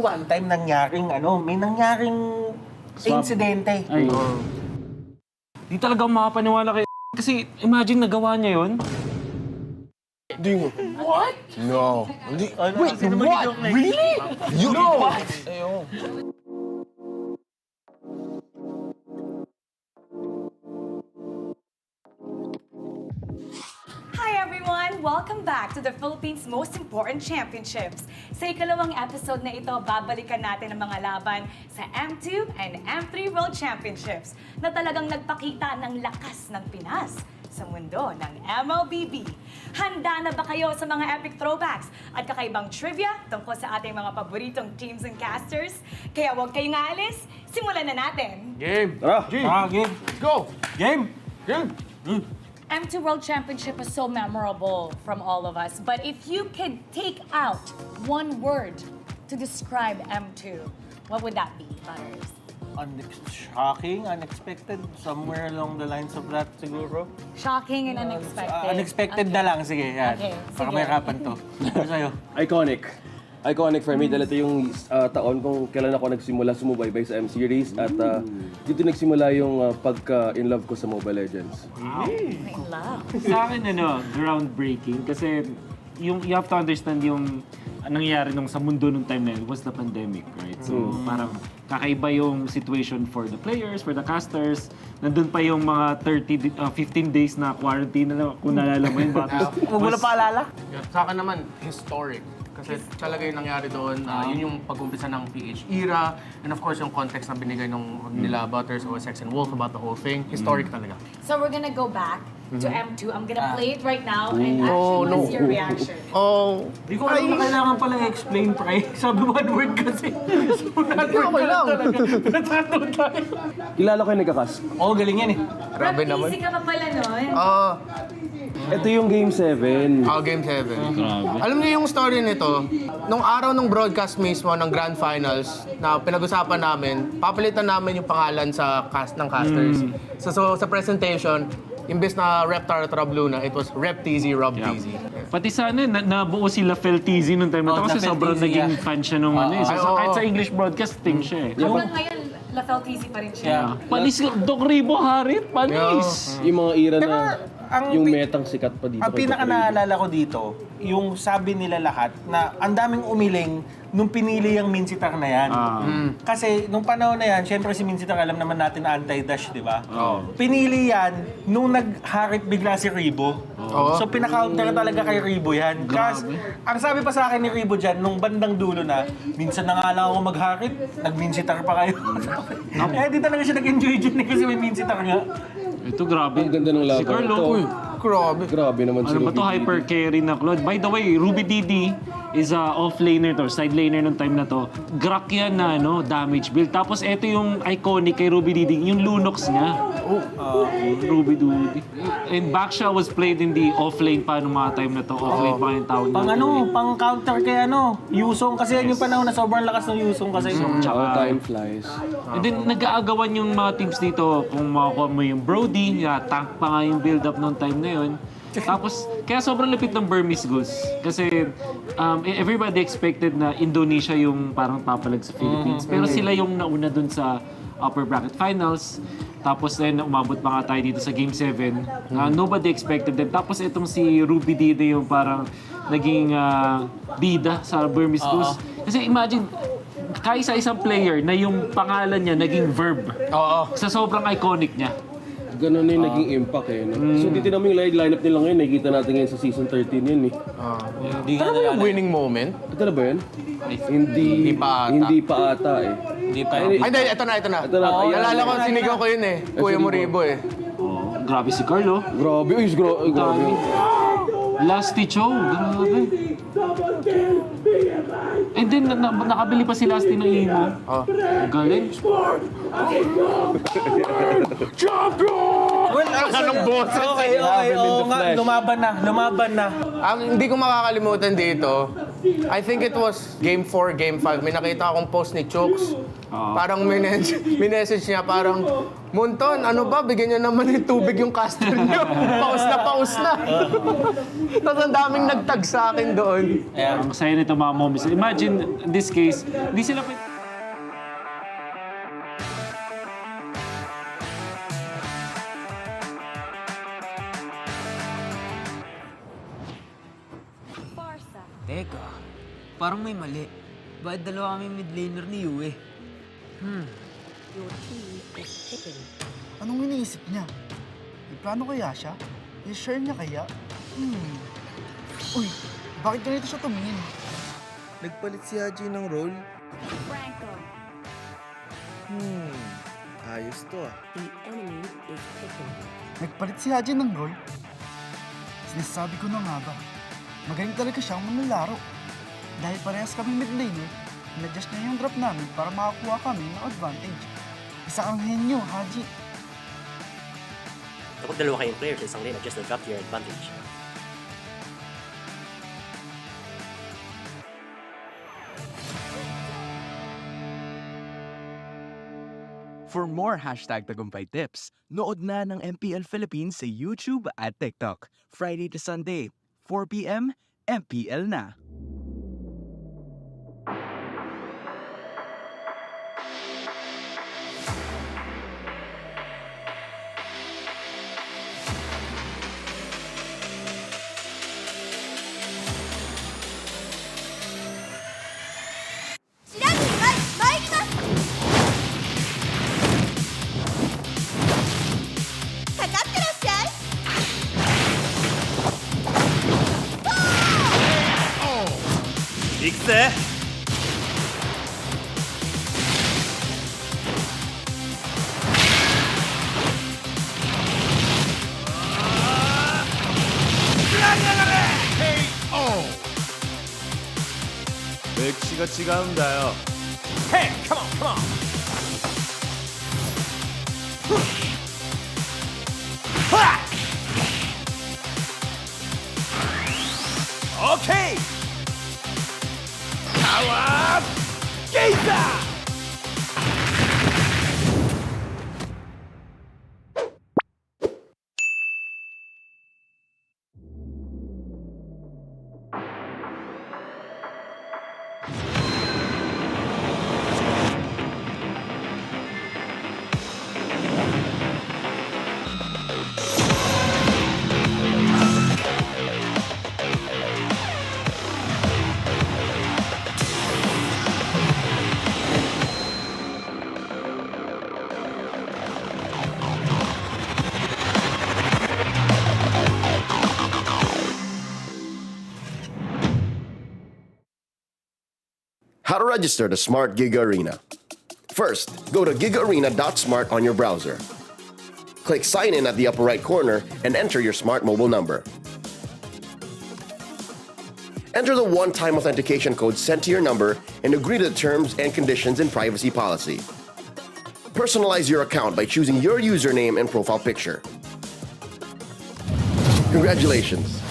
one time nangyaring may nangyaring insidente. Ay. Di talaga ako makapaniwala kay kasi imagine nagawa niya yun. What? No. Wait, what? Really? You know what? Hi everyone! Welcome back to the Philippines' most important championships. Sa ikalawang episode na ito, babalikan natin ang mga laban sa M2 and M3 World Championships na talagang nagpakita ng lakas ng Pinas sa mundo ng MLBB. Handa na ba kayo sa mga epic throwbacks at kakaibang trivia tungkol sa ating mga paboritong teams and casters? Kaya huwag kayong aalis, simulan na natin! Game. Game. Let's go. Game. Game. M2 World Championship is so memorable from all of us, but if you could take out one word to describe M2, what would that be, Butters? Shocking, unexpected, somewhere along the lines of that siguro. Shocking and unexpected. Unexpected na lang, sige. Yan. Okay, Para sige. may harapan to. Ano sa'yo? Iconic. Iconic for me dahil ito yung taon kung kailan ako nagsimula sumubaybay sa M-Series at dito nagsimula yung pagka-in love ko sa Mobile Legends. I love. Sa akin groundbreaking kasi you have to understand yung nangyayari nung sa mundo nung time na yun was the pandemic, right? So parang kakaiba yung situation for the players, for the casters. Nandun pa yung mga 15 days na quarantine na kung naalala mo yun. Huwag mo na paalala? Sa akin naman, historic. Kasi talaga yung nangyari doon, yun yung pag-umpisa ng PH era, and of course yung context na binigay nila Butters, OSX, and Wolf about the whole thing. Historic talaga. So we're gonna go back to M2. I'm gonna play it right now and actually what's your reaction? Oh, Di ko alam na kailangan palang explain, pre. Sabi one word kasi. okay lang. Kilala ko yung nagkakas. Oo, galing yan eh. Grabe naman. Easy ka pa pala nun. Ito yung Game 7. Game 7. Alam niyo yung story nito, nung araw ng broadcast mismo ng Grand Finals na pinag-usapan namin, papalitan namin yung pangalan sa cast ng casters. So sa presentation, imbes na Rep Tara Bluna, it was Rep TZ, Rob TZ. Pati sana nabuo sila Feltizi nung time na to kasi na sobrang Feltizi, naging fan siya nung ano eh. So, kahit sa oo. English broadcasting siya eh. Hanggang ngayon, Lafeltisi pa rin siya. Panis Doc Ribo Harit, panis! Yung mga era na ang yung pi- metang sikat pa dito. Ang pinaka naalala ko dito, yung sabi nila lahat na ang daming umiling nung pinili yung Minsitar na yan. Kasi nung panahon na yan, syempre si Minsitar alam naman natin na anti-dash, di ba? Pinili yan nung nagharit bigla si Ribo. So pinaka-counter talaga kay Ribo yan. Kasi ang sabi pa sa akin ni Ribo dyan, nung bandang dulo na, minsan na nga lang ako magharit, nag-Minsitar pa kayo. Eh di talaga siya nag-enjoy dyan kasi may Minsitar nga. Ito grabe. Ang ganda ng laban. Si Carlo. Ito. Grabe. Grabe naman si Ano ba to, Ruby. hyper carry na Claude. By the way, Ruby Didi is a off-laner to, side laner nung time na to. Grak yan na damage build. Tapos ito yung iconic kay Ruby Didi, yung Lunox niya. Ruby Didi. And Baksha was played in the off-lane pa nung mga time na to. Off-lane pa yung tawag Pang natin. pang counter kay Yusong kasi yan yung panahon na sobrang lakas ng Yusong kasi. All time flies. And then nag-aagawan yung mga teams dito kung makakuha mo yung Brody, tank pa nga yung build-up nung time na yun. Tapos, kaya sobrang lapit ng Burmese Goose. Kasi everybody expected na Indonesia yung parang papalag sa Philippines. Pero sila yung nauna dun sa upper bracket finals. Tapos then umabot pa nga tayo dito sa Game 7. Nobody expected them. Tapos itong si Ruby Didi yung parang naging bida sa Burmese Goose. Kasi imagine, kaisa-isang player na yung pangalan niya naging verb. Sa sobrang iconic niya. Ganun na yung naging impact eh. No? So dito naman yung lineup nila ngayon, nakikita natin ngayon sa season 13 yun eh. Ano ba yung winning moment? Ito na ba yun? Hindi pa ata. Hindi pa ata eh. Hindi pa. Ay, hindi, ito na. Ito na, ayan. Nalala ko, sinigaw ko yun eh. Kuya Moribo eh. Grabe si Carlo. Grabe, uy, grabe. Lasty Chow, grabe. And then, nakabili pa si Lasty ng imo. Galing. Well, Anong boses? Okay, oo nga, lumaban na. Ang hindi ko makakalimutan dito, I think it was Game 4, Game 5. May nakita akong post ni Chooks. Parang minessage niya, parang, Munton, ano ba? Bigyan niyo naman ng tubig yung caster niyo. Paus na. Tapos ang daming nagtag sa akin doon. Ang saya nito mga moments. Imagine, in this case, hindi sila Teka, parang may mali. Bakit dalawa kami mid laner ni Yue? Anong iniisip niya? May plano kaya siya? I-share niya kaya? Uy, bakit ganito siya tumingin? Nagpalit si Haji ng role? Franco. Ayos to ah. Nagpalit si Haji ng role? Sinasabi ko na nga ba? Magaling talaga siyang manlalaro. Dahil parehas kami mid laner, in-adjust niya yung drop namin para makakuha kami ng advantage. Isa kang henyo, Haji. Kapag dalawa kayong players, isang lane, adjust the drop to your advantage. For more #tagumpay tips, nood na ng MPL Philippines sa YouTube at TikTok. Friday to Sunday, 4 p.m. MPL na. 맥시가 지가운다요. How to register to Smart Giga Arena. First, go to gigaarena.smart on your browser. Click Sign In at the upper right corner and enter your smart mobile number. Enter the one-time authentication code sent to your number and agree to the terms and conditions and privacy policy. Personalize your account by choosing your username and profile picture. Congratulations!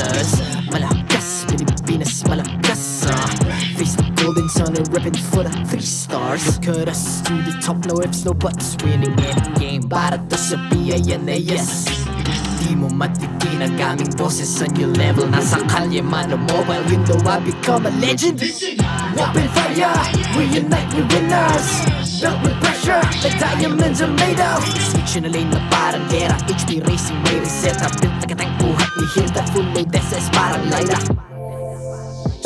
monsters. Malakas, Pilipinas, malakas. Face the golden sun and ribbon for the 3 stars. Look at us to the top, no ifs, no buts. Winning any game, para to sa PINAS. Di mo matikin ang aming boses on your level. Nasa kalye man o mobile window, I become a legend. Open fire, we unite, we winners. Built with pressure, like diamonds are made of. Switch in a lane na parang gera. HP Racing may reseta. Built like a tank, buhat ni Hilda. Full load SS parang Lyra.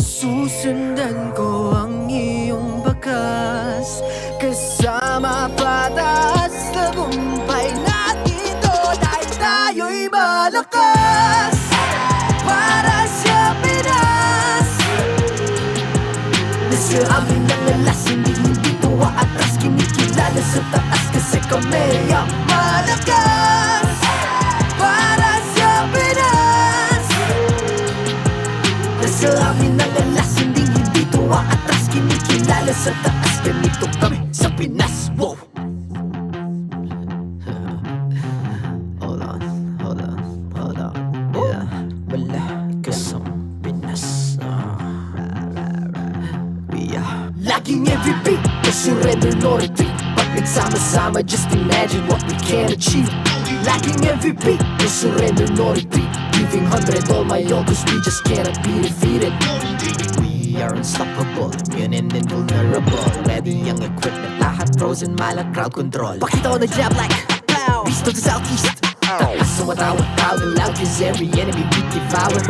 Susundan ko ang iyong bakas. Kasama patas, tagumpay natin to. Dahil tayo'y malakas. Para sa Pinas. Nasa amin ang alas, hindi to atras. Kinikilala sa taas kasi kami ang malakas. Para sa Pinas. Nasa amin ang alas, hindi to atras. Kinikilala sa taas, ganito kami sa Pinas. Wow! Hold on. Yeah, malakas ang Pinas. Laging MVP, no surrender, no retreat. Pag nagsama-sama, just imagine what we can achieve. Laging MVP, no surrender, no retreat. Giving 100 all my all, cause we just cannot be defeated. We are unstoppable, immune and invulnerable. Ready ang equipment, lahat frozen, malak crowd control. Pakita ko na jab like beast of the southeast. Taas sa watawa, proud and loud, cause every enemy we devour.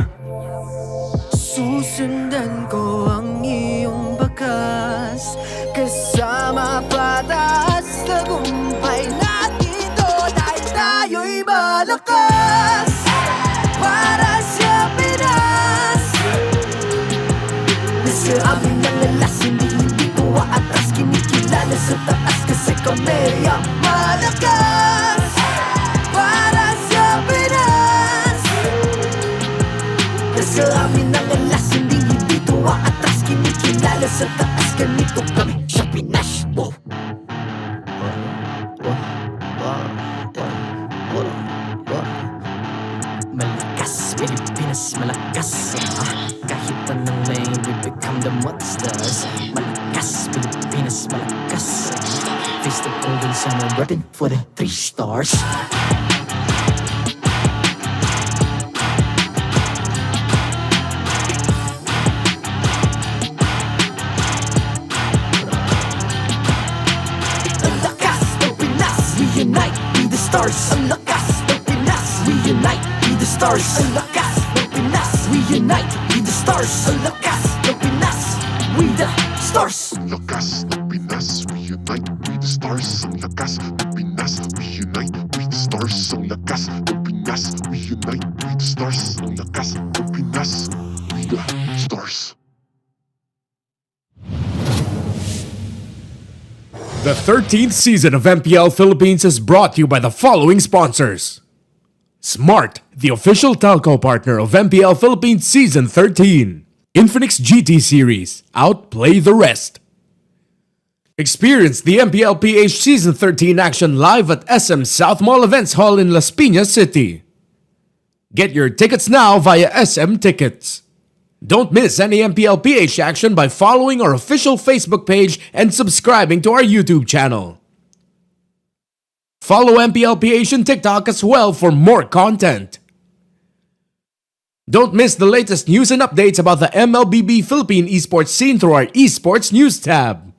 Susundan ko ang iyong bakas. Kasama patas, tagumpay natin to. Dahil tayo'y malakas. Para sa Pinas. Nasa amin ang alas, hindi to atras. Kinikilala sa taas kasi kami ang malakas. Para sa Pinas. Nasa amin ang alas, hindi to atras. Kinikilala sa taas, ganito kami sa Pinas. Wow! Malakas, Pilipinas, malakas. Kahit anong lane, we become the monsters. Malakas, Pilipinas, malakas. Face the golden sun and repping for the 3 stars. Ang lakas ng Pinas, we unite, be the stars. Ang lakas ng Pinas, we unite, be the stars. Ang lakas ng Pinas, we unite, be the stars. Ang lakas ng Pinas, we the stars. Ang lakas ng Pinas, we unite, we the stars. Ang lakas ng Pinas, we unite, we the stars. Ang lakas ng Pinas, we unite, we the stars. Ang lakas ng Pinas, we the stars. The 13th season of MPL Philippines is brought to you by the following sponsors. Smart, the official telco partner of MPL Philippines Season 13. Infinix GT Series, outplay the rest. Experience the MPL PH Season 13 action live at SM South Mall Events Hall in Las Piñas City. Get your tickets now via SM Tickets. Don't miss any MPL PH action by following our official Facebook page and subscribing to our YouTube channel. Follow MPL PH on TikTok as well for more content. Don't miss the latest news and updates about the MLBB Philippine esports scene through our esports news tab.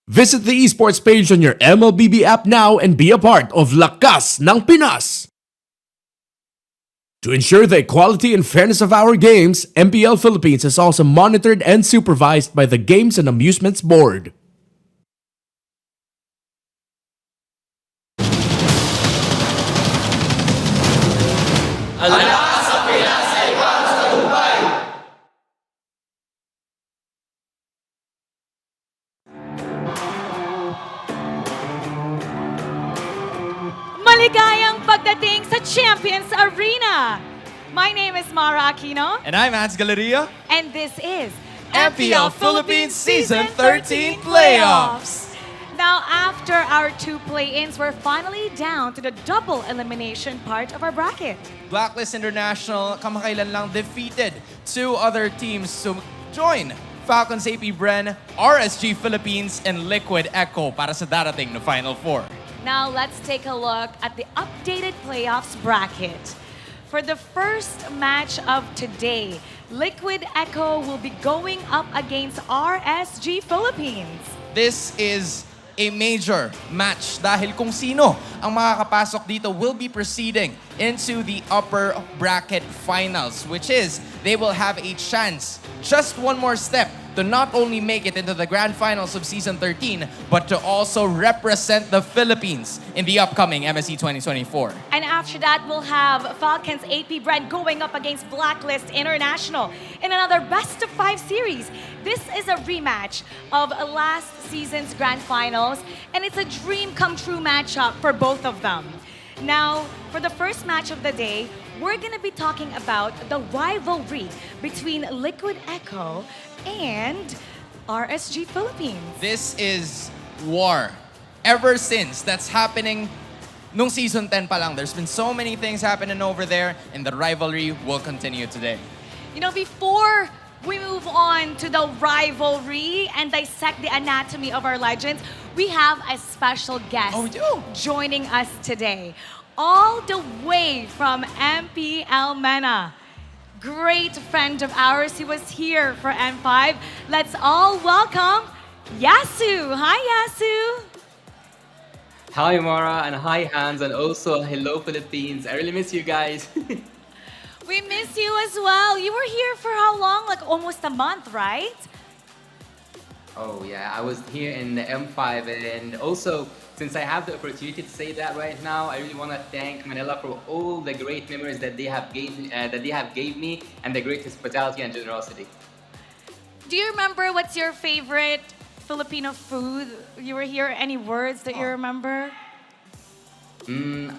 Visit the esports page on your MLBB app now and be a part of Lakas ng Pinas. To ensure the equality and fairness of our games, MPL Philippines is also monitored and supervised by the Games and Amusements Board. Maligayang pagdating sa Champions Arena! My name is Mara Aquino. And I'm Nathzz Galeria. And this is MPL Philippines Season 13 Playoffs. Now, after our 2 play-ins, we're finally down to the double elimination part of our bracket. Blacklist International kamakailan lang defeated 2 other teams to join Falcons AP Bren, RSG Philippines, and Liquid Echo para sa darating na Final Four. Now, let's take a look at the updated playoffs bracket. For the first match of today, Liquid Echo will be going up against RSG Philippines. This is a major match dahil kung sino ang makakapasok dito will be proceeding into the upper bracket finals, which is they will have a chance, just one more step, to not only make it into the grand finals of Season 13, but to also represent the Philippines in the upcoming MSC 2024. And after that, we'll have Falcons AP Bren going up against Blacklist International in another best-of-5 series. This is a rematch of last season's grand finals, and it's a dream-come-true matchup for both of them. Now, for the first match of the day, we're going to be talking about the rivalry between Liquid Echo and RSG Philippines. This is war. Ever since that's happening nung Season 10 pa lang, there's been so many things happening over there, and the rivalry will continue today. You know, before we move on to the rivalry and dissect the anatomy of our legends, we have a special guest joining us today. All the way from MPL MENA. Great friend of ours. He was here for M5. Let's all welcome Yasu. Hi, Yasu. Hi, Mara, and hi, Hans, and also hello, Philippines. I really miss you guys. We miss you as well. You were here for how long? Like almost a month, right? Oh, yeah, I was here in the M5, and also, since I have the opportunity to say that right now, I really want to thank Manila for all the great memories that they have gave me, and the great hospitality and generosity. Do you remember what's your favorite Filipino food? You were here. Any words that you remember?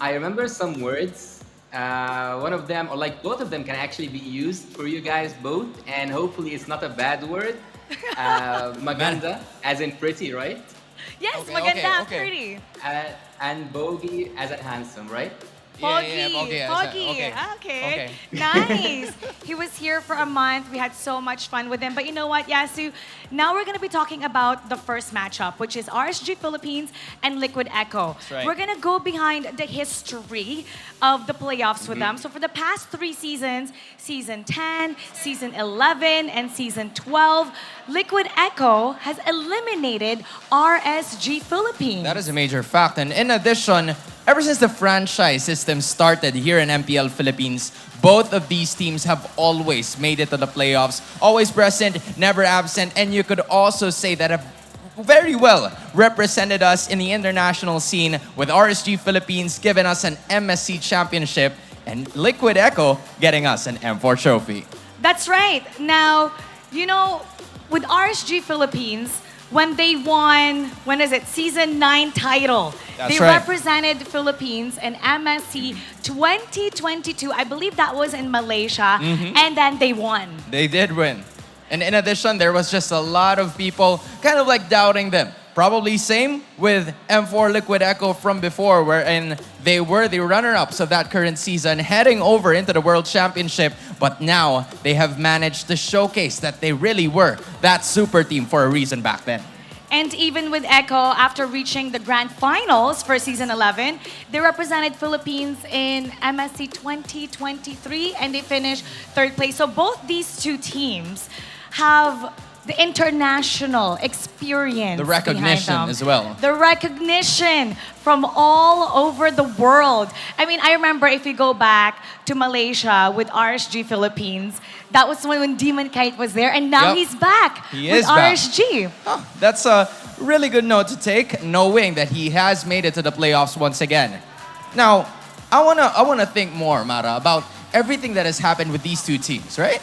I remember some words. One of them, or like both of them, can actually be used for you guys both, and hopefully it's not a bad word. Maganda, as in pretty, right? Yes, maganda, pretty. And bogey, as in handsome, right? Foggy. Okay. Nice. He was here for a month. We had so much fun with him. But you know what, Yasu? Now we're going to be talking about the first matchup, which is RSG Philippines and Liquid Echo. Right. We're going to go behind the history of the playoffs with them. So for the past 3 seasons, Season 10, Season 11, and Season 12, Liquid Echo has eliminated RSG Philippines. That is a major fact. And in addition, ever since the franchise system started here in MPL Philippines, both of these teams have always made it to the playoffs, always present, never absent, and you could also say that have very well represented us in the international scene, with RSG Philippines giving us an MSC championship and Liquid Echo getting us an M4 trophy. That's right. Now, you know, with RSG Philippines, when they won, Season 9 title. That's they right. represented the Philippines in MSC 2022. I believe that was in Malaysia. And then they won. They did win. And in addition, there was just a lot of people kind of like doubting them. Probably same with M4 Liquid Echo from before, wherein they were the runner-ups of that current season, heading over into the World Championship. But now they have managed to showcase that they really were that super team for a reason back then. And even with Echo, after reaching the grand finals for Season 11, they represented Philippines in MSC 2023 and they finished 3rd place. So both these two teams have the international experience, The recognition behind them. as well. The recognition from all over the world. I mean, I remember if you go back to Malaysia with RSG Philippines, that was when Demon Kite was there, and now Yep. he's back He with is back. RSG. That's a really good note to take, knowing that he has made it to the playoffs once again. Now, I wanna think more, Mara, about everything that has happened with these two teams, right?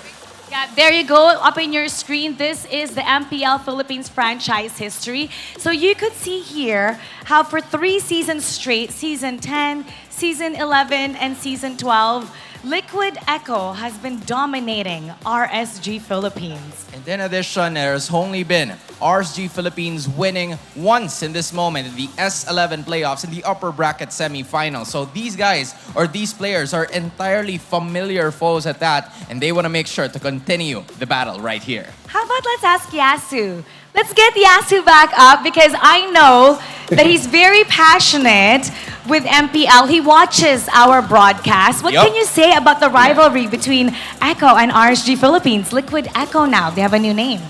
Yeah, there you go, up in your screen. This is the MPL Philippines franchise history. So you could see here how for 3 seasons straight, Season 10, Season 11, and Season 12, Liquid Echo has been dominating RSG Philippines. And in addition, there's only been RSG Philippines winning once in this moment in the S11 playoffs in the upper bracket semifinals. So these guys or these players are entirely familiar foes at that, and they want to make sure to continue the battle right here. How about let's ask Yasu? Let's get Yasu back up because I know that he's very passionate with MPL. He watches our broadcast. What can you say about the rivalry between Echo and RSG Philippines? Liquid Echo now. They have a new name.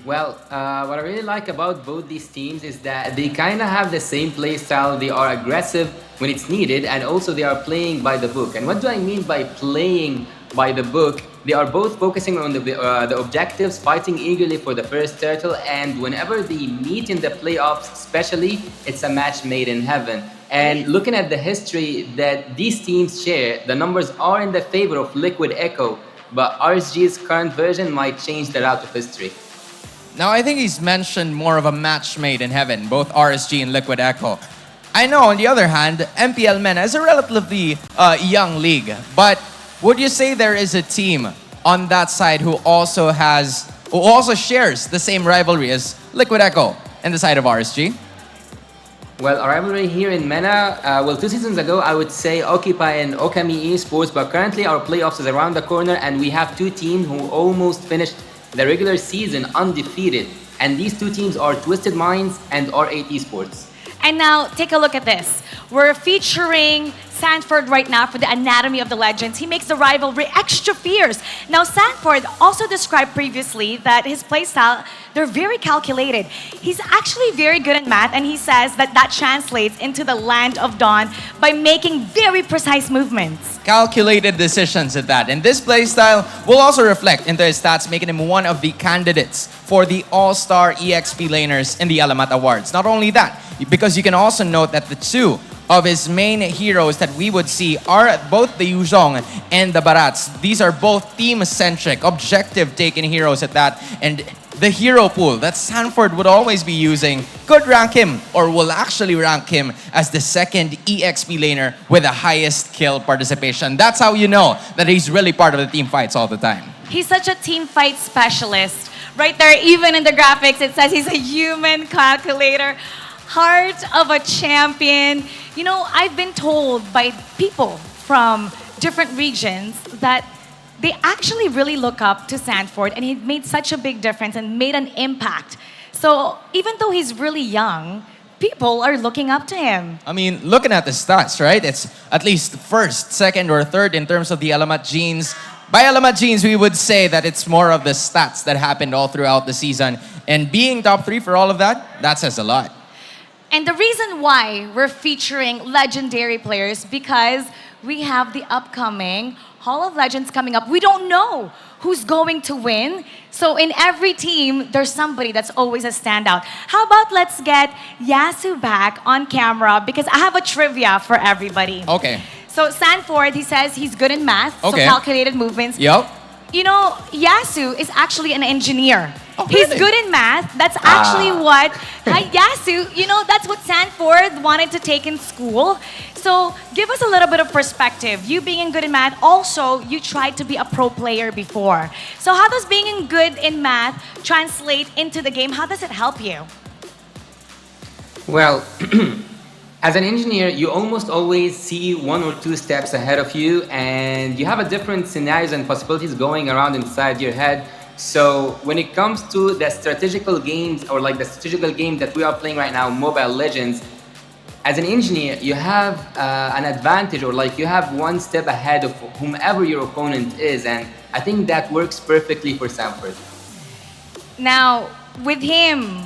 Well, what I really like about both these teams is that they kind of have the same play style. They are aggressive when it's needed, and also they are playing by the book. And what do I mean by playing by the book? They are both focusing on the objectives, fighting eagerly for the first turtle, and whenever they meet in the playoffs, especially, it's a match made in heaven. And looking at the history that these teams share, the numbers are in the favor of Liquid Echo, but RSG's current version might change the route of history. Now, I think he's mentioned more of a match made in heaven, both RSG and Liquid Echo. I know, on the other hand, MPL MENA is a relatively young league, but would you say there is a team on that side who also shares the same rivalry as Liquid Echo and the side of RSG? Well, our rivalry here in MENA, 2 seasons ago, I would say Occupy and Okami Esports, but currently our playoffs is around the corner and we have two teams who almost finished the regular season undefeated. And these two teams are Twisted Minds and R8 Esports. And now, take a look at this. We're featuring Sanford right now for the Anatomy of the Legends. He makes the rivalry extra fierce. Now, Sanford also described previously that his playstyle, they're very calculated. He's actually very good at math, and he says that that translates into the Land of Dawn by making very precise movements. Calculated decisions at that. And this playstyle will also reflect into his stats, making him one of the candidates for the All-Star EXP laners in the Alamat Awards. Not only that, because you can also note that the two of his main heroes that we would see are both the Yuzhong and the Barats. These are both team-centric, objective-taken heroes at that. And the hero pool that Sanford would always be using could rank him, or will actually rank him, as the second EXP laner with the highest kill participation. That's how you know that he's really part of the team fights all the time. He's such a team fight specialist. Right there, even in the graphics, it says he's a human calculator. Heart of a champion. You know, I've been told by people from different regions that they actually really look up to Sanford, and he made such a big difference and made an impact. So even though he's really young, people are looking up to him. I mean, looking at the stats, right? It's at least first, second, or third in terms of the Alamat genes. By Alamat genes, we would say that it's more of the stats that happened all throughout the season. And being top 3 for all of that says a lot. And the reason why we're featuring legendary players, because we have the upcoming Hall of Legends coming up. We don't know who's going to win. So in every team, there's somebody that's always a standout. How about let's get Yasu back on camera, because I have a trivia for everybody. Okay. So Sanford, he says he's good in math, so calculated movements. Yep. You know, Yasu is actually an engineer. Oh, He's really? good in math. That's actually what Yasu, you know, that's what Sanford wanted to take in school. So give us a little bit of perspective. You being good in math, also you tried to be a pro player before. So how does being good in math translate into the game? How does it help you? Well, as an engineer, you almost always see 1 or 2 steps ahead of you, and you have a different scenarios and possibilities going around inside your head. So when it comes to the strategical games, or like the strategical game that we are playing right now, Mobile Legends, as an engineer, you have an advantage, or like you have 1 step ahead of whomever your opponent is, and I think that works perfectly for Sanford. Now, with him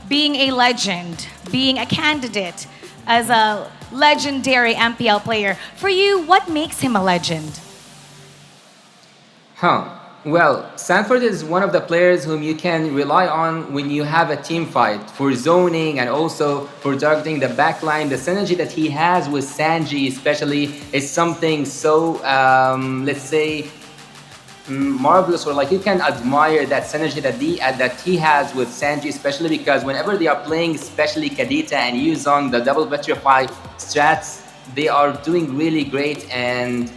being a legend, being a candidate as a legendary MPL player, for you, what makes him a legend? Well, Sanford is one of the players whom you can rely on when you have a team fight, for zoning and also for targeting the backline. The synergy that he has with Sanji especially is something so, let's say, marvelous, or like you can admire that synergy that he has with Sanji, especially because whenever they are playing, especially Kadita and Yuzong, the double Petrify strats, They are doing really great, and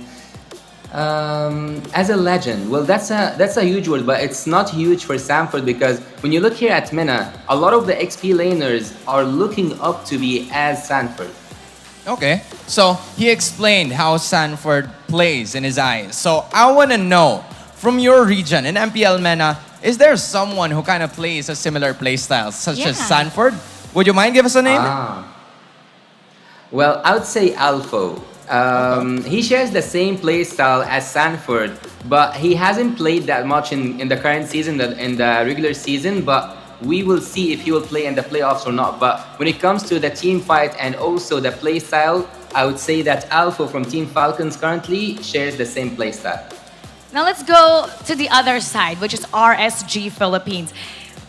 as a legend, well, that's a huge word, but it's not huge for Sanford, because when you look here at MENA, a lot of the XP laners are looking up to be as Sanford. Okay, so he explained how Sanford plays in his eyes. So I want to know, from your region in MPL MENA, is there someone who kind of plays a similar playstyle, such as Sanford? Would you mind give us a name? Well, I would say Alpho. He shares the same play style as Sanford, but he hasn't played that much in the current season, in the regular season, but we will see if he will play in the playoffs or not. But when it comes to the team fight and also the play style, I would say that Alpha from Team Falcons currently shares the same play style. Now let's go to the other side, which is RSG Philippines.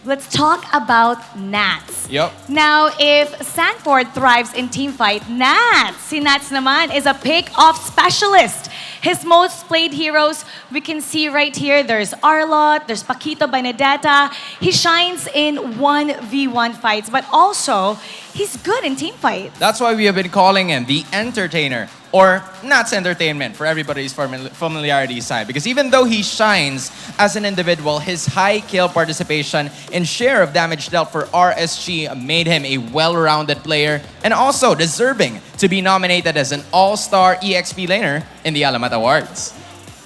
Let's talk about Nathzz. Yep. Now, if Sanford thrives in team fight, si Nathzz naman is a pick-off specialist. His most played heroes, we can see right here, there's Arlot, there's Paquito Benedetta. He shines in 1v1 fights, but also, he's good in team fight. That's why we have been calling him the entertainer, or Nathzz Entertainment for everybody's familiarity side. Because even though he shines as an individual, his high kill participation and share of damage dealt for RSG made him a well-rounded player and also deserving to be nominated as an All-Star EXP laner in the Alamat Awards.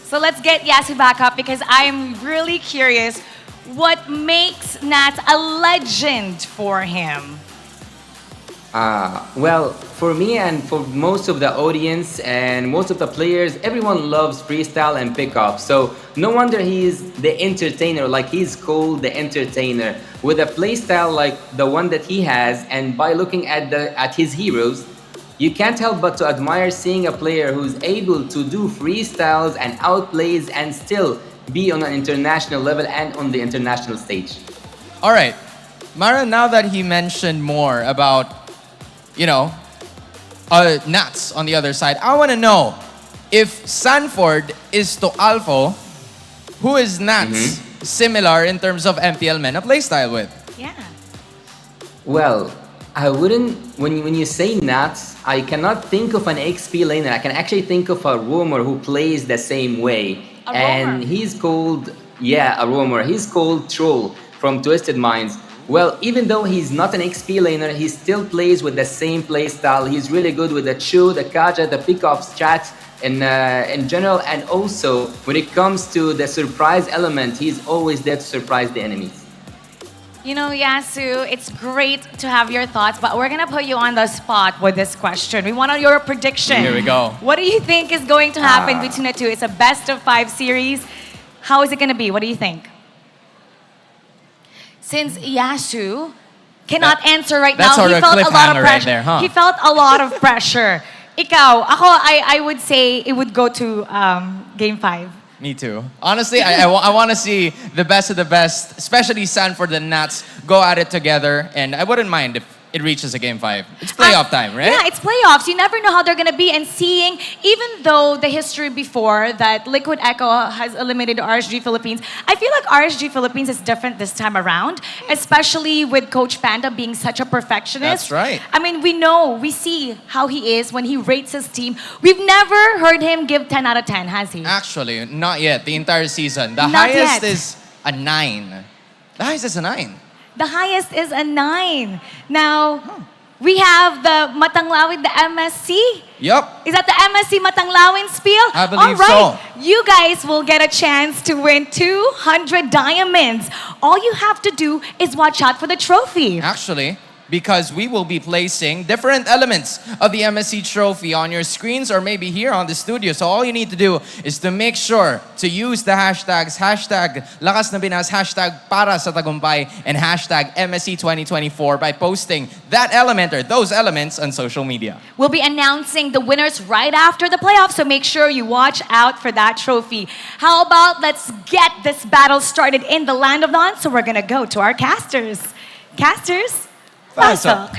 So let's get Yasu back up, because I'm really curious what makes Nathzz a legend for him. Well, for me and for most of the audience and most of the players, everyone loves freestyle and pickup. So no wonder he's the entertainer, like he's called the entertainer. With a playstyle like the one that he has, and by looking at his heroes, you can't help but to admire seeing a player who's able to do freestyles and outplays and still be on an international level and on the international stage. All right, Mara, now that he mentioned more about Nathzz on the other side, I want to know if Sanford is to Alpho, who is Nathzz similar in terms of MPL MENA playstyle with? Yeah. Well, I wouldn't, when you say Nathzz, I cannot think of an XP laner. I can actually think of a roamer who plays the same way. And he's called, a roamer. He's called Troll from Twisted Minds. Well, even though he's not an XP laner, he still plays with the same play style. He's really good with the Chu, the Kaja, the pick-off strats in general. And also, when it comes to the surprise element, he's always there to surprise the enemies. You know, Yasu, it's great to have your thoughts, but we're going to put you on the spot with this question. We want your prediction. Here we go. What do you think is going to happen between the two? It's a best-of-5 series. How is it going to be? What do you think? Since Yasu cannot answer right now, he felt a lot of pressure. Right there, huh? He felt a lot of pressure. Ikaw, I would say it would go to Game 5. Me too. Honestly, I want to see the best of the best, especially Sanford and Nathzz, go at it together. And I wouldn't mind if it reaches a Game 5. It's playoff time, right? Yeah, it's playoffs. You never know how they're going to be. And seeing, even though the history before that Liquid Echo has eliminated RSG Philippines, I feel like RSG Philippines is different this time around, especially with Coach Panda being such a perfectionist. That's right. I mean, we see how he is when he rates his team. We've never heard him give 10 out of 10, has he? Actually, not yet. The entire season. The Not highest yet. is a 9. The highest is a 9. The highest is a 9. Now, we have the Matanglawin, the MSC. Yup. Is that the MSC Matanglawin spiel? I believe All right. so. You guys will get a chance to win 200 diamonds. All you have to do is watch out for the trophy. Actually, because we will be placing different elements of the MSC trophy on your screens or maybe here on the studio. So all you need to do is to make sure to use the hashtags, hashtag Lakas na Pinas, hashtag Para sa Tagumpay, and hashtag MSC 2024 by posting that element or those elements on social media. We'll be announcing the winners right after the playoffs, so make sure you watch out for that trophy. How about let's get this battle started in the Land of None? So we're gonna go to our casters. Casters, pasok.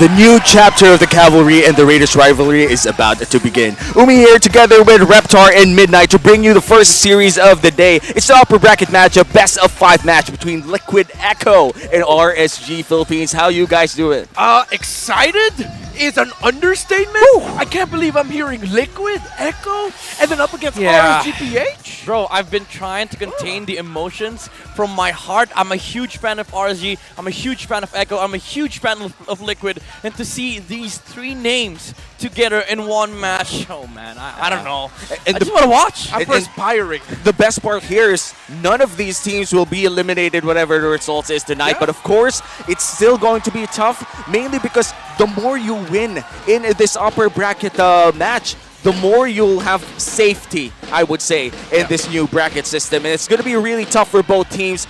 The new chapter of the Cavalry and the Raiders rivalry is about to begin. Umi here together with Reptar and Midnight to bring you the first series of the day. It's the upper bracket matchup, best of 5 match between Liquid Echo and RSG Philippines. How you guys doing? Excited is an understatement. I can't believe I'm hearing Liquid Echo and then up against RSG PH. Bro, I've been trying to contain the emotions from my heart. I'm a huge fan of RSG. I'm a huge fan of Echo. I'm a huge fan of Liquid. And to see these 3 names together in one match, oh man, I don't know. I just want to watch. I'm perspiring. The best part here is none of these teams will be eliminated whatever the results is tonight. But of course, it's still going to be tough, mainly because the more you win in this upper bracket match, the more you'll have safety, I would say, in this new bracket system. And it's going to be really tough for both teams.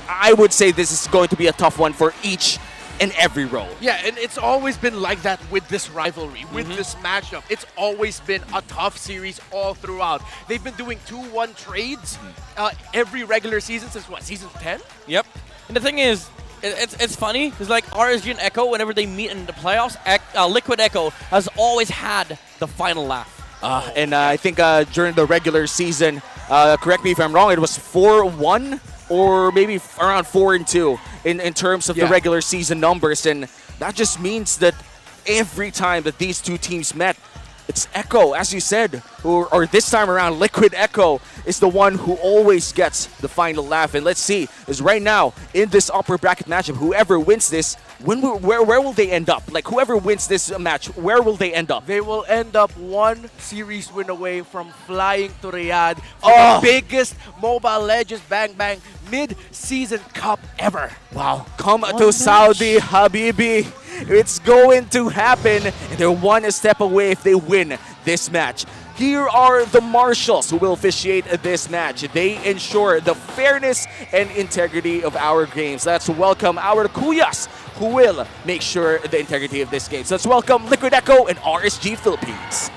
I would say this is going to be a tough one for each and every role. Yeah, and it's always been like that with this rivalry, with this matchup. It's always been a tough series all throughout. They've been doing 2-1 trades every regular season since what, season 10? Yep. And the thing is, it's funny, because like RSG and Echo, whenever they meet in the playoffs, Liquid Echo has always had the final laugh. And I think during the regular season, correct me if I'm wrong, it was 4-1 or maybe around 4-2 in terms of the regular season numbers. And that just means that every time that these two teams met, it's Echo, as you said, or this time around, Liquid Echo is the one who always gets the final laugh. And let's see, is right now in this upper bracket matchup, whoever wins this, where will they end up? Like whoever wins this match, where will they end up? They will end up 1 series win away from flying to Riyadh for the biggest Mobile Legends Bang Bang mid-season cup ever. Wow, come to Saudi, Habibi. It's going to happen, and they're 1 step away if they win this match. Here are the marshals who will officiate this match. They ensure the fairness and integrity of our games. Let's welcome our Kuyas, who will make sure the integrity of this game. So let's welcome Liquid Echo and RSG Philippines.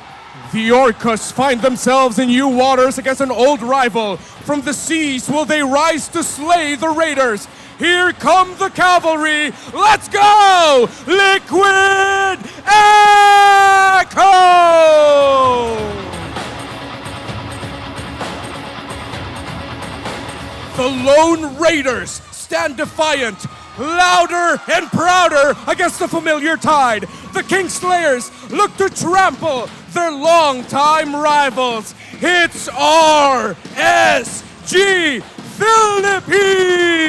The Orcas find themselves in new waters against an old rival. From the seas will they rise to slay the Raiders. Here come the Cavalry. Let's go! Liquid Echo! The Lone Raiders stand defiant, louder and prouder against the familiar tide. The Kingslayers look to trample their longtime rivals. It's RSG Philippines!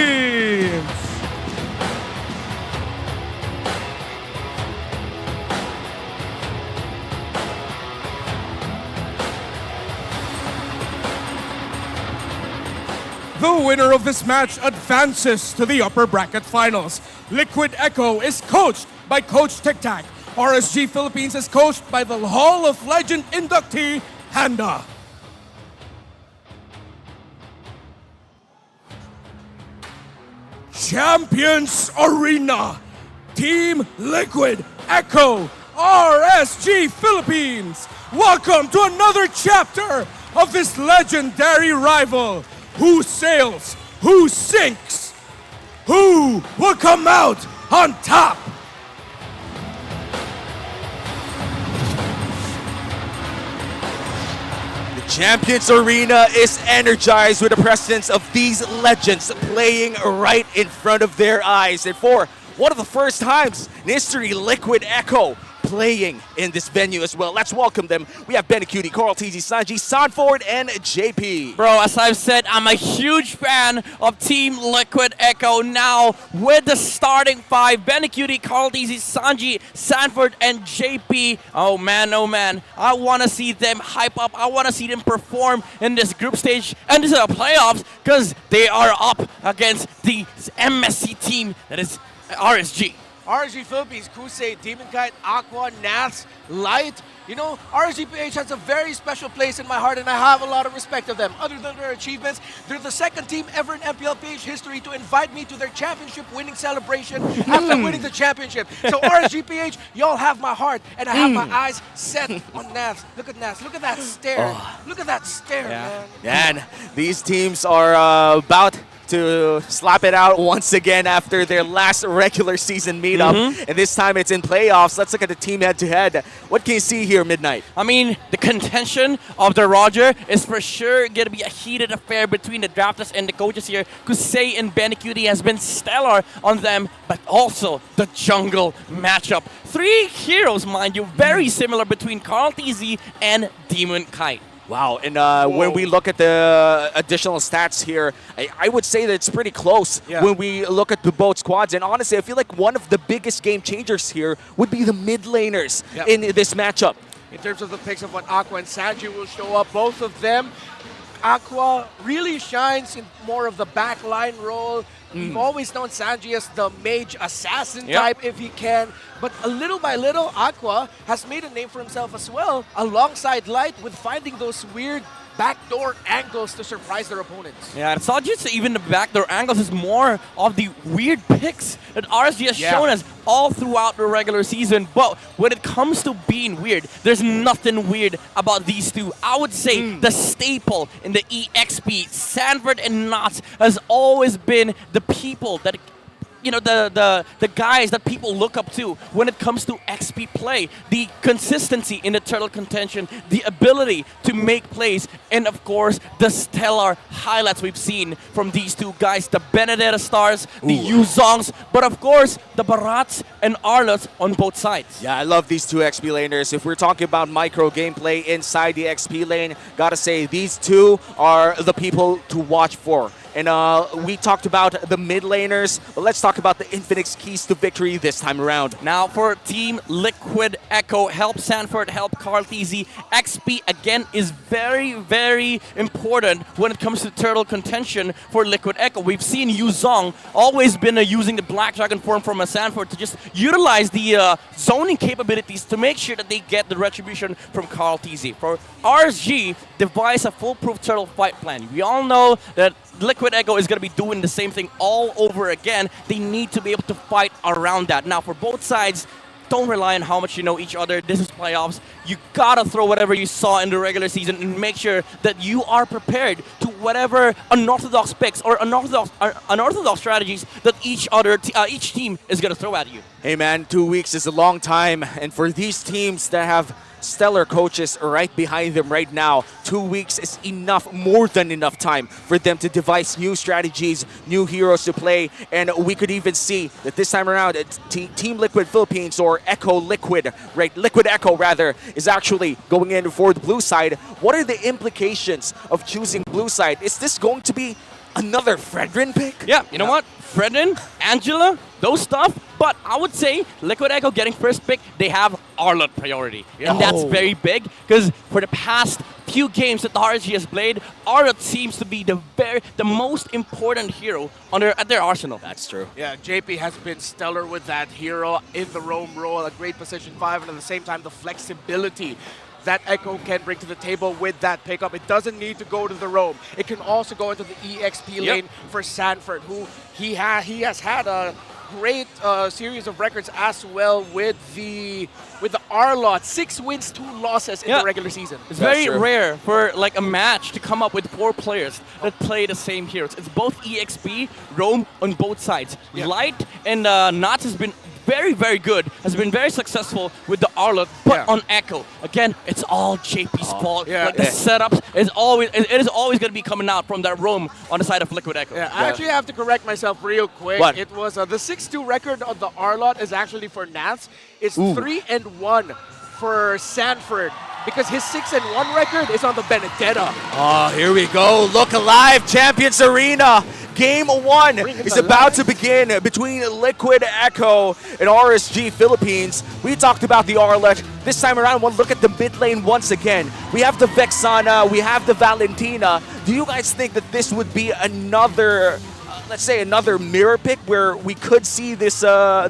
The winner of this match advances to the upper bracket finals. Liquid Echo is coached by Coach Tic Tac. RSG Philippines is coached by the Hall of Legend inductee, Handa. Champions Arena. Team Liquid Echo, RSG Philippines. Welcome to another chapter of this legendary rival. Who sails? Who sinks? Who will come out on top? The Champions Arena is energized with the presence of these legends playing right in front of their eyes. And for one of the first times in history, Liquid Echo playing in this venue as well. Let's welcome them. We have Benacuti, Coral TZ, Sanji, Sanford, and JP. Bro, as I've said, I'm a huge fan of Team Liquid Echo now with the starting 5. Benacuti, Carl TZ, Sanji, Sanford, and JP. Oh man, I want to see them hype up. I want to see them perform in this group stage and this is the playoffs because they are up against the MSC team that is RSG. RSG Philippines, Crusade, Demon Kite, Aqua, Nathzz, Light. You know, RSG PH has a very special place in my heart and I have a lot of respect of them. Other than their achievements, they're the second team ever in MPL PH history to invite me to their championship winning celebration after winning the championship. So RSG PH, y'all have my heart and I have my eyes set on Nathzz. Look at Nathzz, look at that stare. Look at that stare, man. And these teams are about to slap it out once again after their last regular season meetup. And this time it's in playoffs. Let's look at the team head-to-head. What can you see here, Midnight? I mean, the contention of the Roger is for sure going to be a heated affair between the drafters and the coaches here. Kusei and Benecutie has been stellar on them, but also the jungle matchup. 3 heroes, mind you, very similar between Carl TZ and Demon Kite. Wow, and when we look at the additional stats here, I would say that it's pretty close when we look at the both squads. And honestly, I feel like one of the biggest game changers here would be the mid laners in this matchup. In terms of the picks of what Aqua and Sanji will show up, both of them, Aqua really shines in more of the backline role. We've always known Sanji as the mage assassin type if he can. But little by little, Aqua has made a name for himself as well, alongside Light, with finding those weird backdoor angles to surprise their opponents. Yeah, it's not just even the backdoor angles, it's more of the weird picks that RSG has shown us all throughout the regular season. But when it comes to being weird, there's nothing weird about these two. I would say the staple in the EXP, Sanford and Nathzz, has always been the people that, you know, the guys that people look up to when it comes to XP play. The consistency in the turtle contention, the ability to make plays, and of course, the stellar highlights we've seen from these two guys. The Benedetta Stars, the Yuzongs, but of course, the Barats and Arlots on both sides. Yeah, I love these two XP laners. If we're talking about micro gameplay inside the XP lane, gotta say, these two are the people to watch for. And we talked about the mid laners, but let's talk about the Infinix keys to victory this time around. Now for Team Liquid Echo, help Sanford, help Carl TZ. XP again is very, very important when it comes to turtle contention for Liquid Echo. We've seen Yuzong always been using the Black Dragon form from a Sanford to just utilize the zoning capabilities to make sure that they get the retribution from Carl TZ. For RSG, devise a foolproof turtle fight plan. We all know that Liquid Echo is going to be doing the same thing all over again. They need to be able to fight around that. Now, for both sides, don't rely on how much you know each other. This is playoffs. You got to throw whatever you saw in the regular season and make sure that you are prepared to whatever unorthodox picks or unorthodox strategies that each team is going to throw at you. Hey man, 2 weeks is a long time, and for these teams that have stellar coaches right behind them right now, 2 weeks is enough, more than enough time for them to devise new strategies, new heroes to play, and we could even see that this time around, Team Liquid Philippines, or Echo Liquid, right, Liquid Echo rather, is actually going in for the blue side. What are the implications of choosing blue side? Is this going to be another Fredrin pick? Yeah, you know what? Fredrin, Angela, those stuff. But I would say Liquid Echo getting first pick, they have Arlot priority. And that's very big because for the past few games that the RSG has played, Arlot seems to be the most important hero at their arsenal. That's true. Yeah, JP has been stellar with that hero in the roam role, a great position 5, and at the same time, the flexibility that Echo can bring to the table with that pickup. It doesn't need to go to the roam. It can also go into the EXP lane for Sanford, who he has had a great series of records as well with the Arlot. 6 wins, 2 losses in the regular season. It's very rare for like a match to come up with 4 players that play the same heroes. It's both EXP, roam on both sides. Light and Nathzz has been very, very good, has been very successful with the Arlot, but on Echo, again, it's all JP's fault. Like the setups is always, it is always going to be coming out from that roam on the side of Liquid Echo. I actually have to correct myself real quick. What? It was the 6-2 record of the Arlot is actually for Nathzz. It's 3-1 for Sanford, because his 6-1 record is on the Benedetta. Oh, here we go. Look alive, Champions Arena. Game 1 is about to begin between Liquid Echo and RSG Philippines. We talked about the Arlot. This time around, we'll look at the mid lane once again. We have the Vexana, we have the Valentina. Do you guys think that this would be another, let's say, another mirror pick where we could see this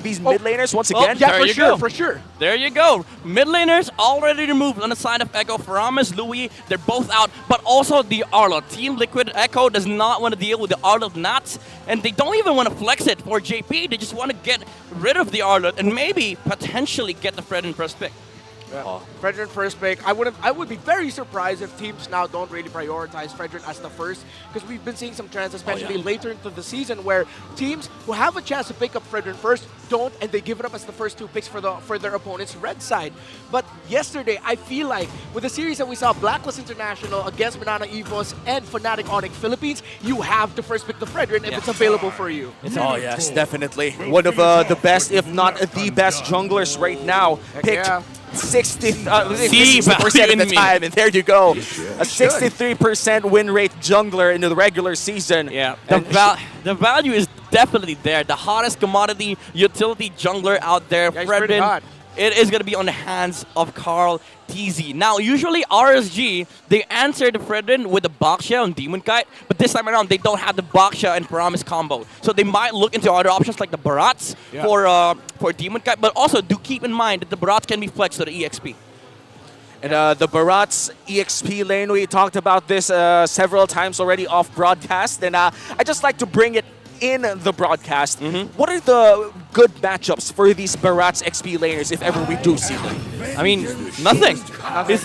these mid laners once again? Yeah, for sure. There you go. Mid laners already removed on the side of Echo. Faramis, Louis, they're both out. But also the Arlot. Team Liquid Echo does not want to deal with the Arlot Nathzz. And they don't even want to flex it for JP. They just want to get rid of the Arlot and maybe potentially get the Fred in first pick. Fredrin first pick. I would be very surprised if teams now don't really prioritize Fredrin as the first, because we've been seeing some trends, especially later into the season, where teams who have a chance to pick up Fredrin first don't, and they give it up as the first 2 picks for their opponent's red side. But yesterday, I feel like with the series that we saw, Blacklist International against Banana Evos and Fnatic Onyx Philippines, you have to first pick the Fredrin if it's available for you. Oh yes, definitely. One of the best, if not the best junglers right now. Picked 60% at the time, and there you go. A 63% win rate jungler into the regular season. Yeah, the value is definitely there. The hottest commodity utility jungler out there, Fredrin. It is going to be on the hands of Carl TZ. Now, usually RSG, they answer the Fredrin with the Baksha and Demon Kite, but this time around, they don't have the Baksha and Paramis combo. So they might look into other options like the Barats for Demon Kite, but also do keep in mind that the Barats can be flexed to the EXP. And the Barat's EXP lane, we talked about this several times already off broadcast, and I just like to bring it in the broadcast. What are the good matchups for these Barat's XP laners if ever we do see them? I mean, nothing.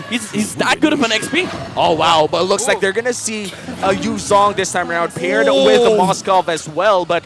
He's that good of an XP. Oh wow, but it looks like they're gonna see Yu Zong this time around paired with the Moskov as well, but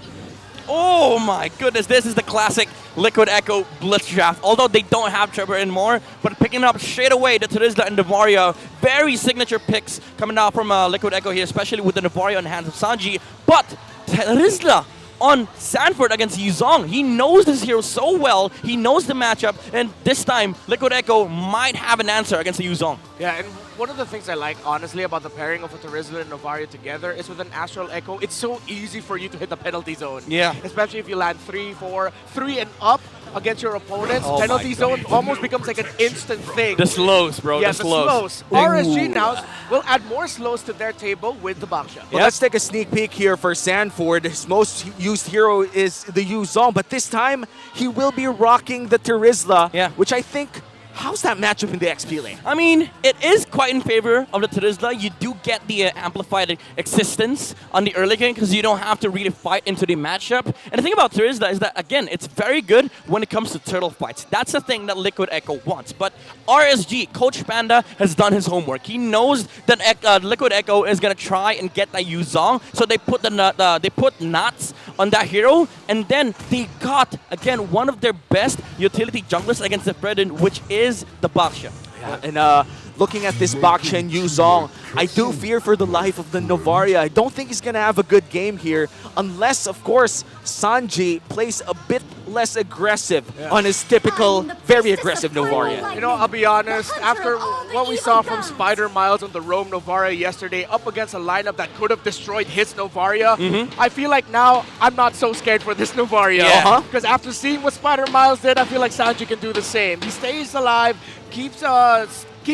oh my goodness, this is the classic Liquid Echo Blitz Draft. Although they don't have Trevor anymore, but picking up straight away the Trizla and Navaria. Very signature picks coming out from Liquid Echo here, especially with the Navaria on the hands of Sanji. But Trizla on Sanford against Yuzong. He knows this hero so well. He knows the matchup, and this time Liquid Echo might have an answer against the Yuzong. Yeah, and one of the things I like, honestly, about the pairing of a Trizla and Novaria together is with an Astral Echo, it's so easy for you to hit the penalty zone. Yeah. Especially if you land 3, 4, 3 and up against your opponents. Oh penalty zone almost becomes like an instant thing. The slows, bro. Yeah, the slows. RSG now will add more slows to their table with the Baksha. Well, let's take a sneak peek here for Sanford. His most used hero is the Yu Zong, but this time he will be rocking the Trizla, which I think, how's that matchup in the XP lane? I mean, it is quite in favor of the Trizla. You do get the amplified existence on the early game because you don't have to really fight into the matchup. And the thing about Trizla is that, again, it's very good when it comes to turtle fights. That's the thing that Liquid Echo wants. But RSG, Coach Panda, has done his homework. He knows that Liquid Echo is going to try and get that Yu Zong. So they put Nathzz on that hero, and then they got, again, one of their best utility junglers against the Fredrin, which is the Baksha. Yeah, and looking at this Baksha and Yu Zong, I do fear for the life of the Novaria. I don't think he's going to have a good game here unless, of course, Sanji plays a bit less aggressive on his typical, very aggressive Novaria. You know, I'll be honest, after what we saw from Spider Miles on the Roam Novaria yesterday up against a lineup that could have destroyed his Novaria, I feel like now I'm not so scared for this Novaria. Because after seeing what Spider Miles did, I feel like Sanji can do the same. He stays alive, keep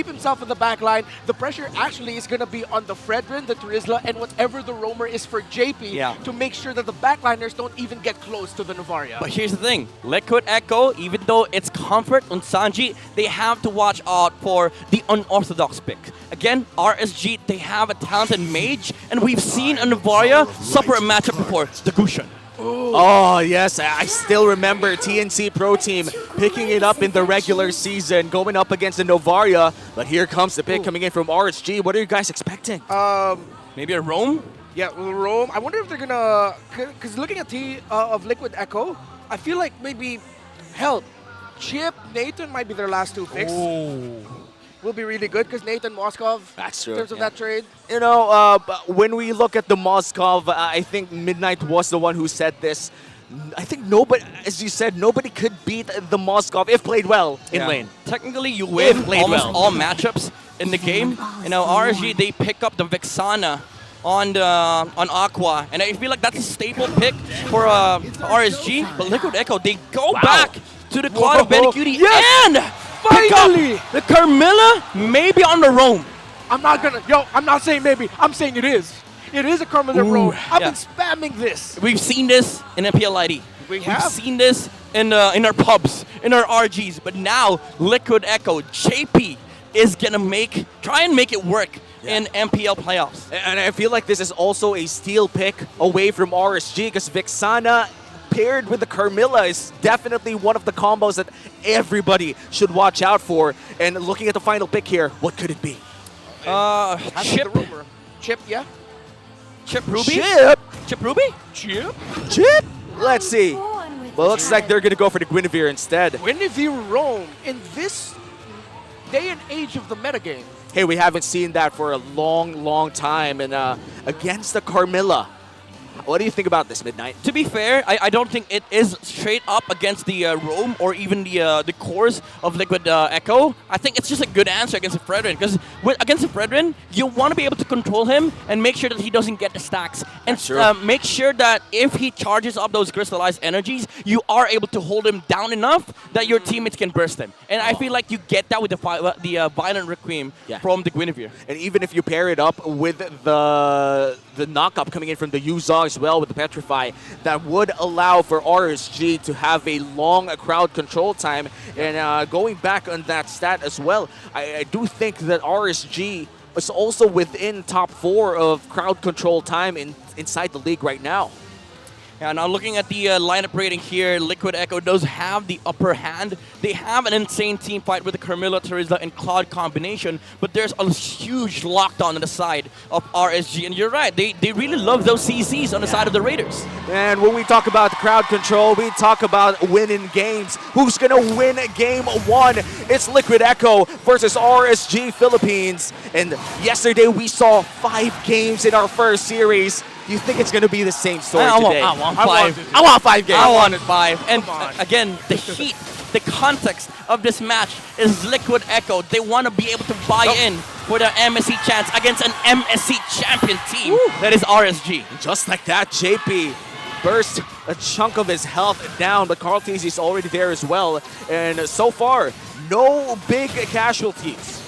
himself in the back line. The pressure actually is going to be on the Fredrin, the Trizla, and whatever the roamer is for JP to make sure that the backliners don't even get close to the Novaria. But here's the thing. Liquid Echo, even though it's comfort on Sanji, they have to watch out for the unorthodox pick. Again, RSG, they have a talented mage, and we've seen a Novaria suffer a matchup before, the Gushan. Oh, yes. I still remember TNC Pro Team picking it up in the regular season, going up against the Novaria. But here comes the pick coming in from RSG. What are you guys expecting? Maybe a roam? Yeah, roam. I wonder if they're going to... Because looking at of Liquid Echo, I feel like maybe Help, Chip, Nathan might be their last 2 picks. Will be really good because Nathan Moskov, that's true, in terms of that trade. You know, when we look at the Moskov, I think Midnight was the one who said this. I think nobody, as you said, nobody could beat the Moskov if played well in lane. Technically, you win almost all matchups in the game. You know, RSG, they pick up the Vexana on Aqua, and I feel like that's a staple pick for RSG. But Liquid Echo, they go back to the Cloud of Benecutie and finally the Carmilla maybe on the roam. I'm not saying maybe, I'm saying it is. It is a Carmilla roam. I've been spamming this. We've seen this in MPL ID. We've seen this in our pubs, in our RGs, but now Liquid Echo, JP is gonna try and make it work in MPL playoffs. And I feel like this is also a steal pick away from RSG because Vexana paired with the Carmilla is definitely one of the combos that everybody should watch out for. And looking at the final pick here, what could it be? Chip. Chip, yeah. Chip Ruby? Chip Ruby? Chip? Chip? Let's see. Well, looks like they're going to go for the Guinevere instead. Guinevere Rome in this day and age of the metagame. Hey, we haven't seen that for a long, long time. And against the Carmilla, what do you think about this, Midnight? To be fair, I don't think it is straight up against the Rome or even the cores of Liquid Echo. I think it's just a good answer against the Fredrin, because against the Fredrin, you want to be able to control him and make sure that he doesn't get the stacks. And make sure that if he charges up those crystallized energies, you are able to hold him down enough that your teammates can burst him. And I feel like you get that with the Violent Requiem from the Guinevere. And even if you pair it up with the knock-up coming in from the Yuzong as well with the Petrify, that would allow for RSG to have a long crowd control time. And going back on that stat as well, I do think that RSG is also within top 4 of crowd control time inside the league right now. Yeah, now looking at the lineup rating here, Liquid Echo does have the upper hand. They have an insane team fight with the Carmilla, Terizla, and Cloud combination, but there's a huge lockdown on the side of RSG. And you're right, they really love those CCs on the side of the Raiders. And when we talk about crowd control, we talk about winning games. Who's going to win game 1? It's Liquid Echo versus RSG Philippines. And yesterday we saw 5 games in our first series. Do you think it's going to be the same story today? I want 5. I want 5 games. I wanted 5. And again, the heat, the context of this match is Liquid Echo. They want to be able to buy in for their MSC chance against an MSC champion team that is RSG. Just like that, JP burst a chunk of his health down, but Carlteasy is already there as well. And so far, no big casualties.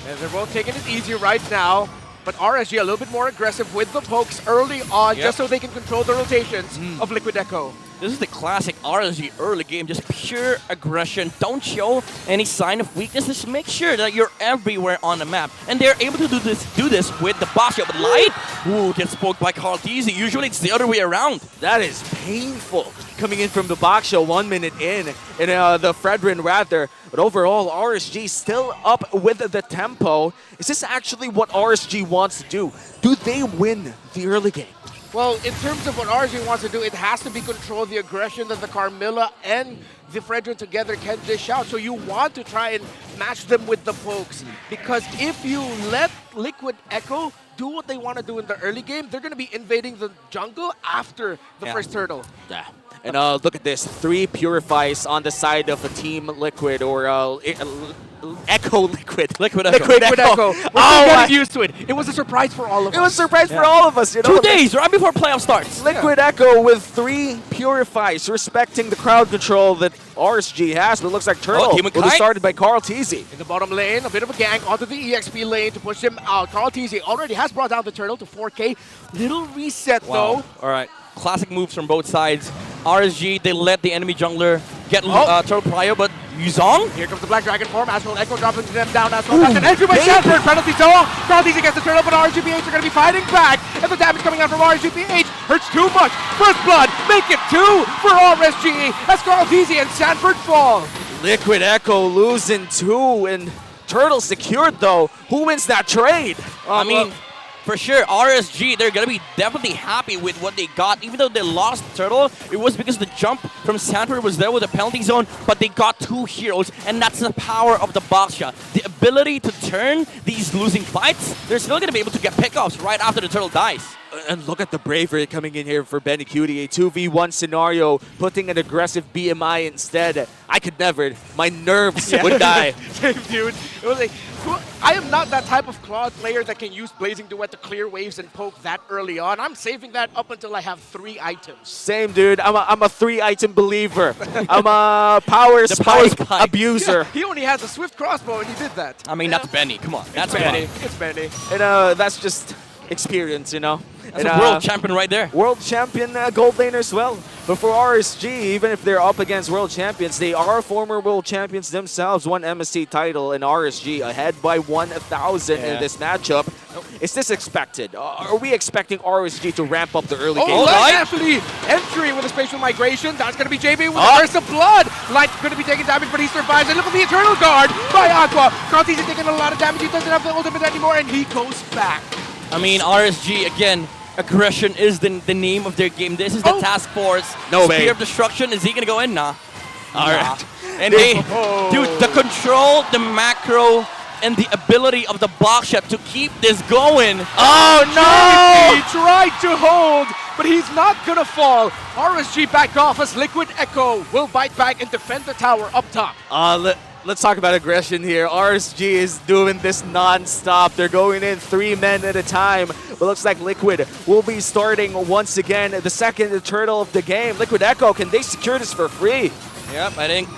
And they're both taking it easy right now. But RSG a little bit more aggressive with the pokes early on, just so they can control the rotations of Liquid Echo. This is the classic RSG early game, just pure aggression. Don't show any sign of weakness. Just make sure that you're everywhere on the map. And they're able to do this with the Basha. But Light, gets poked by Carlteasy. Usually it's the other way around. That is painful. Coming in from the box show 1 minute in the Fredrin rather. But overall, RSG still up with the tempo. Is this actually what RSG wants to do? Do they win the early game? Well, in terms of what RSG wants to do, it has to be control the aggression that the Carmilla and the Fredrin together can dish out. So you want to try and match them with the pokes. Because if you let Liquid Echo do what they want to do in the early game, they're going to be invading the jungle after the first turtle. Yeah. And look at this, 3 Purifies on the side of a Team Liquid or Echo Liquid. Liquid Echo. Liquid Echo. We're getting used to it. It was a surprise for all of us. It was a surprise for all of us. You know? 2 days right before playoff starts. Liquid Echo with 3 Purifies, respecting the crowd control that RSG has, but it looks like Turtle will be started by Carlteasy. In the bottom lane, a bit of a gank onto the EXP lane to push him out. Carlteasy already has brought down the Turtle to 4K. Little reset though. All right. Classic moves from both sides. RSG, they let the enemy jungler get Turtle Prio, but Yuzong? Here comes the Black Dragon form. Astral Echo dropping them down as well. That's an entry by Sanford. Penalty zone. Carlteasy gets the Turtle, but RSGPH are going to be fighting back. And the damage coming out from RSGPH hurts too much. First blood, make it 2 for RSG as Carlteasy and Sanford fall. Liquid Echo losing 2, and Turtle secured though. Who wins that trade? I mean, for sure, RSG, they're going to be definitely happy with what they got. Even though they lost Turtle, it was because the jump from Sanford was there with the penalty zone, but they got 2 heroes, and that's the power of the box shot. The ability to turn these losing fights, they're still going to be able to get pickoffs right after the Turtle dies. And look at the bravery coming in here for Benny Cutie. A 2v1 scenario, putting an aggressive BMI instead. I could never. My nerves would die. Same, dude. It was like, I am not that type of Claude player that can use Blazing Duet to clear waves and poke that early on. I'm saving that up until I have 3 items. Same, dude. I'm a 3-item believer. I'm a power spike abuser. Yeah, he only has a swift crossbow, and he did that. I mean, that's Benny. Come on. That's Benny. It's Benny. And that's just experience, you know. That's a world champion right there. World champion gold laner as well. But for RSG, even if they're up against world champions, they are former world champions themselves. One MSC title, and RSG ahead by 1,000 in this matchup. Is this expected? Are we expecting RSG to ramp up the early game? Oh, Light actually entry with a spatial migration. That's going to be JB with a burst of blood. Light going to be taking damage, but he survives. And look at the Eternal Guard by Aqua. Cartesian is taking a lot of damage. He doesn't have the ultimate anymore, and he goes back. I mean, RSG, again, aggression is the name of their game. This is the task force. No way. Spear of Destruction, is he going to go in? Nah. All right. And they, dude, the control, the macro, and the ability of the box shot to keep this going. Oh no! He tried to hold, but he's not gonna fall. RSG back off as Liquid Echo will bite back and defend the tower up top. Let's talk about aggression here. RSG is doing this non-stop. They're going in 3 men at a time. But looks like Liquid will be starting once again the second turtle of the game. Liquid Echo, can they secure this for free? Yep, I think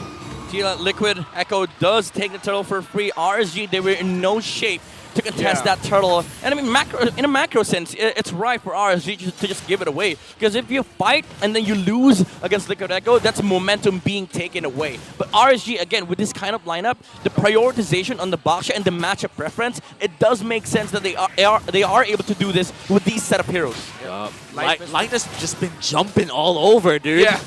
Liquid Echo does take the turtle for free. RSG, they were in no shape to contest that turtle. And I mean, in a macro sense, it's right for RSG to just give it away. Because if you fight and then you lose against Liquid Echo, that's momentum being taken away. But RSG, again, with this kind of lineup, the prioritization on the box shot and the matchup preference, it does make sense that they are able to do this with these set of heroes. Light has just been jumping all over, dude. Yeah,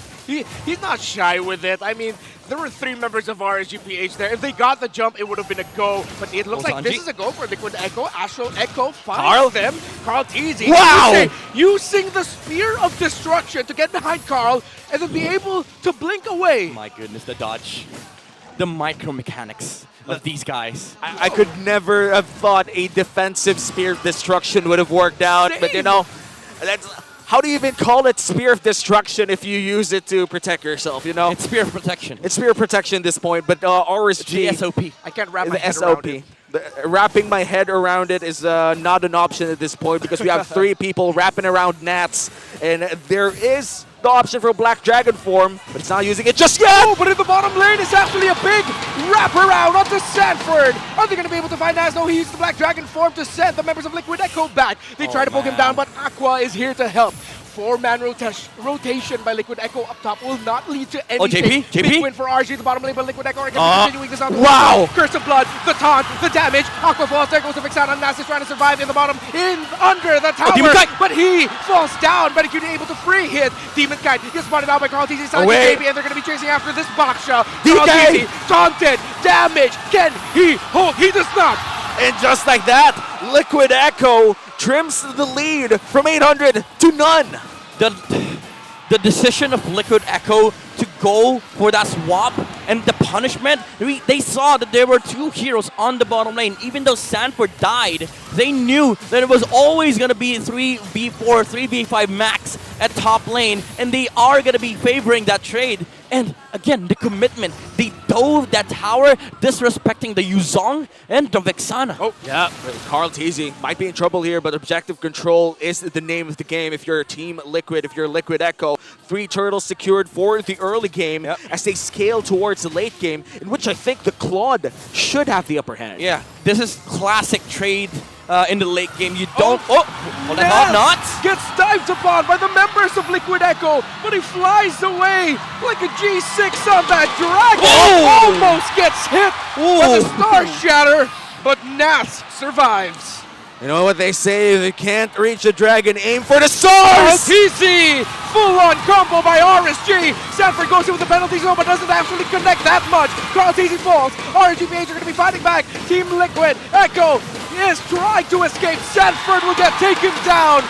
he's not shy with it. I mean, there were 3 members of RSG PH there. If they got the jump, it would have been a go. But it looks like this is a go for Liquid Echo. Astral Echo finds them. Carl Teasy. Wow! Using the Spear of Destruction to get behind Carl and then be able to blink away. My goodness, the dodge. The micro mechanics of these guys. I could never have thought a defensive Spear of Destruction would have worked out. But you know, how do you even call it Spear of Destruction if you use it to protect yourself, you know? It's Spear of Protection. It's Spear of Protection at this point, but RSG... It's the SOP. I can't wrap my the head SOP. around it. Wrapping my head around it is not an option at this point because we have 3 people wrapping around Nathzz, and there is the option for Black Dragon form, but it's not using it just yet! Oh, but in the bottom lane, it's actually a big wraparound onto Sanford. Are they going to be able to find Nathzz? No, he used the Black Dragon form to send the members of Liquid Echo back. They try to poke him down, but Aqua is here to help. 4-man rotation by Liquid Echo up top will not lead to anything. JP? Big win for RG, the bottom lane, but Liquid Echo are going to continuing this out. Wow! Curse of Blood, the taunt, the damage. Aqua falls, there goes the Vixana. Nathzz is trying to survive in the bottom, under the tower. But he falls down, but he's able to free hit. Demon Kite gets spotted out by Carl Teasy, and they're going to be chasing after this box shot. Carl Teasy, taunted, damage. Can he hold? He does not. And just like that, Liquid Echo trims the lead from 800 to none. The decision of Liquid Echo to go for that swap and the punishment, they saw that there were 2 heroes on the bottom lane. Even though Sanford died, they knew that it was always going to be 3v4, 3v5 max at top lane, and they are going to be favoring that trade. And again, the commitment. They dove that tower, disrespecting the Yuzong and the Vexana. Oh, yeah. Carl Teasy might be in trouble here, but objective control is the name of the game. If you're Team Liquid, if you're Liquid Echo, 3 turtles secured for the early game as they scale towards the late game, in which I think the Claude should have the upper hand. Yeah, this is classic trade in the late game. You don't... Nathzz gets dived upon by the members of Liquid Echo, but he flies away like a G6 on that dragon. Almost gets hit by the Star Shatter, but Nathzz survives. You know what they say, if you can't reach the dragon, aim for the stars! TC! Full-on combo by RSG! Sanford goes in with the penalty zone, but doesn't actually connect that much. Carl TC falls. RSG PH are going to be fighting back. Team Liquid Echo is trying to escape. Sanford will get taken down.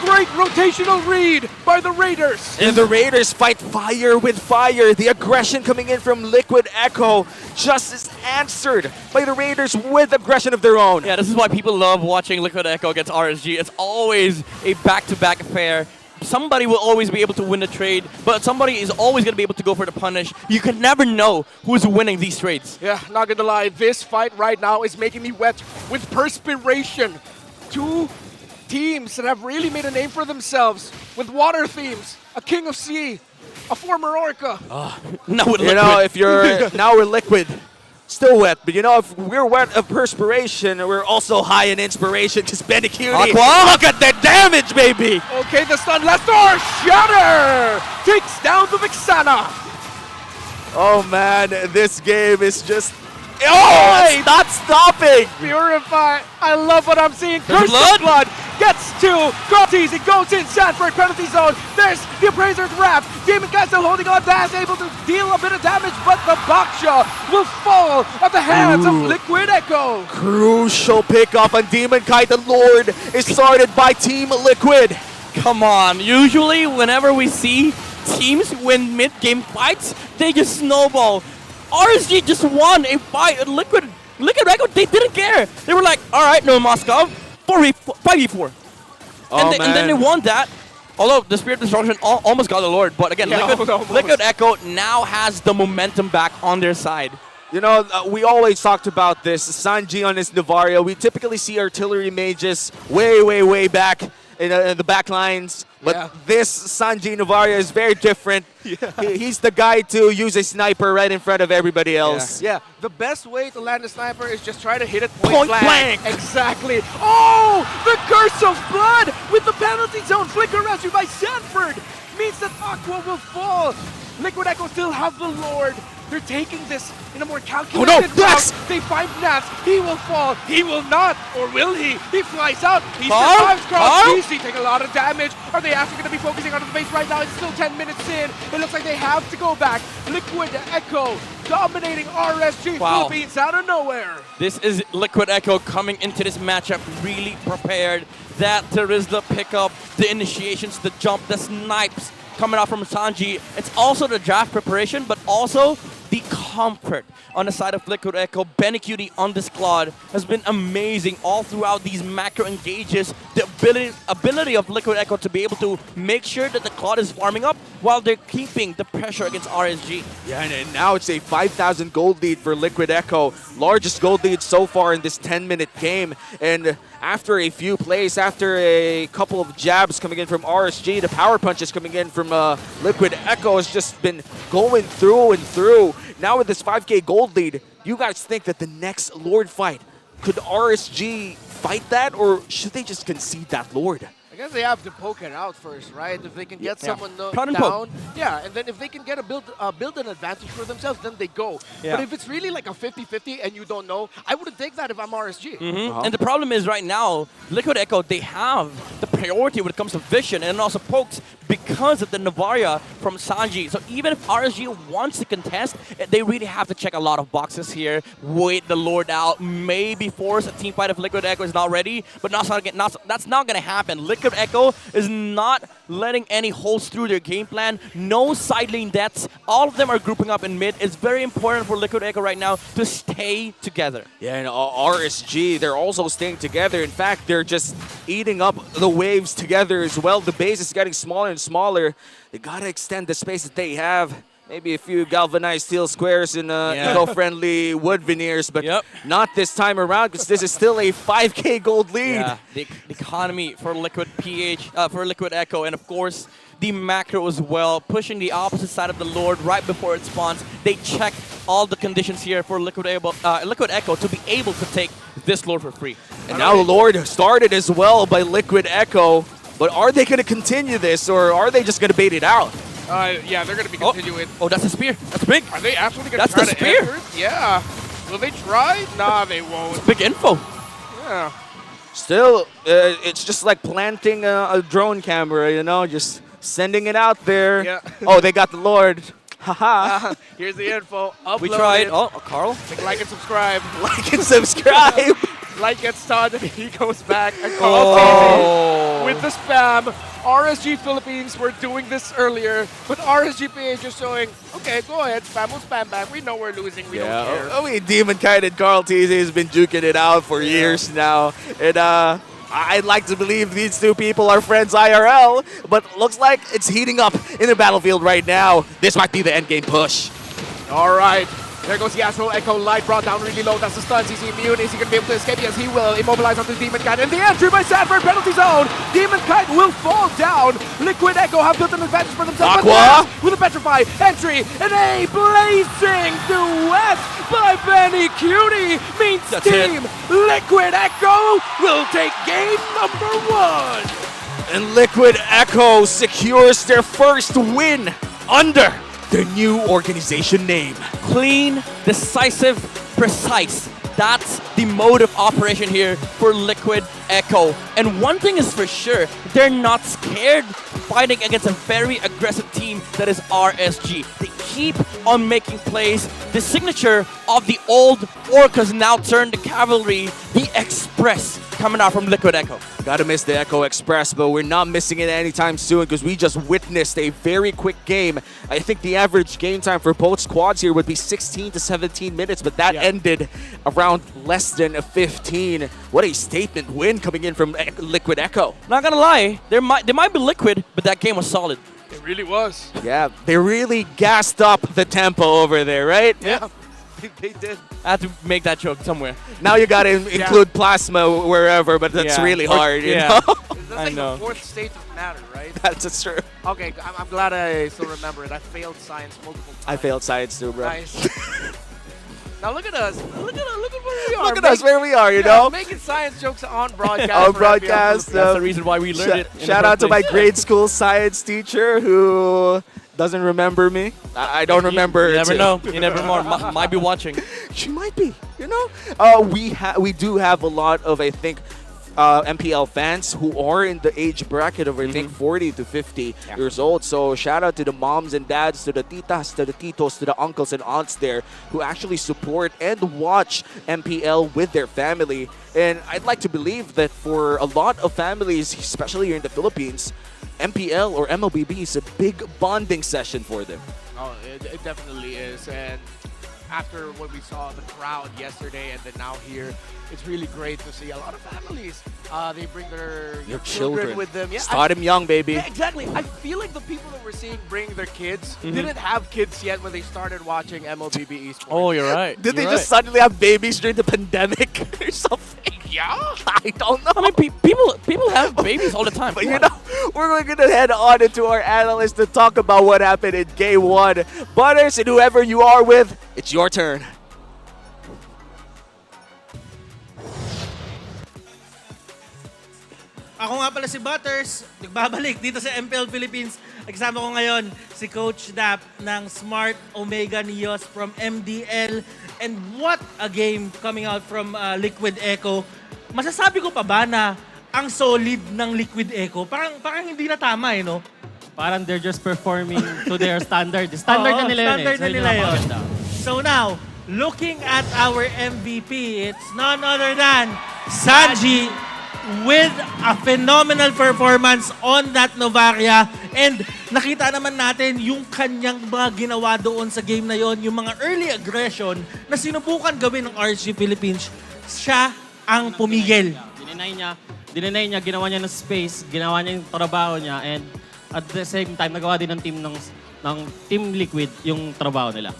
Great rotational read by the Raiders. And the Raiders fight fire with fire. The aggression coming in from Liquid Echo just is answered by the Raiders with aggression of their own. Yeah, this is why people love watching Liquid Echo against RSG. It's always a back-to-back affair. Somebody will always be able to win the trade, but somebody is always going to be able to go for the punish. You can never know who's winning these trades. Yeah, not gonna lie, this fight right now is making me wet with perspiration. 2 teams that have really made a name for themselves with water themes, a King of Sea, a former Orca. Now with Liquid. You know, if you're now we're Liquid, still wet, but you know, if we're wet of perspiration, we're also high in inspiration because Benny-Cutie, look at that damage, baby! Okay, the stun last Star Shatter takes down the Vixana. Oh man, this game is just Oh, it's not stopping! Purify. I love what I'm seeing. There's Curse of blood. Gets to Grotties. It goes in Sanford. Penalty zone. There's the Appraiser's wrap. Demon Guy still holding on. Daz able to deal a bit of damage, but the Baksha will fall at the hands of Liquid Echo. Crucial pickoff on Demon Kite. The Lord is started by Team Liquid. Come on. Usually, whenever we see teams win mid-game fights, they just snowball. RSG just won a fight. Liquid Echo, they didn't care. They were like, all right, no Moscow, 5v4. And then they won that. Although the Spirit Destruction almost got the Lord. But again, Liquid Echo now has the momentum back on their side. You know, we always talked about this. Sanji on his Navario. We typically see artillery mages way back in the back lines. But this Sanji Navario is very different. He's the guy to use a sniper right in front of everybody else. Yeah, the best way to land a sniper is just try to hit it point blank. Exactly. Oh, the Curse of Blood with the penalty zone flicker rescue by Sanford means that Aqua will fall. Liquid Echo still have the Lord. They're taking this in a more calculated route. They find Nathzz. He will fall. He will not. Or will he? He flies out. He survives Carl. Easy. Take a lot of damage. Are they actually going to be focusing on the base right now? It's still 10 minutes in. It looks like they have to go back. Liquid Echo dominating RSG Philippines out of nowhere. This is Liquid Echo coming into this matchup really prepared. That there is the pickup, the initiations, the jump, the snipes coming out from Sanji. It's also the draft preparation, but also the comfort on the side of Liquid Echo. Benny Cutie on this squad has been amazing all throughout these macro engages. The ability of Liquid Echo to be able to make sure that the Claude is farming up while they're keeping the pressure against RSG. Yeah, and now it's a 5,000 gold lead for Liquid Echo. Largest gold lead so far in this 10-minute game. And after a few plays, after a couple of jabs coming in from RSG, the power punches coming in from Liquid Echo has just been going through and through. Now with this 5K gold lead, you guys think that the next Lord fight, could RSG fight that, or should they just concede that Lord? I guess they have to poke it out first, right? If they can get someone Prod and down, and then if they can get a build an advantage for themselves, then they go. But if it's really like a 50-50 and you don't know, I wouldn't take that if I'm RSG. And the problem is right now, Liquid Echo, they have the priority when it comes to vision and also pokes because of the Navaria from Sanji. So even if RSG wants to contest, they really have to check a lot of boxes here, wait the Lord out, maybe force a team fight if Liquid Echo is not ready, but that's not going to happen. Liquid Echo is not letting any holes through their game plan. No side lane deaths. All of them are grouping up in mid. It's very important for Liquid Echo right now to stay together. Yeah, and RSG, they're also staying together. In fact, they're just eating up the waves together as well. The base is getting smaller and smaller. They gotta extend the space that they have. Maybe a few galvanized steel squares and eco-friendly wood veneers, but not this time around because this is still a 5K gold lead. Yeah, the economy for Liquid PH, for Liquid Echo, and of course the macro as well, pushing the opposite side of the Lord right before it spawns. They check all the conditions here for Liquid Echo to be able to take this Lord for free. And now the Lord started as well by Liquid Echo, but are they going to continue this or are they just going to bait it out? Yeah, they're going to be continuing. Oh, that's a spear. That's big. Are they actually going to try to enter it? Yeah. Will they try? Nah, they won't. It's big info. Yeah. Still, it's just like planting a drone camera, you know, just sending it out there. Yeah. Oh, they got the Lord. Haha. Here's the info. Upload We tried. it. Oh, Carl. Like and subscribe. Like and subscribe. Light gets done, he goes back and calls with the spam. RSG Philippines were doing this earlier, but RSG PH is showing, okay, go ahead, spam, we'll spam back. We know we're losing, we don't care. I mean, Demon Kite and Carl TZ has been duking it out for years now. And I'd like to believe these two people are friends IRL, but looks like it's heating up in the battlefield right now. This might be the endgame push. All right. There goes Yasuo. Echo Light brought down really low. That's the stuns. He's immune. Is he going to be able to escape? Yes, he will. Immobilize onto Demon Kite. And the entry by Sanford. Penalty zone. Demon Kite will fall down. Liquid Echo have built an advantage for themselves. Aqua with a petrify. Entry. And a blazing duet by Benny Cutie means Team Liquid Echo will take game number 1. And Liquid Echo secures their first win under their new organization name. Clean, decisive precise. That's the mode of operation here for Liquid Echo. And one thing is for sure, they're not scared fighting against a very aggressive team that is RSG. They keep on making plays. The signature of the old Orcas now turned the cavalry, the Express, coming out from Liquid Echo. Gotta miss the Echo Express, but we're not missing it anytime soon because we just witnessed a very quick game. I think the average game time for both squads here would be 16 to 17 minutes, but that ended around less than 15. What a statement win coming in from Liquid Echo. Not gonna lie, they might be liquid, but that game was solid. It really was. Yeah, they really gassed up the tempo over there, right? Yeah. They did. I had to make that joke somewhere. Now you gotta include Plasma wherever, but that's really hard, you know? That's like the fourth state of matter, right? That's true. Okay, I'm glad I still remember it. I failed science multiple times. I failed science too, bro. Nice. Now look at us. Look at where we are. Look at us where we are, you know? Making science jokes on broadcast. On broadcast. That's the reason why we learned it. Shout out to my grade school science teacher who doesn't remember me. I don't remember. You never know. You never know. Might be watching. She might be, you know? We do have a lot of, I think, MPL fans who are in the age bracket of, I think, 40 to 50 years old. So shout out to the moms and dads, to the titas, to the titos, to the uncles and aunts there who actually support and watch MPL with their family. And I'd like to believe that for a lot of families, especially here in the Philippines, MPL or MLBB is a big bonding session for them. Oh, it definitely is. And after what we saw the crowd yesterday and then now here, it's really great to see a lot of families. They bring their children with them. Yeah, Start them young, baby. Yeah, exactly. I feel like the people that we're seeing bring their kids didn't have kids yet when they started watching MLBB esports. Oh, you're right. Did they just suddenly have babies during the pandemic or something? Yeah. I don't know. I mean, people have babies all the time. But you know, we're going to head on into our analyst to talk about what happened in Game 1. Butters, and whoever you are with, it's your turn. Ako nga pala si Butters, nagbabalik dito sa MPL Philippines. Kasama ko ngayon si Coach Dap ng Smart Omega Neos from MDL. And what a game coming out from Liquid Echo. Masasabi ko pa ba na ang solid ng Liquid Echo? Parang hindi na tama no? Parang they're just performing to their standard. Standard na nila yun standard na nila yun. So now, looking at our MVP, it's none other than Sanji with a phenomenal performance on that Novaria. And nakita naman natin yung kanyang mga ginawa doon sa game na yon, yung mga early aggression na sinubukan gawin ng RSG Philippines, siya ang pumigil. Dinenay niya, ginawa niya ng space, ginawa niya yung trabaho niya, and at the same time, nagawa din ng Team Liquid yung trabaho nila.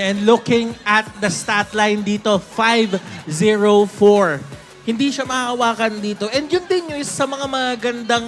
And looking at the stat line dito, 5-0-4. Hindi siya makahawakan dito. And yun din yung isa sa mga magandang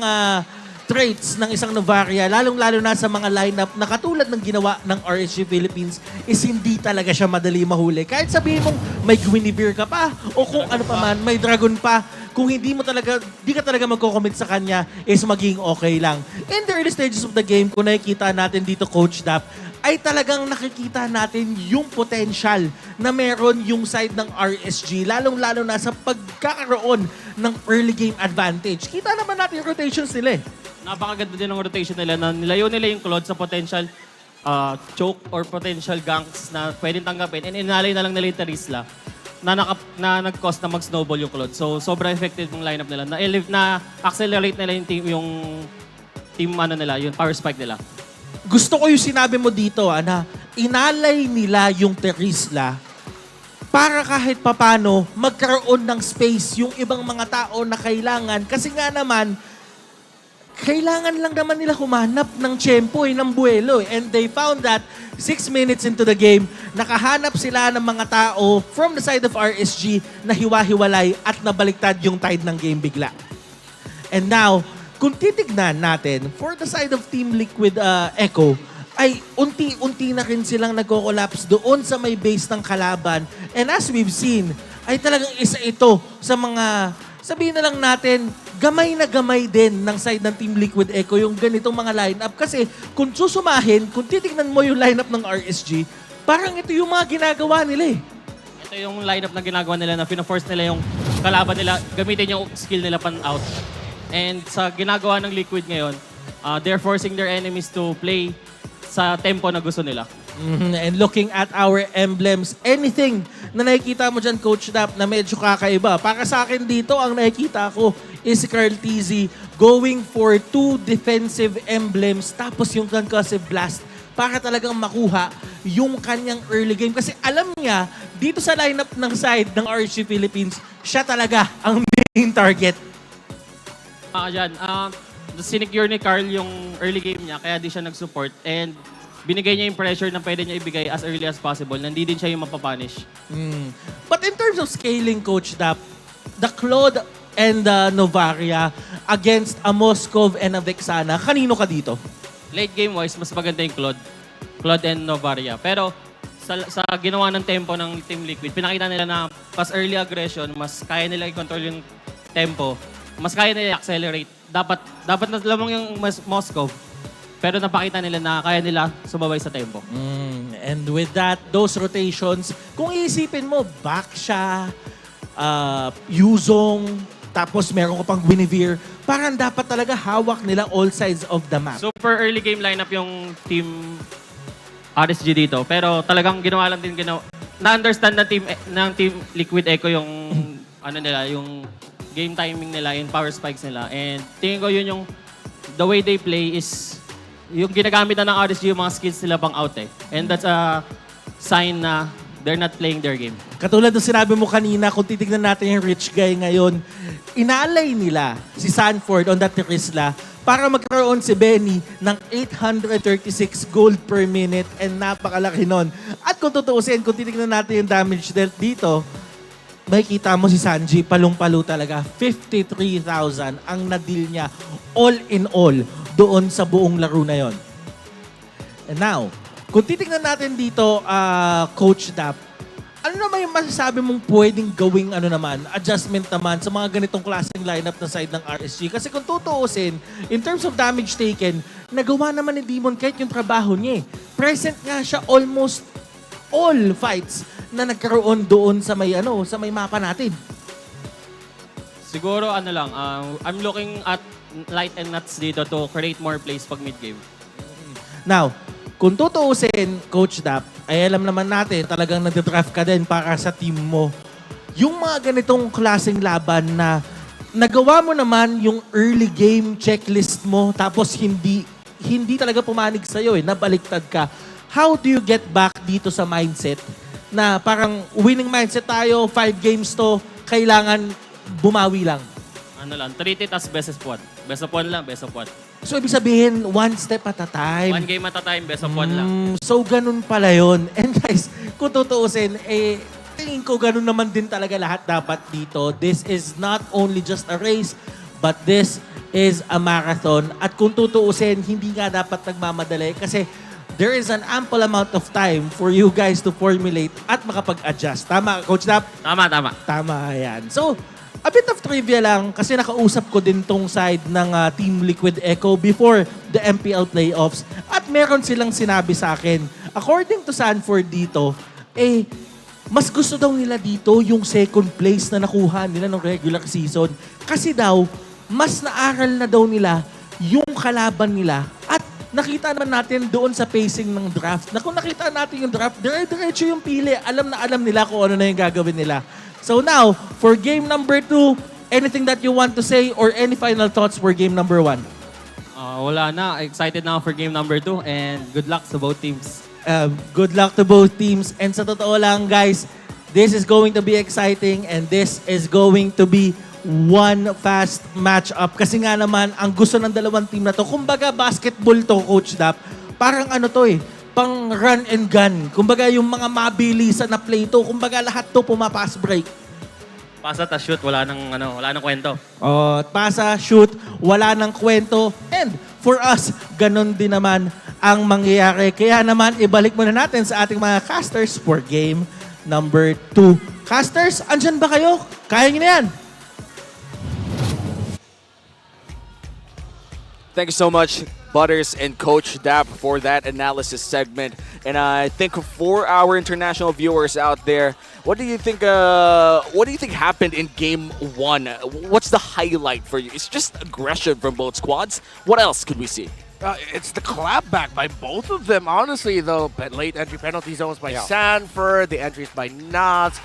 traits ng isang Novaria, lalong-lalo na sa mga lineup na katulad ng ginawa ng RSG Philippines, is hindi talaga siya madali mahuli. Kahit sabihin mong may Guinevere ka pa, o kung ano pa man, may Dragon pa, kung hindi ka talaga magko-commit sa kanya, is maging okay lang. In the early stages of the game, kung nakikita natin dito, Coach Dap, ay talagang nakikita natin yung potential na meron yung side ng RSG, lalong-lalo na sa pagkakaroon ng early game advantage. Kita naman natin yung rotations nila Napakaganda din ng rotation nila na nilayo nila yung Claude sa potential choke or potential ganks na pwedeng tanggapin, and inalay na lang nila yung Terisla na nag-cause na mag-snowball yung Claude. So, sobrang effective yung lineup nila. Na-accelerate nila yung team nila, yung power spike nila. Gusto ko yung sinabi mo dito, na inalay nila yung Terisla para kahit papano magkaroon ng space yung ibang mga tao na kailangan. Kasi nga naman, kailangan lang naman nila humanap ng tiyempo, ng buwelo. And they found that 6 minutes into the game, nakahanap sila ng mga tao from the side of RSG na hiwa-hiwalay at nabaliktad yung tide ng game bigla. And now, kung titignan natin, for the side of Team Liquid Echo, ay unti-unti na rin silang nagko-collapse doon sa may base ng kalaban. And as we've seen, ay talagang isa ito sa mga, sabihin na lang natin, gamay na gamay din ng side ng Team Liquid Echo yung ganitong mga lineup. Kasi kung susumahin, kung titignan mo yung lineup ng RSG, parang ito yung mga ginagawa nila Ito yung lineup na ginagawa nila na pina-force nila yung kalaban nila, gamitin yung skill nila pan-out. And sa ginagawa ng Liquid ngayon, they're forcing their enemies to play sa tempo na gusto nila. And looking at our emblems, anything na nakikita mo dyan, Coach Dap, na medyo kakaiba. Para sa akin dito, ang nakikita ko is si Carl TZ going for 2 defensive emblems tapos yung concussive blast para talagang makuha yung kanyang early game. Kasi alam niya, dito sa lineup ng side ng RSG Philippines, siya talaga ang main target. Sinecure ni Carl yung early game niya, kaya di siya nag-support. And binigay niya yung pressure na pwede niya ibigay as early as possible. Nandi din siya yung mapapunish. But in terms of scaling, Coach Dap, the Claude and the Novaria against a Moskov and a Vexana, kanino ka dito? Late game-wise, mas maganda yung Claude and Novaria. Pero sa ginawa ng tempo ng Team Liquid, pinakita nila na pas early aggression, mas kaya nila i-control yung tempo, mas kaya nila i-accelerate. Dapat na lamang yung Moskov. Pero napakita nila na kaya nila sumabay sa tempo. And with that, those rotations, kung iisipin mo, back siya, Yuzong, tapos meron ko pang Guinevere, parang dapat talaga hawak nila all sides of the map. Super early game lineup yung team RSG dito. Pero talagang ginawa lang din na-understand ng team Liquid Echo yung yung game timing nila, yung power spikes nila. And tingin ko yun yung the way they play is yung ginagamit na ng RSG yung mga skills nila pang out eh. And that's a sign na they're not playing their game. Katulad ng sinabi mo kanina, kung titignan natin yung rich guy ngayon, inaalay nila si Sanford on that Trisla para magkaroon si Benny ng 836 gold per minute and napakalaki nun. At kung tutuusin, kung titignan natin yung damage dealt dito, makikita mo si Sanji, palong-palo talaga. 53,000 ang na-deal niya all in all doon sa buong laro na yon. And now, kung titignan natin dito, Coach Dap, ano naman yung masasabi mong pwedeng gawing adjustment naman sa mga ganitong klaseng lineup na side ng RSG? Kasi kung tutuusin, in terms of damage taken, nagawa naman ni Demon kahit yung trabaho niya. Present nga siya almost all fights na nagkaroon doon sa may mapa natin. Siguro I'm looking at Light and Nathzz dito to create more plays pag mid-game. Now, kung tutuusin, Coach Dap, ay alam naman natin, talagang nag-draft ka din para sa team mo. Yung mga ganitong klaseng laban na nagawa mo naman yung early game checklist mo, tapos hindi talaga pumanig sa'yo, nabaliktad ka. How do you get back dito sa mindset na parang winning mindset tayo, 5 games to, kailangan bumawi lang? 3 as best as one. Best of one lang, best of one. So, ibig sabihin, one step at a time. One game at a time, best of one lang. So, ganun pala yun. And guys, kung tutuusin, tingin ko ganun naman din talaga lahat dapat dito. This is not only just a race, but this is a marathon. At kung tutuusin, hindi nga dapat nagmamadali kasi there is an ample amount of time for you guys to formulate at makapag-adjust. Tama, Coach Dap? Tama. Tama, yan. So, a bit of trivia lang kasi nakausap ko din tong side ng Team Liquid Echo before the MPL Playoffs at meron silang sinabi sa akin. According to Sanford dito, mas gusto daw nila dito yung second place na nakuha nila ng regular season kasi daw, mas naaral na daw nila yung kalaban nila at nakita naman natin doon sa pacing ng draft na kung nakita natin yung draft, dire-diretso yung pili. Alam na alam nila kung ano na yung gagawin nila. So now, for game number 2, anything that you want to say or any final thoughts for game number 1? Wala na. Excited na ako for game number 2 and good luck sa both teams. Good luck to both teams. And sa totoo lang, guys, this is going to be exciting and this is going to be one fast match-up. Kasi nga naman, ang gusto ng dalawang team na to, kumbaga basketball to, Coach Dap, parang pang run and gun. Kumbaga yung mga mabilisan na play to, kumbaga lahat to pumapass break. Pasa ta shoot, wala nang kwento. Pasa, shoot, wala nang kwento. And for us, ganun din naman ang mangyayari. Kaya naman, ibalik muna natin sa ating mga casters for game number 2. Casters, andyan ba kayo? Kaya nyo na yan. Thank you so much, Butters and Coach Dap for that analysis segment. And I think for our international viewers out there, what do you think happened in Game 1? What's the highlight for you? It's just aggression from both squads. What else could we see? It's the clapback by both of them, honestly, though. Late entry penalty zones by Sanford, the entries by Nathzz.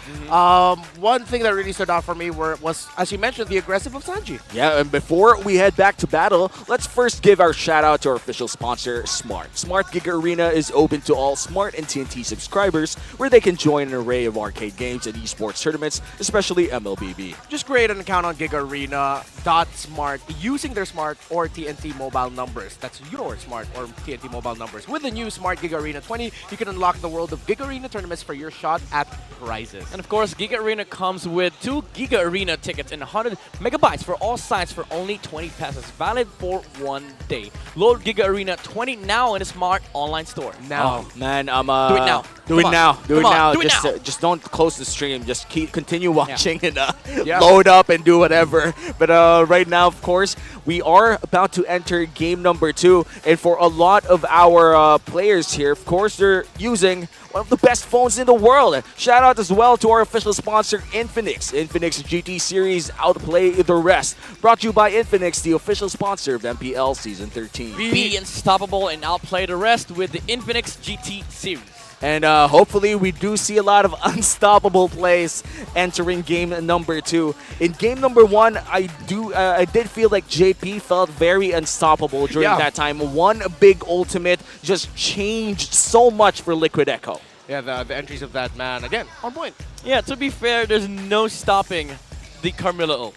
One thing that really stood out for me was, as you mentioned, the aggressive of Sanji. Yeah, and before we head back to battle, let's first give our shout out to our official sponsor, Smart. Smart Giga Arena is open to all Smart and TNT subscribers, where they can join an array of arcade games and esports tournaments, especially MLBB. Just create an account on gigarena.smart using their Smart or TNT mobile numbers. That's your Smart or TNT mobile numbers. With the new Smart Giga Arena 20, you can unlock the world of Giga Arena tournaments for your shot at prizes. And of course, Giga Arena comes with 2 Giga Arena tickets and 100 megabytes for all sites for only 20 pesos, valid for 1 day. Load Giga Arena 20 now in the Smart online store. Now. Oh, man, do it now. Do it now. Do it now. Do it now. Just don't close the stream. Just continue watching and load up and do whatever. But right now, of course, we are about to enter game number 2. And for a lot of our players here, of course, they're using one of the best phones in the world. Shout out as well to our official sponsor, Infinix. Infinix GT Series, outplay the rest. Brought to you by Infinix, the official sponsor of MPL Season 13. Be unstoppable and outplay the rest with the Infinix GT Series. And hopefully we do see a lot of unstoppable plays entering game number 2. In game number 1, I did feel like JP felt very unstoppable during that time. One big ultimate just changed so much for Liquid Echo. Yeah, the entries of that man, again, on point. Yeah, to be fair, there's no stopping the Carmilla ult.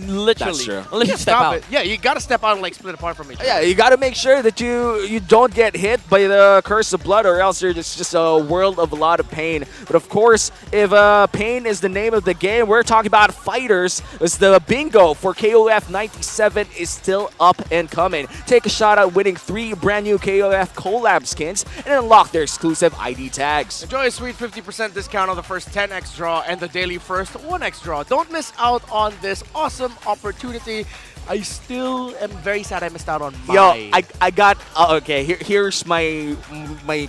Literally. That's true. Unless you step out. Yeah, you gotta step out and like split apart from each other. Yeah, you gotta make sure that you don't get hit by the curse of blood, or else it's just a world of a lot of pain. But of course, if pain is the name of the game, we're talking about fighters. As the bingo for KOF 97 is still up and coming. Take a shot at winning 3 brand new KOF collab skins and unlock their exclusive ID tags. Enjoy a sweet 50% discount on the first 10x draw and the daily first 1x draw. Don't miss out on this awesome opportunity. I still am very sad I missed out on my... Yo, I got... okay, here's my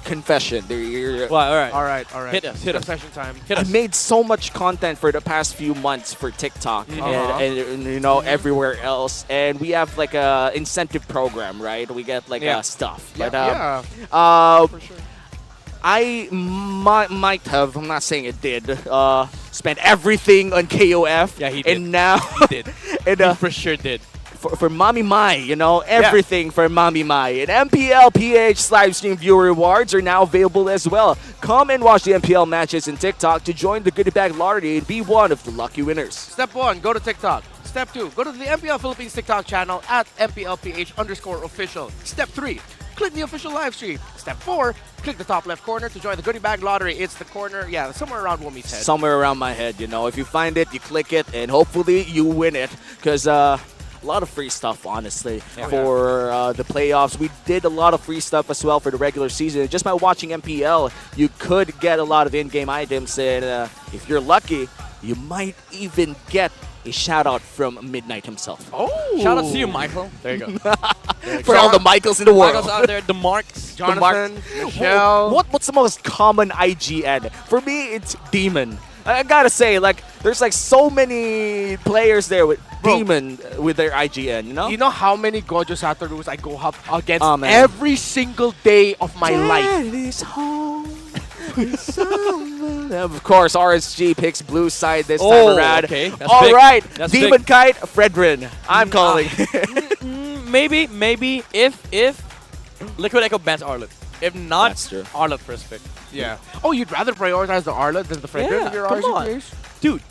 confession. All right. Hit us. Confession time. I made so much content for the past few months for TikTok and you know, everywhere else. And we have like a incentive program, right? We get like stuff. But, for sure. I might have, I'm not saying it did, spent everything on KOF. Yeah, he did. And now... he did. And, he for sure did. For Mommy Mai, you know, everything for Mommy Mai. And MPL PH live stream viewer rewards are now available as well. Come and watch the MPL matches in TikTok to join the goodie bag lottery and be one of the lucky winners. Step 1, go to TikTok. Step 2, go to the MPL Philippines TikTok channel at MPLPH_official. Step 3, click the official live stream. Step 4, click the top left corner to join the goodie bag lottery. It's the corner, somewhere around Womi's head. Somewhere around my head, you know. If you find it, you click it, and hopefully you win it. Because a lot of free stuff, honestly, for the playoffs. We did a lot of free stuff as well for the regular season. Just by watching MPL, you could get a lot of in-game items, and if you're lucky, you might even get a shout out from Midnight himself. Oh! Shout out to you, Michael. There you go. For all the Michaels in the world. Michaels out there, the Marks. Jonathan, Michelle. What's the most common IGN? For me, it's Demon. I gotta say, like, there's like so many players there with Demon with their IGN, you know? You know how many Gojo Satoru's I go up against every single day of my life? Is home. Of course, RSG picks blue side this time around. Okay. All right, Demon Kite, Fredrin. I'm calling. Maybe if Liquid Echo bans Arlet. If not, Arlet first pick. Yeah. Oh, you'd rather prioritize the Arlet than the Fredrin of your RSG players? Dude,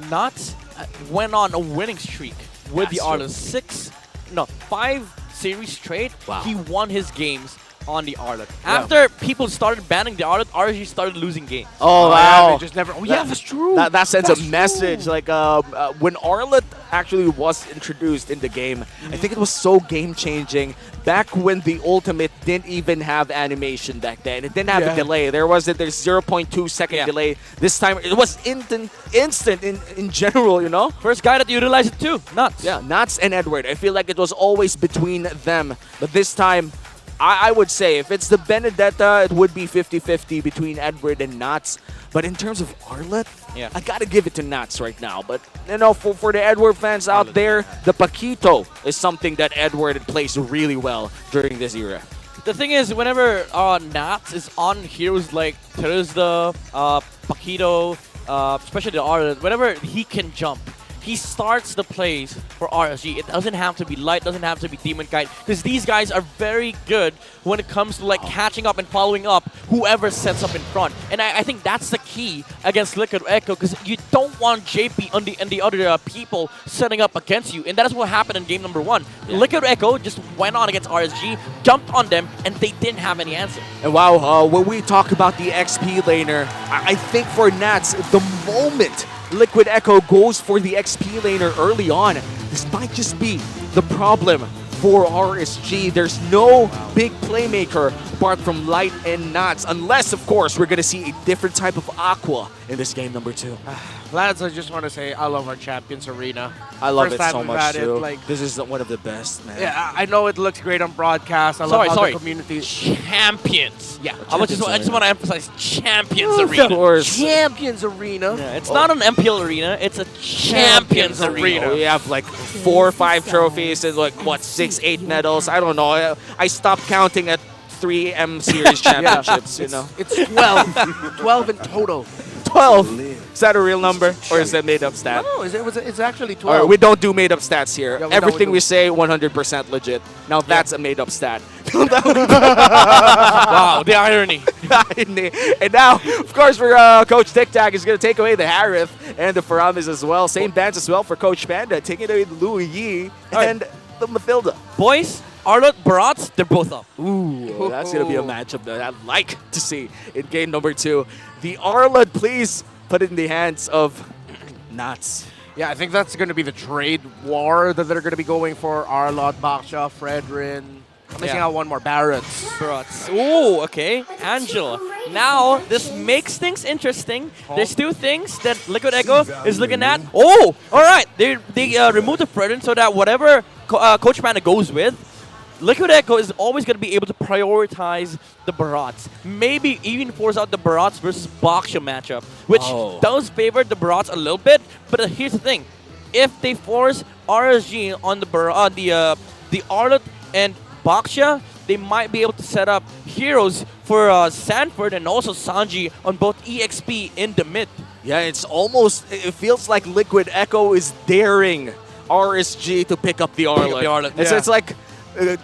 Nathzz went on a winning streak with the Arlet. 5 series straight. Wow. He won his games on the Arlet. After people started banning the Arlet, RSG started losing games. Oh, wow. They just never. Oh, yeah, that's true. That sends That's a message. Like when Arlet actually was introduced in the game, I think it was so game changing. Back when the Ultimate didn't even have animation back then, it didn't have a delay. There's 0.2 second delay. This time it was instant in general. You know. First guy that utilized it too, Nathzz. Yeah, Nathzz and Edward. I feel like it was always between them, but this time. I would say if it's the Benedetta, it would be 50-50 between Edward and Nathzz. But in terms of Arlet, I gotta give it to Nathzz right now. But you know, for the Edward fans out there, the Paquito is something that Edward plays really well during this era. The thing is, whenever Nathzz is on heroes like Teruzda, Paquito, especially the Arlet, whenever he can jump, he starts the plays for RSG. It doesn't have to be Light, doesn't have to be Demon Kite, because these guys are very good when it comes to like catching up and following up whoever sets up in front. And I think that's the key against Liquid Echo, because you don't want JP and the other people setting up against you. And that is what happened in game number 1. Liquid Echo just went on against RSG, jumped on them, and they didn't have any answer. And wow, when we talk about the XP laner, I think for Nathzz, the moment Liquid Echo goes for the XP laner early on, this might just be the problem for RSG. There's no big playmaker apart from Light and Nathzz, unless, of course, we're going to see a different type of Aqua in this game number 2. Lads, I just want to say I love our Champions Arena. I love First it time so we've much, had it, too. like, This is one of the best, man. yeah, I know it looks great on broadcast. I love how the community... Champions. Yeah. I just want to emphasize Champions Arena. Of course. Champions Arena. Yeah, it's not an MPL arena, it's a Champions Arena. We have like 4 or 5 trophies and like, what, 6, 8 medals? I don't know. I stopped counting at 3 M Series championships, you know. It's 12. 12 in total. 12? Is that a real number? Or is that made up stat? No, it's actually 12. All right, we don't do made up stats here. Yeah, Everything we say, 100% legit. Now that's a made up stat. Wow, the irony. And now, of course, for Coach Tic Tac is going to take away the Harith and the Faramis as well. Same bands as well for Coach Panda, taking away the Louis Yi and the Mathilda. Boys, Arlet, Barats, they're both up. Ooh, that's going to be a matchup that I'd like to see in game number 2. The Arlet, please put it in the hands of Nathzz. Yeah, I think that's going to be the trade war that they're going to be going for. Arlot, Baksha, Fredrin. I'm missing out one more. Barats. Ooh, okay. Angela. Now, this makes things interesting. There's 2 things that Liquid Echo is looking at. Oh, all right. They removed the Fredrin so that whatever Coach Panda goes with, Liquid Echo is always going to be able to prioritize the Barats. Maybe even force out the Barats versus Baksha matchup, which does favor the Barats a little bit. But here's the thing. If they force RSG on the Arlet and Baksha, they might be able to set up heroes for Sanford and also Sanji on both EXP in the mid. Yeah, it's almost, it feels like Liquid Echo is daring RSG to pick up the Arlet. It's like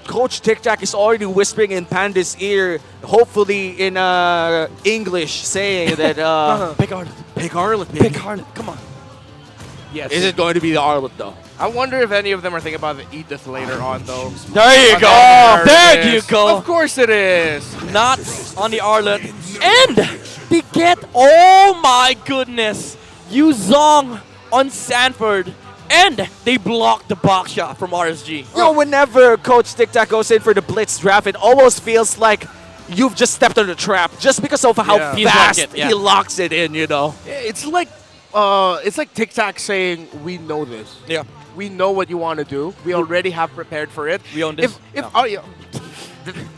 Coach Tic Tac is already whispering in Panda's ear, hopefully in English, saying that pick Arlet. Pick Arlet, baby. Pick Arlet, come on. Yes. Is it going to be the Arlet, though? I wonder if any of them are thinking about the Edith later on, though. There you go. There you go. Of course it is. Not on the Arlet. And they get, oh my goodness, Yuzong on Sanford. And they block the box shot from RSG. You know, whenever Coach Tic Tac goes in for the Blitz draft, it almost feels like you've just stepped on the trap just because of how fast he locks it in, you know. It's like Tic Tac saying, we know this. Yeah. We know what you want to do. We already have prepared for it. We own this.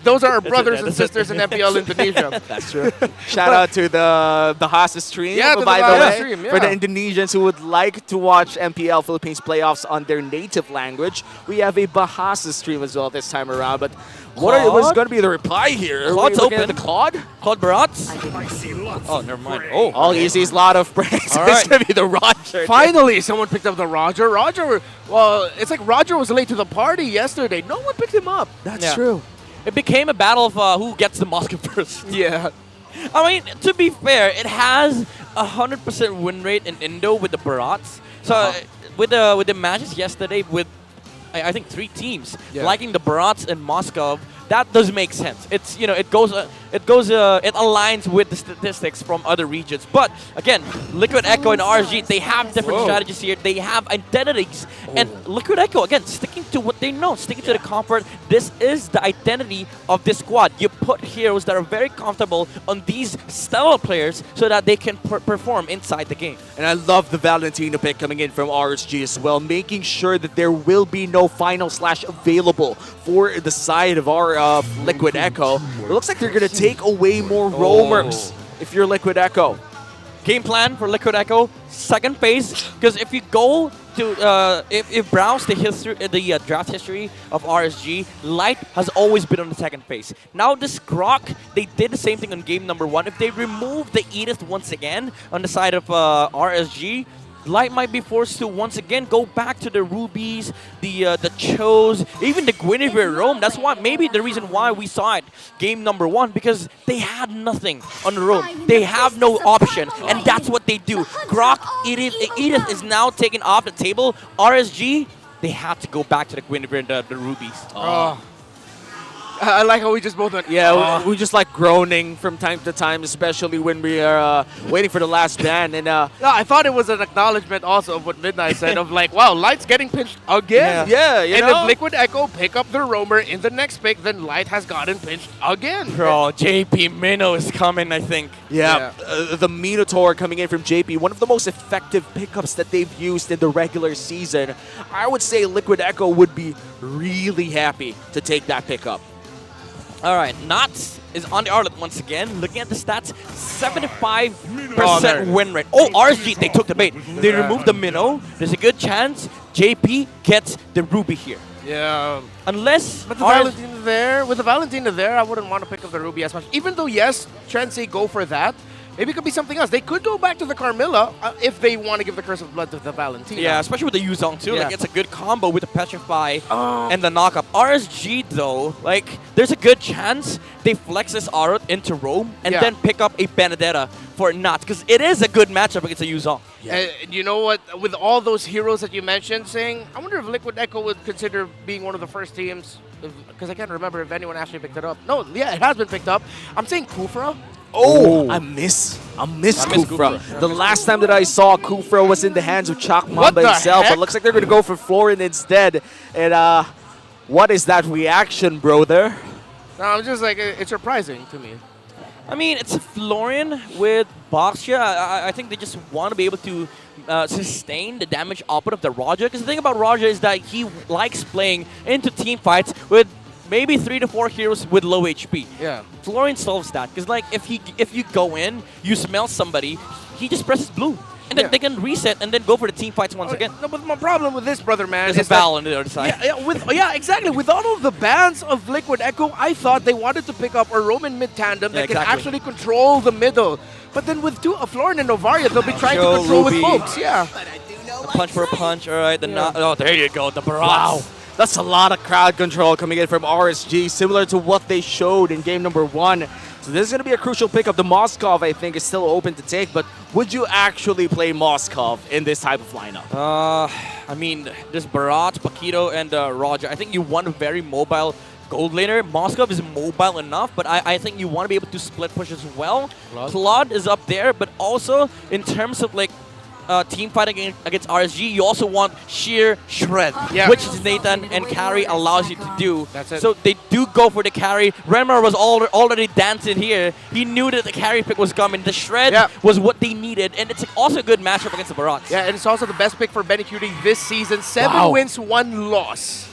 Those are our brothers and sisters in MPL Indonesia. That's true. Shout out to the Bahasa stream, Yeah, to by the the Bahasa way, stream, for the Indonesians who would like to watch MPL Philippines playoffs on their native language. We have a Bahasa stream as well this time around. But what's going to be the reply here? Claude's Are we looking open. at the Claude? Claude Barats? Oh, never mind. Oh, all he sees a lot of praise. All It's right. going to be the Roger. Finally, someone picked up the Roger. It's like Roger was late to the party yesterday. No one picked him up. That's true. It became a battle of who gets the musket first. Yeah. I mean, to be fair, it has 100% win rate in Indo with the Barats. So with the matches yesterday with I think 3 teams liking the Barats and Moscow, that does make sense. It's it aligns with the statistics from other regions. But again, Liquid Echo and RSG, they have different strategies here. They have identities, and Liquid Echo again sticking to what they know, sticking to the comfort. This is the identity of this squad. You put heroes that are very comfortable on these stellar players so that they can perform inside the game. And I love the Valentino pick coming in from RSG as well, making sure that there will be no final slash available for the side of our Liquid Echo. It looks like they're going to take away more roamers if you're Liquid Echo. Game plan for Liquid Echo, second phase, because if you go to if browse the history, the draft history of RSG, Light has always been on the second phase. Now this Grok, they did the same thing on game number 1. If they remove the Edith once again on the side of RSG, Light might be forced to once again go back to the Rubies, the Chos, even the Guinevere Roam. That's why maybe the reason why we saw it game number 1, because they had nothing on the Roam. They have no option, and that's what they do. Grok, Edith is now taken off the table. RSG, they have to go back to the Guinevere and the Rubies. I like how we just both went. Yeah, we just like groaning from time to time, especially when we are waiting for the last ban. And no, I thought it was an acknowledgement also of what Midnight said of like, wow, Light's getting pinched again. Yeah, you and know? if Liquid Echo pick up the roamer in the next pick, then Light has gotten pinched again. Bro, JP Minnow is coming, I think. Yeah, the Minotaur coming in from JP, one of the most effective pickups that they've used in the regular season. I would say Liquid Echo would be really happy to take that pickup. All right, Nathzz is on the Arlet once again. Looking at the stats, 75% win rate. Oh, RSG, they took the bait. They removed the Minnow. There's a good chance JP gets the Ruby here. Yeah. Unless with the Valentina there, I wouldn't want to pick up the Ruby as much. Even though, yes, Trent say go for that. Maybe it could be something else. They could go back to the Carmilla if they want to give the Curse of Blood to the Valentina. Yeah, especially with the Yuzong too. Yeah. Like, it's a good combo with the Petrify and the knockup. RSG though, like, there's a good chance they flex this Arut into Rome and then pick up a Benedetta for Nathzz, because it is a good matchup against a Yuzong. You know what? With all those heroes that you mentioned, saying, I wonder if Liquid Echo would consider being one of the first teams, because I can't remember if anyone actually picked it up. No, yeah, it has been picked up. I'm saying Kufra. Oh, I miss Kufra. The last time that I saw Kufra was in the hands of Chak Mamba himself. But looks like they're going to go for Florin instead. And what is that reaction, brother? No, I'm just like, it's surprising to me. I mean, it's a Florin with Boxia. I think they just want to be able to sustain the damage output of the Roger. Because the thing about Roger is that he likes playing into team fights with maybe 3 to 4 heroes with low HP. Yeah. Florin solves that. Because like if you go in, you smell somebody, he just presses blue. And then they can reset and then go for the team fights once again. No, but my problem with this, brother, man, There's a Val on the other side. Yeah, exactly. With all of the bans of Liquid Echo, I thought they wanted to pick up a Roman mid-tandem that can actually control the middle. But then with Florin and Novaria, they'll be trying to control with pokes. Yeah. A punch for a punch. All right. Oh, there you go. The barrage. Wow. That's a lot of crowd control coming in from RSG, similar to what they showed in game number 1. So this is going to be a crucial pickup. The Moskov, I think, is still open to take, but would you actually play Moskov in this type of lineup? I mean, there's Barat, Paquito, and Roger. I think you want a very mobile gold laner. Moskov is mobile enough, but I think you want to be able to split push as well. Claude is up there, but also in terms of like team fighting against RSG, you also want sheer shred, which Nathan and carry allows you to do. That's it. So they do go for the carry. Remar was already dancing here. He knew that the carry pick was coming. The shred was what they needed, and it's also a good matchup against the Barats. Yeah, and it's also the best pick for Benny Cutie this season. 7 wins, 1 loss.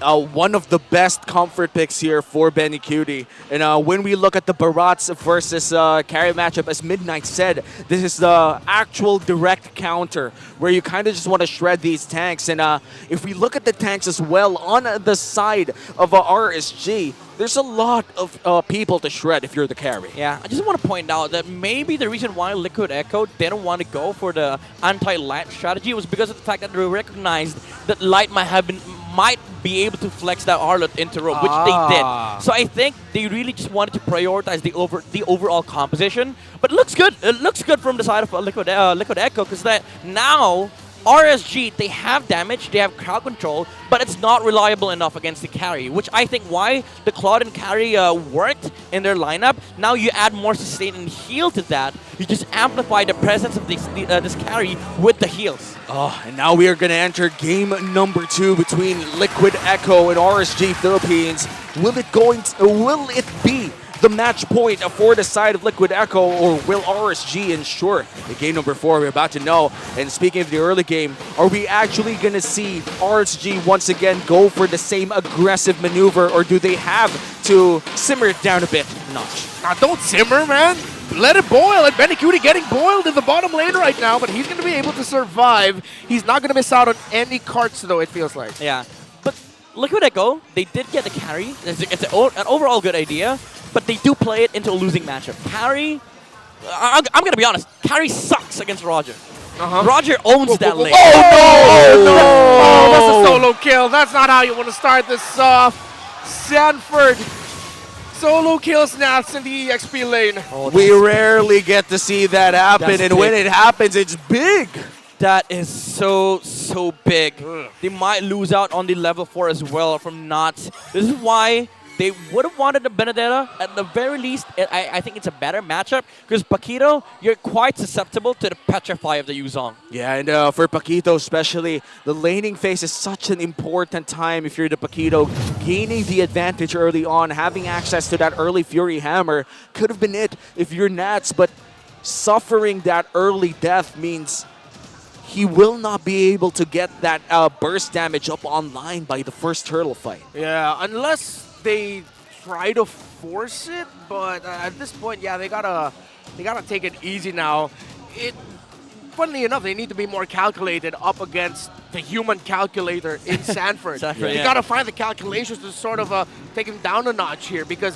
One of the best comfort picks here for Benny Cutie. And when we look at the Barats versus carry matchup, as Midnight said, this is the actual direct counter where you kind of just want to shred these tanks. And if we look at the tanks as well on the side of RSG, there's a lot of people to shred if you're the carry. Yeah, I just want to point out that maybe the reason why Liquid Echo didn't want to go for the anti-light strategy was because of the fact that they recognized that light might be able to flex that Arlot into rope, which they did. So I think they really just wanted to prioritize the overall composition. But it looks good. It looks good from the side of Liquid Echo, because that now RSG, they have damage, they have crowd control, but it's not reliable enough against the carry, which I think why the Claude and carry worked in their lineup. Now you add more sustain and heal to that. You just amplify the presence of this carry with the heals. Oh, and now we are going to enter game number 2 between Liquid Echo and RSG Philippines. Will it be the match point for the side of Liquid Echo, or will RSG ensure the game number 4? We're about to know. And speaking of the early game, are we actually going to see RSG once again go for the same aggressive maneuver, or do they have to simmer it down a bit notch? Now, don't simmer, man. Let it boil. And BLCK getting boiled in the bottom lane right now, but he's going to be able to survive. He's not going to miss out on any carts, though, it feels like. Yeah, but Liquid Echo, they did get the carry. It's an overall good idea, but they do play it into a losing matchup. Carry, I'm going to be honest, carry sucks against Roger. Roger owns that lane. Oh, no! Oh, that's a solo kill. That's not how you want to start this off. Sanford solo kills Nathzz in the EXP lane. We rarely get to see that happen, and when it happens, it's big. That is so big. They might lose out on the level 4 as well from Nathzz. This is why they would have wanted the Benedetta. At the very least, I think it's a better matchup because Paquito, you're quite susceptible to the Petrify of the Yuzong. Yeah, and for Paquito especially, the laning phase is such an important time if you're the Paquito. Gaining the advantage early on, having access to that early Fury Hammer could have been it if you're Nathzz, but suffering that early death means he will not be able to get that burst damage up online by the first turtle fight. Yeah, unless they try to force it, but at this point, yeah, they gotta take it easy now. Funnily enough, they need to be more calculated up against the human calculator in Sanford. You gotta find the calculations to sort of take him down a notch here, because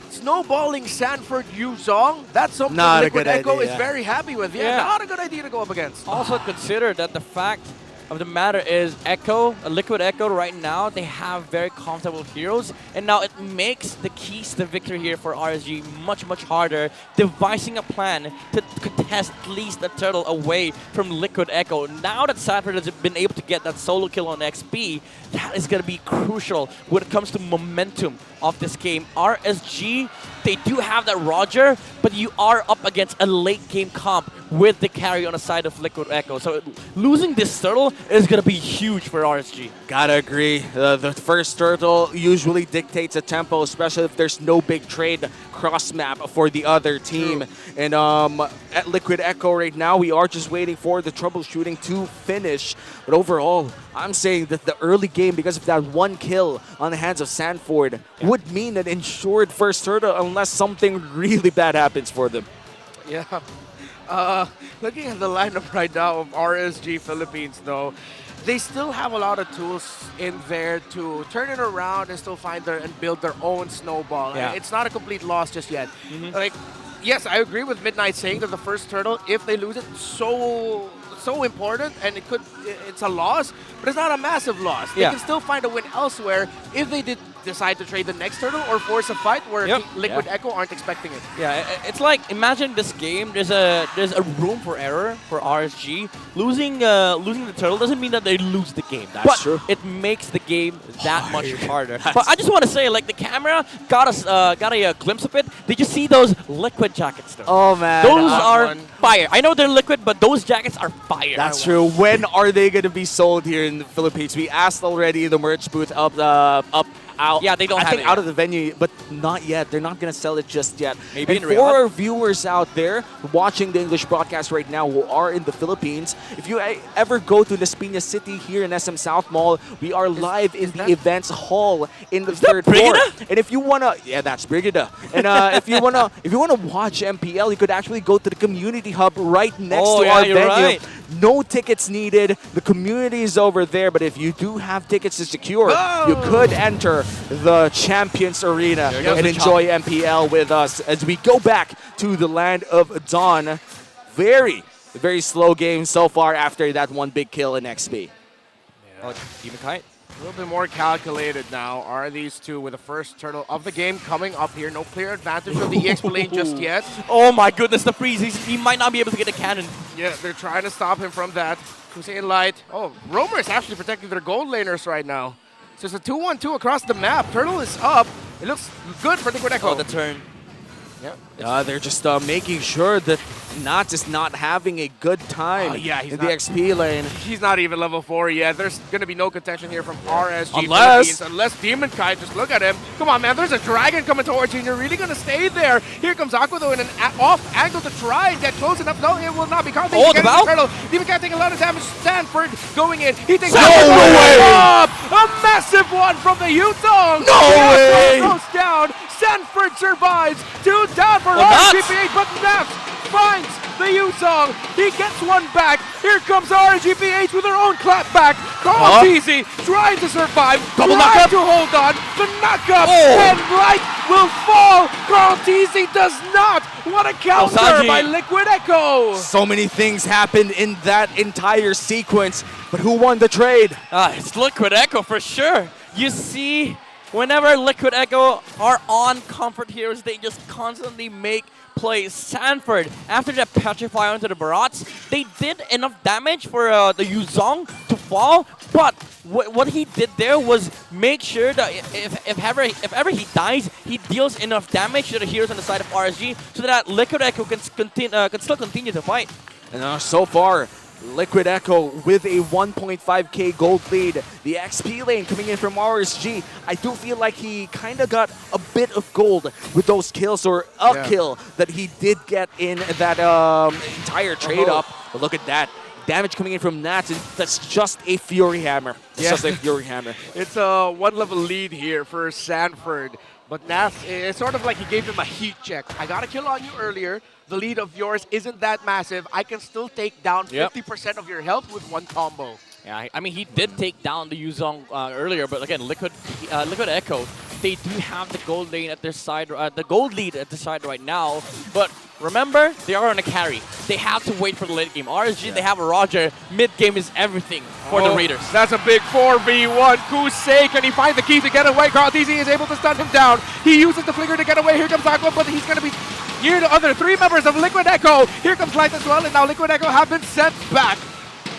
snowballing Sanford Yuzong, that's something Liquid Echo is very happy with. Yeah, not a good idea to go up against. Also consider that the fact of the matter is Liquid Echo right now, they have very comfortable heroes, and now it makes the keys to victory here for RSG much harder, devising a plan to contest at least the turtle away from Liquid Echo. Now that Sanford has been able to get that solo kill on XP, that is going to be crucial when it comes to momentum of this game. RSG, they do have that Roger, but you are up against a late game comp with the carry on the side of Liquid Echo. So losing this turtle is going to be huge for RSG. Gotta agree. The first turtle usually dictates a tempo, especially if there's no big trade cross-map for the other team. And at Liquid Echo right now, we are just waiting for the troubleshooting to finish. But overall, I'm saying that the early game, because of that one kill on the hands of Sanford, would mean an ensured first turtle unless something really bad happens for them. Yeah. Looking at the lineup right now of RSG Philippines, though, they still have a lot of tools in there to turn it around and still find and build their own snowball. Yeah. It's not a complete loss just yet. Like, yes, I agree with Midnight saying that the first turtle, if they lose it, so important, and it's a loss, but it's not a massive loss. They can still find a win elsewhere if they did decide to trade the next turtle or force a fight where Liquid Echo aren't expecting it. Yeah, it's like, imagine this game, there's a room for error for RSG. Losing the turtle doesn't mean that they lose the game. That's true. It makes the game that much harder. But I just want to say, like, the camera got a glimpse of it. Did you see those liquid jackets though? Oh man. Those are fire. I know they're liquid, but those jackets are fire. That's true. When are they going to be sold here in the Philippines? We asked already in the merch booth out. Yeah, they don't I have think it out yet. of the venue, but not yet. They're not going to sell it just yet. Maybe and in for Riyadh. our viewers out there watching the English broadcast right now who are in the Philippines, if you ever go to Las Piñas City here in SM South Mall, we are live in the events hall in the third floor. And if you wanna, that's Brigida. And if you wanna watch MPL, you could actually go to the community hub right next to our venue. Right. No tickets needed. The community is over there, but if you do have tickets to secure, you could enter the Champions Arena and enjoy MPL with us as we go back to the land of Dawn. Very slow game so far after that one big kill in XP. Oh, Demon Kite. A little bit more calculated now are these two with the first turtle of the game coming up here. No clear advantage of the EX lane just yet. Oh my goodness, the freeze. He might not be able to get a cannon. Yeah, they're trying to stop him from that. Hussein Light. Oh, Romer is actually protecting their gold laners right now. So it's a 2-1-2 across the map. Turtle is up. It looks good for Liquid Echo. Oh, the turn. Yeah. They're just making sure that Nathzz is not having a good time he's in not. the XP lane. He's not even level 4 yet. There's going to be no contention here from RSG Unless- Philippines. Unless Demon Kite, just look at him. Come on, man. There's a dragon coming towards you, and you're really going to stay there. Here comes Aqua, though, in an off angle to try and get close enough. No, it will not be caught. Oh, the Valk? Demon Kite taking a lot of damage. Sanford going in. He takes No way! A massive one from the Yutong. No way! Goes down. Sanford survives. 2 down for Nathzz! RSG PH, but Nathzz finds the Yutong. He gets one back. Here comes RSG PH with their own clapback. Carl Teasy trying to survive. Double trying knockup. to hold on. The knockup. Oh. And Light will fall. Carl Teasy does not. What a counter Sanji. by Liquid Echo. So many things happened in that entire sequence, but who won the trade? It's Liquid Echo for sure. You see, whenever Liquid Echo are on Comfort Heroes, they just constantly make plays. Sanford, after that Petrify onto the Barats, they did enough damage for the Yuzong to fall, but what he did there was make sure that if ever he dies, he deals enough damage to the heroes on the side of RSG so that Liquid Echo can still continue to fight. And so far, Liquid Echo with a 1.5k gold lead. The XP lane coming in from RSG. I do feel like he kind of got a bit of gold with those kills, or a kill that he did get in that entire trade-up. But look at that. Damage coming in from Nathzz. That's just a Fury Hammer. It's just a Fury Hammer. It's a 1-level lead here for Sanford. But Nathzz, it's sort of like he gave him a heat check. I got a kill on you earlier. The lead of yours isn't that massive. I can still take down 50% of your health with one combo. Yeah, I mean, he did take down the Yuzong earlier, but again, Liquid Echo, they do have the gold lane at their side, the gold lead at the side right now. But remember, they are on a carry. They have to wait for the late game. RSG, they have a Roger. Mid game is everything for the Raiders. That's a big 4v1. Kusei, can he find the key to get away? Carl TZ is able to stun him down. He uses the flicker to get away. Here comes Aqua, but he's going to be near the other 3 members of Liquid Echo. Here comes Light as well, and now Liquid Echo have been sent back.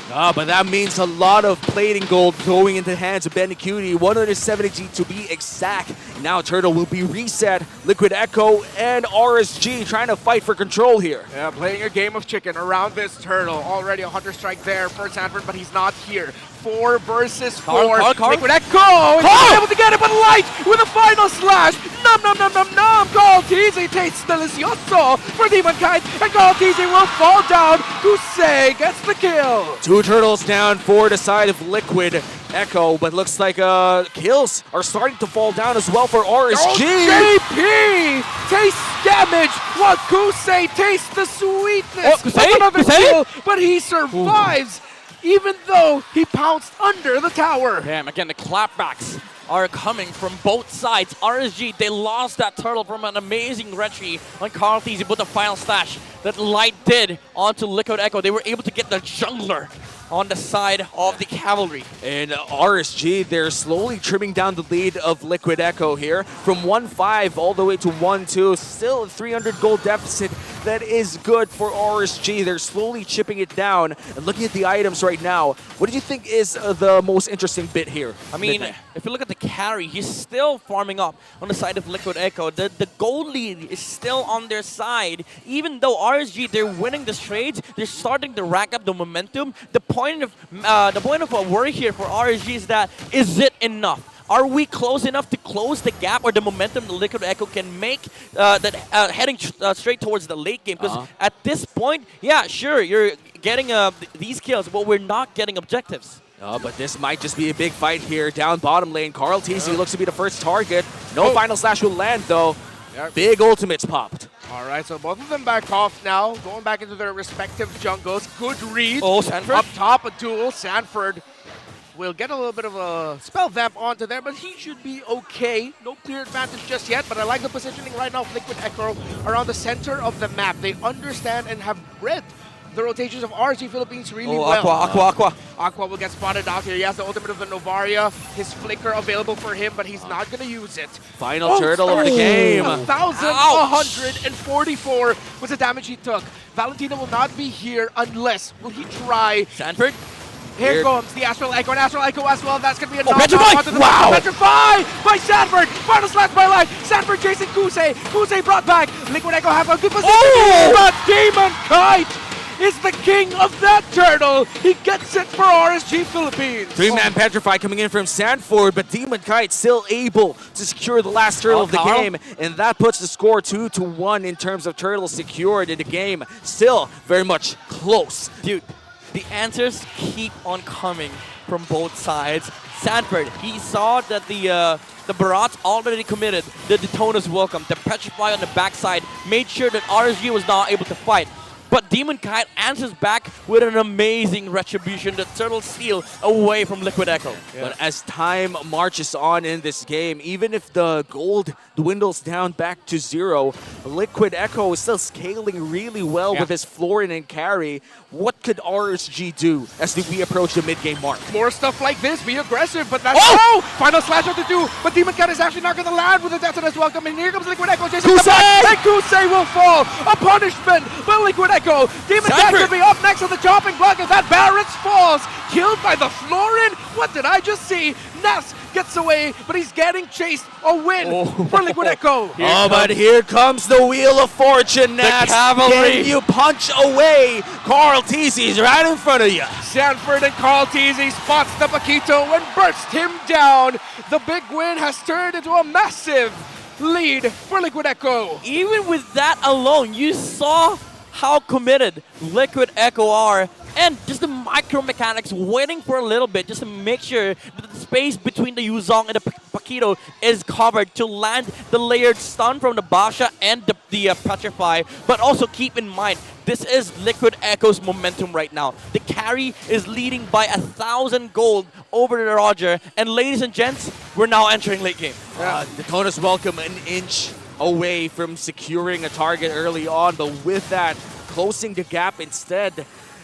But that means a lot of plating gold going into the hands of Benicudi. 170G to be exact. Now Turtle will be reset. Liquid Echo and RSG trying to fight for control here. Yeah, playing a game of chicken around this Turtle. Already a Hunter Strike there for Sanford, but he's not here. 4 versus 4. Liquid Echo is able to get it, but Light with a final slash. Nom nom nom nom nom. Carl TZ tastes delicioso for Demon Kite, and Carl TZ will fall down. Kusei gets the kill. 2 Turtles down for the side of Liquid Echo, but looks like kills are starting to fall down as well for RSG. JP tastes damage while Kusei tastes the sweetness of another kill, but he survives. Even though he pounced under the tower. Damn, again, the clapbacks are coming from both sides. RSG, they lost that turtle from an amazing retry on Carl Thezy, but the final slash that Light did onto Liquid Echo, they were able to get the jungler on the side of the cavalry. And RSG, they're slowly trimming down the lead of Liquid Echo here from 1-5 all the way to 1-2. Still a 300 gold deficit. That is good for RSG. They're slowly chipping it down. And looking at the items right now, what do you think is the most interesting bit here? I mean, if you look at the carry, he's still farming up on the side of Liquid Echo. The gold lead is still on their side. Even though RSG, they're winning the trades, they're starting to rack up the momentum. The point of a worry here for RSG is that, is it enough? Are we close enough to close the gap or the momentum the Liquid Echo can make heading straight towards the late game? Because at this point, yeah, sure, you're getting these kills, but we're not getting objectives. But this might just be a big fight here down bottom lane. Carl TC looks to be the first target. No final slash will land, though. Big ultimates popped. All right, so both of them back off now, going back into their respective jungles. Good read. Oh, Sanford? Up top, a duel. Sanford will get a little bit of a spell vamp onto there, but he should be okay. No clear advantage just yet, but I like the positioning right now of Liquid Echo around the center of the map. They understand and have read the rotations of RSG Philippines really Oh, well. Aqua. Aqua will get spotted out here. He has the ultimate of the Novaria. His flicker available for him, but he's not going to use it. Final turtle of the game. 1,144 was the damage he took. Valentino will not be here unless, will he try? Sanford? Here comes the Astral Echo, and Astral Echo as well. That's going to be a Petrify! onto the Wow! Petrify by Sanford! Final slash by life. Sanford chasing Kusei. Kusei brought back. Liquid Echo have a good position. But Demon Kite is the king of that turtle. He gets it for RSG Philippines. Three-man Petrify coming in from Sanford, but Demon Kite still able to secure the last turtle of the game, and that puts the score 2-1 in terms of turtles secured in the game. Still very much close. Dude, the answers keep on coming from both sides. Sanford, he saw that the Barat's already committed. The Detona's welcome. The Petrify on the backside made sure that RSG was not able to fight. But Demon Kite answers back with an amazing retribution. The turtle steal away from Liquid Echo. But as time marches on in this game, even if the gold dwindles down back to 0, Liquid Echo is still scaling really well with his Florin and carry. What could RSG do as we approach the mid-game mark? More stuff like this, be aggressive, but that's final slash of the 2, but Demon Cat is actually not going to land with the Detonus welcome, and here comes Liquid Echo chasing the back, and Kusei will fall. A punishment by Liquid Echo. Demon Cat could be up next on the chopping block as that Barrett falls, killed by the Florin. What did I just see? Nathzz gets away, but he's getting chased. A win for Liquid Echo. But here comes the Wheel of Fortune, Nathzz. Can you punch away Carl Teasey's right in front of you? Sanford and Carl Teasey spots the Paquito and burst him down. The big win has turned into a massive lead for Liquid Echo. Even with that alone, you saw how committed Liquid Echo are, and just the micro mechanics waiting for a little bit just to make sure that the space between the Yuzong and the Paquito is covered to land the layered stun from the Basha and the Petrify. But also keep in mind, this is Liquid Echo's momentum right now. The carry is leading by 1,000 gold over the Roger, and ladies and gents, we're now entering late game. Detona's welcome an inch away from securing a target early on, but with that, closing the gap instead,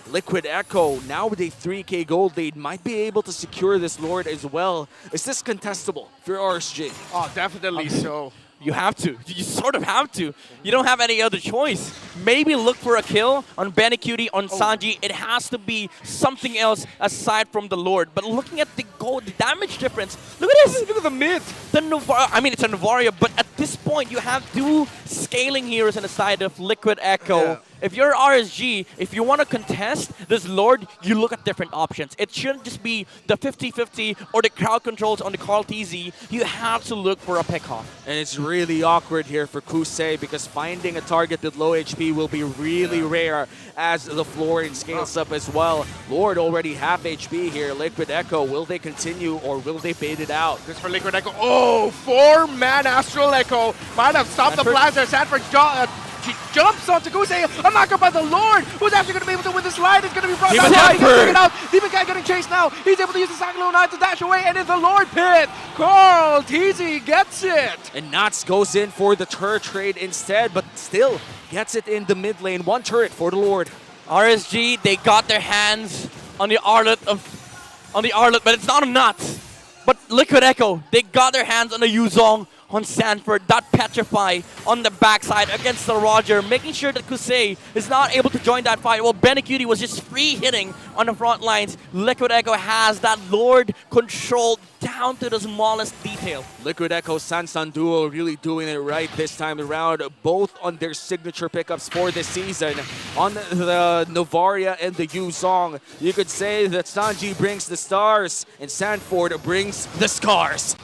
Liquid Echo, now with a 3k gold lead, might be able to secure this Lord as well. Is this contestable for RSG? Oh, definitely so. You have to. You sort of have to. You don't have any other choice. Maybe look for a kill on Benecutie, on Sanji. It has to be something else aside from the Lord. But looking at the gold, the damage difference, look at this. Look at the mid. The Novaria, I mean, it's a Novaria, but at this point, you have 2 scaling heroes on the side of Liquid Echo. Yeah. If you're RSG, if you want to contest this Lord, you look at different options. It shouldn't just be the 50-50 or the crowd controls on the Carl TZ. You have to look for a pick-off. And it's really awkward here for Kusei because finding a target with low HP will be really rare as the Florin scales up as well. Lord already half HP here. Liquid Echo, will they continue or will they bait it out? This for Liquid Echo. Oh, 4-man Astral Echo. Might have stopped the Blazer. Sanford jumps onto Kusei. A knockup by the Lord, who's actually going to be able to win this line. Is going to be brought down. Take it out. Demon Guy getting chased now. He's able to use the Cyclone 9 to dash away, and in the Lord pit, Carl TZ gets it. And Nathzz goes in for the turret trade instead, but still gets it in the mid lane. 1 turret for the Lord. RSG, they got their hands on the Arlet, but it's not a Nathzz. But Liquid Echo, they got their hands on the Yuzong, on Sanford, that Petrify on the backside against the Roger, making sure that Kusei is not able to join that fight. Well, Benecutie was just free hitting on the front lines. Liquid Echo has that Lord controlled down to the smallest detail. Liquid Echo Sansan duo really doing it right this time around, both on their signature pickups for this season. On the Novaria and the Yuzong, you could say that Sanji brings the stars and Sanford brings the scars.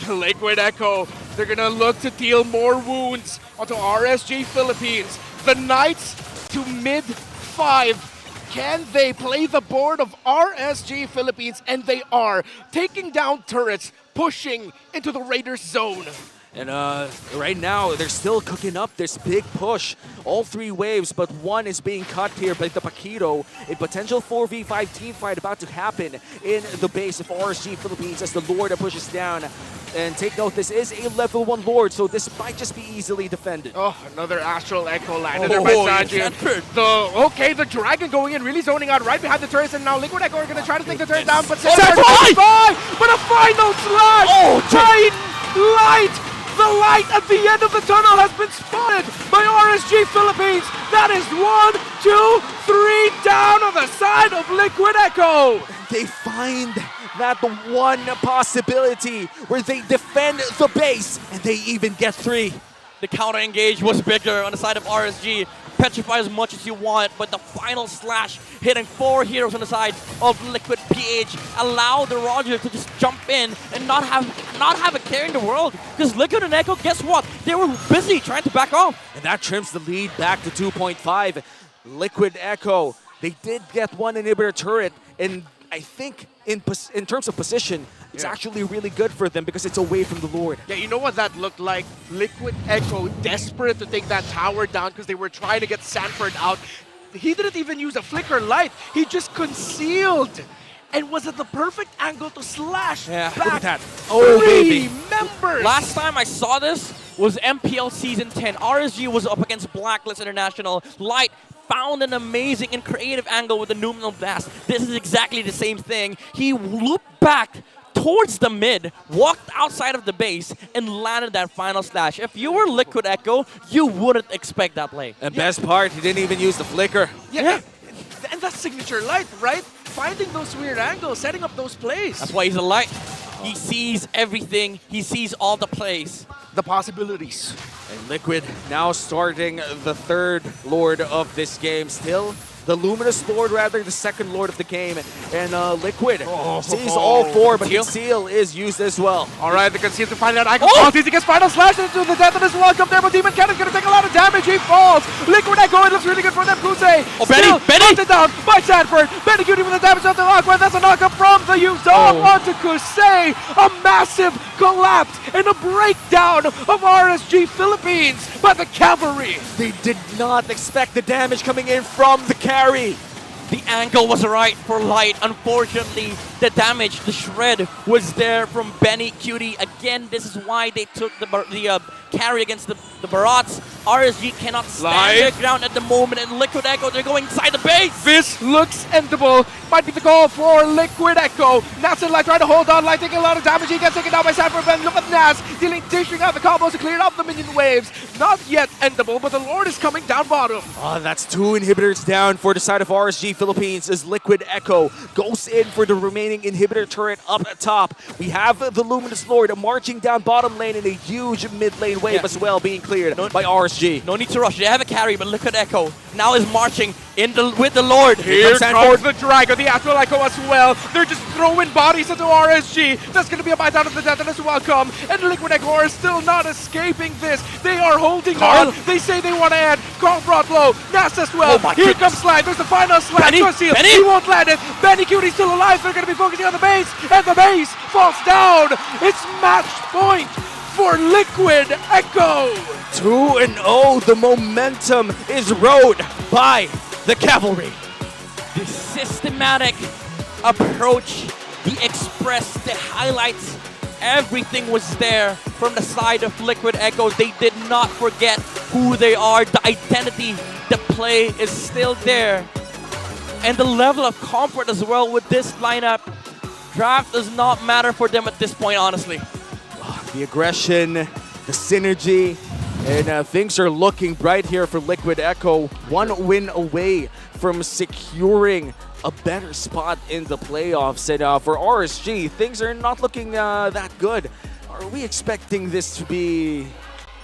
Liquid Echo, they're gonna look to deal more wounds onto RSG Philippines. The Knights to mid-5. Can they play the board of RSG Philippines? And they are taking down turrets, pushing into the Raiders zone. And right now, they're still cooking up this big push. All 3 waves, but one is being cut here by the Paquito. A potential 4v5 team fight about to happen in the base of RSG Philippines as the Lord pushes down. And take note, this is a level 1 Lord, so this might just be easily defended. Oh, another Astral Echo landed there by Sanji. The Dragon going in, really zoning out right behind the turrets, and now Liquid Echo are going to try to take the turret down, but Sanford! But a final slash! Light! The light at the end of the tunnel has been spotted by RSG Philippines. That is 1, 2, 3 down on the side of Liquid Echo. They find that the one possibility where they defend the base, and they even get 3. The counter engage was bigger on the side of RSG. Petrify as much as you want, but the final slash hitting 4 heroes on the side of Liquid PH allow the Roger to just jump in and not have a care in the world. Because Liquid and Echo, guess what? They were busy trying to back off. And that trims the lead back to 2.5. Liquid Echo, they did get 1 inhibitor turret, and I think in terms of position, it's actually really good for them because it's away from the Lord. Yeah, you know what that looked like? Liquid Echo desperate to take that tower down because they were trying to get Sanford out. He didn't even use a flicker light. He just concealed and was at the perfect angle to slash back. Look at that. Three members. Last time I saw this was MPL Season 10. RSG was up against Blacklist International. Light found an amazing and creative angle with the Numinal Blast. This is exactly the same thing. He looped back towards the mid, walked outside of the base, and landed that final slash. If you were Liquid Echo, you wouldn't expect that play. And best part, he didn't even use the flicker. Yeah. And that's signature Light, right? Finding those weird angles, setting up those plays. That's why he's a Light. He sees everything. He sees all the plays. The possibilities. And Liquid now starting the 3rd Lord of this game. Still the Luminous Lord, rather, the 2nd Lord of the game. And Liquid sees all 4, but Conceal is used as well. All right, the Conceal to find out. I can he gets final slash into the death of this one. Come there, but Demon Cannon's going to take a lot of damage. He falls. Liquid Echo, it looks really good for them. Kusei. Benny! Knocked down by Sanford. Benny Cutie with the damage of the Aqua. That's a knockup from the Yuzong onto Kusei. A massive collapse and a breakdown of RSG Philippines by the Cavalry. They did not expect the damage coming in from the carry. The angle was right for Light. Unfortunately, the damage, the shred was there from Benny Cutie. Again, this is why they took the carry against the Barats. RSG cannot stand their ground at the moment, and Liquid Echo, they're going inside the base. This looks endable. Might be the call for Liquid Echo. Nathzz and Light trying to hold on. Light taking a lot of damage. He gets taken down by Sanford. But look at Nathzz dishing out the combos to clear up the minion waves. Not yet endable, but the Lord is coming down bottom. Oh, that's 2 inhibitors down for the side of RSG Philippines as Liquid Echo goes in for the remaining inhibitor turret up top. We have the Luminous Lord marching down bottom lane in a huge mid lane wave as well, being cleared by RSG. No need to rush. They have a carry, but Liquid Echo now is marching with the Lord. Here comes the Dragon, the Astral Echo as well. They're just throwing bodies into RSG. That's going to be a bite out of the death, and as welcome. And Liquid Echo are still not escaping this. They are holding on. They say they want to end. Carl brought low. Nathzz as well. Here comes Slide. There's the final slash. Benny. He won't land it. Benny Cutie's still alive. They're going to be focusing on the base, and the base falls down. It's match point for Liquid Echo. 2-0, the momentum is rode by the Cavalry. The systematic approach, the express, the highlights, everything was there from the side of Liquid Echo. They did not forget who they are. The identity, the play is still there. And the level of comfort as well with this lineup. Draft does not matter for them at this point, honestly. The aggression, the synergy, and things are looking bright here for Liquid Echo. 1 win away from securing a better spot in the playoffs. And for RSG, things are not looking that good. Are we expecting this to be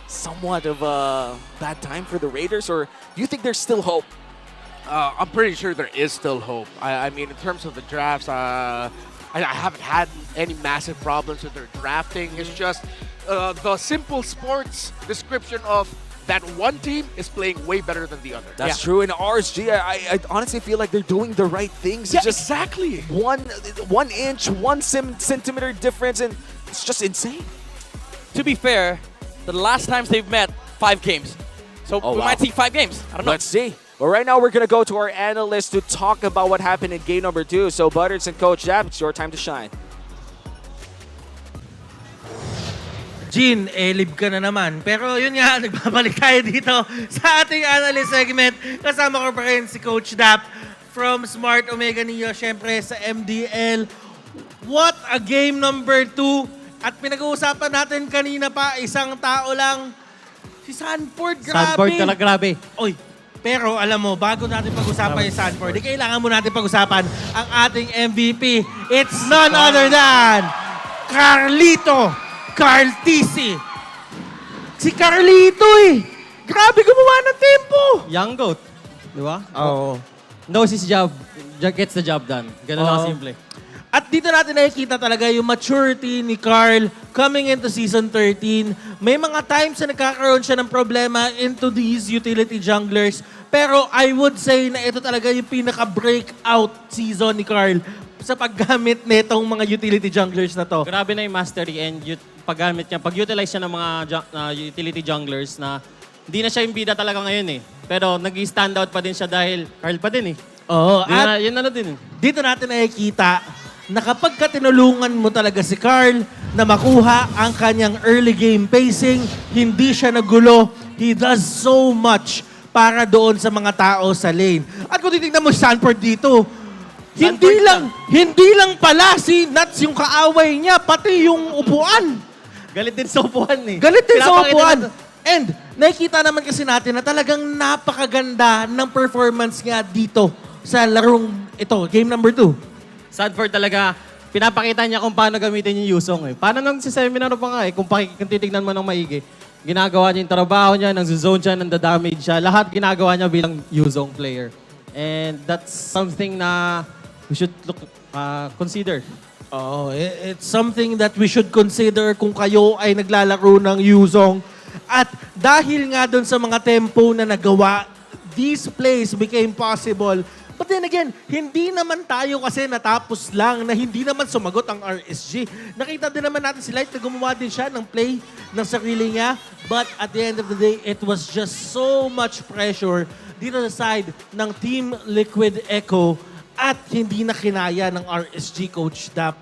somewhat of a bad time for the Raiders, or do you think there's still hope? I'm pretty sure there is still hope. I mean, in terms of the drafts, I haven't had any massive problems with their drafting. It's just the simple sports description of that one team is playing way better than the other. That's true. In RSG, I honestly feel like they're doing the right things. Yeah, It's just exactly. one inch, 1 centimeter difference, and it's just insane. To be fair, the last times they've met, 5 games. So Oh, we wow. might see 5 games. I don't know. Let's see. Well, right now we're going to go to our analyst to talk about what happened in game number 2. So, Butters and Coach Jab, it's your time to shine. Jean, live ka na naman. Pero yun nga, nagbabalik tayo dito sa ating analyst segment. Kasama ko pa rin si Coach Dap from Smart Omega Neo, syempre sa MDL. What a game number 2. At pinag-uusapan natin kanina pa, isang tao lang, si Sanford. Grabe. Sanford talaga grabe. Oy, pero alam mo, bago natin pag-usapan yung Sanford, kailangan mo natin pag-usapan ang ating MVP. It's none other than Carlito Carltisi. Si Carlito grabe gumawa ng tempo. Young GOAT. Di ba? Oo. Knows his job. Gets the job done. Ganun lang Oo. simple. At dito natin nakikita talaga yung maturity ni Carl coming into Season 13. May mga times na nagkakaroon siya ng problema into these utility junglers. Pero I would say na ito talaga yung pinaka-breakout season ni Carl sa paggamit nitong mga utility junglers na to. Grabe na yung mastery and paggamit niya. Pag-utilize siya ng mga utility junglers na hindi na siya yung bida talaga ngayon Pero nag-stand out pa din siya dahil Carl pa din Oo. At yun na din. dito natin nakikita na kapag tinulungan mo talaga si Carl na makuha ang kanyang early game pacing, hindi siya nagulo. He does so much para doon sa mga tao sa lane. At kung titignan mo si Sanford dito, hindi lang pala si Nathzz yung kaaway niya, pati yung upuan. Galit din sa upuan Galit din sa upuan. And nakikita naman kasi natin na talagang napakaganda ng performance niya dito sa larong ito, game number 2. Sanford talaga, pinapakita niya kung paano gamitin yung Yusong Paano nang si seminar pa nga kung titignan mo ng maigi. Ginagawa niya yung trabaho niya, nang zone siya, nang damage siya. Lahat ginagawa niya bilang Yusong player. And that's something na we should consider. Oh, it's something that we should consider kung kayo ay naglalaro ng Yuzong. At dahil nga doon sa mga tempo na nagawa, these plays became possible. But then again, hindi naman tayo kasi natapos lang na hindi naman sumagot ang RSG. Nakita din naman natin si Light na gumawa din siya ng play ng sarili niya. But at the end of the day, it was just so much pressure dito sa side ng Team Liquid Echo at hindi na kinaya ng RSG Coach Dap.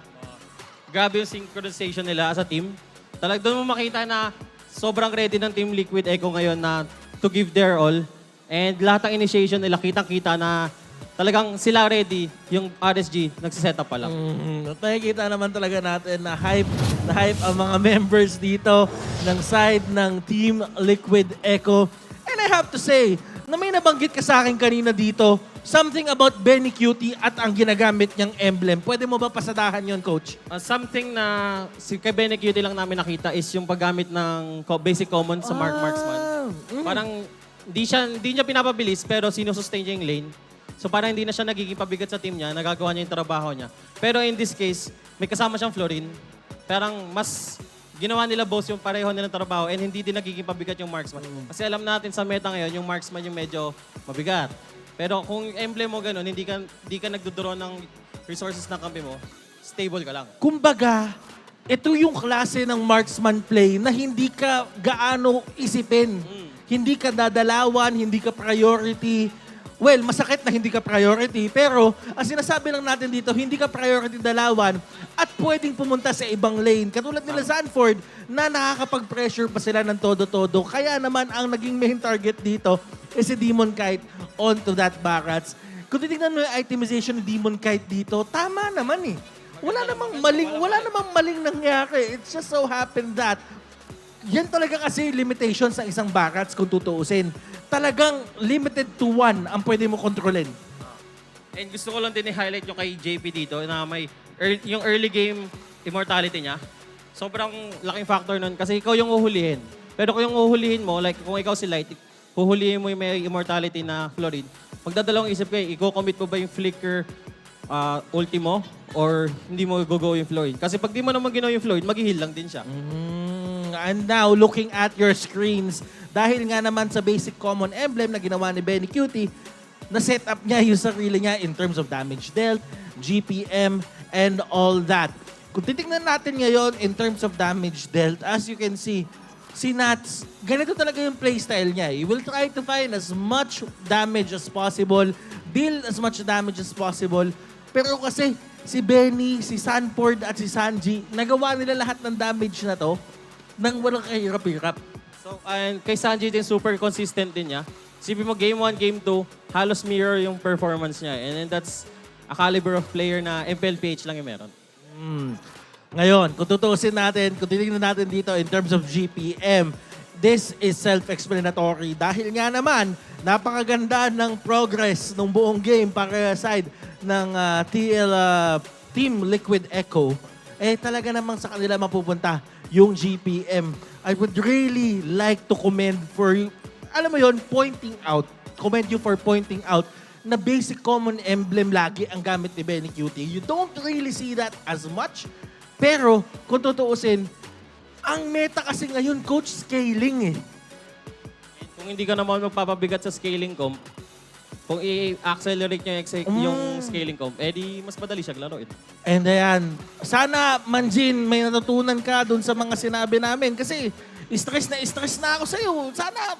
Grabe yung synchronization nila as a team. Doon mo makita na sobrang ready ng Team Liquid Echo ngayon na to give their all. And lahat ng initiation nila, kitang-kita na talagang sila ready, yung RSG, nagsiset up pa lang. At nakikita naman talaga natin na hype ang mga members dito ng side ng Team Liquid Echo. And I have to say, na may nabanggit ka sa akin kanina dito, something about Benny Cutie at ang ginagamit niyang emblem. Pwede mo ba pasadahan yon, Coach? Something na kay Benny Cutie lang namin nakita is yung paggamit ng basic common sa Marksman. Parang hindi niya pinapabilis pero sinusustain niya yung lane. So parang hindi na siya nagiging pabigat sa team niya, nagagawa niya yung trabaho niya. Pero in this case, may kasama siyang Florin. Parang mas ginawa nila both yung pareho nilang trabaho and hindi din nagiging pabigat yung Marksman. Kasi alam natin sa meta ngayon, yung Marksman yung medyo mabigat. Pero kung emblem mo ganun, hindi ka nagdodoro ng resources ng kampi mo, stable ka lang. Kumbaga, ito yung klase ng marksman play na hindi ka gaano isipin. Hindi ka dadalawan, hindi ka priority. Well, masakit na hindi ka priority, pero ang sinasabi lang natin dito, hindi ka priority dalawan at pwedeng pumunta sa ibang lane. Katulad nila Sanford na nakakapag-pressure pa sila ng todo-todo. Kaya naman ang naging main target dito is si Demon Kite onto that Barrats. Kung titignan mo yung itemization ni Demon Kite dito, tama naman Wala namang maling nangyari. It just so happened that yan talaga kasi limitation sa isang Barrats kung tutuusin. Talagang limited to one ang pwede mo kontrolin. And gusto ko lang din i-highlight yung kay JP dito na may yung early game immortality niya. Sobrang laking factor nun kasi ikaw yung uhulihin. Pero kung yung uhulihin mo, like kung ikaw si Light, huhulihin mo yung may immortality na Florid, magdadalawang isip kayo, i-commit mo ba yung flicker ulti mo or hindi mo go yung Florid? Kasi pag di mo naman ginawa yung Florid, mag-heal lang din siya. And now, looking at your screens, dahil nga naman sa basic common emblem na ginawa ni Benny Cutie, na-set up niya yung sarili niya in terms of damage dealt, GPM, and all that. Kung titignan natin ngayon in terms of damage dealt, as you can see, si Nathzz, ganito talaga yung playstyle niya. He will try to find as much damage as possible, deal as much damage as possible. Pero kasi si Benny, si Sanford at si Sanji, nagawa nila lahat ng damage na to nang walang kahirap-hirap. So, and kay Sanji din, super consistent din niya. Sipin mo, game 1, game 2, halos mirror yung performance niya. And then that's a caliber of player na MPL PH lang yung meron. Ngayon, kung tutuusin natin, kung titignan natin dito in terms of GPM, this is self-explanatory. Dahil nga naman, napakaganda ng progress ng buong game para side ng Team Liquid Echo. Eh talaga namang sa kanila mapupunta yung GPM. I would really like to commend for, alam mo yon, commend you for pointing out na basic common emblem lagi ang gamit ni Benny Cutie. You don't really see that as much. Pero, kung tutuusin, ang meta kasi ngayon, coach, scaling eh. Kung hindi ka naman magpapabigat sa scaling comp, kung i-accelerate nyo yung scaling comp, di mas madali siya laruin. And ayan, sana, Manjin, may natutunan ka dun sa mga sinabi namin. Kasi, stress na ako sa'yo. Sana,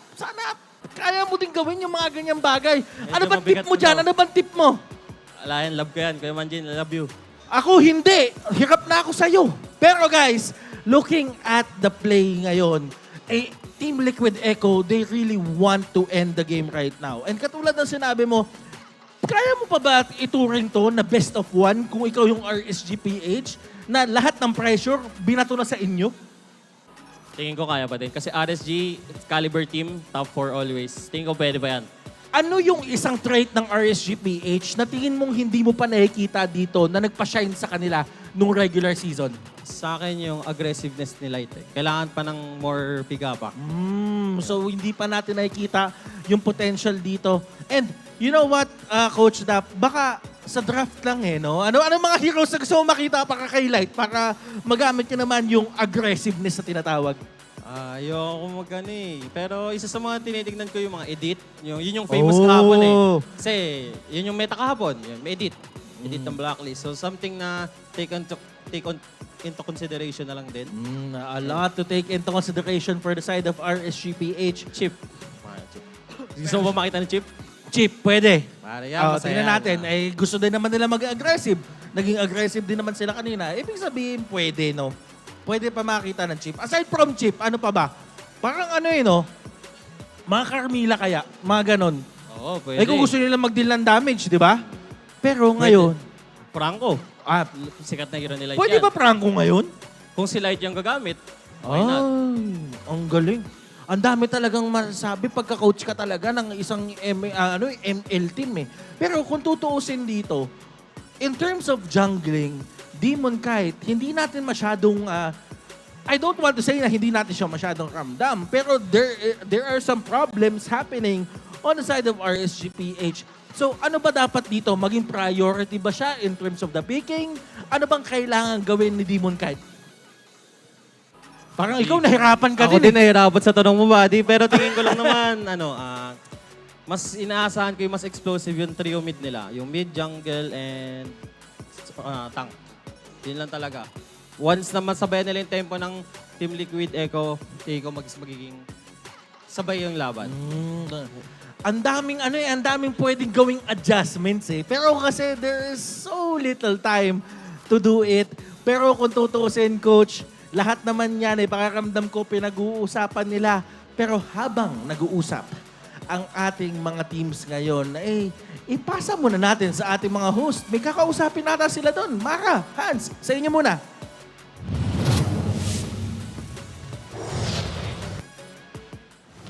kaya mo din gawin yung mga ganyang bagay. Ano bang tip mo dyan? Ano bang tip mo? Wala yan, love ko yan. Kuya Manjin, I love you. Ako hindi. Hirap na ako sa'yo. Pero guys, looking at the play ngayon, Team Liquid Echo, they really want to end the game right now. And katulad ng sinabi mo, kaya mo pa ba ituring to na best of one kung ikaw yung RSG PH na lahat ng pressure binato na sa inyo? Tingin ko kaya pa din. Kasi RSG, caliber team, top 4 always. Tingin ko pwede ba yan? Ano yung isang trait ng RSG PH na tingin mong hindi mo pa nakikita dito na nagpa-shine sa kanila nung regular season? Sa akin yung aggressiveness ni Light. Kailangan pa ng more pick-up. So hindi pa natin nakikita yung potential dito. And you know what, Coach Dap, baka sa draft lang no? Ano mga heroes na gusto mo makita para kay Light para magamit ka naman yung aggressiveness na tinatawag? Ayoko magano Pero isa sa mga tinitignan ko yung mga edit. Yun yung famous kahapon Kasi yun yung meta kahapon. May edit. Edit ng Blacklist. So something na take into consideration na lang din. A lot to take into consideration for the side of RSG PH. Chip. Gusto mo ba makita ng chip? Chip, pwede. Tingnan natin. Gusto din naman nila mag-aggressive. Naging aggressive din naman sila kanina. Ibig sabihin, pwede, no? Pwede pa makita ng chip. Aside from chip, ano pa ba? Parang mga Carmilla kaya, mga ganon. Oo, pwede. Kung gusto nila mag-deal ng damage, di ba? Pero ngayon, Franco. Sikat na hero nila. Pwede ba Franco ngayon? Kung si Light yung gagamit, why not? Ang galing. Ang dami talagang masasabi pagka-coach ka talaga ng isang ML team Pero kung tutuusin dito, in terms of jungling, Demon Kite, hindi natin masyadong, I don't want to say na hindi natin siya masyadong ramdam, pero there are some problems happening on the side of RSG PH. So ano ba dapat dito? Maging priority ba siya in terms of the picking? Ano bang kailangan gawin ni Demon Kite? Parang ikaw nahirapan ka Ako din. din nahirapan sa tanong mo, buddy. Pero tingin ko lang naman, mas inaasahan ko yung mas explosive yung trio mid nila. Yung mid, jungle, and tank. Yun lang talaga. Once na masabay nila yung tempo ng Team Liquid Echo, tingin ko magiging sabay yung laban. Ang daming pwedeng gawing adjustments Pero kasi there is so little time to do it. Pero kung tutuusin, Coach, lahat naman yan pakaramdam ko pinag-uusapan nila. Pero habang nag-uusap ang ating mga teams ngayon, ipasa muna natin sa ating mga host. May kakausapin nata sila doon. Mara, Hans, sa inyo muna.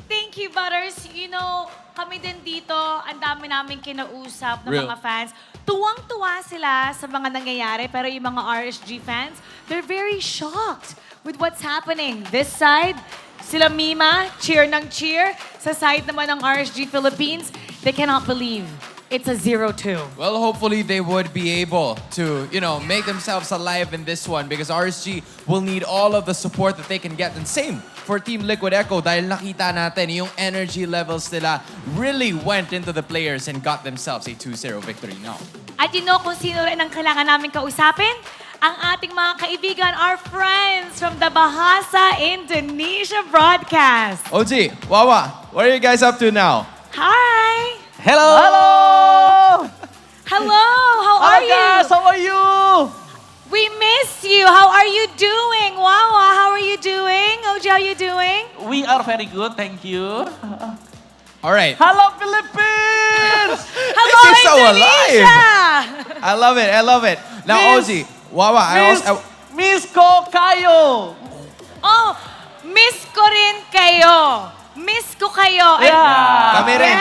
Thank you, Butters. You know, kami din dito, ang dami namin kinausap ng mga fans. Tuwang-tuwa sila sa mga nangyayari, pero yung mga RSG fans, they're very shocked with what's happening. This side, sila Mima, cheer ng cheer. Sa side naman ng RSG Philippines, they cannot believe it's a 0-2. Well, hopefully they would be able to, make themselves alive in this one because RSG will need all of the support that they can get. And same for Team Liquid Echo dahil nakita natin yung energy levels nila really went into the players and got themselves a 2-0 victory now. At kung sino rin ang kailangan namin kausapin? ang ating mga kaibigan, our friends from the Bahasa Indonesia broadcast. OG, Wawa, what are you guys up to now? Hi! Hello! Hello! How are you? guys, how are you? We miss you. How are you doing? Wawa, how are you doing? OG, how are you doing? We are very good, thank you. All right. Hello, Philippines! Hello, This is so Indonesia! alive. I love it. I love it. Now, OG, Wawa, Miss ko kayo! Oh, miss ko rin kayo. Miss ko kayo. Kami rin.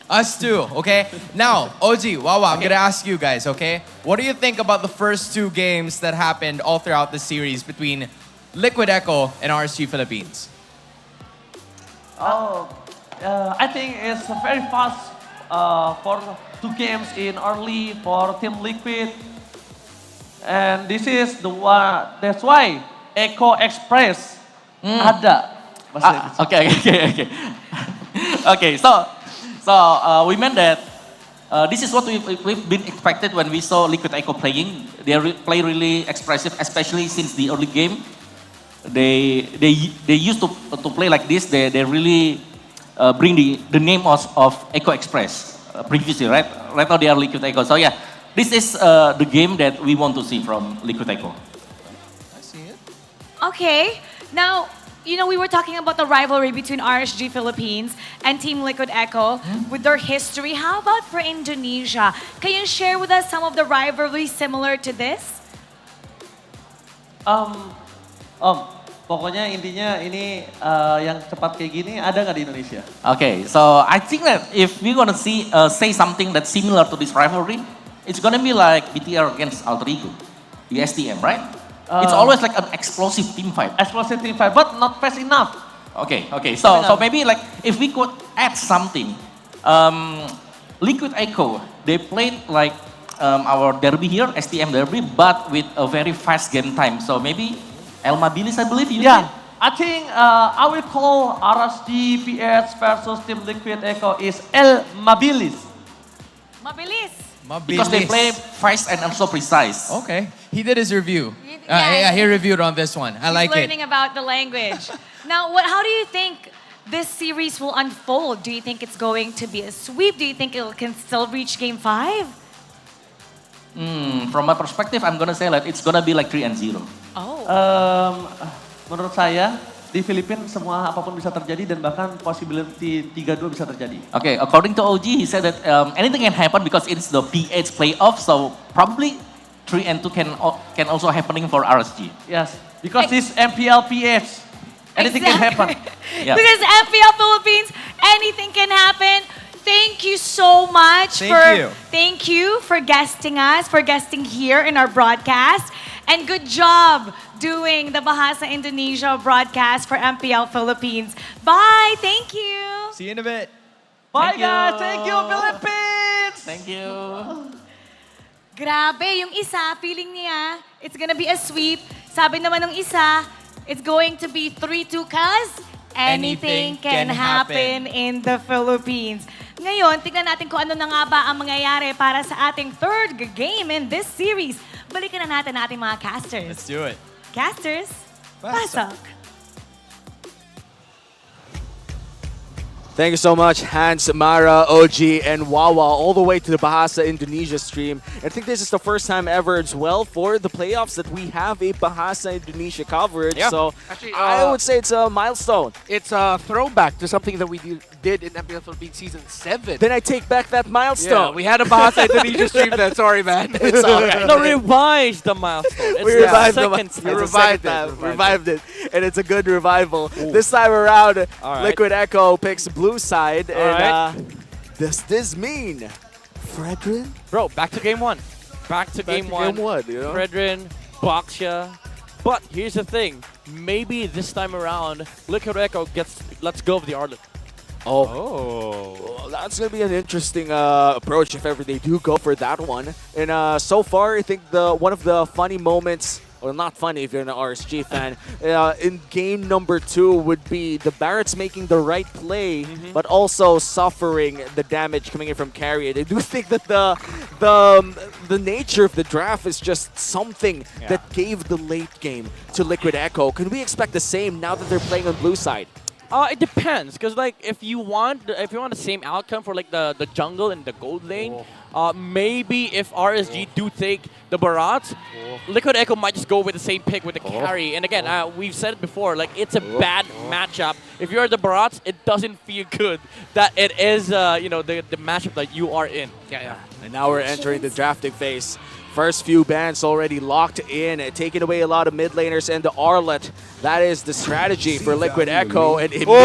Us too, okay? Now, OG, Wawa, I'm gonna ask you guys, okay? What do you think about the first two games that happened all throughout the series between Liquid Echo and RSG Philippines? I think it's very fast for 2 games in early for Team Liquid. And this is the one, that's why Echo Express ada. Okay. Okay, so we meant that this is what we've been expected when we saw Liquid Echo playing. They play really expressive, especially since the early game. They used to play like this. They really bring the name of Echo Express previously, right? Right now they are Liquid Echo. So yeah, this is the game that we want to see from Liquid Echo. I see it. Okay, now, you know, we were talking about the rivalry between RSG Philippines and Team Liquid Echo with their history. How about for Indonesia? Can you share with us some of the rivalry similar to this? Pokoknya intinya ini yang cepat kayak gini ada nggak di Indonesia? Okay, so I think that if we're gonna say something that's similar to this rivalry, it's gonna be like BTR against Alter Ego, the STM, right? It's always like an explosive team fight. Explosive team fight, but not fast enough. Okay. So maybe like if we could add something, Liquid Echo, they played like our derby here, STM derby, but with a very fast game time. So maybe El Mabilis, I believe you said? I think I will call RSG PH versus Team Liquid Echo is El Mabilis. Mabilis. Because they play fast and also precise. Okay. He did his review. Yeah, he reviewed on this one. I like it. Learning about the language. Now, how do you think this series will unfold? Do you think it's going to be a sweep? Do you think it can still reach Game 5? From my perspective, I'm gonna say that it's gonna be like 3-0. Oh. Menurut saya, di Filipina semua apapun bisa terjadi dan bahkan possibility 3-2 bisa terjadi. Okay, according to OG, he said that anything can happen because it's the PH Playoffs, so probably 3-2 can also happening for RSG. Yes, because this MPL PH, anything can happen. Yeah. This is MPL Philippines. Anything can happen. Thank you so much thank you for guesting us, for guesting here in our broadcast. And good job doing the Bahasa Indonesia broadcast for MPL Philippines. Bye. Thank you. See you in a bit. Bye guys. Thank you, Philippines. Thank you. Grabe, yung isa, feeling niya, it's gonna be a sweep. Sabi naman ng isa, it's going to be 3-2 cause anything can happen in the Philippines. Ngayon, tignan natin kung ano na nga ba ang mangyayari para sa ating third game in this series. Balikan na natin ating mga casters. Let's do it. Casters, pasok. Thank you so much, Hans, Mara, OG, and Wawa, all the way to the Bahasa Indonesia stream. I think this is the first time ever as well for the playoffs that we have a Bahasa Indonesia coverage. Yeah. So Actually, I would say it's a milestone. It's a throwback to something that we did in MPL Philippines Season 7. Then I take back that milestone. Yeah, we had a Bahasa Indonesia stream then. Sorry, man. It's all right. No, revise the milestone. It's We the revived second the time. revived it, and it's a good revival. This time around, right. Liquid Echo picks blue side, and right. does this mean Fredrin? Bro, back to game 1. Back to game one. You know? Fredrin, Boxia. But here's the thing. Maybe this time around, Liquid Echo let's go of the Arlet. Well, that's going to be an interesting approach if ever they do go for that one. And so far, I think one of the funny moments or not funny if you're an RSG fan, in game number 2 would be the Barretts making the right play, but also suffering the damage coming in from carry. I do think that the nature of the draft is just something that gave the late game to Liquid Echo. Can we expect the same now that they're playing on blue side? It depends, because like if you want the same outcome for like the jungle and the gold lane, maybe if RSG do take the Barats, Liquid Echo might just go with the same pick with the carry. And again, we've said it before, like it's a bad matchup. If you're the Barats, it doesn't feel good that it is you know, the matchup that you are in. And now we're entering the drafting phase. First few bans already locked in, taking away a lot of mid laners and the Arlet. That is the strategy for Liquid Echo, and immediately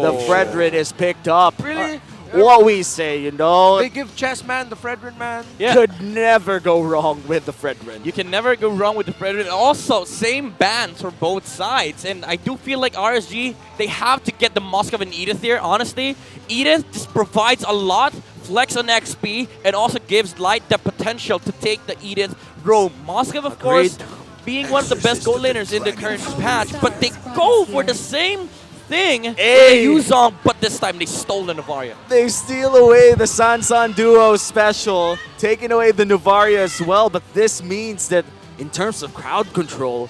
the Fredrin is picked up. Really? What we say, you know? They give Chess Man the Fredrin man. Could never go wrong with the Fredrin. You can never go wrong with the Fredrin. Also, same bans for both sides. And I do feel like RSG, they have to get the Moskov and Edith here, honestly. Edith just provides a lot, flex on XP, and also gives Light the potential to take the Edith roam. Moskov, of course, being one of the best gold laners in the current patch, but they go for the same thing with the Yuzong, but this time they stole the Novaria. They steal away the Sansan duo special, taking away the Novaria as well, but this means that in terms of crowd control,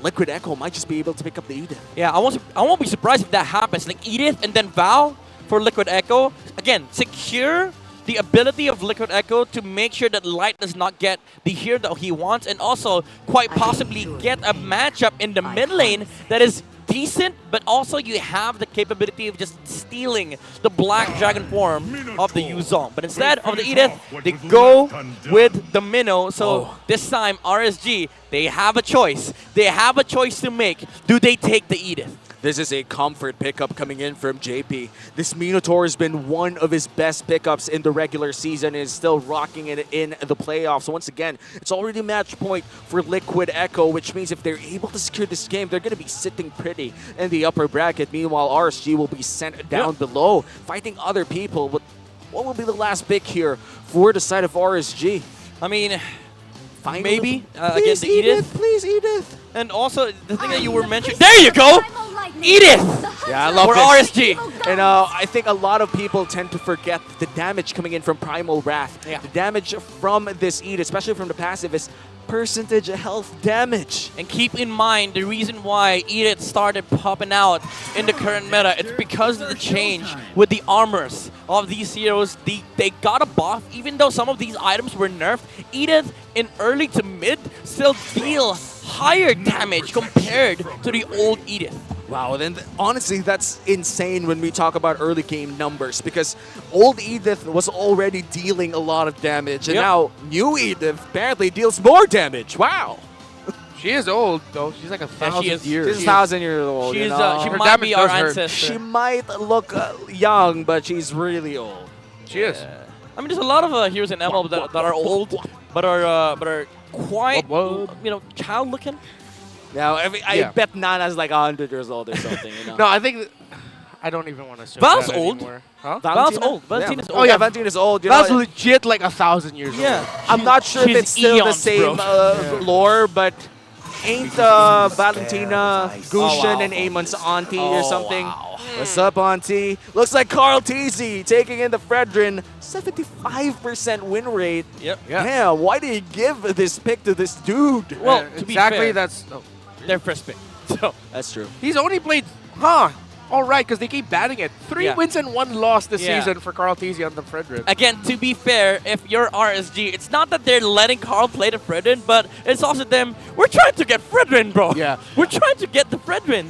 Liquid Echo might just be able to pick up the Edith. Yeah, I won't be surprised if that happens. Like Edith and then Val for Liquid Echo. Again, secure the ability of Liquid Echo to make sure that Light does not get the hero that he wants, and also quite possibly get a matchup in the mid lane that is decent, but also you have the capability of just stealing the Black Dragon form of the Yuzong. But instead of the Edith, they go with the Minnow. So this time, RSG, they have a choice. They have a choice to make. Do they take the Edith? This is a comfort pickup coming in from JP. This Minotaur has been one of his best pickups in the regular season and is still rocking it in the playoffs. Once again, it's already match point for Liquid Echo, which means if they're able to secure this game, they're going to be sitting pretty in the upper bracket. Meanwhile, RSG will be sent down below, fighting other people. But what will be the last pick here for the side of RSG? I mean, Finally, maybe please, again the Edith. Please, Edith. And also the thing that you were mentioning. There you go. Edith! Yeah, I love for this. RSG. And I think a lot of people tend to forget the damage coming in from Primal Wrath. The damage from this Edith, especially from the passive, is percentage health damage. And keep in mind, the reason why Edith started popping out in the current meta, it's because of the change with the armors of these heroes. They got a buff, even though some of these items were nerfed. Edith in early to mid still deal higher damage compared to the old Edith. Wow, then honestly, that's insane when we talk about early game numbers, because old Edith was already dealing a lot of damage, and now new Edith apparently deals more damage. Wow. She is old, though. She's like 1,000 years. She's 1,000 years old. She's, you know? she might be our ancestor. She might look young, but she's really old. She is. I mean, there's a lot of heroes in ML that are old, but are quite, you know, child looking. Now, I bet Nana's like 100 years old or something. You know? No, I think I don't even want to say Val's that old. anymore. Huh? Val's old. Valentina's old. Oh yeah, Valentina's old. You Val's know, legit like 1,000 years old. I'm not sure if it's still the same lore, but ain't Valentina, Gushin, and Amon's auntie or something? What's up, auntie? Looks like Carl TZ taking in the Fredrin. 75% win rate. Yeah, why did he give this pick to this dude? Well, to be fair, that's their first pick. So that's true. He's only played, all right, because they keep batting it. 3 wins and 1 loss this season for Carl Teasy on the Fredrin. Again, to be fair, if you're RSG, it's not that they're letting Carl play the Fredrin, but it's also them. We're trying to get Fredrin, bro. Yeah. We're trying to get the Fredrin.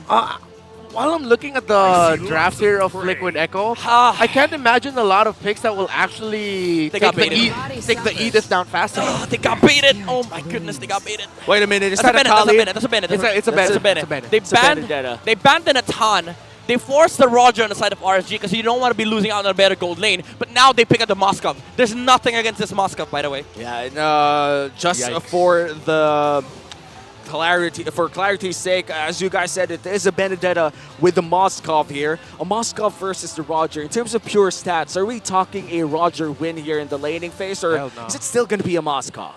While I'm looking at the draft here of Liquid Echo, I can't imagine a lot of picks that will actually take the Edith down faster. They got baited. Oh my goodness, they got baited. Wait a minute, is That's that a Kali? Bennett. That's a Bennett. It's a Bennett. They banned the Nathan. They forced the Roger on the side of RSG because you don't want to be losing out on a better gold lane. But now they pick up the Moskov. There's nothing against this Moskov, by the way. Yeah, and just for the clarity's sake, as you guys said, it is a Benedetta with the Moskov here. A Moskov versus the Roger. In terms of pure stats, are we talking a Roger win here in the laning phase, or is it still going to be a Moskov?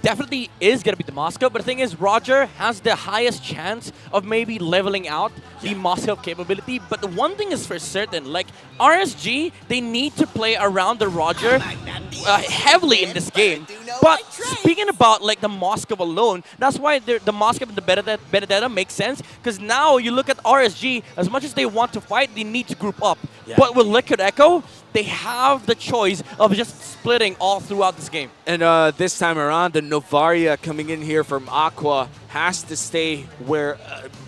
definitely is going to be the Moscow, but the thing is, Roger has the highest chance of maybe leveling out the Moscow capability. But the one thing is for certain, like RSG, they need to play around the Roger heavily in this game. But speaking about like the Moscow alone, that's why the Moscow and the Benedetta make sense, because now you look at RSG, as much as they want to fight, they need to group up. But with Liquid Echo, they have the choice of just splitting all throughout this game. And this time around, the Novaria coming in here from Aqua has to stay where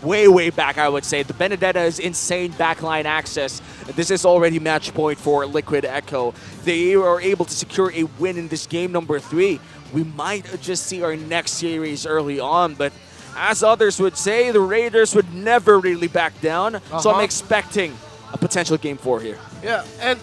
way back, I would say. The Benedetta is insane backline access. This is already match point for Liquid Echo. They are able to secure a win in this game number 3. We might just see our next series early on, but as others would say, the Raiders would never really back down. So I'm expecting a potential game 4 here. Yeah, and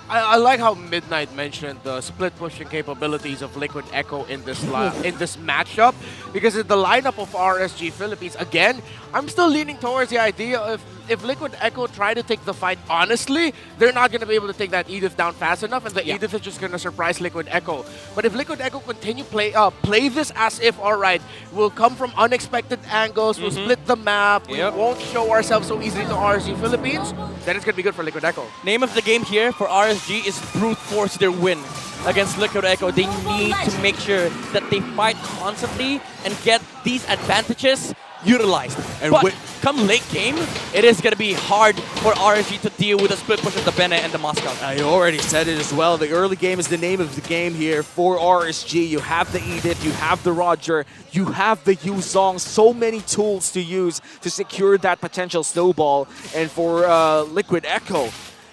I like how Midnight mentioned the split pushing capabilities of Liquid Echo in this in this matchup, because in the lineup of RSG Philippines, again, I'm still leaning towards the idea of if Liquid Echo try to take the fight honestly, they're not going to be able to take that Edith down fast enough, and the Edith is just going to surprise Liquid Echo. But if Liquid Echo continue play this as if, alright, we'll come from unexpected angles, we'll split the map, we won't show ourselves so easily to RSG Philippines, then it's going to be good for Liquid Echo. Name of the game here for RSG is brute force their win against Liquid Echo. They need to make sure that they fight constantly and get these advantages utilized. And but come late game, it is going to be hard for RSG to deal with the split push of the Bene and the Moscow. I already said it as well. The early game is the name of the game here for RSG. You have the Edith, you have the Roger, you have the Yuzong. So many tools to use to secure that potential snowball. And for Liquid Echo,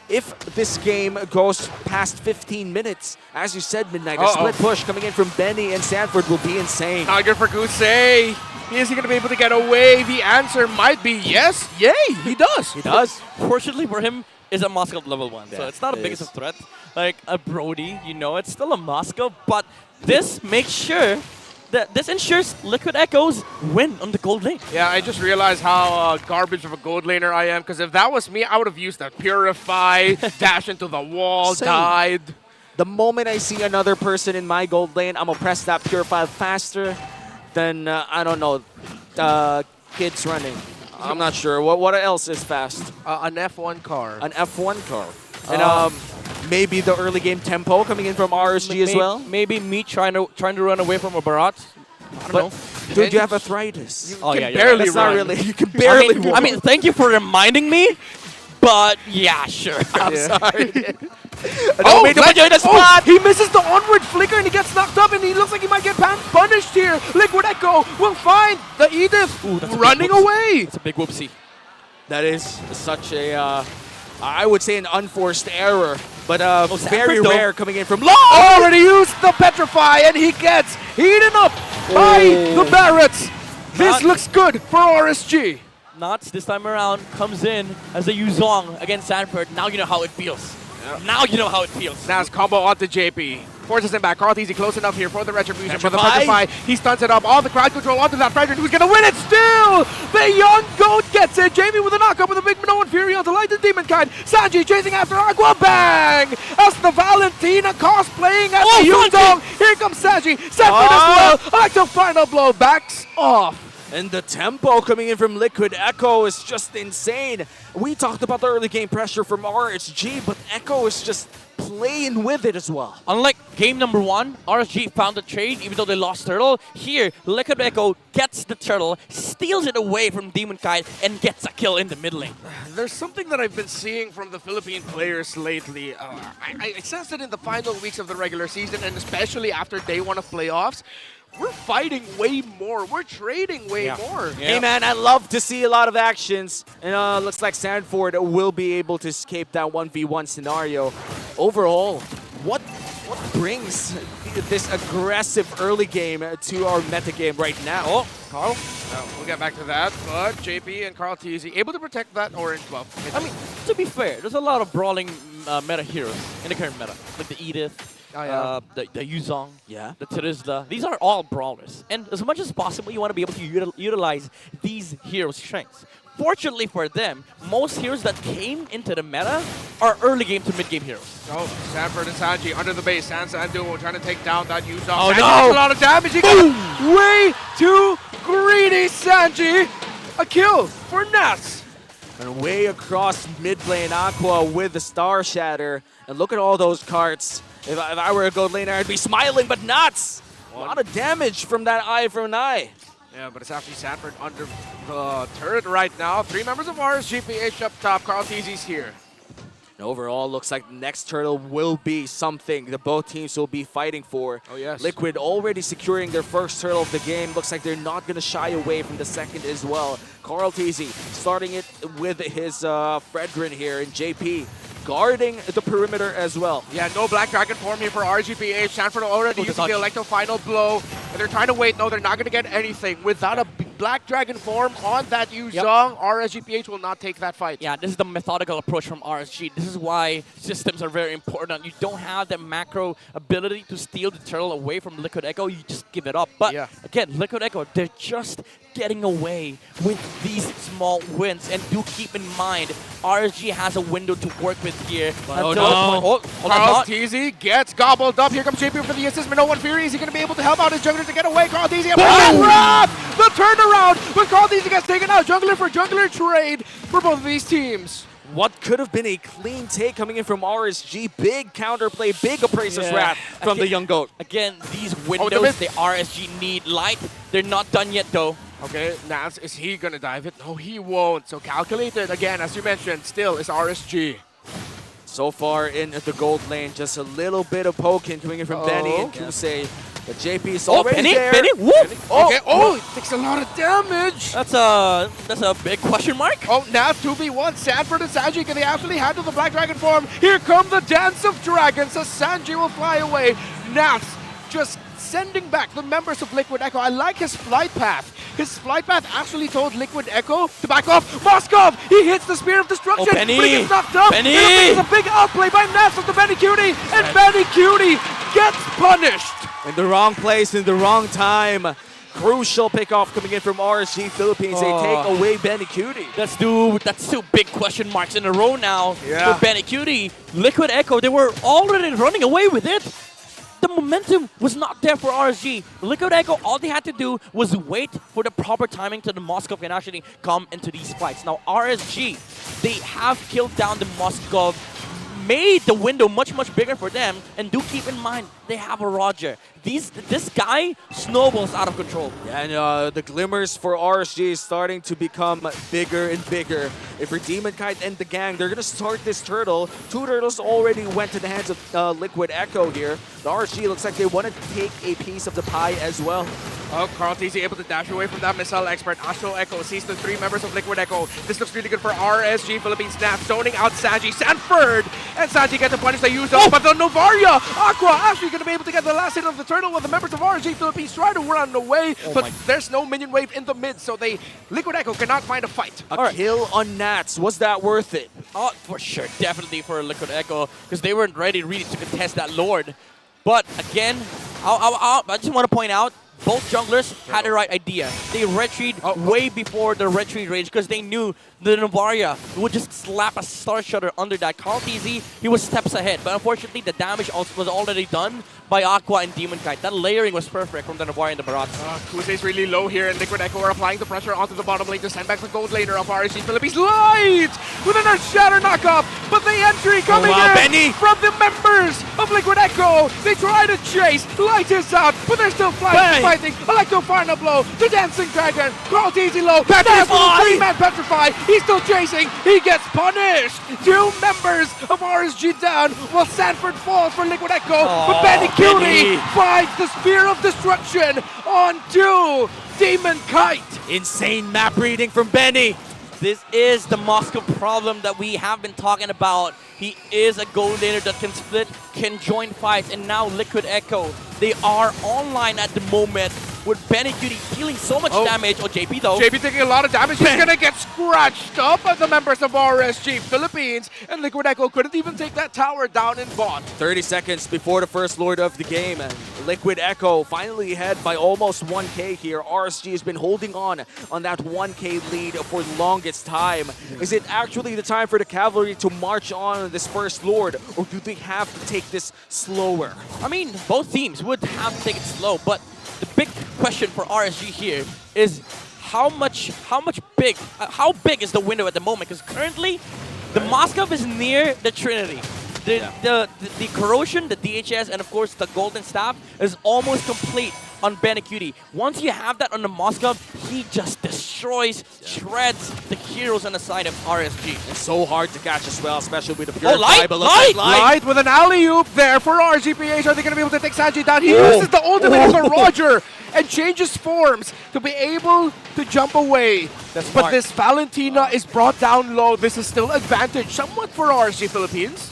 if this game goes past 15 minutes, as you said, Midnight, a split push coming in from Benny and Sanford will be insane. Not good for Gusei. Is he going to be able to get away? The answer might be yes. Yay, he does. He does. Fortunately for him, is a Moscow level 1. So it's not a biggest of threat. Like a Brody, you know, it's still a Moscow, but this makes sure that this ensures Liquid Echoes win on the gold lane. Yeah, I just realized how garbage of a gold laner I am, because if that was me, I would have used that Purify, dash into the wall, died. The moment I see another person in my gold lane, I'm going to press that Purify faster than, I don't know, kids running. I'm not sure. What else is fast? An F1 car. An F1 car. And maybe the early game tempo coming in from RSG as well. Maybe me trying to run away from a Barat. I don't know. Dude, you have arthritis. You can barely run. Not really. You can barely run. I mean, thank you for reminding me, but yeah, sure. I'm sorry. He misses the onward flicker and he gets knocked up, and he looks like he might get punished here. Liquid Echo will find the Edith running away. It's a big whoopsie. That is such a, I would say, an unforced error, but very rare coming in from low. Already used the Petrify, and he gets eaten up by the Barretts. This looks good for RSG. Nathzz this time around comes in as a Yuzong against Sanford. Now you know how it feels. Now you know how it feels. Nathzz combo onto JP. Forces him back. Karl'tzy close enough here for the Retribution, for the Petrify. He stunts it up. All the crowd control onto that Frederick, who's going to win it still. The young GOAT gets it. Jamie with a knockup with a big Minoan Fury onto Light and Demonkind. Sanji chasing after Aqua. Bang! As the Valentina cosplaying as the Yuzong. Here comes Sanji. Sanford as well. Actual final blow. Backs off. And the tempo coming in from Liquid Echo is just insane. We talked about the early game pressure from RSG, but Echo is just playing with it as well. Unlike game number 1, RSG found the trade even though they lost Turtle. Here, Liquid Echo gets the Turtle, steals it away from Demonkind, and gets a kill in the mid lane. There's something that I've been seeing from the Philippine players lately. I sensed it in the final weeks of the regular season, and especially after day 1 of playoffs. We're fighting way more. We're trading way more. Hey man, I love to see a lot of actions. And looks like Sanford will be able to escape that 1v1 scenario. Overall, what brings this aggressive early game to our meta game right now? Oh, Carl. We'll get back to that, but JP and Karl'tzy able to protect that orange buff. I mean, to be fair, there's a lot of brawling meta heroes in the current meta, like the Edith, the Yuzong, the Terizla. These are all brawlers. And as much as possible, you want to be able to utilize these heroes' strengths. Fortunately for them, most heroes that came into the meta are early game to mid game heroes. Oh, Sanford and Sanji under the base. Sansa and Duo trying to take down that Yuzong. Oh, Sanji no. gets a lot of damage. He got way too greedy, Sanji. A kill for Nathzz. And way across mid lane, Aqua with the Star Shatter. And look at all those carts. If I were a gold laner, I'd be smiling, but Nathzz. A lot of damage from that eye from Nye. Yeah, but it's actually Sanford under the turret right now. 3 members of RSG PH up top. Carl TZ's here. And overall, looks like the next turtle will be something that both teams will be fighting for. Oh, yes. Liquid already securing their first turtle of the game. Looks like they're not going to shy away from the second as well. Carl TZ starting it with his Fredrin here, and JP guarding the perimeter as well. Yeah, no Black Dragon form here for RGPH. Sanford already using the Electro final blow. And they're trying to wait. No, they're not going to get anything. Without a Black Dragon form on that Yuzong, RSGPH will not take that fight. Yeah, this is the methodical approach from RSG. This is why systems are very important. You don't have the macro ability to steal the turtle away from Liquid Echo. You just give it up. But again, Liquid Echo, they're just getting away with these small wins. And do keep in mind, RSG has a window to work with here. Oh, no. Carl TZ gets gobbled up. Here comes JP for the assist. But no one Fury. Is he going to be able to help out his jungler to get away? Carl TZ. The turnaround. But Carl TZ gets taken out. Jungler for jungler trade for both of these teams. What could have been a clean take coming in from RSG. Big counterplay, big Appraiser's Wrath from the young goat. Again, these windows, the RSG need light. They're not done yet, though. Okay, Nathzz, is he going to dive it? No, he won't. So calculated, again, as you mentioned, still is RSG. So far in the gold lane, just a little bit of poking coming in from Benny and Kusei. But JP's already there. Benny, whoop! Okay, he takes a lot of damage. That's a big question mark. Oh, now 2v1. Sanford and Sanji, can they actually handle the Black Dragon form? Here come the Dance of Dragons, as Sanji will fly away. Nathzz just sending back the members of Liquid Echo. I like his flight path. His flight path actually told Liquid Echo to back off. Moskov, he hits the Spear of Destruction, but he gets knocked up. Benny! It's a big outplay by Nathzz to Benny Cutie, and Benny Cutie gets punished. In the wrong place, in the wrong time. Crucial pickoff coming in from RSG Philippines. They take away Benny Cutie. That's two big question marks in a row now for Benny Cutie. Liquid Echo, they were already running away with it. The momentum was not there for RSG. Liquid Echo, all they had to do was wait for the proper timing so the Moskov can actually come into these fights. Now RSG, they have killed down the Moskov, made the window much bigger for them, and do keep in mind they have a Roger. This guy snowballs out of control. Yeah, and the glimmers for RSG is starting to become bigger and bigger. If for Demon Kite and the gang, they're gonna start this turtle. 2 turtles already went to the hands of Liquid Echo here. The RSG looks like they want to take a piece of the pie as well. Oh, Carl TZ able to dash away from that missile expert. Astro Echo sees the 3 members of Liquid Echo. This looks really good for RSG Philippines. Nathzz zoning out Sanji. Sanford! And Sanji gets to punish the Yuzong, but the Novaria! Aqua actually going to be able to get the last hit of the turtle when the members of RSG Philippines try to run away, but there's no minion wave in the mid, so Liquid Echo cannot find a fight. A kill on Nathzz. Was that worth it? Oh, for sure. Definitely for Liquid Echo, because they weren't ready really to contest that Lord. But again, I just want to point out, both junglers had the right idea. They retreat way before the retreat range because they knew the Novaria would just slap a Star Shutter under that. Carl TZ, he was steps ahead, but unfortunately the damage was already done by Aqua and Demon Kite. That layering was perfect from the Novaria and the Barats. Kusei's really low here, and Liquid Echo are applying the pressure onto the bottom lane to send back the gold laner of RSG Philippines. Light! With an Earth Shatter knockup, but the entry coming in Benny. from the members of Liquid Echo. They try to chase. Light is out, but they're still fighting. Electro final blow. The Dancing Dragon. Carl TZ low. Petrify! 3-man Petrify. He's still chasing. He gets punished. 2 members of RSG down while Sanford falls for Liquid Echo. But Benny Cutie finds the Spear of Destruction onto Demon Kite. Insane map reading from Benny. This is the Moskov problem that we have been talking about. He is a gold laner that can split, can join fights, and now Liquid Echo, they are online at the moment with Benny Cutie dealing so much damage. Oh, JP though. JP taking a lot of damage. He's gonna get scratched up by the members of RSG Philippines, and Liquid Echo couldn't even take that tower down in bot. 30 seconds before the first Lord of the game, and Liquid Echo finally ahead by almost 1K here. RSG has been holding on that 1K lead for the longest time. Is it actually the time for the Cavalry to march on this first Lord, or do they have to take this slower? I mean, both teams would have to take it slow, but the big question for RSG here is how big is the window at the moment? Because currently, the Moskov is near the Trinity. The Corrosion, the DHS, and of course the Golden Staff is almost complete on BLCK. Once you have that on the Moskov, he just destroys, shreds the heroes on the side of RSG. It's so hard to catch as well, especially with the Purify. Light with an alley-oop there for RSG PH. Are they going to be able to take Sanji down? He uses the ultimate of the Roger and changes forms to be able to jump away. But this Valentina is brought down low. This is still advantage somewhat for RSG Philippines.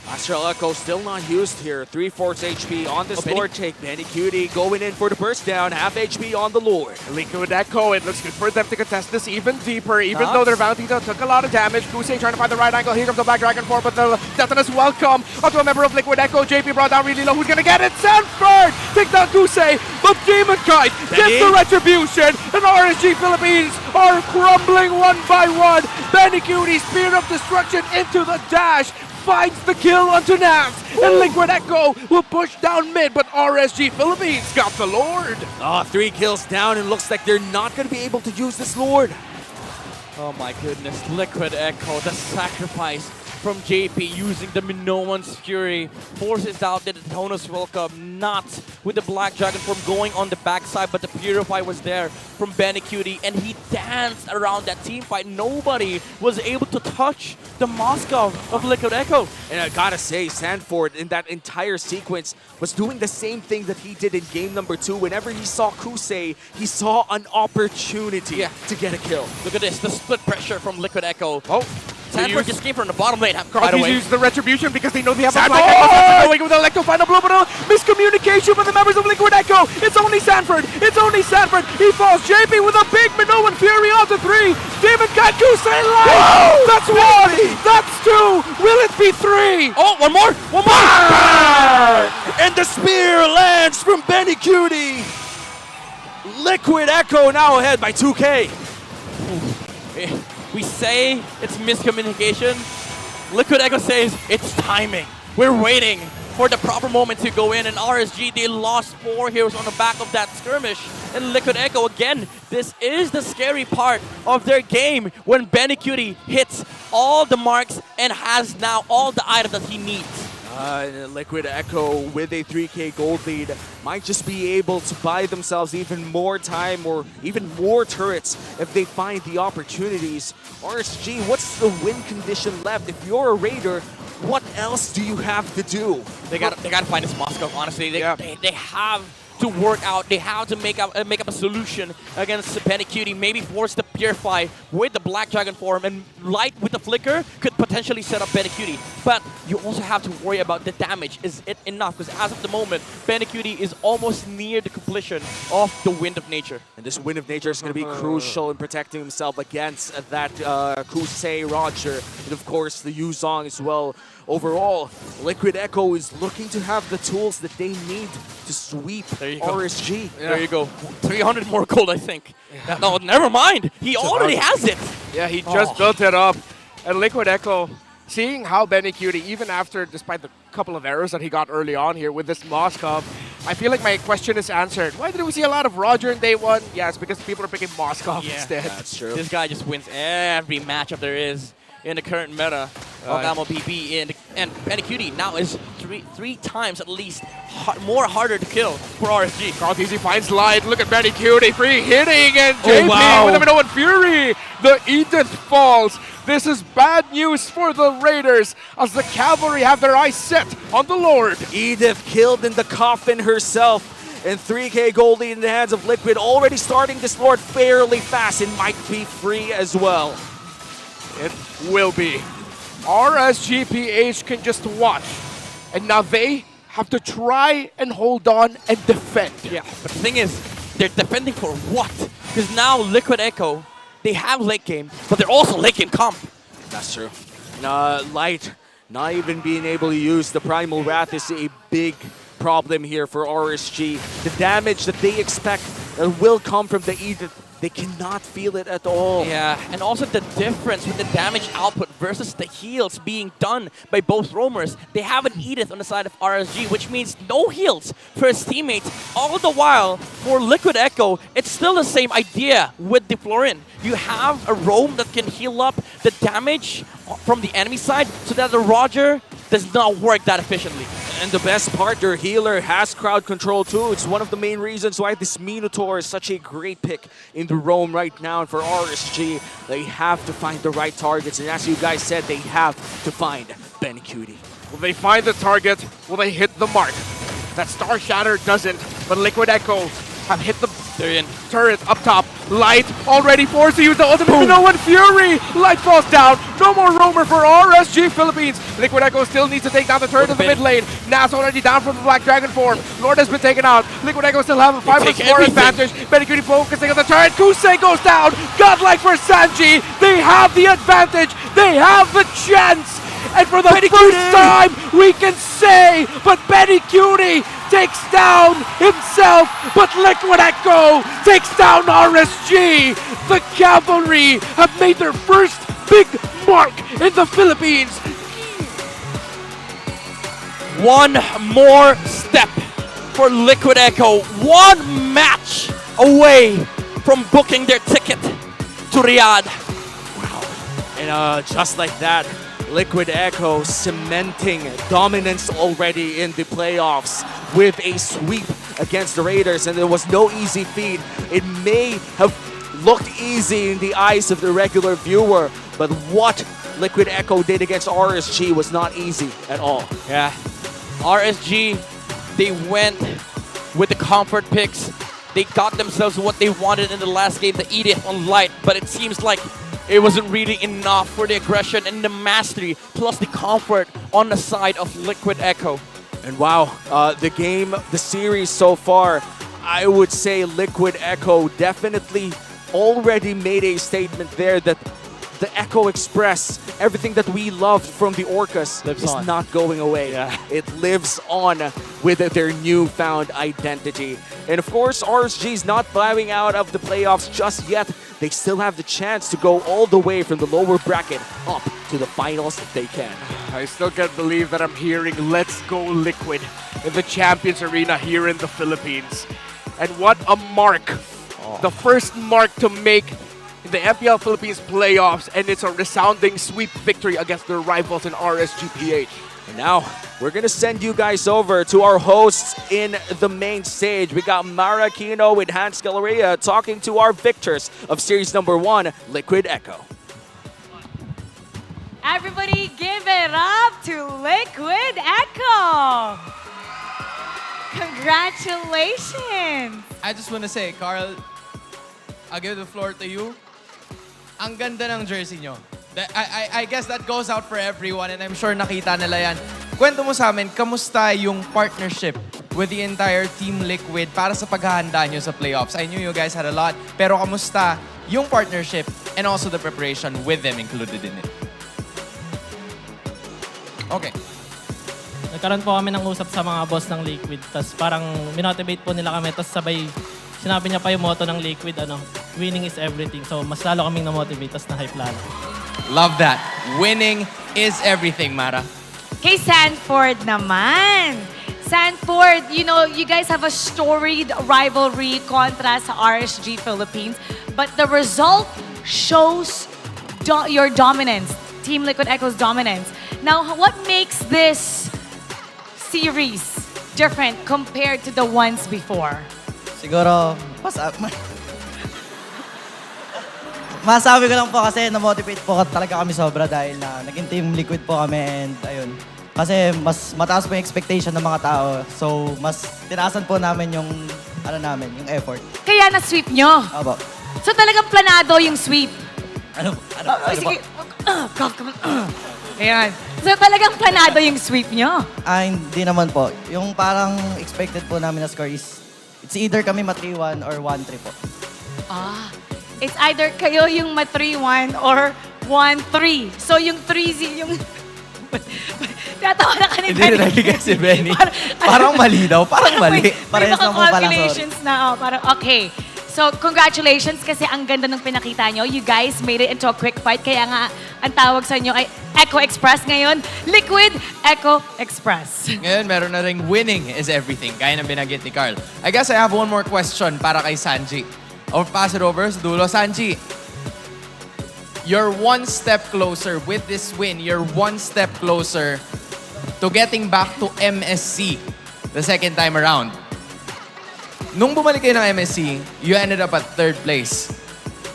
Astral Echo still not used here. 3/4 HP on this Lord take. BLCK going in for the burst down. Half HP on the Lord. Liquid Echo, it looks good for them to contest this even deeper, even though their Valentina took a lot of damage. Kusei trying to find the right angle. Here comes the Black Dragon form, but the Detonus welcome onto a member of Liquid Echo. JP brought down really low. Who's gonna get it? Sanford! Take down Kusei, but Demon Kite gets the retribution, and RSG Philippines are crumbling one by one. BLCK, Spear of Destruction into the dash, finds the kill onto Nathzz, and Liquid Echo will push down mid, but RSG Philippines got the Lord. 3 kills down, and looks like they're not going to be able to use this Lord. Oh my goodness, Liquid Echo, the sacrifice from JP using the Minoan's Fury forces out the Detonus welcome, not with the Black Dragon form going on the backside, but the Purify was there from BLCK, and he danced around that team fight. Nobody was able to touch the Moskov of Liquid Echo. And I gotta say, Sanford in that entire sequence was doing the same thing that he did in game number 2. Whenever he saw Kusei, he saw an opportunity to get a kill. Look at this, the split pressure from Liquid Echo. Sanford just came from the bottom lane. Crosby's used the retribution because they know they have a fight. Going with the Electro final blow, but miscommunication with the members of Liquid Echo. It's only Sanford. It's only Sanford. He falls. JP with a big Minoan Fury onto 3. Demon Cat Kusei live. That's 1. That's 2. Will it be 3? Oh, one more. One more. And the spear lands from BLCK. Liquid Echo now ahead by 2K. We say it's miscommunication. Liquid Echo says it's timing. We're waiting for the proper moment to go in, and RSG, they lost 4 heroes on the back of that skirmish. And Liquid Echo, again, this is the scary part of their game when BLCK hits all the marks and has now all the items that he needs. Liquid Echo with a 3K gold lead might just be able to buy themselves even more time or even more turrets if they find the opportunities. RSG, what's the win condition left? If you're a Raider, what else do you have to do? They gotta find this Moscow, honestly. They have to work out. They have to make up a solution against BLCK. Maybe force the Purify with the Black Dragon form, and Light with the Flicker could potentially set up BLCK. But you also have to worry about the damage. Is it enough? Because as of the moment, BLCK is almost near the completion of the Wind of Nature. And this Wind of Nature is going to be crucial in protecting himself against that Kusei Roger, and of course the Yuzong as well. Overall, Liquid Echo is looking to have the tools that they need to sweep RSG. There you go. 300 more gold, I think. No, never mind. He already has it. Yeah, he just built it up. And Liquid Echo, seeing how BLCK, even after, despite the couple of errors that he got early on here with this Moskov, I feel like my question is answered. Why did we see a lot of Roger in day 1? Yeah, it's because people are picking Moskov instead. That's true. This guy just wins every matchup there is in the current meta of Ammo PP, and BLCK now is three times at least more harder to kill for RSG. Cartesi finds Light. Look at BLCK, free hitting, and JP with a Minoan Fury. The Edith falls. This is bad news for the Raiders as the Cavalry have their eyes set on the Lord. Edith killed in the coffin herself. And 3K gold lead in the hands of Liquid, already starting this Lord fairly fast and might be free as well. It will be. RSG PH can just watch. And now they have to try and hold on and defend. Yeah, but the thing is, they're defending for what? Because now Liquid Echo, they have late game, but they're also late game comp. That's true. Light not even being able to use the Primal Wrath is a big problem here for RSG. The damage that they expect will come from the Edith. They cannot feel it at all. Yeah, and also the difference with the damage output versus the heals being done by both roamers. They have an Edith on the side of RSG, which means no heals for his teammates. All the while, for Liquid Echo, it's still the same idea with the Florin. You have a roam that can heal up the damage from the enemy side so that the Roger does not work that efficiently. And the best part, their healer has crowd control too. It's one of the main reasons why this Minotaur is such a great pick in the roam right now. And for RSG, they have to find the right targets. And as you guys said, they have to find BenQt. Will they find the target? Will they hit the mark? That Star Shatter doesn't, but Liquid Echo have hit the turret up top. Light already forced to use the ultimate. No one Fury! Light falls down. No more roamer for RSG Philippines. Liquid Echo still needs to take down the turret in the mid lane. Nathzz already down from the Black Dragon form. Lord has been taken out. Liquid Echo still have a 5+4 advantage. BenQt focusing on the turret. Kusei goes down. Godlike for Sanji. They have the advantage. They have the chance. And for the first time, we can say, but BenQt takes down himself, but Liquid Echo takes down RSG. The Cavalry have made their first big mark in the Philippines. One more step for Liquid Echo. One match away from booking their ticket to Riyadh. And just like that, Liquid Echo cementing dominance already in the playoffs with a sweep against the Raiders, and it was no easy feat. It may have looked easy in the eyes of the regular viewer, but what Liquid Echo did against RSG was not easy at all. Yeah, RSG, they went with the comfort picks. They got themselves what they wanted in the last game, the Edith on Light, but it seems like it wasn't really enough for the aggression and the mastery, plus the comfort on the side of Liquid Echo. And wow, the game, the series so far, I would say Liquid Echo definitely already made a statement there that the Echo Express, everything that we loved from the Orcas is not going away. Yeah. It lives on with their newfound identity. And of course, RSG is not bowing out of the playoffs just yet. They still have the chance to go all the way from the lower bracket up to the finals if they can. I still can't believe that I'm hearing "Let's Go Liquid" in the Champions Arena here in the Philippines. And what a mark. The first mark to make in the MPL Philippines playoffs, and it's a resounding sweep victory against their rivals in RSG PH. And now, we're going to send you guys over to our hosts in the main stage. We got Mara Aquino with Hans Galleria talking to our victors of Series number 1, Liquid Echo. Everybody give it up to Liquid Echo! Congratulations! I just want to say, Carl, I'll give the floor to you. Ang ganda ng jersey nyo. I guess that goes out for everyone, and I'm sure nakita nila yan. Kwento mo sa amin, kamusta yung partnership with the entire Team Liquid para sa paghahanda nyo sa playoffs? I knew you guys had a lot, pero kamusta yung partnership and also the preparation with them included in it? Okay. Nagkaroon po kami ng usap sa mga boss ng Liquid, tapos parang minotivate po nila kami, tapos sabay sinabi niya pa yung motto ng Liquid, winning is everything. So mas lalo kaming na-motivate, tapos na-hype lalo. Love that. Winning is everything, Mara. Kay Sanford naman. Sanford, you know, you guys have a storied rivalry kontra sa RSG Philippines, but the result shows your dominance, Team Liquid Echo's dominance. Now, what makes this series different compared to the ones before? Siguro, masabi ko lang po kasi na-motivate po talaga kami sobra dahil na naging Team Liquid po kami, and ayun. Kasi mas mataas po yung expectation ng mga tao. So, mas tinaasan po namin yung, yung effort. Kaya na-sweep nyo? Opo. So talagang planado yung sweep? Ano sige. Ayan. So talagang planado yung sweep nyo? Hindi naman po. Yung parang expected po namin na score is, it's either kami ma-3-1 or 1-3 po. It's either kayo yung ma-3-1 or 1-3. So yung 3-0, yung Tinatawa na ka ni Hindi Benny. narinig si Benny. Parang mali daw. Parang mali. May mga calculations na. Parang, okay. So, congratulations kasi ang ganda ng pinakita nyo. You guys made it into a quick fight. Kaya nga, ang tawag sa inyo ay Echo Express ngayon. Liquid Echo Express. Ngayon, meron na ring winning is everything. Gaya ng binanggit ni Carl. I guess I have one more question para kay Sanji. I'll pass it over sa dulo. Sanji, you're one step closer with this win. You're one step closer to getting back to MSC the second time around. Nung bumalik kayo ng MSC, you ended up at 3rd place.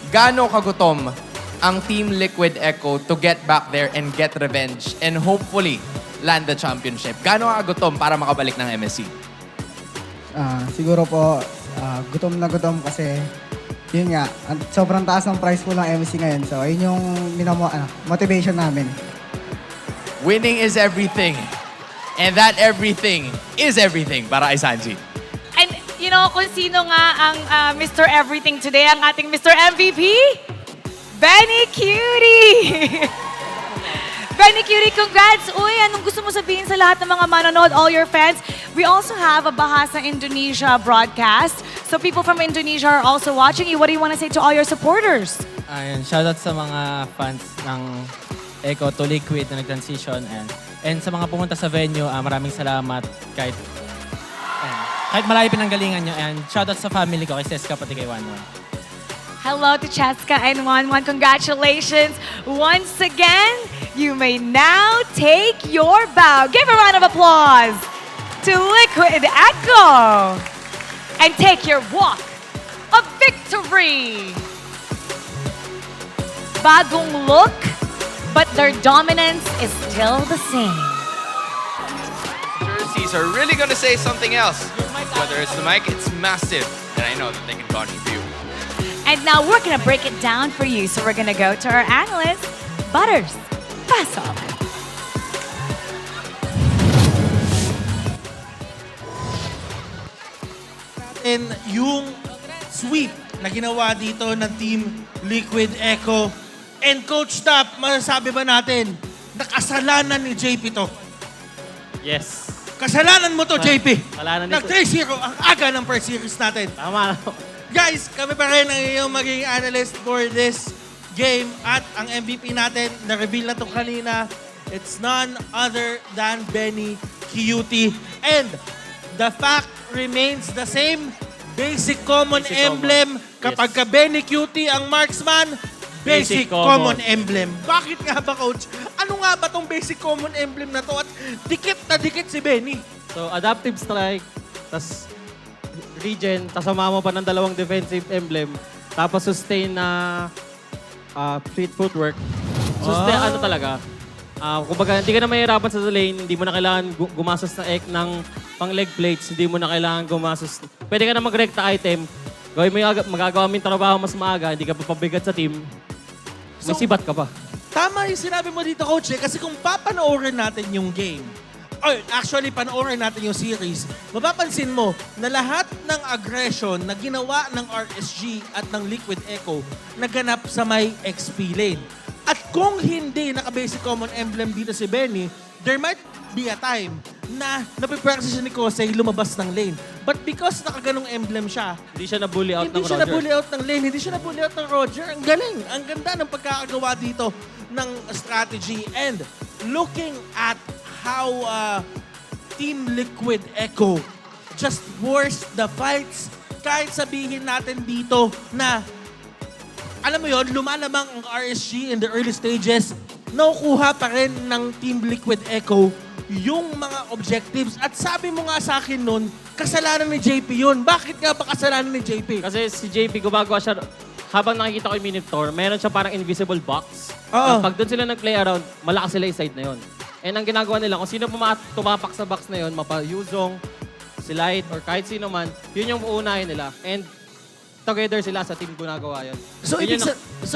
Gaano kagutom ang Team Liquid Echo to get back there and get revenge and hopefully land the championship? Gaano kagutom para makabalik ng MSC? Siguro po, gutom na gutom kasi yun nga, sobrang taas ng price po ng MSC ngayon. So, yun yung motivation namin. Winning is everything. And that everything is everything para kay Sanji. And you know kung sino nga ang Mr. Everything today, ang ating Mr. MVP? Benny Cutie! Benny Cutie, congrats! Uy, anong gusto mo sabihin sa lahat ng mga manonood, all your fans? We also have a Bahasa Indonesia broadcast. So people from Indonesia are also watching you. What do you want to say to all your supporters? Ayun, shoutout sa mga fans ng Echo to Liquid na nag-transition. And sa mga pumunta sa venue, maraming salamat kahit malayo pinanggalingan nyo. And shoutout sa family ko, kay Seska pati kay Wanwan. Hello to Cheska and Wanwan. Congratulations once again. You may now take your bow. Give a round of applause to Liquid Echo. And take your walk of victory. Bagong look, but their dominance is still the same. Jerseys are really going to say something else. Whether it's the mic, it's massive. And I know that they can contribute. And now we're gonna break it down for you. So we're gonna go to our analyst, Butters. Pass off. And yung sweep na ginawa dito ng Team Liquid Echo. And Coach Tap, masasabi ba natin, nakasalanan ni JP to? Yes. Kasalanan mo to, JP. Kasalanan nito. Nag-3-0 ang aga ng first series natin. Tama. Guys, kami pa rin ang iyong magiging analyst for this game. At ang MVP natin, na-reveal na to kanina, it's none other than Benny Cutie. And the fact remains the same. Basic common emblem. Kapag ka Benny Cutie ang marksman, basic common emblem. Bakit nga ba, Coach? Ano nga ba tong basic common emblem na to? At dikit na dikit si Benny. So, adaptive strike, tas regen, tas sumama pa ng dalawang defensive emblem, tapos sustain na fleet footwork. Sustain, ano talaga? Kumbaga, hindi ka na mahirapan sa lane, hindi mo na kailangan gumastos ng pang leg plates, hindi mo na kailangan gumastos. Pwede ka na mag-recta item, gawin mo magagawa mo yung trabaho mas maaga, hindi ka pa pabigat sa team, may sibat ka pa. Tama yung sinabi mo dito, Coach, kasi kung papanoorin natin yung game, or actually panoorin natin yung series, mapapansin mo na lahat ng aggression na ginawa ng RSG at ng Liquid Echo naganap sa may XP lane. At kung hindi naka-basic common emblem dito si Benny, there might be a time na napipractice siya ni Kosei lumabas ng lane. But because nakaganong emblem siya, hindi siya na-bully out ng Roger. Hindi siya na-bully out ng lane, hindi siya na-bully out ng Roger. Ang galing, ang ganda ng pagkakagawa dito ng strategy. And looking at how Team Liquid Echo just forced the fights, kahit sabihin natin dito na alam mo yon, lumalamang ang RSG in the early stages, nakukuha pa rin ng Team Liquid Echo yung mga objectives. At sabi mo nga sa akin nun, kasalanan ni JP yun. Bakit nga ba kasalanan ni JP? Kasi si JP gumagawa siya, habang nakikita ko yung Minotaur, meron siya parang invisible box. Oo. Pag doon sila nag-play around, malakas sila yung side na yun. And ang ginagawa nila, kung sino tumapak sa box na yun, mapa-Yuzong, si Light, or kahit sino man, yun yung uunahin nila. And together sila sa team ginagawa yun. So,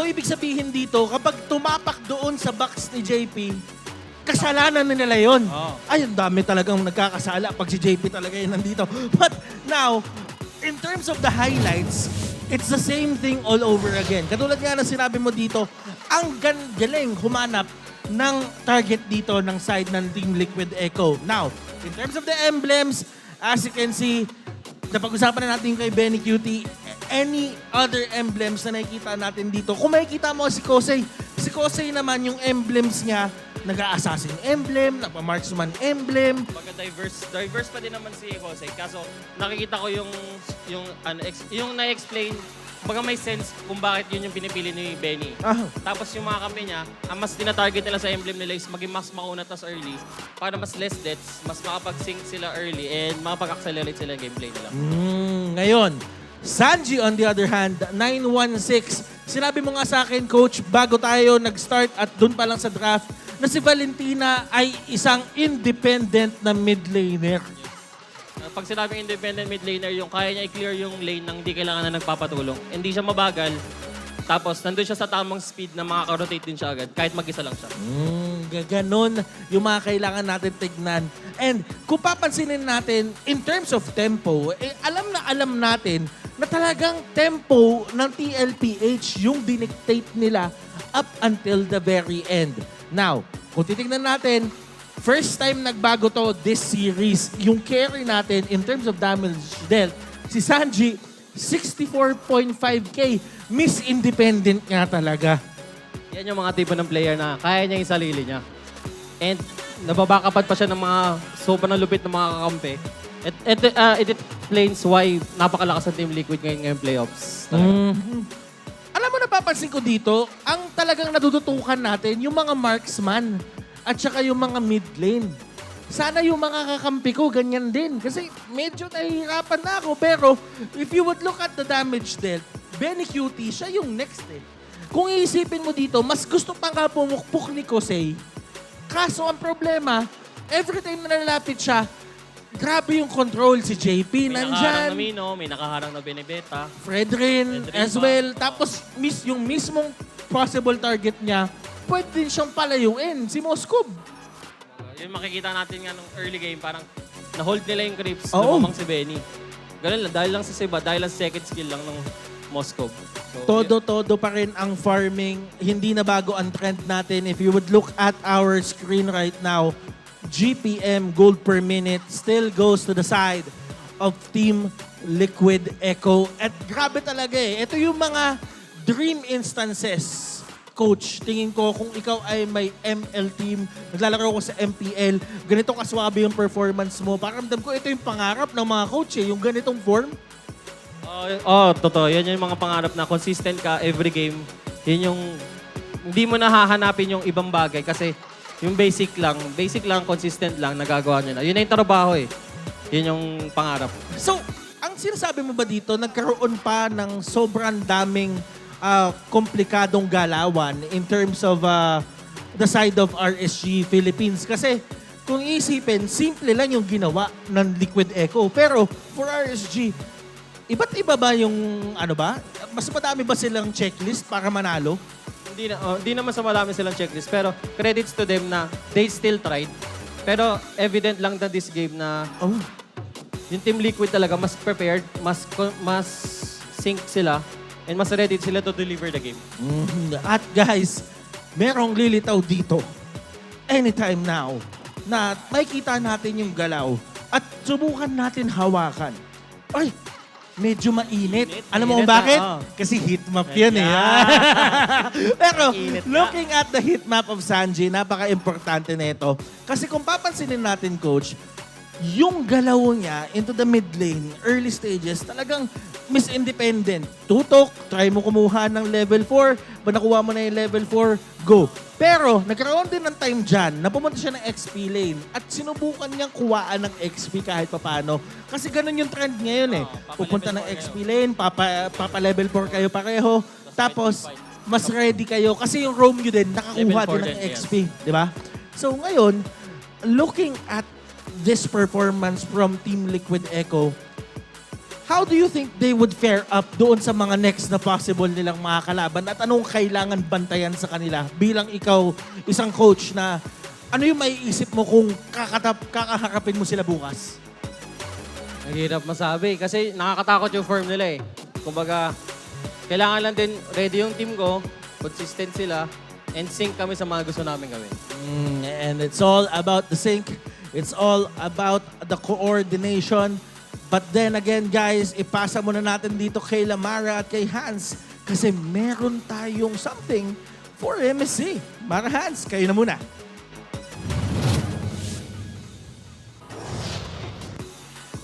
ibig sabihin dito, kapag tumapak doon sa box ni JP, kasalanan na nila yun. Oh. Ay, ang dami talagang nagkakasala pag si JP talaga yun nandito. But now, in terms of the highlights, it's the same thing all over again. Katulad nga na sinabi mo dito, ang galing humanap ng target dito ng side ng Team Liquid Echo. Now, in terms of the emblems, as you can see, napag-usapan na natin kay Benny Cutie, any other emblems na nakikita natin dito. Kung makikita mo si Kosei naman yung emblems niya, nag-assassin emblem, nagpa-marksman emblem. Diverse pa din naman si Jose. Kaso nakikita ko yung na-explain, baga may sense kung bakit yun yung pinipili ni Benny. Tapos yung mga kampi niya, ang mas tina-target nila sa emblem nila is maging mas mauna tas early para mas less deaths, mas makapag-sync sila early and makapag-accelerate sila yung gameplay nila. Ngayon, Sanji on the other hand, 916. Sinabi mo nga sa akin, Coach, bago tayo nag-start at dun pa lang sa draft, na si Valentina ay isang independent na mid laner. Pag sinabing independent mid laner, yung kaya niya i-clear yung lane nang di kailangan na nagpapatulong. Hindi siya mabagal. Tapos nandun siya sa tamang speed na makaka-rotate din siya agad kahit mag-isa lang siya. Ganon yung mga kailangan natin tignan. And kung papansinin natin, in terms of tempo, alam natin na talagang tempo ng TLPH yung dinictate nila up until the very end. Now, kung titignan natin, first time nagbago to this series, yung carry natin in terms of damage dealt, si Sanji, 64.5k. Miss Independent nga talaga. Yan yung mga tipo ng player na kaya niya yung sarili niya. And nababakapat pa siya ng mga sobrang lupit ng mga kakampi. It explains why napakalakas ng Team Liquid ngayong playoffs. Alam mo, napapansin ko dito, ang talagang natututukan natin, yung mga marksman at saka yung mga mid lane. Sana yung mga kakampi ko, ganyan din. Kasi medyo nahihirapan na ako. Pero if you would look at the damage dealt, Benny Cutie, siya yung next eh. Kung iisipin mo dito, mas gusto pa nga pumukpok ni Kosei. Kaso ang problema, every time na nalalapit siya, grabe yung control. Si JP May nandyan. nakaharang na Mino, may nakaharang na Benebeta. Fredrin as well. Tapos yung mismong possible target niya, pwede din siyang palayuin. Si Moskov. Yung makikita natin nga nung early game, parang na-hold nila yung creeps, Oo. lumamang si Benny. Ganun lang, dahil lang sa Seba, dahil lang second skill lang ng Moscow. So, Todo pa rin ang farming. Hindi na bago ang trend natin. If you would look at our screen right now, GPM, gold per minute, still goes to the side of Team Liquid Echo. At grabe talaga eh. Ito yung mga dream instances. Coach, tingin ko kung ikaw ay may ML team, naglalaro ko sa MPL, ganito kaswabe yung performance mo. Pakiramdam ko ito yung pangarap ng mga coach eh, yung ganitong form. Totoo. Yan yung mga pangarap na consistent ka every game. Yun yung, hindi mo nahahanapin yung ibang bagay kasi yung basic lang, consistent lang, nagagawa nyo na. Yun na yung trabaho eh. Yun yung pangarap. So, ang sinasabi mo ba dito, nagkaroon pa ng sobrang daming komplikadong galawan in terms of the side of RSG Philippines. Kasi kung isipin, simple lang yung ginawa ng Liquid Echo. Pero for RSG, iba't iba ba yung mas madami ba silang checklist para manalo? Hindi naman sa marami silang checklist, pero credits to them na they still tried. Pero evident lang na this game na yung Team Liquid talaga mas prepared, mas sync sila, and mas ready sila to deliver the game. At guys, merong lilitaw dito anytime now na makikita natin yung galaw at subukan natin hawakan. Ay, medyo mainit. Alam mo kung bakit? Kasi heat map yan eh. Pero looking at the heat map of Sanji, napaka-importante na ito. Kasi kung papansinin natin, Coach, yung galaw niya into the mid lane, early stages, talagang Miss Independent. Tutok, try mo kumuha ng level 4. Ba nakuha mo na yung level 4, go. Pero nagkaroon din ng time dyan na pumunta siya ng XP lane at sinubukan niyang kuwaan ng XP kahit papano. Kasi ganun yung trend ngayon eh. Pupunta ng XP lane, papa-level 4 kayo pareho. Tapos, mas ready kayo. Kasi yung roam nyo din, nakakuha din ng XP. Di ba? So ngayon, looking at this performance from Team Liquid Echo, how do you think they would fare up doon sa mga next na possible nilang mga kalaban at anong kailangan bantayan sa kanila bilang ikaw, isang coach na ano yung maiisip mo kung kakaharapin mo sila bukas? Mahirap masabi kasi nakakatakot yung form nila eh. Kumbaga, kailangan lang din ready yung team ko, consistent sila, And sync kami sa mga gusto namin gawin. And it's all about the sync. It's all about the coordination. But then again, guys, ipasa muna natin dito kay Lamara at kay Hans kasi meron tayong something for MSC. Mara, Hans, kayo na muna.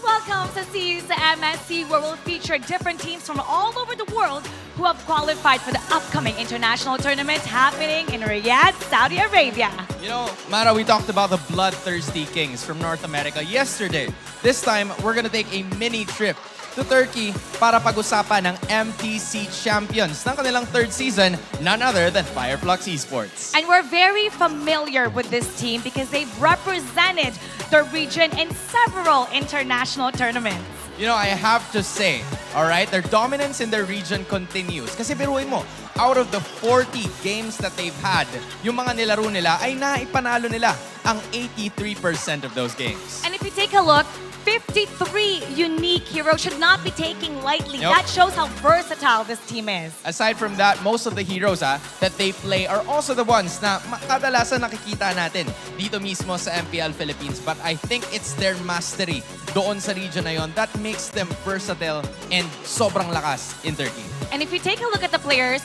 Welcome to CU's MSC, where we'll feature different teams from all over the world who have qualified for the upcoming international tournament happening in Riyadh, Saudi Arabia. You know, Mara, we talked about the bloodthirsty Kings from North America yesterday. This time, we're gonna take a mini trip to Turkey para pag-usapan ng MTC champions ng kanilang third season, none other than Fireflux Esports. And we're very familiar with this team because they've represented the region in several international tournaments. You know, I have to say, all right, their dominance in their region continues. Kasi biruin mo, out of the 40 games that they've had, yung mga nilaro nila ay naipanalo nila ang 83% of those games. And if you take a look, 53 unique heroes should not be taken lightly. Yep. That shows how versatile this team is. Aside from that, most of the heroes that they play are also the ones na kadalasan nakikita natin dito mismo sa MPL Philippines. But I think it's their mastery doon sa region na yon that makes them versatile and sobrang lakas in Turkey. And if you take a look at the players,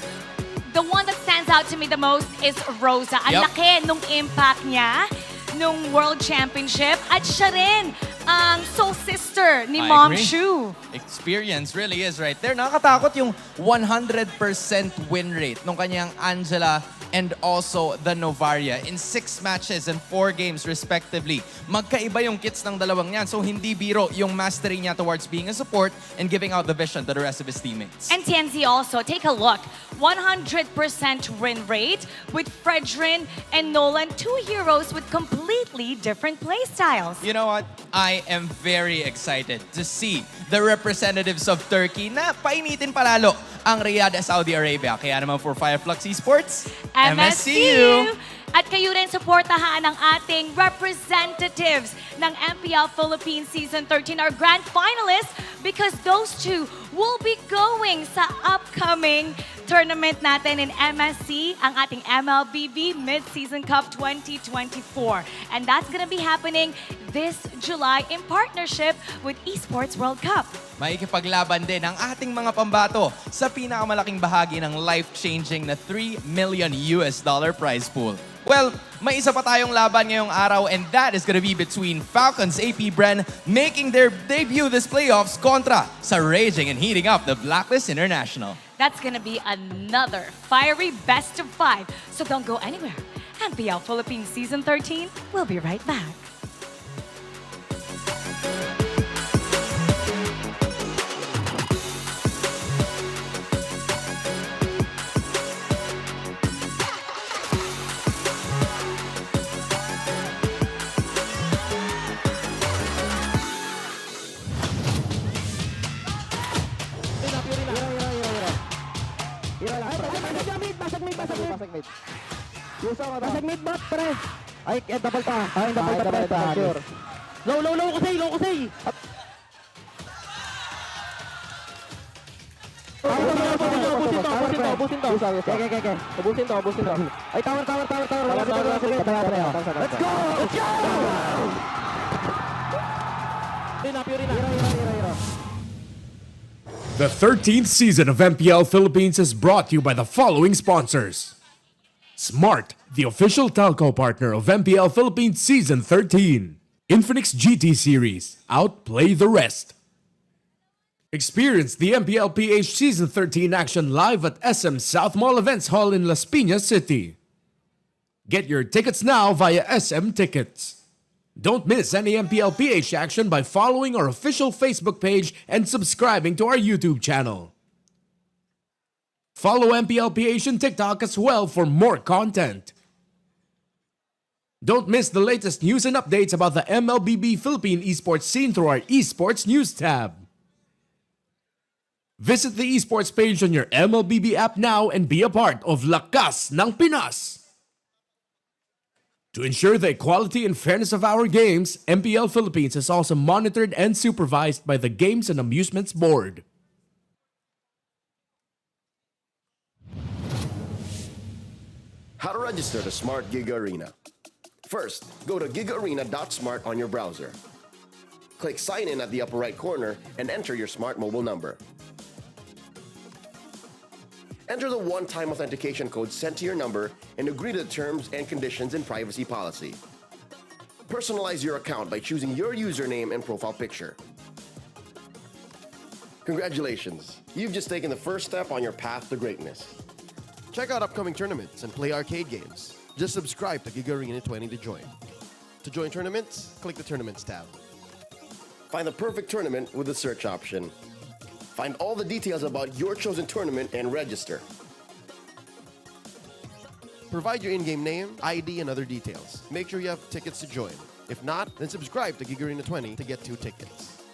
the one that stands out to me the most is Rosa. Ang laki nung impact niya nung World Championship at siya rin ang soul sister ni Mom Shu. Experience really is right there. Nakakatakot yung 100% win rate nung kanyang Angela and also the Novaria in 6 matches and 4 games respectively. Magkaiba yung kits ng dalawang yan. So hindi biro yung mastery niya towards being a support and giving out the vision to the rest of his teammates. And TNZ also, take a look. 100% win rate with Fredrin and Nolan, 2 heroes with completely different playstyles. You know what? I am very excited to see the representatives of Turkey na painitin palalo ang Riyadh, Saudi Arabia. Kaya naman for Fireflux Esports, MSCU! At kayo rin supportahan ang ating representatives ng MPL Philippines Season 13, our grand finalists, because those two will be going sa upcoming tournament natin in MSC, ang ating MLBB Mid-Season Cup 2024. And that's gonna be happening this July in partnership with Esports World Cup. Maikipaglaban din ang ating mga pambato sa pinakamalaking bahagi ng life-changing na $3 million prize pool. Well, may isa pa tayong laban ngayong araw and that is gonna be between Falcons AP Bren making their debut this playoffs kontra sa raging and heating up the Blacklist International. That's gonna be another fiery best of 5. So don't go anywhere. MPL Philippines Season 13, we'll be right back. Basag mid bot, pre. Ay, double pa. Ay, double pa. Sure. Low kasi. Ubusin to. Okay. Ubusin to. Ay, tower. Let's go! Hira. The 13th season of MPL Philippines is brought to you by the following sponsors. Smart, the official telco partner of MPL Philippines Season 13. Infinix GT Series, outplay the rest. Experience the MPL PH Season 13 action live at SM South Mall Events Hall in Las Piñas City. Get your tickets now via SM Tickets. Don't miss any MPL PH action by following our official Facebook page and subscribing to our YouTube channel. Follow MPL PH on TikTok as well for more content. Don't miss the latest news and updates about the MLBB Philippine esports scene through our esports news tab. Visit the esports page on your MLBB app now and be a part of Lakas ng Pinas. To ensure the equality and fairness of our games, MPL Philippines is also monitored and supervised by the Games and Amusements Board. How to register the Smart Gig Arena. First, go to gigarena.smart on your browser. Click Sign In at the upper right corner and enter your smart mobile number. Enter the one-time authentication code sent to your number and agree to the terms and conditions and privacy policy. Personalize your account by choosing your username and profile picture. Congratulations! You've just taken the first step on your path to greatness. Check out upcoming tournaments and play arcade games. Just subscribe to Gig Arena 20 to join. To join tournaments, click the Tournaments tab. Find the perfect tournament with the search option. Find all the details about your chosen tournament and register. Provide your in-game name, ID, and other details. Make sure you have tickets to join. If not, then subscribe to Gig Arena 20 to get 2 tickets.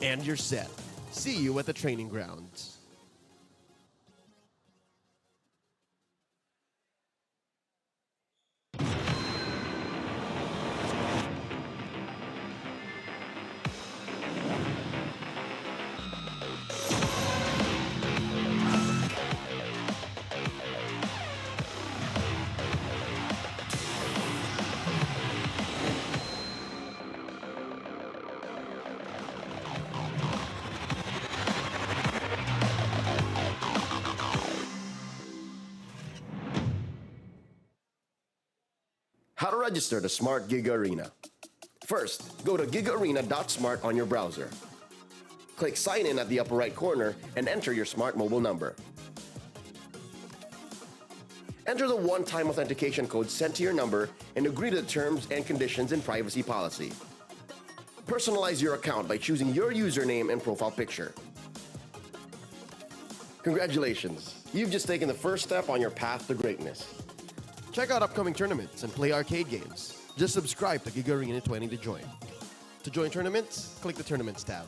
And you're set. See you at the training grounds. How to register the Smart Gig Arena. First, go to gigarena.smart on your browser. Click Sign In at the upper right corner and enter your smart mobile number. Enter the one-time authentication code sent to your number and agree to the terms and conditions and privacy policy. Personalize your account by choosing your username and profile picture. Congratulations! You've just taken the first step on your path to greatness. Check out upcoming tournaments and play arcade games. Just subscribe to Gig Arena 20 to join. To join tournaments, click the Tournaments tab.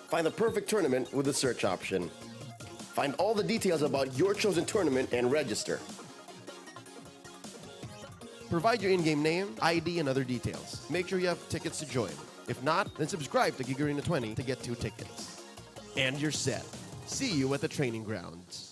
Find the perfect tournament with the search option. Find all the details about your chosen tournament and register. Provide your in-game name, ID, and other details. Make sure you have tickets to join. If not, then subscribe to Gig Arena 20 to get 2 tickets. And you're set. See you at the training grounds.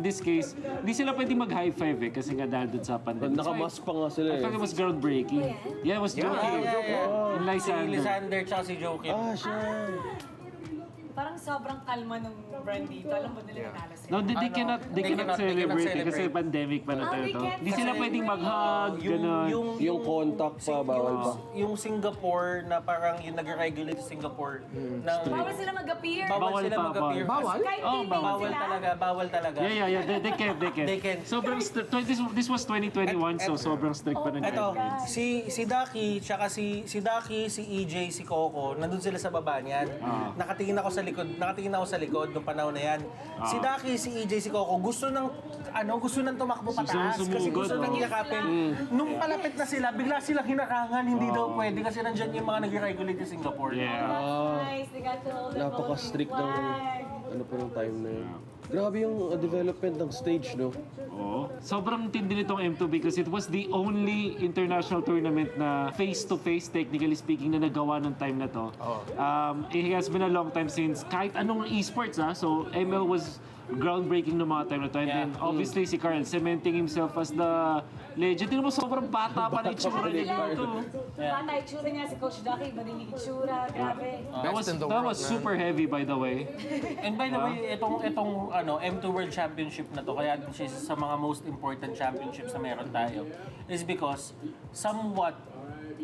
in this case, hindi sila pwedeng mag-high five kasi nga dahil dun sa pandemic. Nakamask pa nga sila I thought it was groundbreaking. Yeah, it was Joakim. And Si Lysander. Lysander tsaka si Joakim. Parang sobrang kalma ng brand dito. Alam ba nila nanalo sila? No, they cannot celebrate kasi pandemic pa na tayo to. Hindi sila pwedeng mag-hug, gano'n. Yung contact pa, bawal pa. Yung Singapore na parang yung nag-regulate sa Singapore. Bawal sila mag-appear. Bawal sila mag-appear. Kahit teammate Bawal sila. talaga, bawal talaga. Yeah, they can. Sobrang this was 2021, so sobrang strict pa ng Ito, guidelines. si Ducky, tsaka si Ducky, si EJ, si Coco, nandun sila sa baba niyan. Nakatingin ako sa likod nung panahon na yan. Si Ducky, si EJ, si Coco, gusto nang tumakbo pataas kasi gusto nang yakapin. Nung palapit na sila, bigla silang hinakangan, hindi daw pwede kasi nandyan yung mga nag-regulate sa Singapore. Nice, they got to hold the Napaka-strict ng ano pa ng time na yun. Grabe yung development ng stage, no? Oo. Sobrang tindi nitong M2 because it was the only international tournament na face-to-face, technically speaking, na nagawa ng time na to. It has been a long time since kahit anong esports, So, ML was groundbreaking ng mga time na to. And then, obviously, si Carl cementing himself as the legend. Tingnan mo, sobrang bata pa na itsura niya dito. Bata itsura niya, si Coach Ducky, iba din yung itsura, grabe. That was super heavy, by the way. And by the way, itong M2 World Championship na to, kaya siya sa mga most important championships na meron tayo, is because somewhat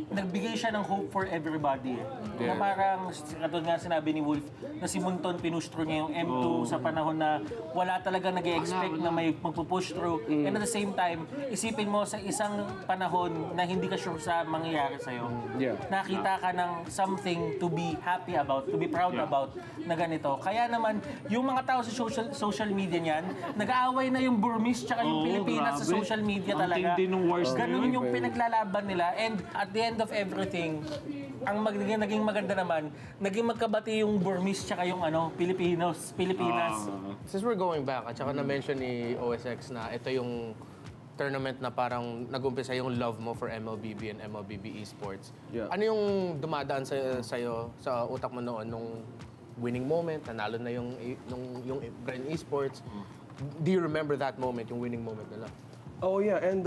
nagbigay siya ng hope for everybody. Na parang, katulad nga sinabi ni Wolf, na si Munton pinush through niya yung M2 sa panahon na wala talaga nag-expect na may magpupush through. And at the same time, isipin mo sa isang panahon na hindi ka sure sa mangyayari sa'yo. Nakita ka ng something to be happy about, to be proud about na ganito. Kaya naman, yung mga tao sa social media niyan, nag-aaway na yung Burmese tsaka yung Pilipinas sa social media talaga. Ang tindi nung wars na Ganun yun. yung pinaglalaban nila. And at the end of everything, ang naging maganda naman, naging magkabati yung Burmese tsaka yung Pilipinas. Since we're going back, at saka na-mention ni OSX na ito yung tournament na parang nag-umpisa yung love mo for MLBB and MLBB esports. Ano yung dumadaan sa'yo sa utak mo noon nung winning moment, nanalo na yung Bren esports? Do you remember that moment, yung winning moment nila? Oh yeah, and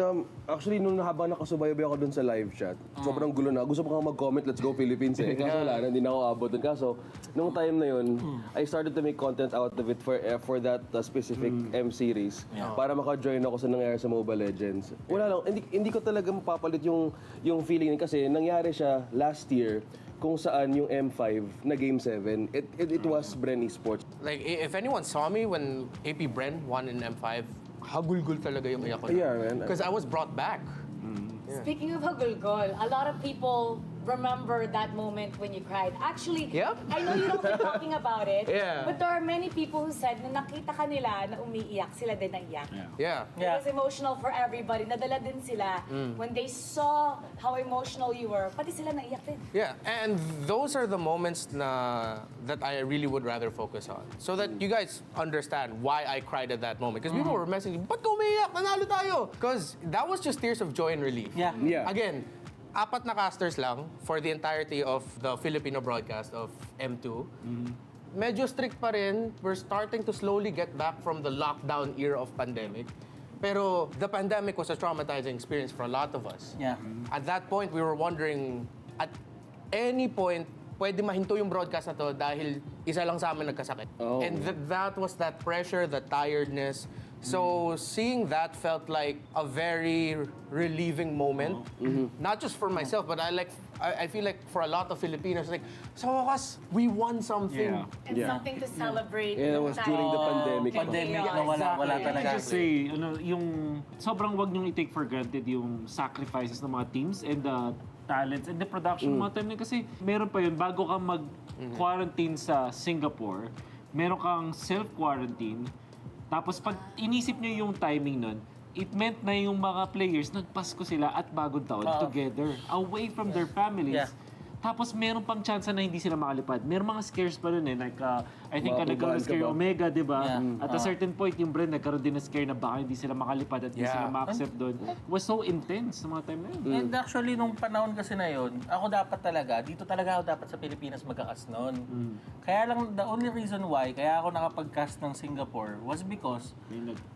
actually nung habang nakasubaybay ako dun sa live chat, sobrang gulo na. Gusto ko nga mag-comment, let's go Philippines eh. Kaso wala na, hindi na ako abot dun. Kaso, nung time na yun, I started to make content out of it for that specific M series para maka-join ako sa nangyari sa Mobile Legends. Wala lang, hindi ko talaga mapapalit yung feeling kasi nangyari siya last year kung saan yung M5 na Game 7, it was Bren Esports. Like, if anyone saw me when AP Bren won in M5, hagulgul talaga yung iyak ko. Yeah, man. Because I was brought back. Speaking of hagulgol, a lot of people remember that moment when you cried. Actually, I know you don't like talking about it, but there are many people who said na nakita ka nila na umiiyak, sila din naiyak. It was emotional for everybody. Nadala din sila when they saw how emotional you were. Pati sila naiyak din. Yeah, and those are the moments that I really would rather focus on. So that you guys understand why I cried at that moment. Because people were messaging, ba't ka umiiyak? Nanalo tayo! Because that was just tears of joy and relief. Again, 4 na casters lang for the entirety of the Filipino broadcast of M2. Medyo strict pa rin. We're starting to slowly get back from the lockdown era of pandemic. Pero the pandemic was a traumatizing experience for a lot of us. At that point, we were wondering, at any point, pwede mahinto yung broadcast na to dahil isa lang sa amin nagkasakit. And that was that pressure, the tiredness. So seeing that felt like a very relieving moment. Not just for myself, but I feel like for a lot of Filipinos, like, sa wakas, we won something. And something to celebrate. Yeah, it was during the pandemic. Pandemic na wala talaga. Kasi, yung sobrang wag niyong i-take for granted yung sacrifices ng mga teams and the talents and the production mga time na kasi meron pa yun bago ka mag-quarantine sa Singapore, meron kang self-quarantine. Tapos pag inisip nyo yung timing nun, it meant na yung mga players nagpasko sila at bagong taon together, away from their families. Tapos meron pang chance na hindi sila makalipad. Meron mga scares pa rin eh. Like, I think nagkaroon ng scare yung Omega, di ba? Yeah. At a certain point, yung Bren nagkaroon din ng scare na baka hindi sila makalipad at hindi sila ma-accept doon. It was so intense sa mga time na yun. And actually, nung panahon kasi na yun, ako dapat talaga, dito talaga ako dapat sa Pilipinas magka-cast noon. Kaya lang, the only reason why, kaya ako nakapag-cast ng Singapore was because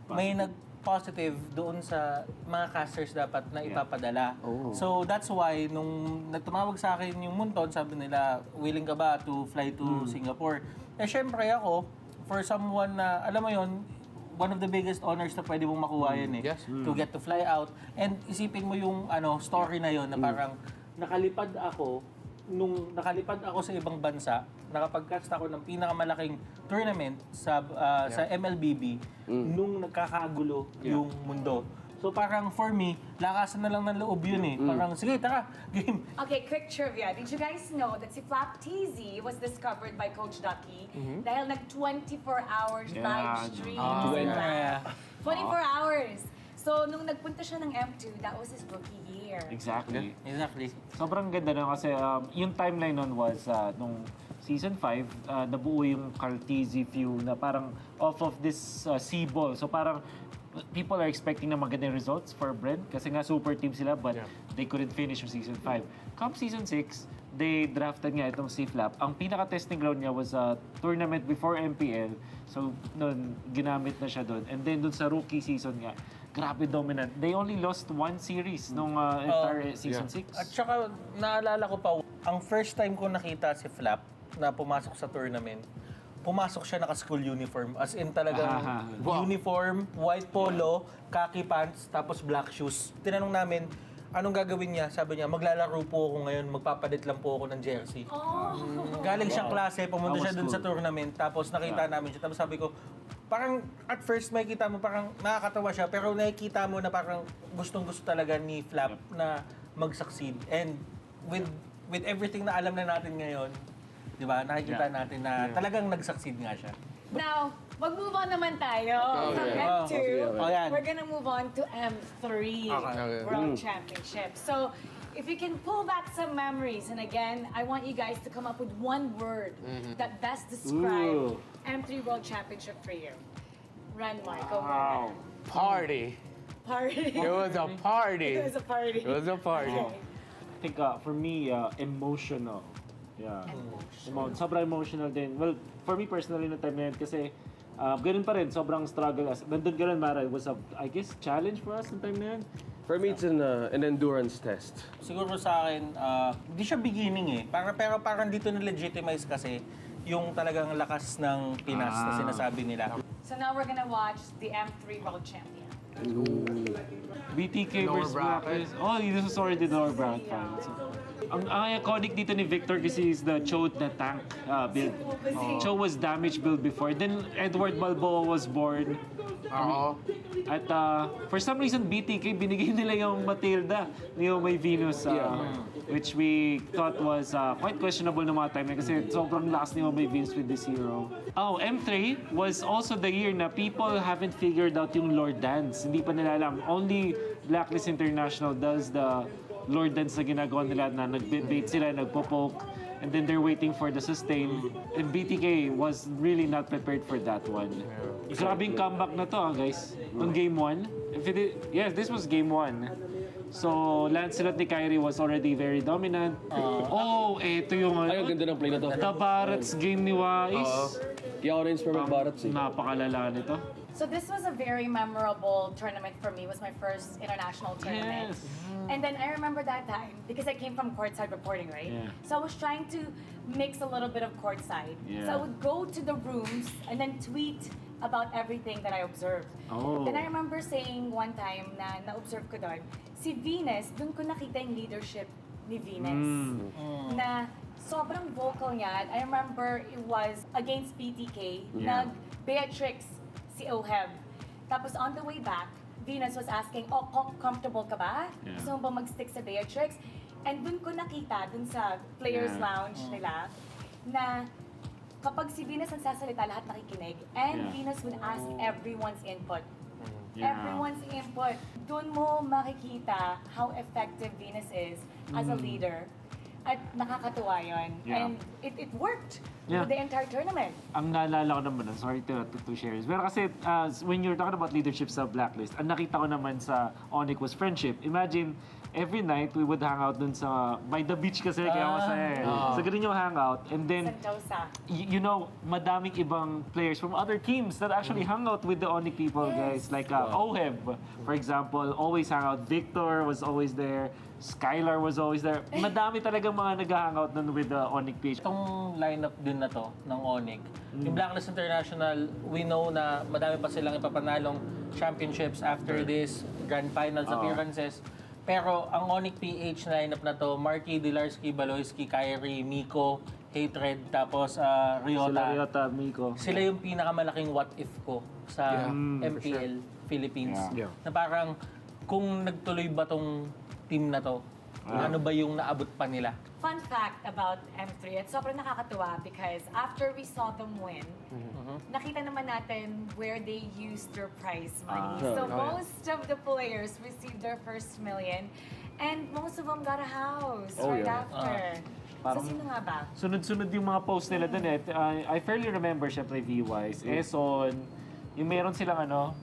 may nag-positive doon sa mga casters dapat na ipapadala. So that's why, nung nagtumawag sa akin yung Munton, sabi nila, willing ka ba to fly to Singapore? Eh syempre ako, for someone na, alam mo yun, one of the biggest honors na pwede mong makuha yan eh. To get to fly out. And isipin mo yung story na yun na parang nakalipad ako sa ibang bansa, nakapag-cast ako ng pinakamalaking tournament sa MLBB nung nagkakagulo yung mundo. So parang for me, lakasan na lang ng loob yun eh. Parang, sige, tara, game. Okay, quick trivia. Did you guys know that si Flap TZ was discovered by Coach Ducky dahil nag 24 hours live stream? 24 hours. So, nung nagpunta siya ng M2, that was his rookie year. Exactly. Exactly. Sobrang ganda na kasi yung timeline nun was nung Season 5, nabuo yung Cartesi view na parang off of this C-ball. So parang people are expecting na magandang results for Bren kasi nga super team sila but they couldn't finish yung Season 5. Come Season 6, they drafted nga itong si Flap. Ang pinaka-testing ground niya was a tournament before MPL. So, noon, ginamit na siya doon. And then doon sa rookie season nga, grabe dominant. They only lost one series nung entire Season 6. At saka, naalala ko pa, ang first time ko nakita si Flap na pumasok sa tournament, pumasok siya naka-school uniform. As in talagang uniform, white polo, khaki pants, tapos black shoes. Tinanong namin, anong gagawin niya? Sabi niya, maglalaro po ako ngayon, magpapalit lang po ako ng jersey. Galing siyang klase, pumunta siya dun sa tournament, tapos nakita namin siya. Tapos sabi ko, parang at first may kita mo, parang nakakatawa siya, pero nakikita mo na parang gustong-gusto talaga ni Flap na mag-succeed. And with everything na alam na natin ngayon, di ba, nakikita natin na talagang nag-succeed nga siya. Now, mag-move on naman tayo from M2. We're gonna move on to M3 World Championship. So, if you can pull back some memories, and again, I want you guys to come up with one word that best describe M3 World Championship for you. Run, Mark, over there. Party. Party. It was a party. It was a party. It was a party. Okay. I think for me, emotional. Yeah. Sobrang emotional din. Well, for me personally na time na yun kasi ganun pa rin, sobrang struggle. Nandun ka rin, Mara. It was I guess, challenge for us na time na yun. For me, it's an endurance test. Siguro sa akin, di siya beginning eh. Pero parang dito na-legitimize kasi yung talagang lakas ng Pinas na sinasabi nila. So now we're gonna watch the M3 World Champion. BTK versus Blacklist. Oh, this was already the lower bracket finals. Ang iconic dito ni Victor kasi is the Cho na tank build. Cho was damage build before. Then Edward Balboa was born. At for some reason, BTK, binigay nila yung Matilda, yung may Venus, which we thought was quite questionable na mga time na kasi sobrang lakas ni may Venus with this hero. Oh, M3 was also the year na people haven't figured out yung Lord Dance. Hindi pa nila alam. Only Blacklist International does the Lord Dance na ginagawa nila na nag-bait sila, nagpo-poke, and then they're waiting for the sustain. And BTK was really not prepared for that one. Grabing comeback na to, guys. On game 1. Yes, this was game 1. So, Lancelot ni Kyrie was already very dominant. Ito yung ang ganda ng play na to. Tabarats game ni Wais. Kaya ako na-inspire mag-Barats eh. Napakalala nito. So this was a very memorable tournament for me. It was my first international tournament. And then I remember that time, because I came from courtside reporting, right? So I was trying to mix a little bit of courtside. So I would go to the rooms and then tweet about everything that I observed. Then I remember saying one time na na-observe ko doon, si Venus, doon ko nakita yung leadership ni Venus. Na sobrang vocal niya. I remember it was against PTK, nag-Beatrix si Oheb. Tapos on the way back, Venus was asking, comfortable ka ba? Gusto mo ba mag-stick sa Beatrix? And dun ko nakita, dun sa players lounge nila, na kapag si Venus ang sasalita, lahat nakikinig. And Venus would ask everyone's input. Everyone's input. Dun mo makikita how effective Venus is as a leader. At nakakatuwa yun. Yeah. And it worked Yeah. for the entire tournament. Ang naalala ko naman, sorry to share this, pero kasi when you're talking about leadership sa Blacklist, ang nakita ko naman sa Onyx was friendship. Imagine, every night we would hang out dun sa, by the beach kasi, kaya masaya eh. So ganun yung hangout. And then, Sentosa. you know, madaming ibang players from other teams that actually hang out with the Onyx people, guys. Like Oheb, for example, always hang out. Victor was always there. Skylar was always there. Madami talagang mga nag-hangout nun with the Onyx PH. Itong lineup din na to ng Onyx, yung Blacklist International, we know na madami pa silang ipapanalong championships after this, grand finals appearances. Pero ang Onyx PH na lineup na to, Marky, Dilarski, Baloyski, Kyrie, Miko, Hatred, tapos Riota, Miko. Sila yung pinakamalaking what if ko sa MPL Philippines. Yeah. Na parang kung nagtuloy ba tong team na to, ano ba yung naabot pa nila? Fun fact about M3, at sobrang nakakatuwa because after we saw them win, nakita naman natin where they used their prize money. So most of the players received their first million and most of them got a house right after. So sino nga ba? Sunod-sunod yung mga post nila dun eh. I fairly remember, syempre, V-Wise, Eson, yung meron silang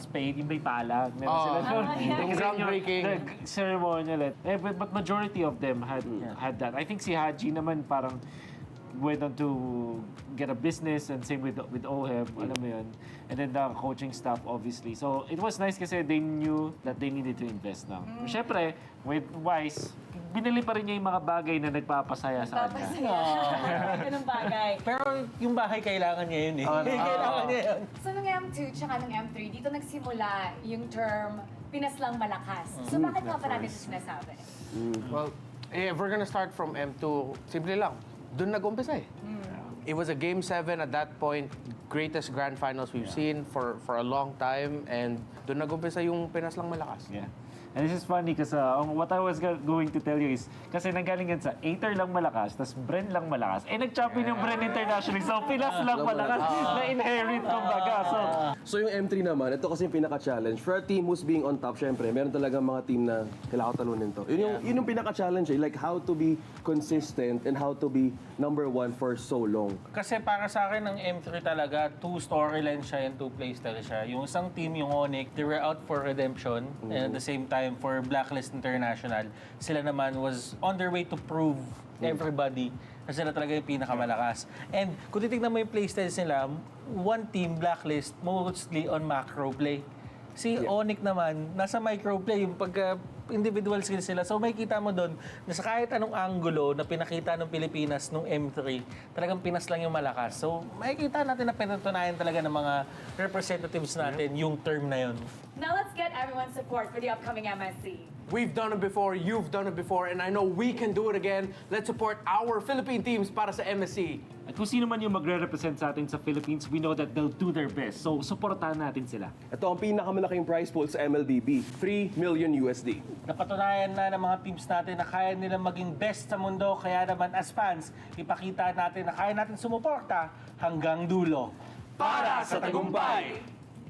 spade, yung may pala. Meron sila doon. Yung groundbreaking. The ceremonial. But majority of them had that. I think si Haji naman parang went on to get a business and same with Oheb, alam mo yun. And then the coaching staff, obviously. So it was nice kasi they knew that they needed to invest now. Siyempre, with Wise, binili pa rin niya yung mga bagay na nagpapasaya sa kanya. Nagpapasaya. Ganun bagay. Pero yung bahay kailangan niya yun eh. Kailangan niya yun. So nung M2 tsaka nung M3, dito nagsimula yung term Pinas lang malakas. So bakit nga pa natin ito sinasabi? Well, if we're gonna start from M2, simple lang. Doon nag-umpisa eh. It was a Game 7 at that point, greatest grand finals we've seen for a long time, and doon nag-umpisa yung Pinas lang malakas. Yeah. And this is funny kasi what I was going to tell you is, kasi nanggaling yan sa Aether lang malakas, tas Bren lang malakas. Eh, nag-champion yung Bren internationally, so Pilas lang malakas na inherit kumbaga. So yung M3 naman, ito kasi yung pinaka-challenge. For a team who's being on top, syempre, meron talagang mga team na kailangan talunin to. Yun yung pinaka-challenge eh, like how to be consistent and how to be number one for so long. Kasi para sa akin, ang M3 talaga, 2 storylines siya and 2 playstyle siya. Yung isang team, yung Onyx, they were out for redemption and at the same time, for Blacklist International, sila naman was on their way to prove everybody na sila talaga yung pinakamalakas. And kung titignan mo yung playstyles nila, one team, Blacklist, mostly on macro play. Si Onyx naman, nasa micro play, yung pagka individual skills sila. So may kita mo doon na sa kahit anong angulo na pinakita ng Pilipinas nung M3, talagang Pinas lang yung malakas. So makikita natin na pinatunayan talaga ng mga representatives natin yung term na yun. Now let's get everyone's support for the upcoming MSC. We've done it before, you've done it before, and I know we can do it again. Let's support our Philippine teams para sa MSC. At kung sino man yung magre-represent sa atin sa Philippines, we know that they'll do their best. So, supportahan natin sila. Ito ang pinakamalaking prize pool sa MLBB, 3 million USD. Napatunayan na ng mga teams natin na kaya nilang maging best sa mundo. Kaya naman as fans, ipakita natin na kaya natin sumuporta hanggang dulo. Para sa tagumpay!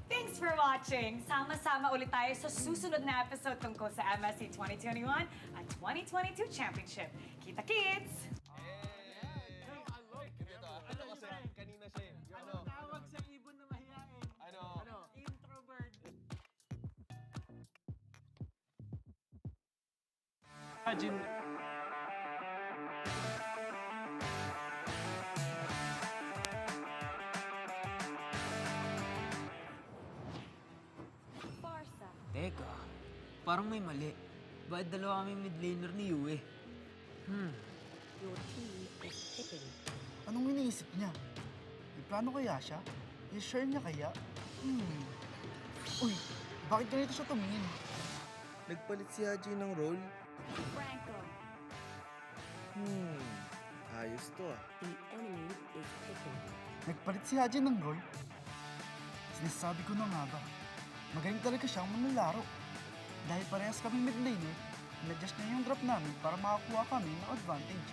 Thanks for watching! Sama-sama ulit tayo sa susunod na episode tungkol sa MSC 2021 at 2022 Championship. Kita-kits! Kanina siya Ano tawag sa ibon na mahihain? Ano? Introvert. Imagine, Teka, parang may mali. Bakit dalawa kami mid laner ni Yue? Your team is picking. Anong iniisip niya? May plano kaya siya? I-share niya kaya? Uy, bakit ganito siya tumingin? Nagpalit si Haji ng role? Franco. Ayos to ah. The enemy is picking. Nagpalit si Haji ng role? Sinasabi ko na nga ba? Magaling talaga siyang manlalaro. Dahil parehas kami mid laner, in-adjust niya yung drop namin para makakuha kami ng advantage.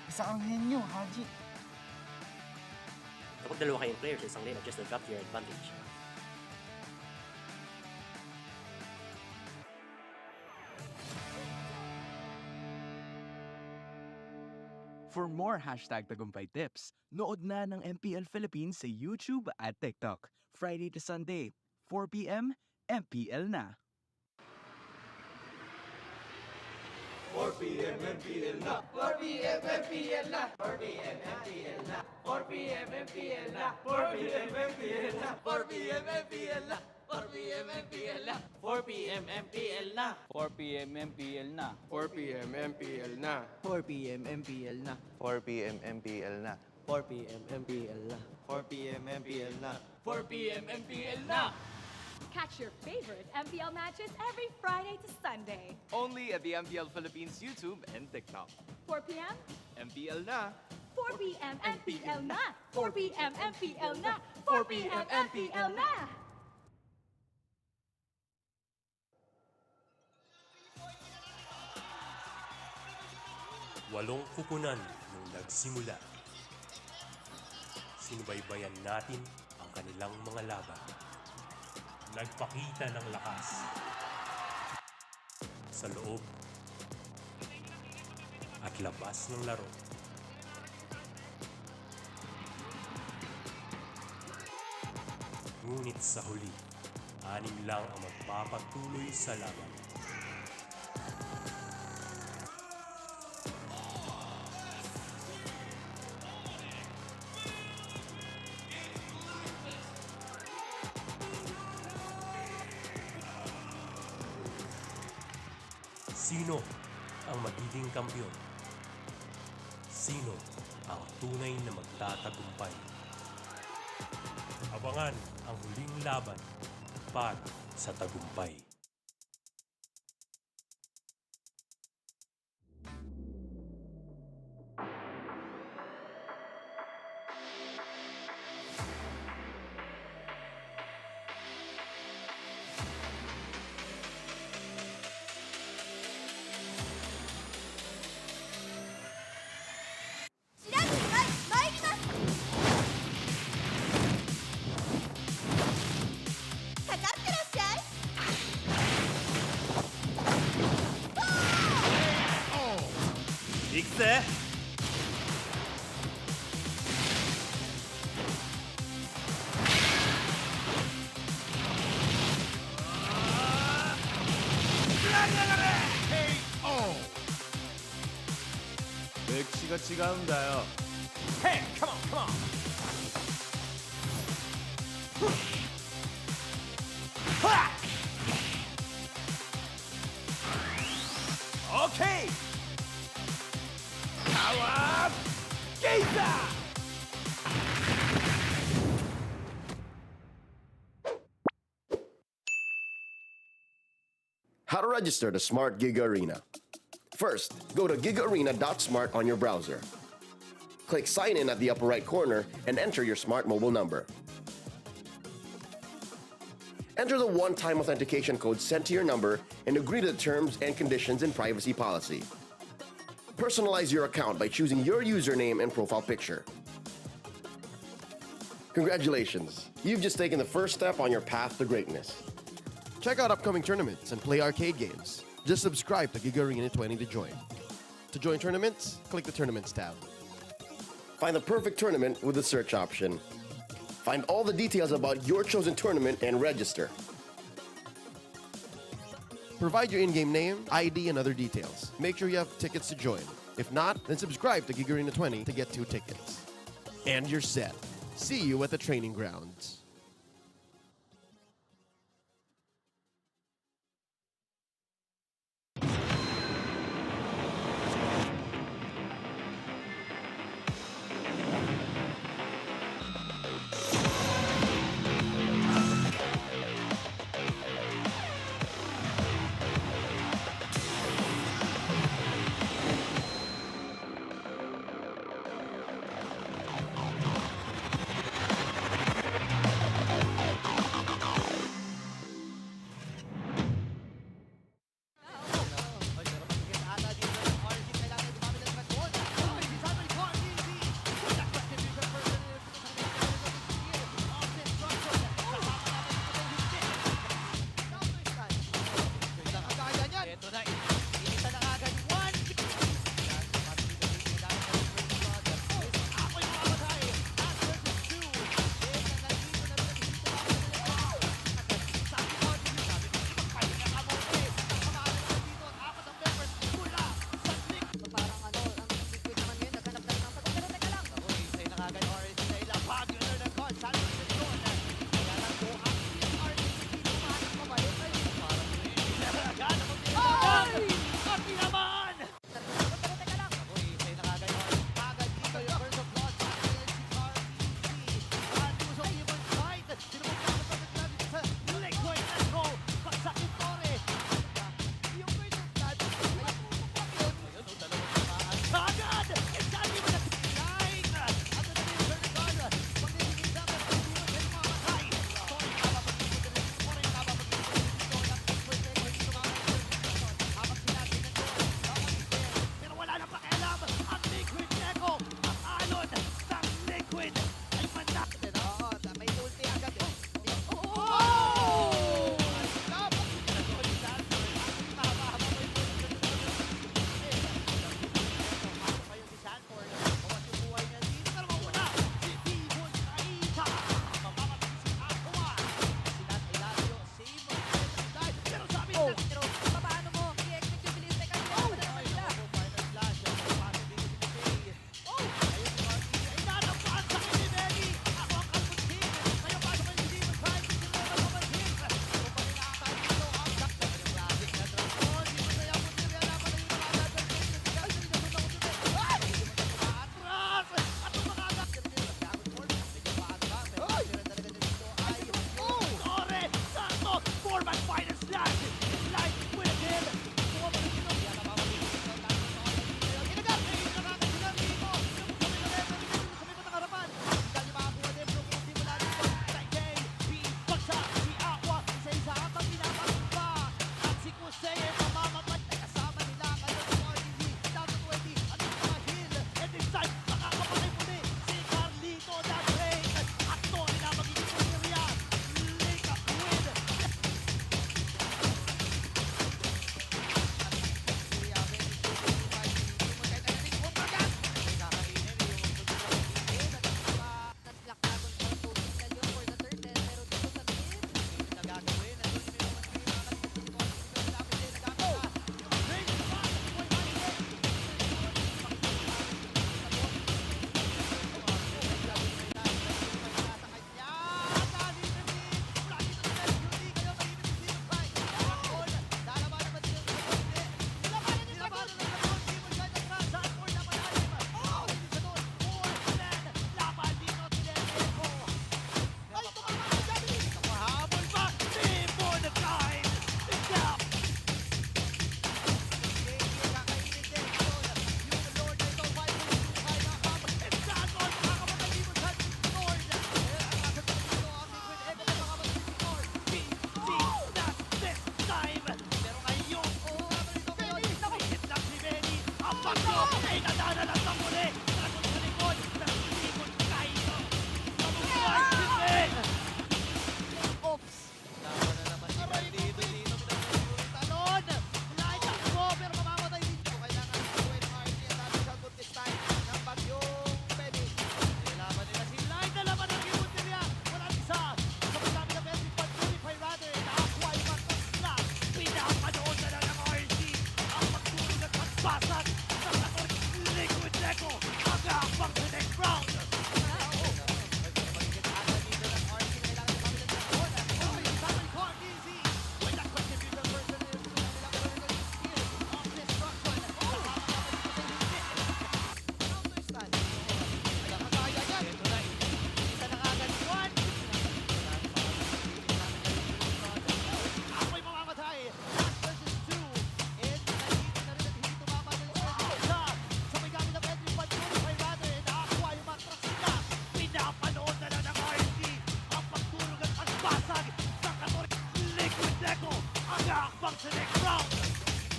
Isa kang henyo, Haji. Kapag dalawa kayong players sa isang lane, adjust the drop to your advantage. For more #tagumpay tips, nood na ng MPL Philippines sa YouTube at TikTok. Friday to Sunday, 4 p.m., MPL na. 4 p.m. MPL na. 4 p.m. MPL na. 4 p.m. MPL na. 4 p.m. MPL na. 4 p.m. MPL na. 4 p.m. MPL na. 4 p.m. MPL na. 4 p.m. MPL na. 4 p.m. MPL na. 4 p.m. MPL na. 4 p.m. MPL na. 4 p.m. MPL na. 4 p.m. MPL na. 4 p.m. MPL na. 4 p.m. MPL na. Catch your favorite MPL matches every Friday to Sunday. Only at the MPL Philippines YouTube and TikTok. 4 p.m. MPL na. 4 p.m. MPL na. 4 p.m. MPL na. 4 p.m. MPL na. Walong kupunan nung nagsimula. Sinubaybayan natin ang kanilang mga laban. Nagpakita ng lakas sa loob at labas ng laro. Ngunit sa huli, 6 lang ang magpapatuloy sa laban. Sino ang magiging kampiyon? Sino ang tunay na magtatagumpay? Abangan ang huling laban para sa tagumpay. 맥시가 지가운다요. Hey, come on, come on. Okay. Power Giza. How to register to Smart Gig Arena. First, go to gigarena.smart on your browser. Click Sign In at the upper right corner and enter your smart mobile number. Enter the one-time authentication code sent to your number and agree to the terms and conditions and privacy policy. Personalize your account by choosing your username and profile picture. Congratulations! You've just taken the first step on your path to greatness. Check out upcoming tournaments and play arcade games. Just subscribe to Gig Arena 20 to join. To join tournaments, click the Tournaments tab. Find the perfect tournament with the search option. Find all the details about your chosen tournament and register. Provide your in-game name, ID, and other details. Make sure you have tickets to join. If not, then subscribe to Gig Arena 20 to get 2 tickets. And you're set. See you at the training grounds.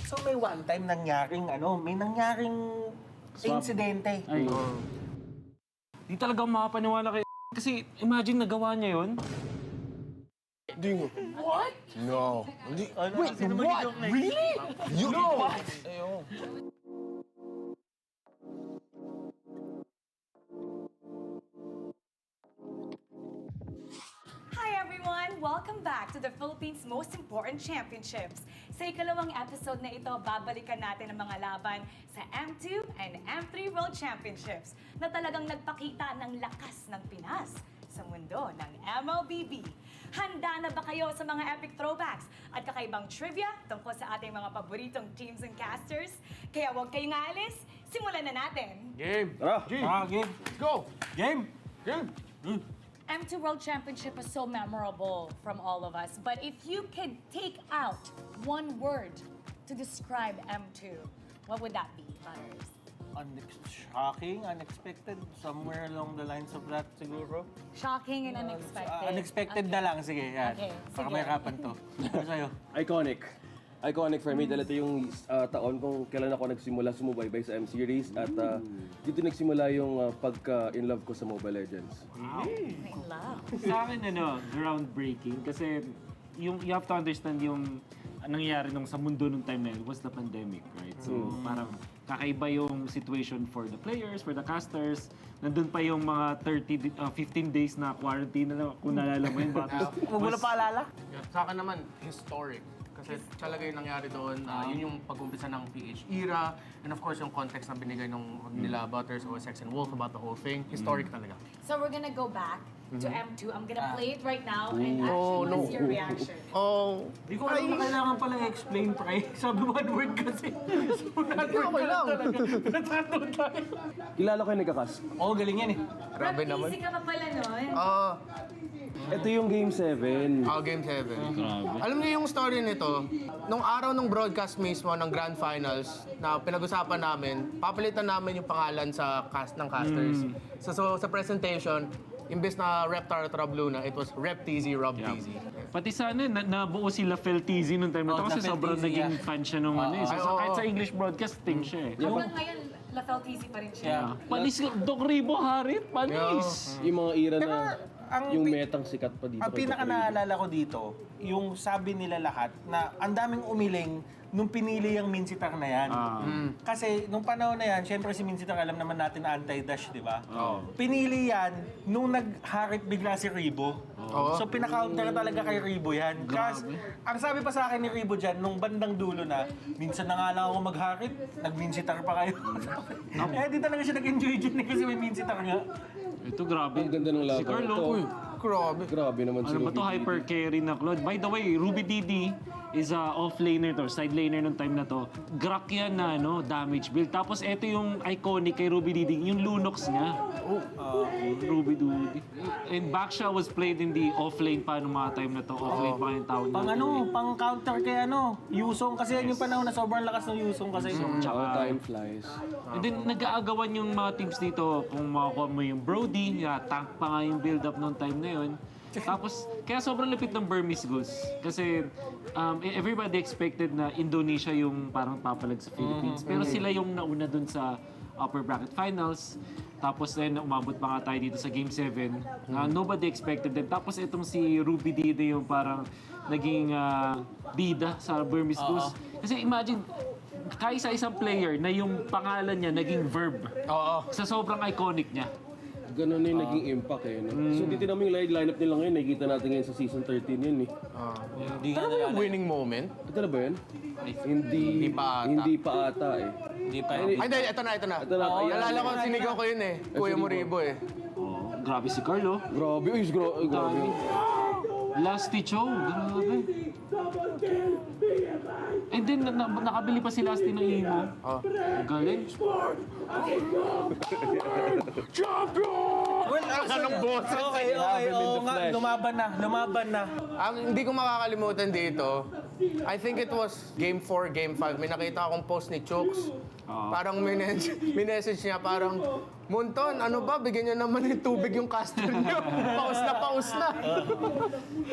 So may one time nangyaring insidente. Ay. Di talaga ako makapaniwala kay kasi imagine nagawa niya yun. What? No. Wait, what? Really? You what? Hi everyone! Welcome back to the Philippines' most important championships. Sa ikalawang episode na ito, babalikan natin ang mga laban sa M2 and M3 World Championships na talagang nagpakita ng lakas ng Pinas sa mundo ng MLBB. Handa na ba kayo sa mga epic throwbacks at kakaibang trivia tungkol sa ating mga paboritong teams and casters? Kaya huwag kayong aalis, simulan na natin! Game! Game! Let's go! Game! M2 World Championship was so memorable from all of us, but if you could take out one word to describe M2, what would that be, Butters? Shocking, unexpected, somewhere along the lines of that siguro. Shocking and unexpected. Unexpected na lang, sige. Yan. Okay, Para sige. may harapan to. Ano sa'yo? Iconic. Iconic for me dahil ito yung taon kung kailan ako nagsimula sumubaybay sa M-Series at dito nagsimula yung pagka-in love ko sa Mobile Legends. In love. Sa akin, groundbreaking. Kasi you have to understand yung nangyayari nung sa mundo nung time na yun was the pandemic, right? So, parang kakaiba yung situation for the players, for the casters. Nandun pa yung mga 15 days na quarantine na kung naalala mo yun. Huwag mo na paalala? Sa akin naman, historic. Kasi talaga yung nangyari doon, yun yung pag-umpisa ng PH era, and of course yung context na binigay nila Butters, OSX, and Wolf about the whole thing. Historic talaga. So we're gonna go back to M2. I'm gonna play it right now and actually what's your reaction? Di ko alam na kailangan palang explain, pre. Sabi one word kasi. So, one word ka lang talaga. Natatawa tayo. Kilala ko yung nagkakas. Oo, galing yan eh. Grabe naman. Easy ka pa pala nun. Ito yung Game 7. Game 7. Alam niyo yung story nito, nung araw ng broadcast mismo ng Grand Finals na pinag-usapan namin, papalitan namin yung pangalan sa cast ng casters. So sa presentation, imbes na Rep Tart Rob Luna, it was Rep TZ Rob TZ. Pati sana, nabuo sila Fel TZ nung time na to kasi sobrang naging fan siya nung So, kahit sa English broadcasting siya eh. Hanggang ngayon, Lafel TZ pa rin siya. Panis, Doc Ribo, Harit, panis! Yung mga era na yung metang sikat pa dito. Ang pinaka naalala ko dito, yung sabi nila lahat na ang daming umiling nung pinili yung Minsitar na yan. Kasi nung panahon na yan, syempre si Minsitar alam naman natin na anti-dash, di ba? Pinili yan nung nag-harit bigla si Ribo. So pinaka-counter talaga kay Ribo yan. Kasi ang sabi pa sa akin ni Ribo dyan, nung bandang dulo na, minsan na nga lang ako mag-harit, nag-Minsitar pa kayo. Di talaga siya nag-enjoy dyan kasi may Minsitar nga. Ito grabe. Ang ganda ng laban. Si Carlo. Grabe naman si Ano ba to, hyper carry na Claude? By the way, Ruby Didi is a off-laner to, side laner nung time na to. Grak yan na damage build. Tapos ito yung iconic kay Ruby Didi, yung Lunox niya. Ruby Didi. And Baksha was played in the off-lane pa nung mga time na to. Off-lane pa yung tawag natin. Pang counter kay Yusong. Kasi yan yung panahon na sobrang lakas ng Yusong kasi. Time flies. And then nag-aagawan yung mga teams dito kung makakuha mo yung Brody, tank pa nga yung build-up nung time na yun. Tapos, kaya sobrang lapit ng Burmese Goose. Kasi everybody expected na Indonesia yung parang papalag sa Philippines. Pero sila yung nauna dun sa upper bracket finals. Tapos then, umabot pa nga tayo dito sa Game 7. Nobody expected them. Tapos itong si Ruby Dide yung parang naging bida sa Burmese Goose. Kasi imagine, kaisa-isang player na yung pangalan niya naging verb. Sa sobrang iconic niya. Ganun na yung naging impact eh. No? So, titignan mo yung lineup nila ngayon, nakikita natin ngayon sa season 13 yun eh. Pero ba yung winning moment? Ito na ba yun? Hindi pa ata eh. Hindi pa. Ay, ito na. Nalala ko, sinigaw ko yun eh. Kuya Moribo eh. Grabe si Carlo. Grabe. Lasty Chow, grabe. And then, nakabili pa si Lasty ng imo. Galing. Champion! Well, Anong boses? Okay. Oo nga, lumaban na. Ang hindi ko makakalimutan dito, I think it was Game 4, Game 5. May nakita akong post ni Chooks. Parang minessage niya, parang Monton, ano ba? Bigyan niyo naman ng tubig yung caster niyo. Paus na, paus na.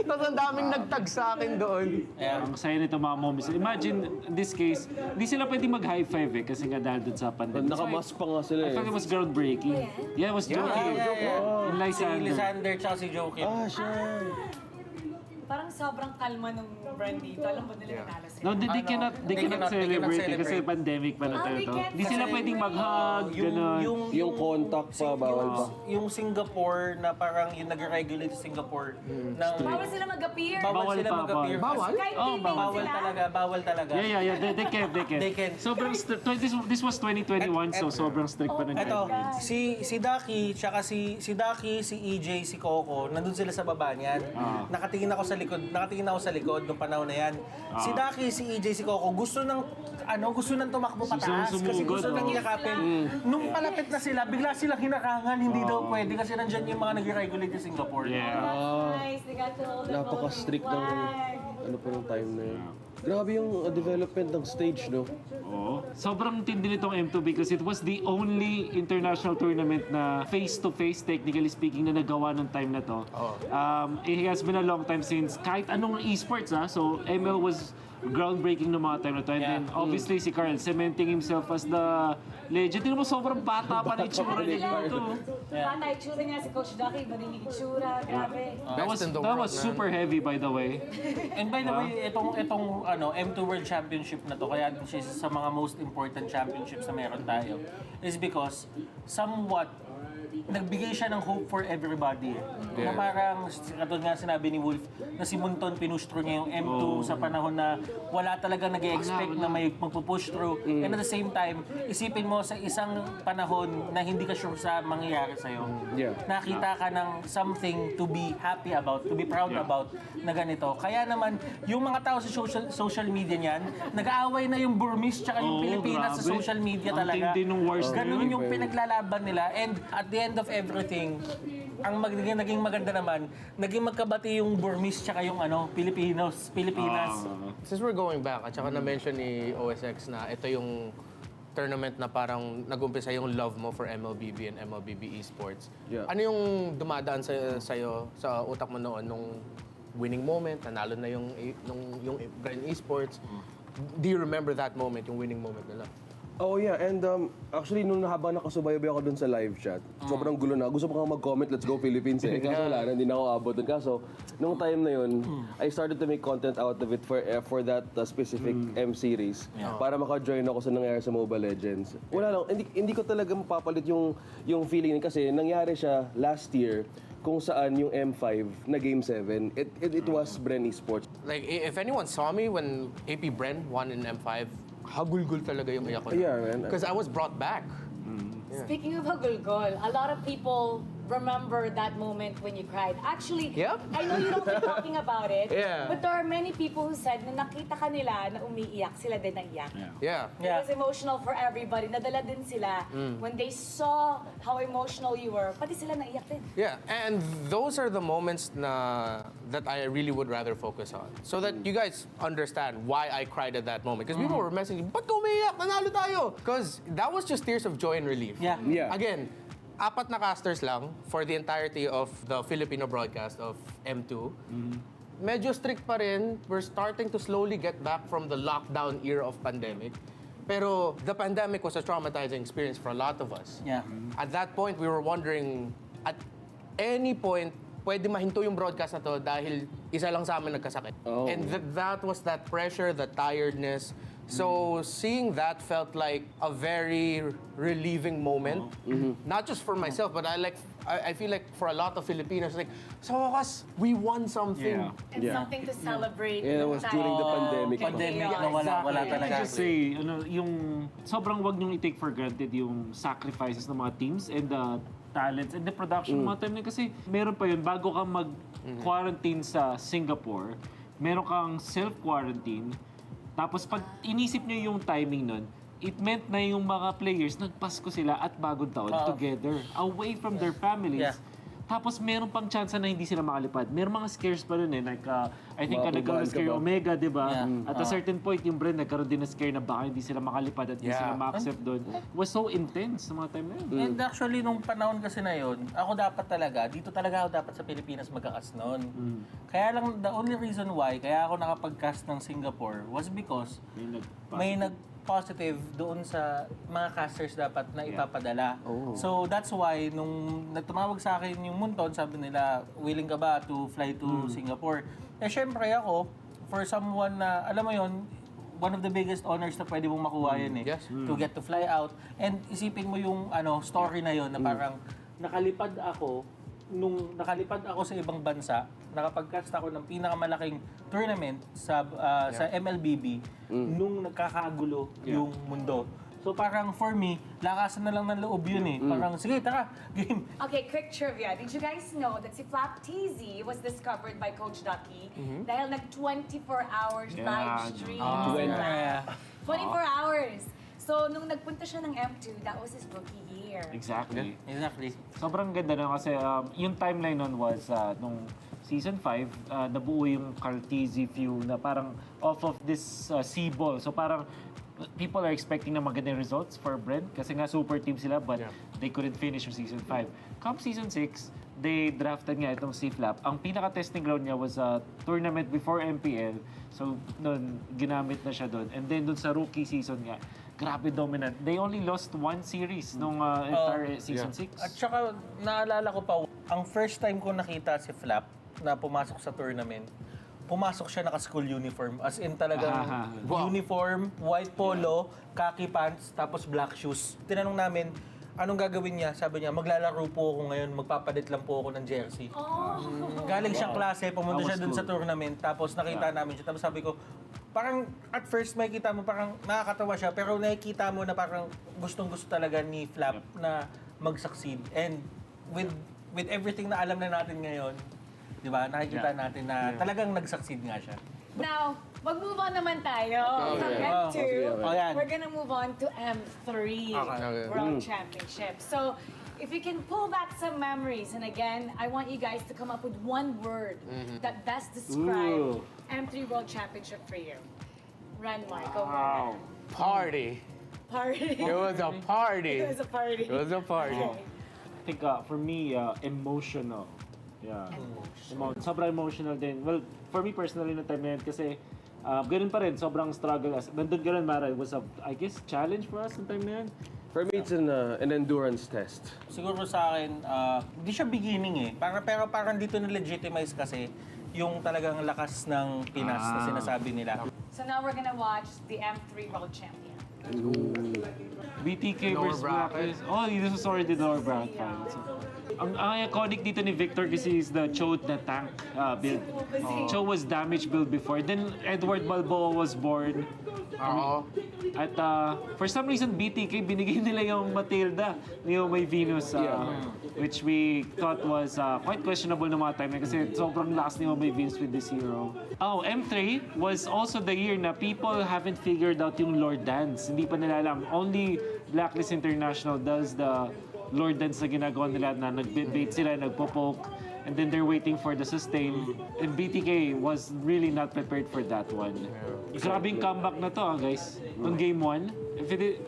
Tapos ang daming nagtag sa akin doon. Ang saya nito mga moments. Imagine, in this case, hindi sila pwedeng mag-high five kasi nga dahil dun sa pandemic. Nakamask pa nga sila I thought it was groundbreaking. Yeah, it was Joakim. And Si Lysander. Lysander tsaka si Joakim. Parang sobrang kalma ng brand dito. Alam ba nila natalo sila? No, they cannot celebrate kasi pandemic pa na tayo to. Hindi sila pwedeng mag-hug, gano'n. Yung contact pa, bawal pa. Yung Singapore na parang yung nag-regulate sa Singapore. Bawal sila mag-appear. Bawal sila mag-appear. Bawal? Kahit Oh, teammate Bawal sila. talaga, bawal talaga. Yeah. They can. Sobrang this was 2021, so sobrang strict pa ng Ito, guidelines. si Ducky, tsaka si Ducky, si EJ, si Coco, nandun sila sa baba niyan. Nakatingin ako sa likod nung panahon na yan. Si Ducky, si EJ, si Coco, gusto nang tumakbo pataas kasi gusto nang yakapin. Nung palapit na sila, bigla silang hinarangan, hindi daw pwede kasi nandyan yung mga nag-regulate sa Singapore. Nice, they got to hold the Napaka-strict ng ano po ng time na yun. Grabe yung development ng stage, no? Oo. Sobrang tindi nitong M2 because it was the only international tournament na face-to-face, technically speaking, na nagawa ng time na to. It has been a long time since kahit anong esports, So, ML was groundbreaking ng mga time na to. And then, obviously, si Carl cementing himself as the legend. Tingnan mo, sobrang bata pa na itsura niya dito. Bata itsura niya si Coach Ducky, madinig itsura, grabe. That was super heavy, by the way. And by the way, itong M2 World Championship na to, kaya din siya isa sa mga most important championships na meron tayo, is because somewhat nagbigay siya ng hope for everybody. Na parang, katulad nga sinabi ni Wolf, na si Munton pinustro niya yung M2 sa panahon na wala talagang nag-expect na may magpupush through. And at the same time, isipin mo sa isang panahon na hindi ka sure sa mangyayari sa'yo. Nakita ka ng something to be happy about, to be proud about na ganito. Kaya naman, yung mga tao sa social media niyan, nag-aaway na yung Burmese tsaka yung Pilipinas sa social media talaga. Ganun yung pinaglalaban nila. And at the end of everything, ang naging maganda naman, naging magkabati yung Burmese tsaka yung Pilipinas. Since we're going back, at saka na-mention ni OSX na ito yung tournament na parang nag-umpisa yung love mo for MLBB and MLBB esports. Ano yung dumadaan sa'yo sa utak mo noon nung winning moment, nanalo na yung Bren esports? Do you remember that moment, yung winning moment nila? Oh yeah, and actually nung habang nakasubaybay ako dun sa live chat, sobrang gulo na. Gusto ko nga mag-comment, let's go Philippines eh. Kaso wala na, hindi na ako abot dun. Kaso, nung time na yun, I started to make content out of it for that specific M series. Para maka-join ako sa nangyari sa Mobile Legends. Wala lang, hindi ko talaga mapapalit yung feeling kasi nangyari siya last year kung saan yung M5 na Game 7, it was Bren Esports. Like, if anyone saw me when AP Bren won in M5, hagulgul talaga yung iyak ko. Yeah, man. Because I was brought back. Speaking of hagulgol, a lot of people remember that moment when you cried. Actually, I know you don't like talking about it, but there are many people who said na nakita ka nila na umiiyak, sila din naiyak. It was emotional for everybody. Nadala din sila when they saw how emotional you were. Pati sila naiyak din. Yeah, and those are the moments that I really would rather focus on. So that you guys understand why I cried at that moment. Because people were messaging, ba't ka umiiyak? Nanalo tayo! Because that was just tears of joy and relief. Again, 4 na casters lang for the entirety of the Filipino broadcast of M2. Medyo strict pa rin. We're starting to slowly get back from the lockdown era of pandemic. Pero the pandemic was a traumatizing experience for a lot of us. At that point, we were wondering, at any point, pwede mahinto yung broadcast na to dahil isa lang sa amin nagkasakit. And that was that pressure, that tiredness. So seeing that felt like a very relieving moment. Not just for myself, but I feel like for a lot of Filipinos, like, sa wakas, we won something. And something to celebrate. Yeah, it was during the pandemic. Pandemic na wala talaga. I just say, yung sobrang wag niyong i-take for granted yung sacrifices ng mga teams and the talents and the production ng mga time na kasi meron pa yun, bago ka mag-quarantine sa Singapore, meron kang self-quarantine. Tapos pag inisip niyo yung timing nun, it meant na yung mga players nagpasko sila at bagong taon together, away from their families. Tapos meron pang chance na hindi sila makalipad. Meron mga scares pa rin eh. Like, I think nagkaroon Makapabahan scare ka ba? Omega, di ba? Yeah. At a certain point, yung Bren nagkaroon din na scare na baka hindi sila makalipad at hindi sila ma-accept doon. It was so intense sa mga time na yun. And actually, nung panahon kasi na yun, ako dapat talaga, dito talaga ako dapat sa Pilipinas magka-cast noon. Kaya lang, the only reason why, kaya ako nakapag-cast ng Singapore was because may nag-positive doon sa mga casters dapat na ipapadala. So that's why, nung nagtumawag sa akin yung Munton, sabi nila, willing ka ba to fly to Singapore? Eh syempre ako, for someone na, alam mo yun, one of the biggest honors na pwede mong makuha yan eh. To get to fly out. And isipin mo yung story na yon na parang nakalipad ako sa ibang bansa, nakapag-cast ako ng pinakamalaking tournament sa MLBB nung nagkakagulo yung mundo. So parang for me, lakasan na lang ng loob yun eh. Parang, sige, tara, game. Okay, quick trivia. Did you guys know that si Flap TZ was discovered by Coach Ducky dahil nag-24 hours live stream? 24 hours. So, nung nagpunta siya ng M2, that was his rookie year. Exactly. Exactly. Sobrang ganda na kasi yung timeline nun was nung season 5, nabuo yung Cartesi view na parang off of this C-ball. So parang people are expecting na magandang results for Bren kasi nga super team sila but they couldn't finish yung season 5. Come season 6, they drafted nga itong C-Flap. Ang pinaka-testing ground niya was a tournament before MPL. So, noon, ginamit na siya doon. And then doon sa rookie season nga, grabe dominant. They only lost one series nung entire season 6. At saka, naalala ko pa, ang first time ko nakita si Flap na pumasok sa tournament, pumasok siya naka-school uniform. As in talagang uniform, white polo, khaki pants, tapos black shoes. Tinanong namin, anong gagawin niya? Sabi niya, maglalaro po ako ngayon, magpapadit lang po ako ng jersey. Galing siyang klase, pumunta siya dun sa tournament, tapos nakita namin siya. Tapos sabi ko, parang at first may kita mo, parang nakakatawa siya, pero nakikita mo na parang gustong-gusto talaga ni Flap na mag-succeed. And with everything na alam na natin ngayon, di ba, nakikita natin na talagang nag-succeed nga siya. Now, mag-move on naman tayo from M2. We're gonna move on to M3 World Championship. So, if you can pull back some memories, and again, I want you guys to come up with one word that best describes M3 World Championship for you. Run, Mark. Wow. Party. Party. It was a party. It was a party. It was a party. Okay. I think for me, emotional. Yeah. Sobrang emotional din. Well, for me personally na time na yan kasi ganun pa rin, sobrang struggle. Nandun ganun, Mara, it was a, I guess, challenge for us na time na yan. For me, it's an endurance test. Siguro sa akin, hindi siya beginning eh. Pero parang dito na-legitimize kasi yung talagang lakas ng Pinas na sinasabi nila. So now we're gonna watch the M3 World Champion. BTK versus Blacklist. Oh, this was already the lower bracket finals. Ang iconic dito ni Victor kasi is the Cho na tank build. Cho was damage build before. Then Edward Balboa was born. At for some reason, BTK, binigay nila yung Matilda, yung may Venus, which we thought was quite questionable na mga time na kasi sobrang lakas ni may Venus with this hero. Oh, M3 was also the year na people haven't figured out yung Lord Dance. Hindi pa nila alam. Only Blacklist International does the Lord Dance na ginagawa nila na nag-bait sila, nagpo-poke, and then they're waiting for the sustain. And BTK was really not prepared for that one. Grabing comeback na to, guys. On game 1.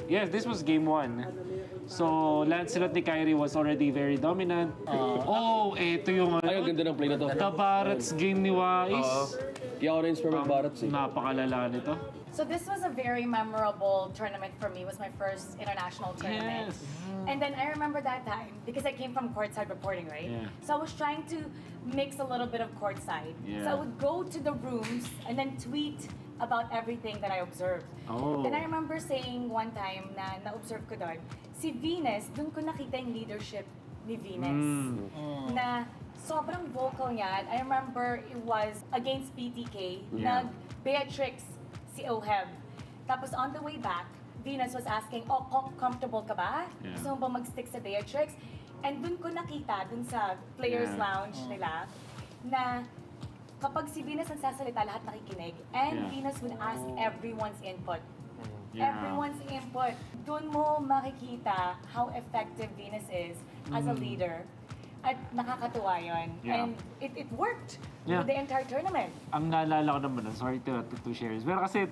Yes, this was game 1. So, Lancelot ni Kyrie was already very dominant. Ito yung Ay, ang ganda ng play na to. The Barrett's game ni Wais. Kaya ako na-inspire mag-Barrett's eh. Napakalala nito. So this was a very memorable tournament for me. It was my first international tournament. Yes. And then I remember that time, because I came from courtside reporting, right? Yeah. So I was trying to mix a little bit of courtside. Yeah. So I would go to the rooms and then tweet about everything that I observed. Then I remember saying one time na na-observe ko doon, si Venus, doon ko nakita yung leadership ni Venus. Na sobrang vocal niya. I remember it was against PTK. Nag-Beatrix si Oheb. Tapos on the way back, Venus was asking, comfortable ka ba? Gusto mo ba mag-stick sa Beatrix? And dun ko nakita, dun sa players lounge nila, na kapag si Venus nagsasalita, lahat nakikinig. And Venus would ask everyone's input. Everyone's input. Dun mo makikita how effective Venus is as a leader. At nakakatuwa yun. Yeah. And it worked Yeah. with the entire tournament. Ang naalala ko naman, sorry to share this, pero kasi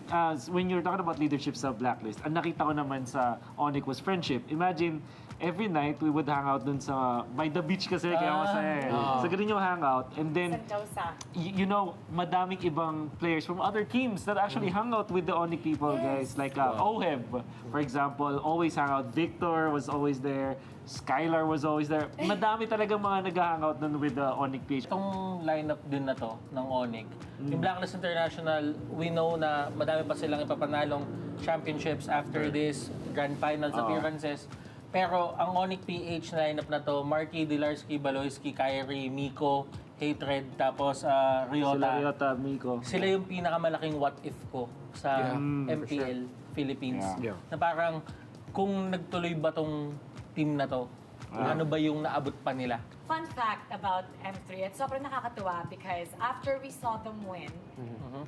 when you're talking about leadership sa Blacklist, ang nakita ko naman sa Onyx was friendship. Imagine, every night we would hang out dun sa, by the beach kasi, kaya masaya eh. So ganun yung hangout, and then, Sentosa. you know, madaming ibang players from other teams that actually hung out with the Onyx people, guys. Like Oheb, for example, always hang out. Victor was always there. Skylar was always there. Madami talaga mga nag-hangout nun with the Onyx PH. Itong lineup din na to ng Onyx, yung Blacklist International, we know na madami pa silang ipapanalong championships after this, grand finals appearances. Pero ang Onyx PH lineup na to, Marky, Dilarski, Baloyski, Kyrie, Miko, Hatred, tapos Ryota. Sila Ryota, Miko. Sila yung pinakamalaking what if ko sa MPL Philippines. Yeah. Na parang kung nagtuloy ba tong team na to, ano ba yung naabot pa nila? Fun fact about M3, at sobrang nakakatuwa because after we saw them win,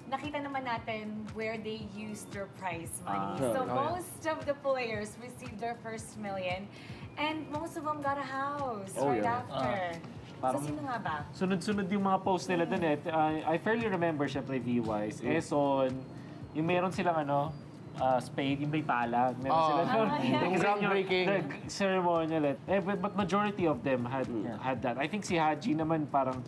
nakita naman natin where they used their prize money. So most of the players received their first million and most of them got a house right after. So sino nga ba? Sunod-sunod yung mga post nila dun eh. I fairly remember, syempre, V-Wise, Eson, yung meron silang spade, yung may pala. Meron sila doon. Yung groundbreaking. Ceremonial. But majority of them had that. I think si Haji naman parang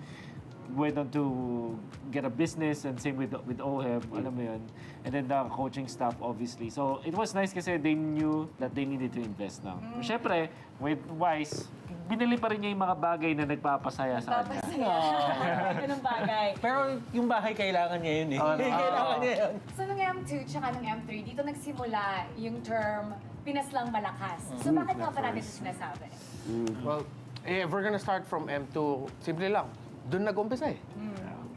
went on to get a business and same with Oheb, alam mo yun. And then the coaching staff, obviously. So it was nice kasi they knew that they needed to invest now. Siyempre, with Wise, binili pa rin niya yung mga bagay na nagpapasaya sa kanya. Ganun bagay. Pero yung bahay, kailangan niya yun eh. Kailangan niya yun. So nung M2 tsaka nung M3, dito nagsimula yung term Pinas lang malakas. So bakit nga ba natin ito sinasabi? Well, if we're gonna start from M2, simple lang. Doon nag-umpisa eh.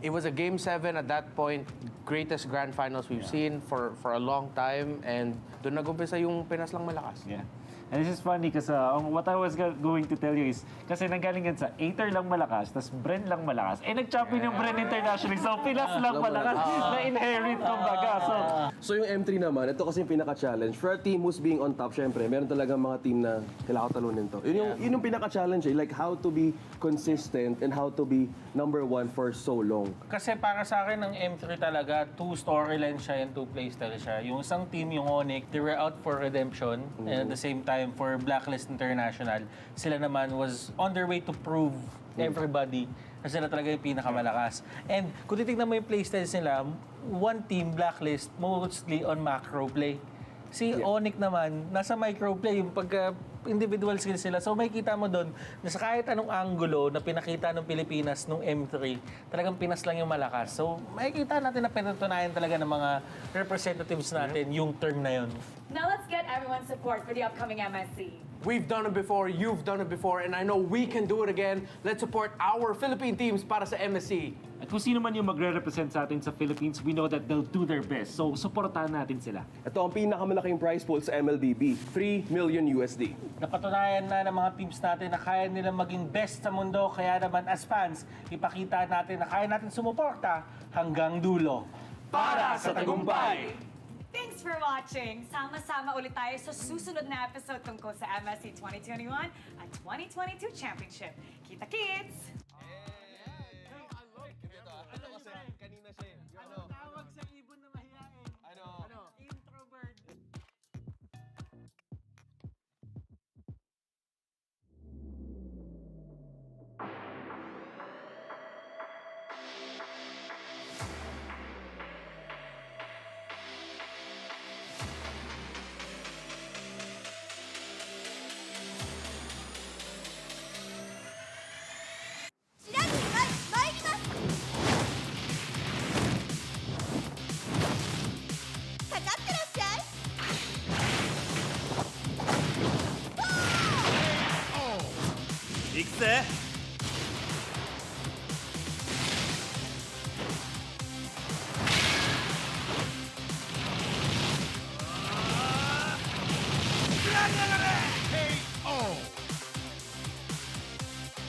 It was a Game 7 at that point, greatest grand finals we've seen for a long time, and doon nag-umpisa yung Pinas lang malakas. Yeah. And this is funny kasi what I was going to tell you is, kasi nanggaling yan sa Aether lang malakas, tas Bren lang malakas. Eh, nag-champion yung Bren internationally, so Pinas lang malakas na inherit kumbaga. So yung M3 naman, ito kasi yung pinaka-challenge. For a team who's being on top, syempre, meron talaga mga team na kailangan talunin to. Yun yung pinaka-challenge eh, like how to be consistent and how to be number one for so long. Kasi para sa akin, ng M3 talaga, 2 storylines siya and 2 playstyle siya. Yung isang team, yung Onyx, they were out for redemption, and at the same time, for Blacklist International, sila naman was on their way to prove everybody na sila talaga yung pinakamalakas. And kung titignan mo yung playstyles nila, one team, Blacklist, mostly on macro play. Si Onyx naman, nasa micro play, yung pagka individual skills sila. So makikita mo doon na sa kahit anong angulo na pinakita ng Pilipinas nung M3, talagang Pinas lang yung malakas. So makikita natin na pinatunayan talaga ng mga representatives natin yung term na yun. Now let's get everyone's support for the upcoming MSC. We've done it before, you've done it before, and I know we can do it again. Let's support our Philippine teams para sa MSC. At kung sino man yung magre-represent sa atin sa Philippines, we know that they'll do their best. So, supportahan natin sila. Ito ang pinakamalaking prize pool sa MLBB, 3 million USD. Napatunayan na ng mga teams natin na kaya nilang maging best sa mundo. Kaya naman as fans, ipakita natin na kaya natin sumuporta hanggang dulo. Para sa tagumpay! Thanks for watching! Sama-sama ulit tayo sa susunod na episode tungkol sa MSC 2021 at 2022 Championship. Kita kids! Kanina siya. Ano tawag sa ibon na mahihain? Ano? Introvert.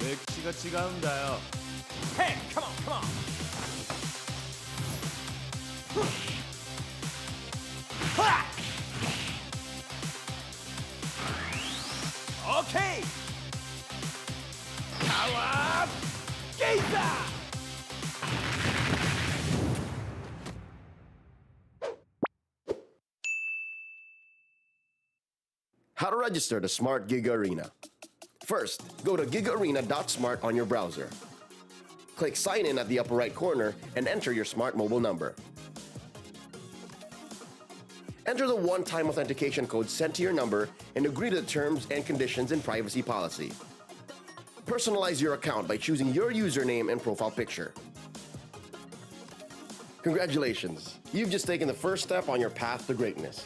맥시가違うんだよ. Hey, come on, come on. Okay. Kawaii. How to register the Smart Giga Arena. First, go to gigaarena.smart on your browser. Click Sign In at the upper right corner and enter your smart mobile number. Enter the one-time authentication code sent to your number and agree to the terms and conditions and privacy policy. Personalize your account by choosing your username and profile picture. Congratulations! You've just taken the first step on your path to greatness.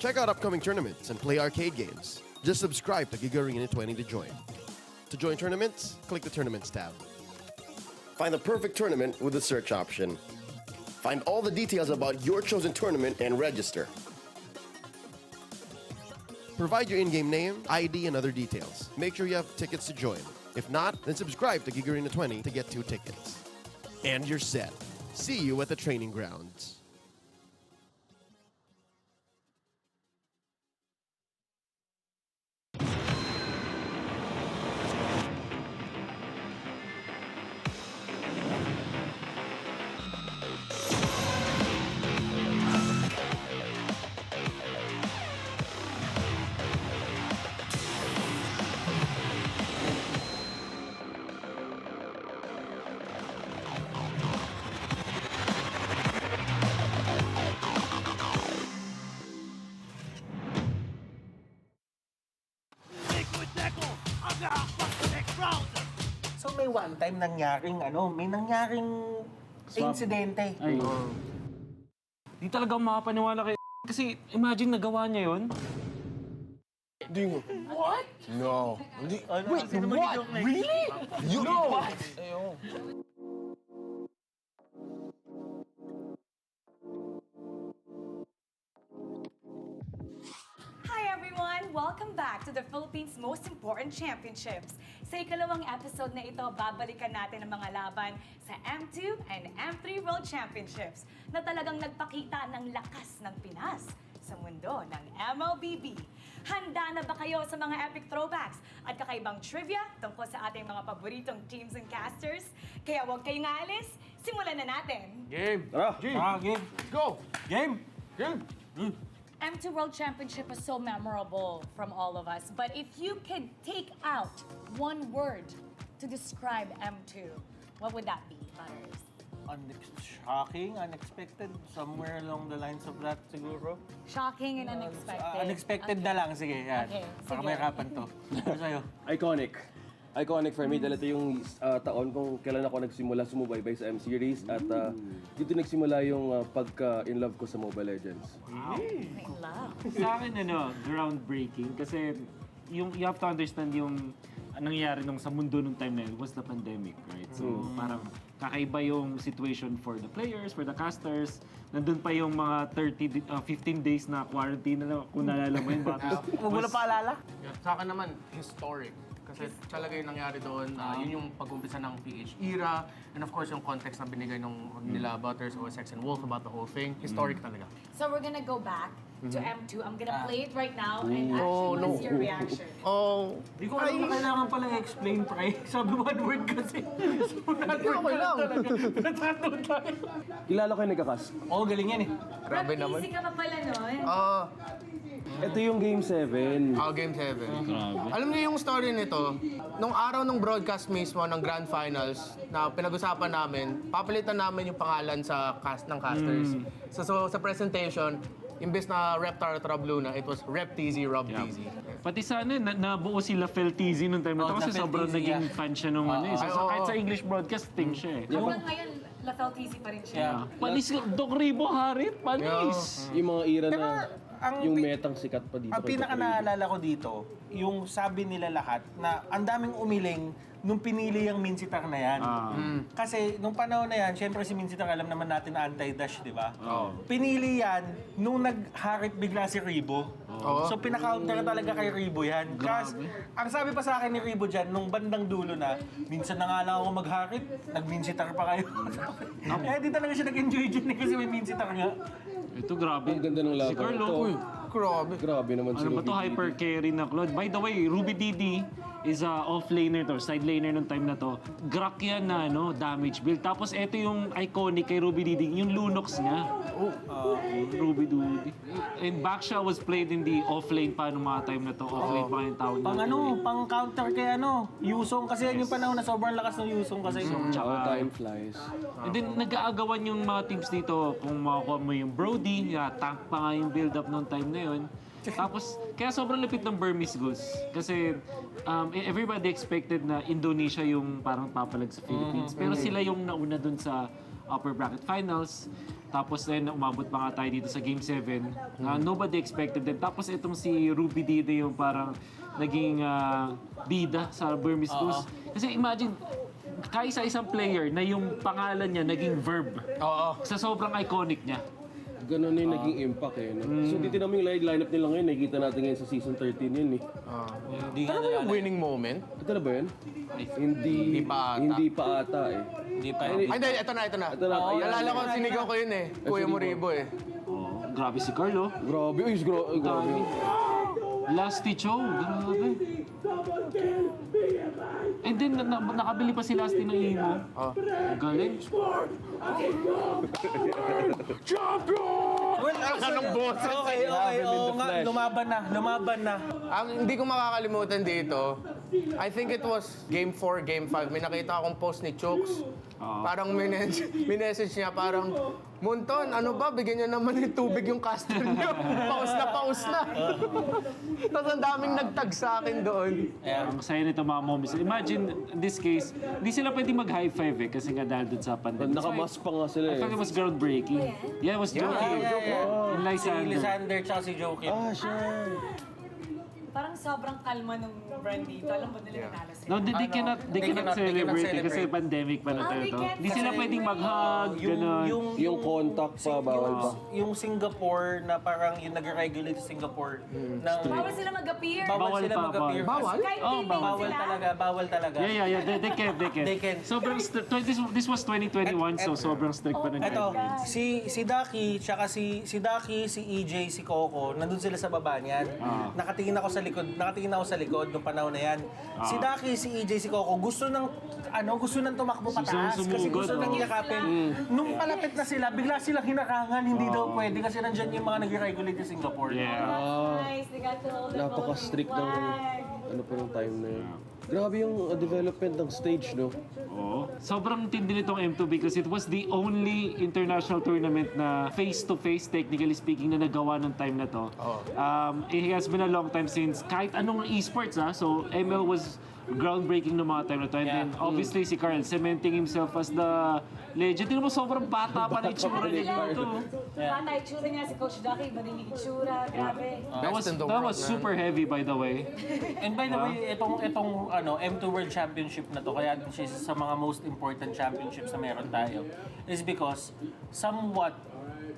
Check out upcoming tournaments and play arcade games. Just subscribe to Giga Arena 20 to join. To join tournaments, click the Tournaments tab. Find the perfect tournament with the search option. Find all the details about your chosen tournament and register. Provide your in-game name, ID, and other details. Make sure you have tickets to join. If not, then subscribe to Giga Arena 20 to get 2 tickets. And you're set. See you at the training grounds. So may one time may nangyaring insidente. Ay. Di talaga ako makapaniwala kay kasi imagine nagawa niya yun. Hindi mo. What? No. Hindi. Wait, what? Really? You No. what? Hi everyone! Welcome back to the Philippines' most important championships. Sa ikalawang episode na ito, babalikan natin ang mga laban sa M2 and M3 World Championships na talagang nagpakita ng lakas ng Pinas sa mundo ng MLBB. Handa na ba kayo sa mga epic throwbacks at kakaibang trivia tungkol sa ating mga paboritong teams and casters? Kaya huwag kayong aalis, simulan na natin! Game! Tara! Game! Let's go! Game! Game! M2 World Championship was so memorable from all of us. But if you could take out one word to describe M2, what would that be, Butters? Shocking, unexpected, somewhere along the lines of that siguro. Shocking and unexpected. Unexpected na lang, sige. Yan. Okay, Baka sige. may harapan to. Ano sa'yo? Iconic. Iconic for me dahil ito yung taon kung kailan ako nagsimula sumubaybay sa M-Series at dito nagsimula yung pagka-in love ko sa Mobile Legends. In love. Sa akin, groundbreaking. Kasi you have to understand yung nangyayari sa mundo nung time na yun was the pandemic, right? So, parang kakaiba yung situation for the players, for the casters. Nandun pa yung mga 15 days na quarantine na kung naalala mo yun. Huwag mo na paalala? Sa akin naman, historic. Kasi talaga yung nangyari doon, yun yung pag-umpisa ng PH era, and of course yung context na binigay nila Butters, OSX, and Wolf about the whole thing. Historic talaga. So we're gonna go back to M2. I'm gonna play it right now and actually what's your reaction? Di ko alam na kailangan pala i-explain, pre. Sabi one word kasi. Hindi okay lang. Kilala ko yung nagkakas. Oo, galing yan eh. Grabe naman. Easy ka pa pala nun. Ito yung Game 7. Game 7. Alam niyo yung story nito, nung araw ng broadcast mismo ng Grand Finals na pinag-usapan namin, papalitan namin yung pangalan sa cast ng casters. So sa presentation, imbes na Rep Tara Bluna, it was Rep TZ, Rob TZ. Pati sana, nabuo sila Fel TZ nung time na to kasi sobrang naging fan siya nung kahit sa English broadcasting siya eh. Hanggang ngayon, Lafel TZ pa rin siya. Panis, Doc Ribo, Harit, panis! Yung mga era na yung metang sikat pa dito. Ang pinaka naalala ko dito, yung sabi nila lahat na ang daming umiling nung pinili yung Minsitar na yan. Kasi nung panahon na yan, syempre si Minsitar alam naman natin na anti-dash, di ba? Pinili yan nung nag-harit bigla si Ribo. So pinaka-counter talaga kay Ribo yan. Kasi ang sabi pa sa akin ni Ribo dyan, nung bandang dulo na, minsan na nga lang ako mag-harit, nag-Minsitar pa kayo. Di talaga siya nag-enjoy dyan kasi may Minsitar nga. Ito, grabe. Ang ganda ng laban. Si Carlo. Grabe naman si Ano ba Ruby to? Didi. Hyper carry na Claude. By the way, Ruby Didi, is off-laner to, side laner nung time na to. Grak yan na damage build. Tapos ito yung iconic kay Ruby Diding, yung Lunox niya. Ruby Diding. And Baksha was played in the off-lane pa nung mga time na to. Off-lane pa yung tawag natin. Pang counter kay Yusong kasi yan yung panahon na sobrang lakas ng Yusong kasi. Time flies. And then nag-aagawan yung mga teams dito kung makakuha mo yung Brody, tank pa nga yung build-up nung time na yun. Tapos, kaya sobrang lapit ng Burmese goals. Kasi everybody expected na Indonesia yung parang papalag sa Philippines. Pero sila yung nauna dun sa upper bracket finals. Tapos then, umabot pa nga tayo dito sa Game 7. Nobody expected them. Tapos itong si Ruby Dide yung parang naging bida sa Burmese goals. Kasi imagine, kaisa-isang player na yung pangalan niya naging verb. Sa sobrang iconic niya. Ganun na yung naging impact eh. No? So, dito namin yung lineup nila ngayon. Nakikita natin ngayon sa season 13 yun eh. Ito na ba yung winning moment? Ito na ba yun? Hindi pa ata eh. Hindi pa. Ay, hindi. Ito na. Nalala ko, sinigaw ko yun eh. Kuya Moribo eh. Grabe si Carlo. Grabe. Grabe. Lasty Cho. Grabe. And then, nakabili pa si Lasty ng imo. Galing. Champion! Anong boses? Okay. Oo nga, lumaban na. Ang hindi ko makakalimutan dito, I think it was Game 4, Game 5. May nakita akong post ni Chooks. Parang minessage niya parang, Munton, ano ba? Bigyan niyo naman ng tubig yung caster niyo. Paus na. Tapos ang daming nagtag sa akin doon. Ang saya nito mga moments. Imagine, in this case, hindi sila pwedeng mag-high five kasi nga dahil dun sa pandemic. Nakamask pa nga sila I thought it was groundbreaking. Yeah, it was Joking. Si Lysander tsaka si Joking. Siya. Parang sobrang kalma ng brand dito. Alam mo nila nanalo sila. No, they cannot celebrate kasi pandemic pa na tayo to. Hindi sila pwedeng mag-hug, gano'n. Yung contact pa, bawal pa. Yung Singapore na parang yung nag-regulate sa Singapore. Bawal sila mag-appear. Bawal sila mag-appear. Kahit teammate Bawal talaga. Yeah. They can. Sobrang this was 2021, so sobrang strict pa ng Ito, si Ducky, tsaka si EJ, si Coco, nandun sila sa baba niyan. Nakatingin ako sa likod nung panahon na yan. Si Ducky, si EJ, si Coco, gusto nang tumakbo pataas kasi gusto nang yakapin. Nung palapit na sila, bigla silang hinakangan, hindi daw pwede kasi nandyan yung mga nag-regulate sa Singapore. Nice, they got to hold their Napaka-strict ng ng time na yun. Grabe yung development ng stage, no? Sobrang tindi nitong M2 because it was the only international tournament na face-to-face, technically speaking, na nagawa ng time na to. It has been a long time since kahit anong esports, so ML was groundbreaking ng mga time na to. And then, obviously, si Carl cementing himself as the legend. Tingnan mo, sobrang bata pa na itsura niya dito. Bata itsura niya si Coach Ducky, iba din yung itsura. Grabe. That was super heavy, by the way. And by the way, itong M2 World Championship na to, kaya siya sa mga most important championships na meron tayo, is because somewhat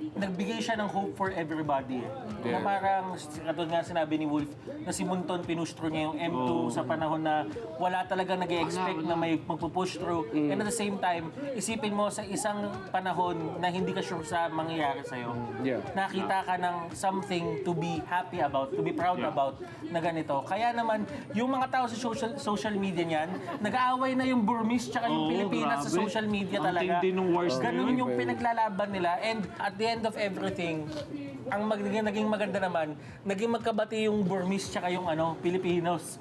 nagbigay siya ng hope for everybody. Na parang, katulad nga sinabi ni Wolf, na si Munton pinush through niya yung M2 sa panahon na wala talaga nag-expect na may magpupush through. And at the same time, isipin mo sa isang panahon na hindi ka sure sa mangyayari sa'yo. Nakita ka ng something to be happy about, to be proud about na ganito. Kaya naman, yung mga tao sa social media niyan, nag-aaway na yung Burmese tsaka yung Pilipinas sa social media talaga. Ganun yung pinaglalaban nila. And at the end of everything, ang naging maganda naman, naging magkabati yung Burmese tsaka yung Pilipinas.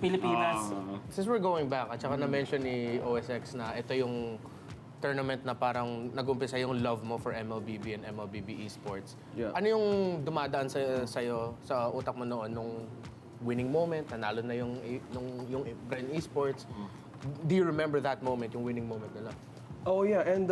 Since we're going back, at saka na-mention ni OSX na ito yung tournament na parang nag-umpisa yung love mo for MLBB and MLBB esports. Ano yung dumadaan sa'yo sa utak mo noon nung winning moment, nanalo na yung Bren esports? Do you remember that moment, yung winning moment nila? Oh yeah, and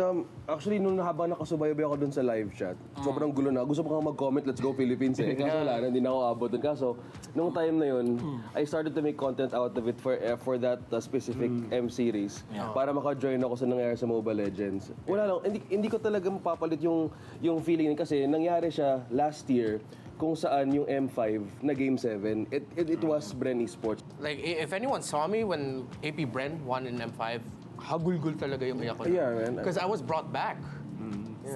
actually nung habang nakasubaybay ako dun sa live chat, sobrang gulo na. Gusto ko nga mag-comment, let's go Philippines eh. Kaso wala, hindi na ako abot dun. Kaso, nung time na yun, I started to make content out of it for that specific M series. Para maka-join ako sa nangyari sa Mobile Legends. Wala lang, hindi ko talaga mapapalit yung feeling kasi nangyari siya last year kung saan yung M5 na Game 7, it was Bren Esports. Like, if anyone saw me when AP Bren won in M5, hagulgul talaga yung iyak ko. Yeah, man. Because I was brought back.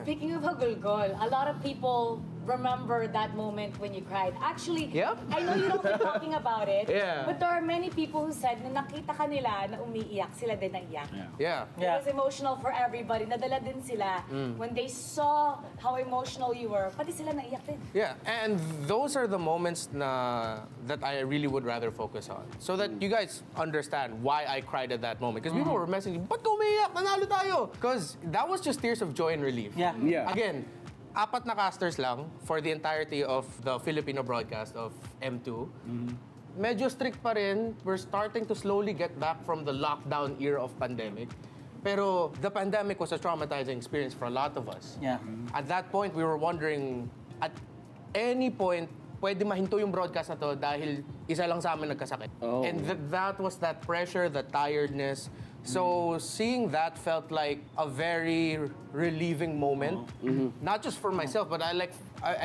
Speaking of hagulgol, a lot of people remember that moment when you cried. Actually, Yep. I know you don't like talking about it, Yeah. but there are many people who said na nakita ka nila na umiiyak, sila din naiyak. Yeah. It was emotional for everybody. Nadala din sila when they saw how emotional you were. Pati sila naiyak din. Yeah, and those are the moments that I really would rather focus on. So that you guys understand why I cried at that moment. Because people were messaging, ba't ka umiiyak? Nanalo tayo! Because that was just tears of joy and relief. Yeah. Again, 4 na casters lang for the entirety of the Filipino broadcast of M2. Medyo strict pa rin. We're starting to slowly get back from the lockdown era of pandemic. Pero the pandemic was a traumatizing experience for a lot of us. Yeah. At that point, we were wondering, at any point, pwede mahinto yung broadcast na to dahil isa lang sa amin nagkasakit. And that was that pressure, the tiredness. So seeing that felt like a very relieving moment. Not just for myself, but I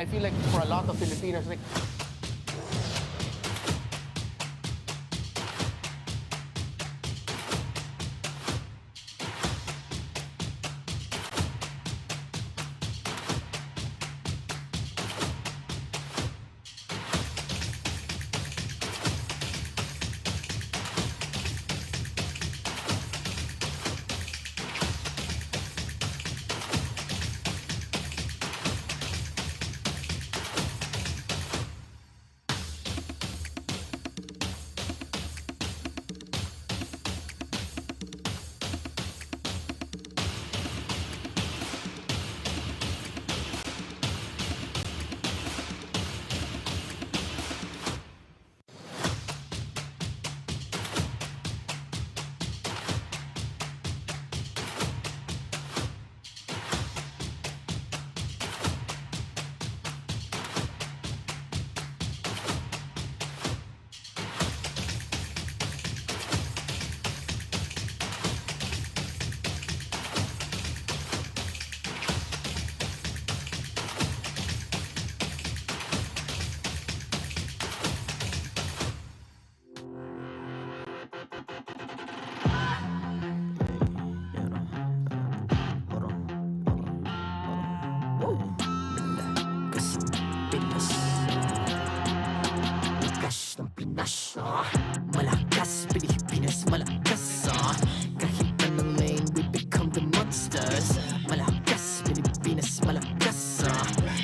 feel like for a lot of Filipinos, like, Malakas, Pilipinas, malakas Kahit anong lane, we become the monsters Malakas, Pilipinas, malakas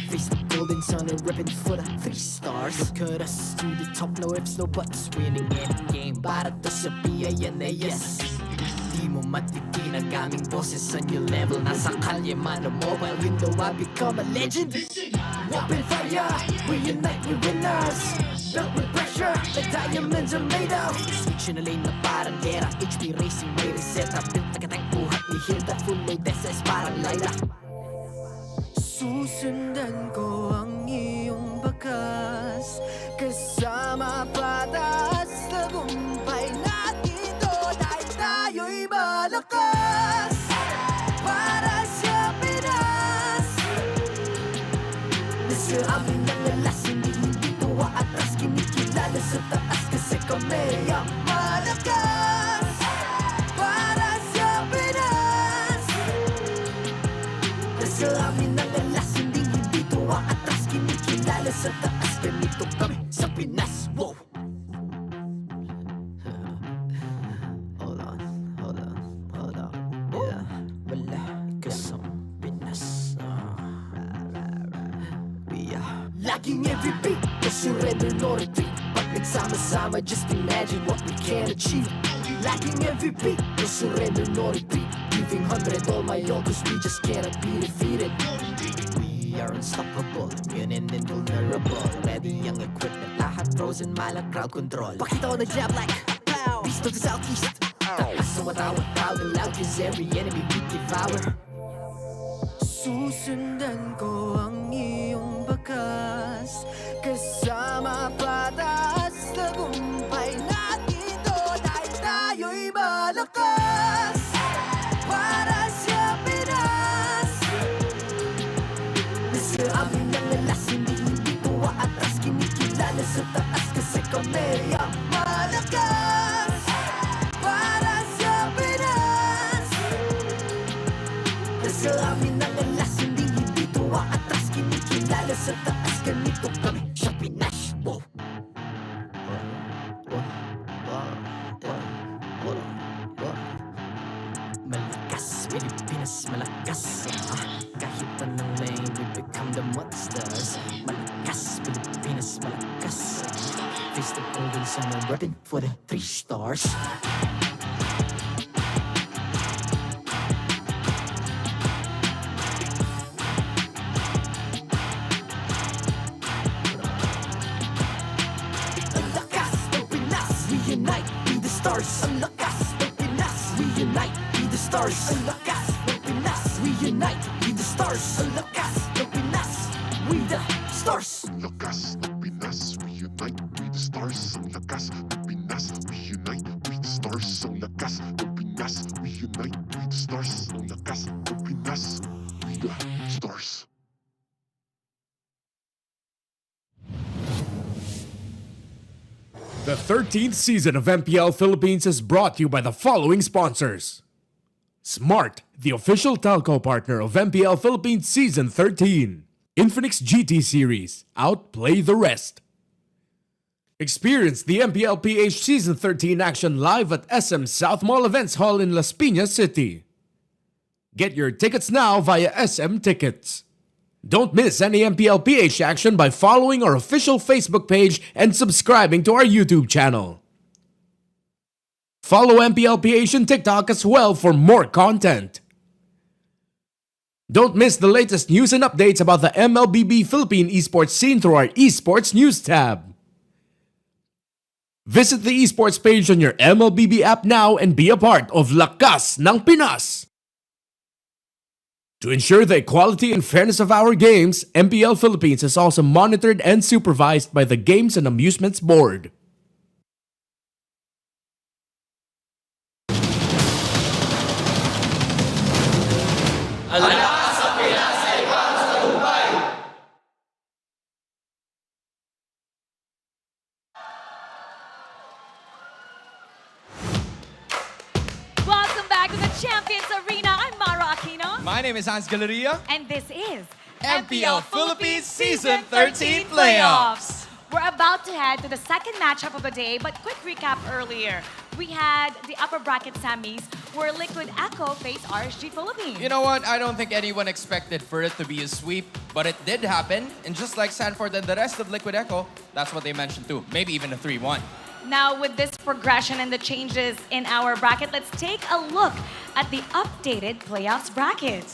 Face the golden sun and ribbon for the 3 stars Look at us to the top, no ifs, no buts Winning any game, para to sa PIN na yes Di mo matitin ang aming boses on your level Nasa kalye man o mobile window, I become a legend Open fire, we unite, we winners Built with pressure, like diamonds are made of Switch na lane na parang gera HP Racing may reseta Built na katang buhat ni Hilda Full load SS parang Laila Susundan ko ang iyong bakas Kasama patas Tagumpay natin to Dahil tayo'y malakas Para sa Pinas Nasa amin ang alas Hindi tuwa atras Kinikilala sa taas Kasi kami ang malakas Para sa Pinas Nasa amin ang alas Hindi tuwa atras Kinikilala sa taas Ganito kami sa Pinas Wow! Hold on Yeah, wala kasang Pinas Laging every beat, no surrender, no retreat Pag nagsama-sama, just imagine what we can achieve Laging every beat, no surrender, no retreat Giving 100 all my all, cause we just cannot be defeated We are unstoppable, immune and invulnerable Ready ang equipment, lahat frozen, malang crowd control Pakita ko na jab like, pow! Beast of the southeast Taas sa watawat, proud and loud Cause every enemy we devour Susundan ko ang iyong bakas Kasama patas Tagumpay natin to Dahil tayo'y malakas Para sa Pinas Nasa amin ang alas Hindi tuwa atras Kinikilala sa taas Kasi kami ang malakas Para sa Pinas Nasa amin ang alas Hindi tuwa atras Kinikilala sa Sa taas ganito kami sa Pinas. Malakas, Pilipinas, malakas. Kahit anong lane, we become the monsters. Malakas, Pilipinas, malakas. Face the golden sun, I'm repping for the 3 stars. Ang lakas ng Pinas, we unite, be the stars. Ang lakas ng Pinas, we unite, be the stars. Ang lakas ng Pinas, we unite, be the stars. Ang lakas ng Pinas, we the stars. Ang lakas ng Pinas, we unite, we the stars. Ang lakas ng Pinas, we unite, we the stars. Ang lakas ng Pinas, we unite, we the stars. Ang lakas ng Pinas, we the stars. The 13th season of MPL Philippines is brought to you by the following sponsors. Smart, the official telco partner of MPL Philippines Season 13. Infinix GT Series, outplay the rest. Experience the MPL PH Season 13 action live at SM South Mall Events Hall in Las Piñas City. Get your tickets now via SM Tickets. Don't miss any MPL PH action by following our official Facebook page and subscribing to our YouTube channel. Follow MPL PH on TikTok as well for more content. Don't miss the latest news and updates about the MLBB Philippine esports scene through our esports news tab. Visit the esports page on your MLBB app now and be a part of Lakas ng Pinas. To ensure the equality and fairness of our games, MPL Philippines is also monitored and supervised by the Games and Amusements Board. Welcome back to the Champions Arena. I'm Mara Aquino. My name is Hans Galleria. And this is MPL Philippines Season 13 Playoffs. We're about to head to the second matchup of the day, but quick recap earlier. We had the upper bracket semis where Liquid Echo faced RSG Philippines. You know what? I don't think anyone expected for it to be a sweep, but it did happen. And just like Sanford and the rest of Liquid Echo, that's what they mentioned too. Maybe even a 3-1. Now, with this progression and the changes in our bracket, let's take a look at the updated playoffs bracket.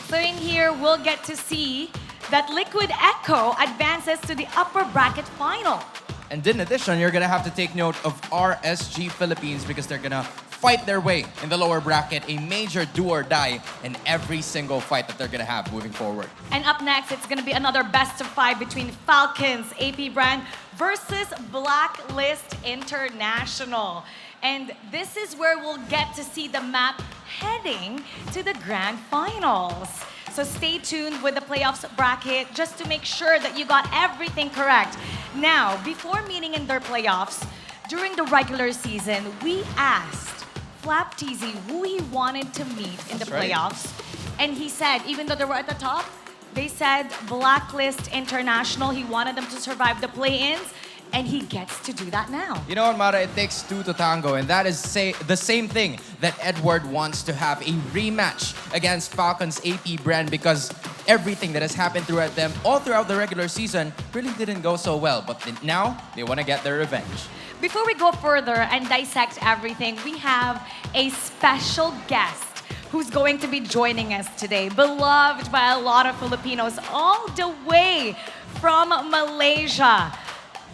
So in here, we'll get to see that Liquid Echo advances to the upper bracket final. And in addition, you're gonna have to take note of RSG Philippines because they're gonna fight their way in the lower bracket, a major do or die in every single fight that they're gonna have moving forward. And up next, it's gonna be another best of 5 between Falcons AP Bren versus Blacklist International. And this is where we'll get to see the map heading to the grand finals. So stay tuned with the playoffs bracket just to make sure that you got everything correct. Now, before meeting in their playoffs, during the regular season, we asked Flap TZ who he wanted to meet in the playoffs. And he said, even though they were at the top, they said Blacklist International. He wanted them to survive the play-ins. And he gets to do that now. You know what, Mara? It takes 2 to tango, and that is the same thing that Edward wants to have a rematch against Falcons AP Bren because everything that has happened throughout them all throughout the regular season really didn't go so well. But now they want to get their revenge. Before we go further and dissect everything, we have a special guest who's going to be joining us today, beloved by a lot of Filipinos all the way from Malaysia.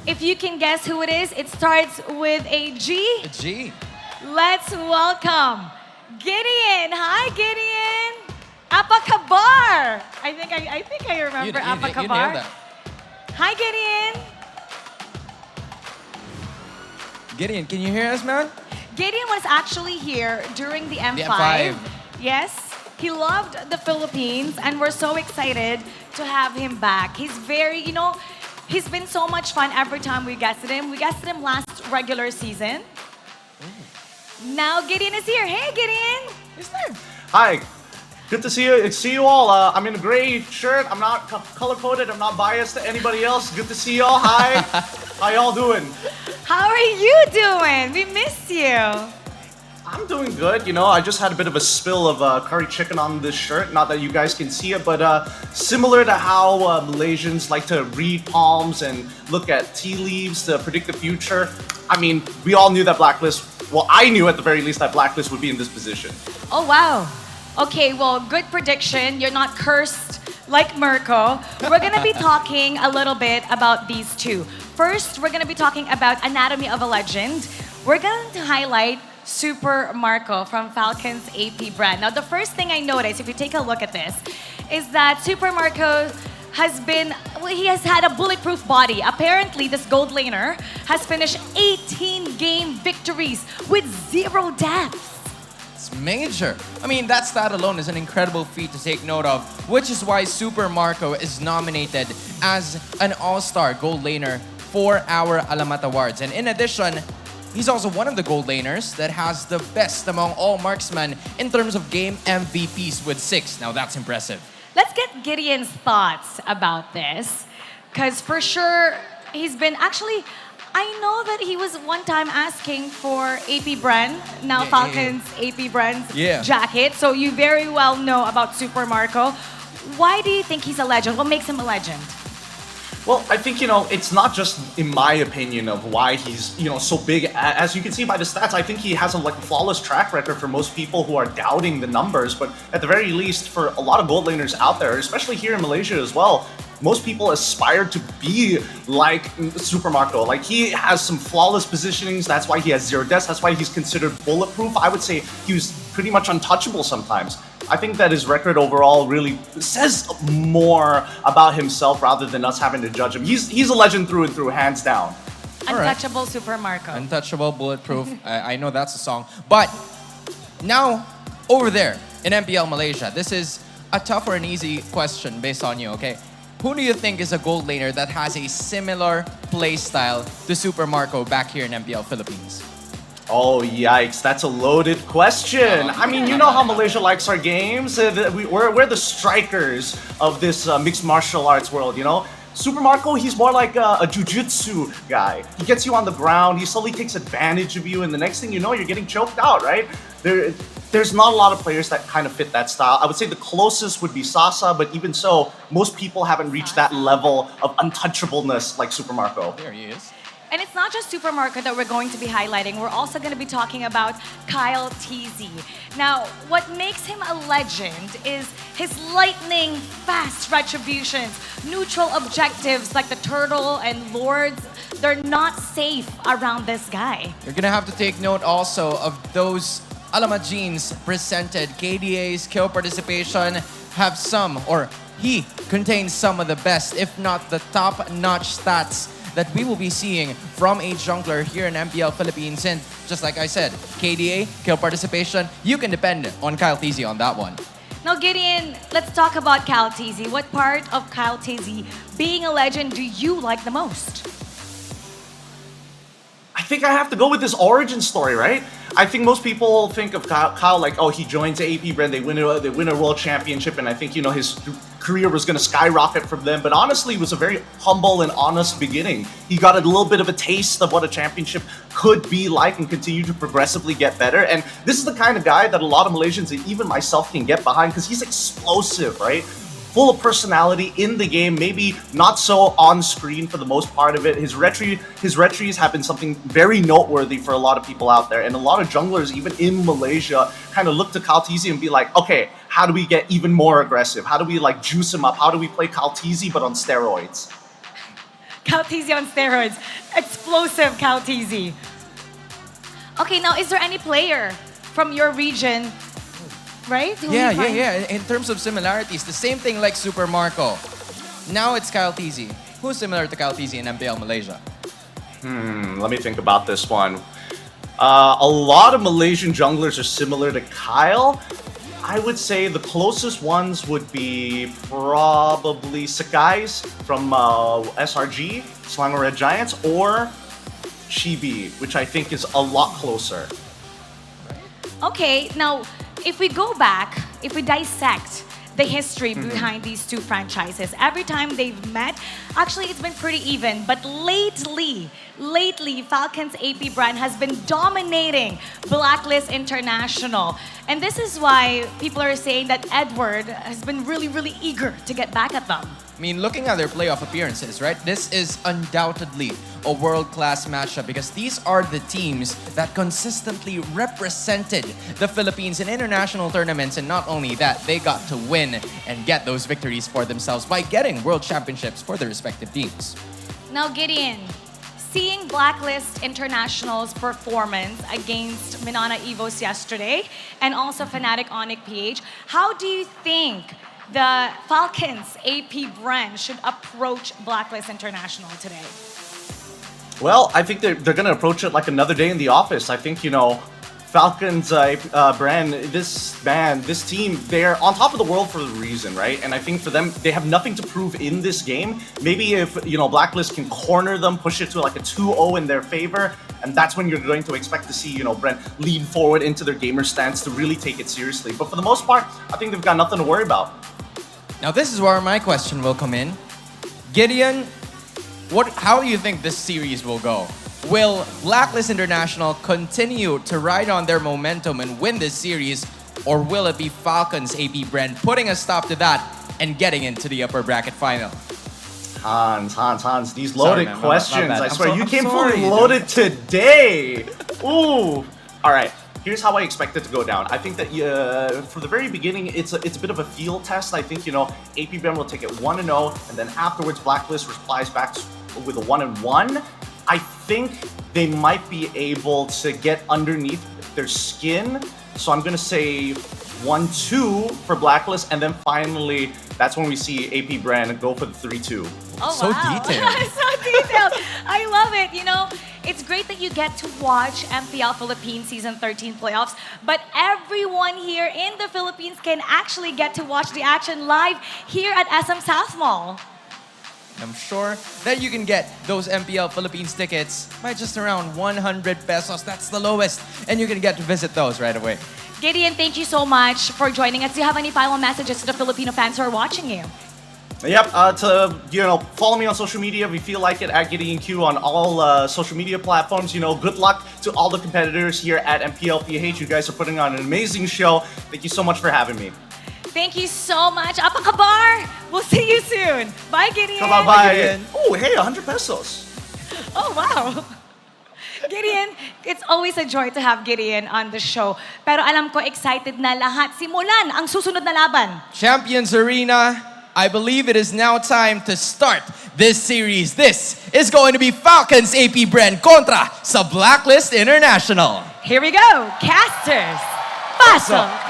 If you can guess who it is, it starts with a G. A G. Let's welcome Gideon. Hi, Gideon. Apakabar. I think I remember Apakabar. You nailed that. Hi, Gideon. Gideon, can you hear us, man? Gideon was actually here during the M5. The M5. Yes. He loved the Philippines, and we're so excited to have him back. He's very, he's been so much fun every time we guested him. We guested him last regular season. Now Gideon is here. Hey, Gideon. He's there. Hi. Good to see you. See you all. I'm in a gray shirt. I'm not color-coded. I'm not biased to anybody else. Good to see y'all. Hi. How y'all doing? How are you doing? We miss you. I'm doing good. You know, I just had a bit of a spill of curry chicken on this shirt. Not that you guys can see it, but similar to how Malaysians like to read palms and look at tea leaves to predict the future. I mean, we all knew that Blacklist, well, I knew at the very least that Blacklist would be in this position. Oh, wow. Okay, well, good prediction. You're not cursed like Mirko. We're gonna be talking a little bit about these two. First, we're gonna be talking about Anatomy of a Legend. We're going to highlight Super Marco from Falcons AP Bren. Now, the first thing I noticed, if you take a look at this, is that Super Marco he has had a bulletproof body. Apparently, this gold laner has finished 18 game victories with 0 deaths. It's major. I mean, that stat alone is an incredible feat to take note of, which is why Super Marco is nominated as an all-star gold laner for our Alamat Awards. And in addition, he's also one of the gold laners that has the best among all marksmen in terms of game MVPs with 6. Now that's impressive. Let's get Gideon's thoughts about this, because for sure he's been I know that he was one time asking for AP Bren, now Falcons AP Bren's jacket, so you very well know about Super Marco. Why do you think he's a legend? What makes him a legend? Well, I think, it's not just in my opinion of why he's, so big. As you can see by the stats, I think he has a flawless track record for most people who are doubting the numbers. But at the very least, for a lot of gold laners out there, especially here in Malaysia as well, most people aspire to be like Super Marco. Like, he has some flawless positionings. That's why he has 0 deaths. That's why he's considered bulletproof. I would say he was pretty much untouchable sometimes. I think that his record overall really says more about himself rather than us having to judge him. He's a legend through and through, hands down. Untouchable Super Marco. Untouchable, bulletproof. I know that's a song. But now, over there in MPL Malaysia, this is a tough or an easy question based on you, okay? Who do you think is a gold laner that has a similar play style to Super Marco back here in MPL Philippines? Oh, yikes. That's a loaded question. I mean, you know how Malaysia likes our games. We're the strikers of this mixed martial arts world, Super Marco, he's more like a jiu-jitsu guy. He gets you on the ground, he slowly takes advantage of you, and the next thing you know, you're getting choked out, right? There's not a lot of players that kind of fit that style. I would say the closest would be Sasa, but even so, most people haven't reached that level of untouchableness like Super Marco. There he is. And it's not just Super Marco that we're going to be highlighting. We're also going to be talking about Kyle TZ. Now, what makes him a legend is his lightning fast retributions, neutral objectives like the Turtle and Lords. They're not safe around this guy. You're gonna have to take note also of those Alamat genes presented. KDA's kill participation have some, or he contains some of the best, if not the top-notch stats that we will be seeing from a jungler here in MPL Philippines. And just like I said, KDA, kill participation, you can depend on Kyle TZ on that one. Now, Gideon, let's talk about Kyle TZ. What part of Kyle TZ being a legend do you like the most? I think I have to go with this origin story, right? I think most people think of Kyle like, oh, he joins AP Bren, they win a world championship, and I think, his career was going to skyrocket from them. But honestly, it was a very humble and honest beginning. He got a little bit of a taste of what a championship could be like and continue to progressively get better. And this is the kind of guy that a lot of Malaysians, and even myself, can get behind because he's explosive, right? Full of personality in the game, maybe not so on screen for the most part of it. His retries have been something very noteworthy for a lot of people out there, and a lot of junglers, even in Malaysia, kind of look to Kyle TZ and be like, okay, how do we get even more aggressive? How do we juice him up? How do we play Kyle TZ but on steroids? Kyle TZ on steroids. Explosive Kyle TZ. Okay, now is there any player from your region, right? Yeah. In terms of similarities, the same thing like Super Marco. Now it's Kyle TZ. Who's similar to Kyle TZ in MPL Malaysia? Let me think about this one. A lot of Malaysian junglers are similar to Kyle. I would say the closest ones would be probably Sakai's from SRG, Selangor Red Giants, or Chibi, which I think is a lot closer. Okay, now if we go back, if we dissect the history behind these two franchises, every time they've met, actually it's been pretty even. But lately, Falcons AP Bren has been dominating Blacklist International. And this is why people are saying that Edward has been really eager to get back at them. I mean, looking at their playoff appearances, right? This is undoubtedly a world-class matchup because these are the teams that consistently represented the Philippines in international tournaments. And not only that, they got to win and get those victories for themselves by getting world championships for their respective teams. Now, Gideon, seeing Blacklist International's performance against Minana Evos yesterday and also Fnatic Onyx PH, how do you think the Falcons AP Bren should approach Blacklist International today? Well, I think they're going to approach it like another day in the office. I think, Falcons Bren, this team, they're on top of the world for a reason, right? And I think for them, they have nothing to prove in this game. Maybe if, Blacklist can corner them, push it to like a 2-0 in their favor, and that's when you're going to expect to see, Bren lean forward into their gamer stance to really take it seriously. But for the most part, I think they've got nothing to worry about. Now this is where my question will come in. Gideon, how do you think this series will go? Will Blacklist International continue to ride on their momentum and win this series, or will it be Falcons AP Bren putting a stop to that and getting into the upper bracket final? Hans, these loaded questions. I swear, you came fully loaded today. Ooh. All right. Here's how I expect it to go down. I think that for the very beginning, it's a bit of a field test. I think, AP Bren will take it 1-0, and then afterwards, Blacklist replies back with a 1-1. I think they might be able to get underneath their skin. So I'm going to say 1-2 for Blacklist, and then finally, that's when we see AP Bren go for the 3-2. Oh, so wow. detailed. So detailed. I love it. It's great that you get to watch MPL Philippines Season 13 Playoffs, but everyone here in the Philippines can actually get to watch the action live here at SM South Mall. I'm sure that you can get those MPL Philippines tickets by just around 100 pesos. That's the lowest, and you can get to visit those right away. Gideon, thank you so much for joining us. Do you have any final messages to the Filipino fans who are watching you? Yep, follow me on social media if you feel like it, at Gideon Q on all social media platforms. Good luck to all the competitors here at MPL PH. You guys are putting on an amazing show. Thank you so much for having me. Thank you so much. Apa kabar? We'll see you soon. Bye, Gideon. Bye. Oh, hey, 100 pesos. Oh, wow. Gideon, it's always a joy to have Gideon on the show. Pero alam ko, excited na lahat. Simulan ang susunod na laban. Champions Arena, I believe it is now time to start this series. This is going to be Falcons AP Bren kontra sa Blacklist International. Here we go. Casters, pasok.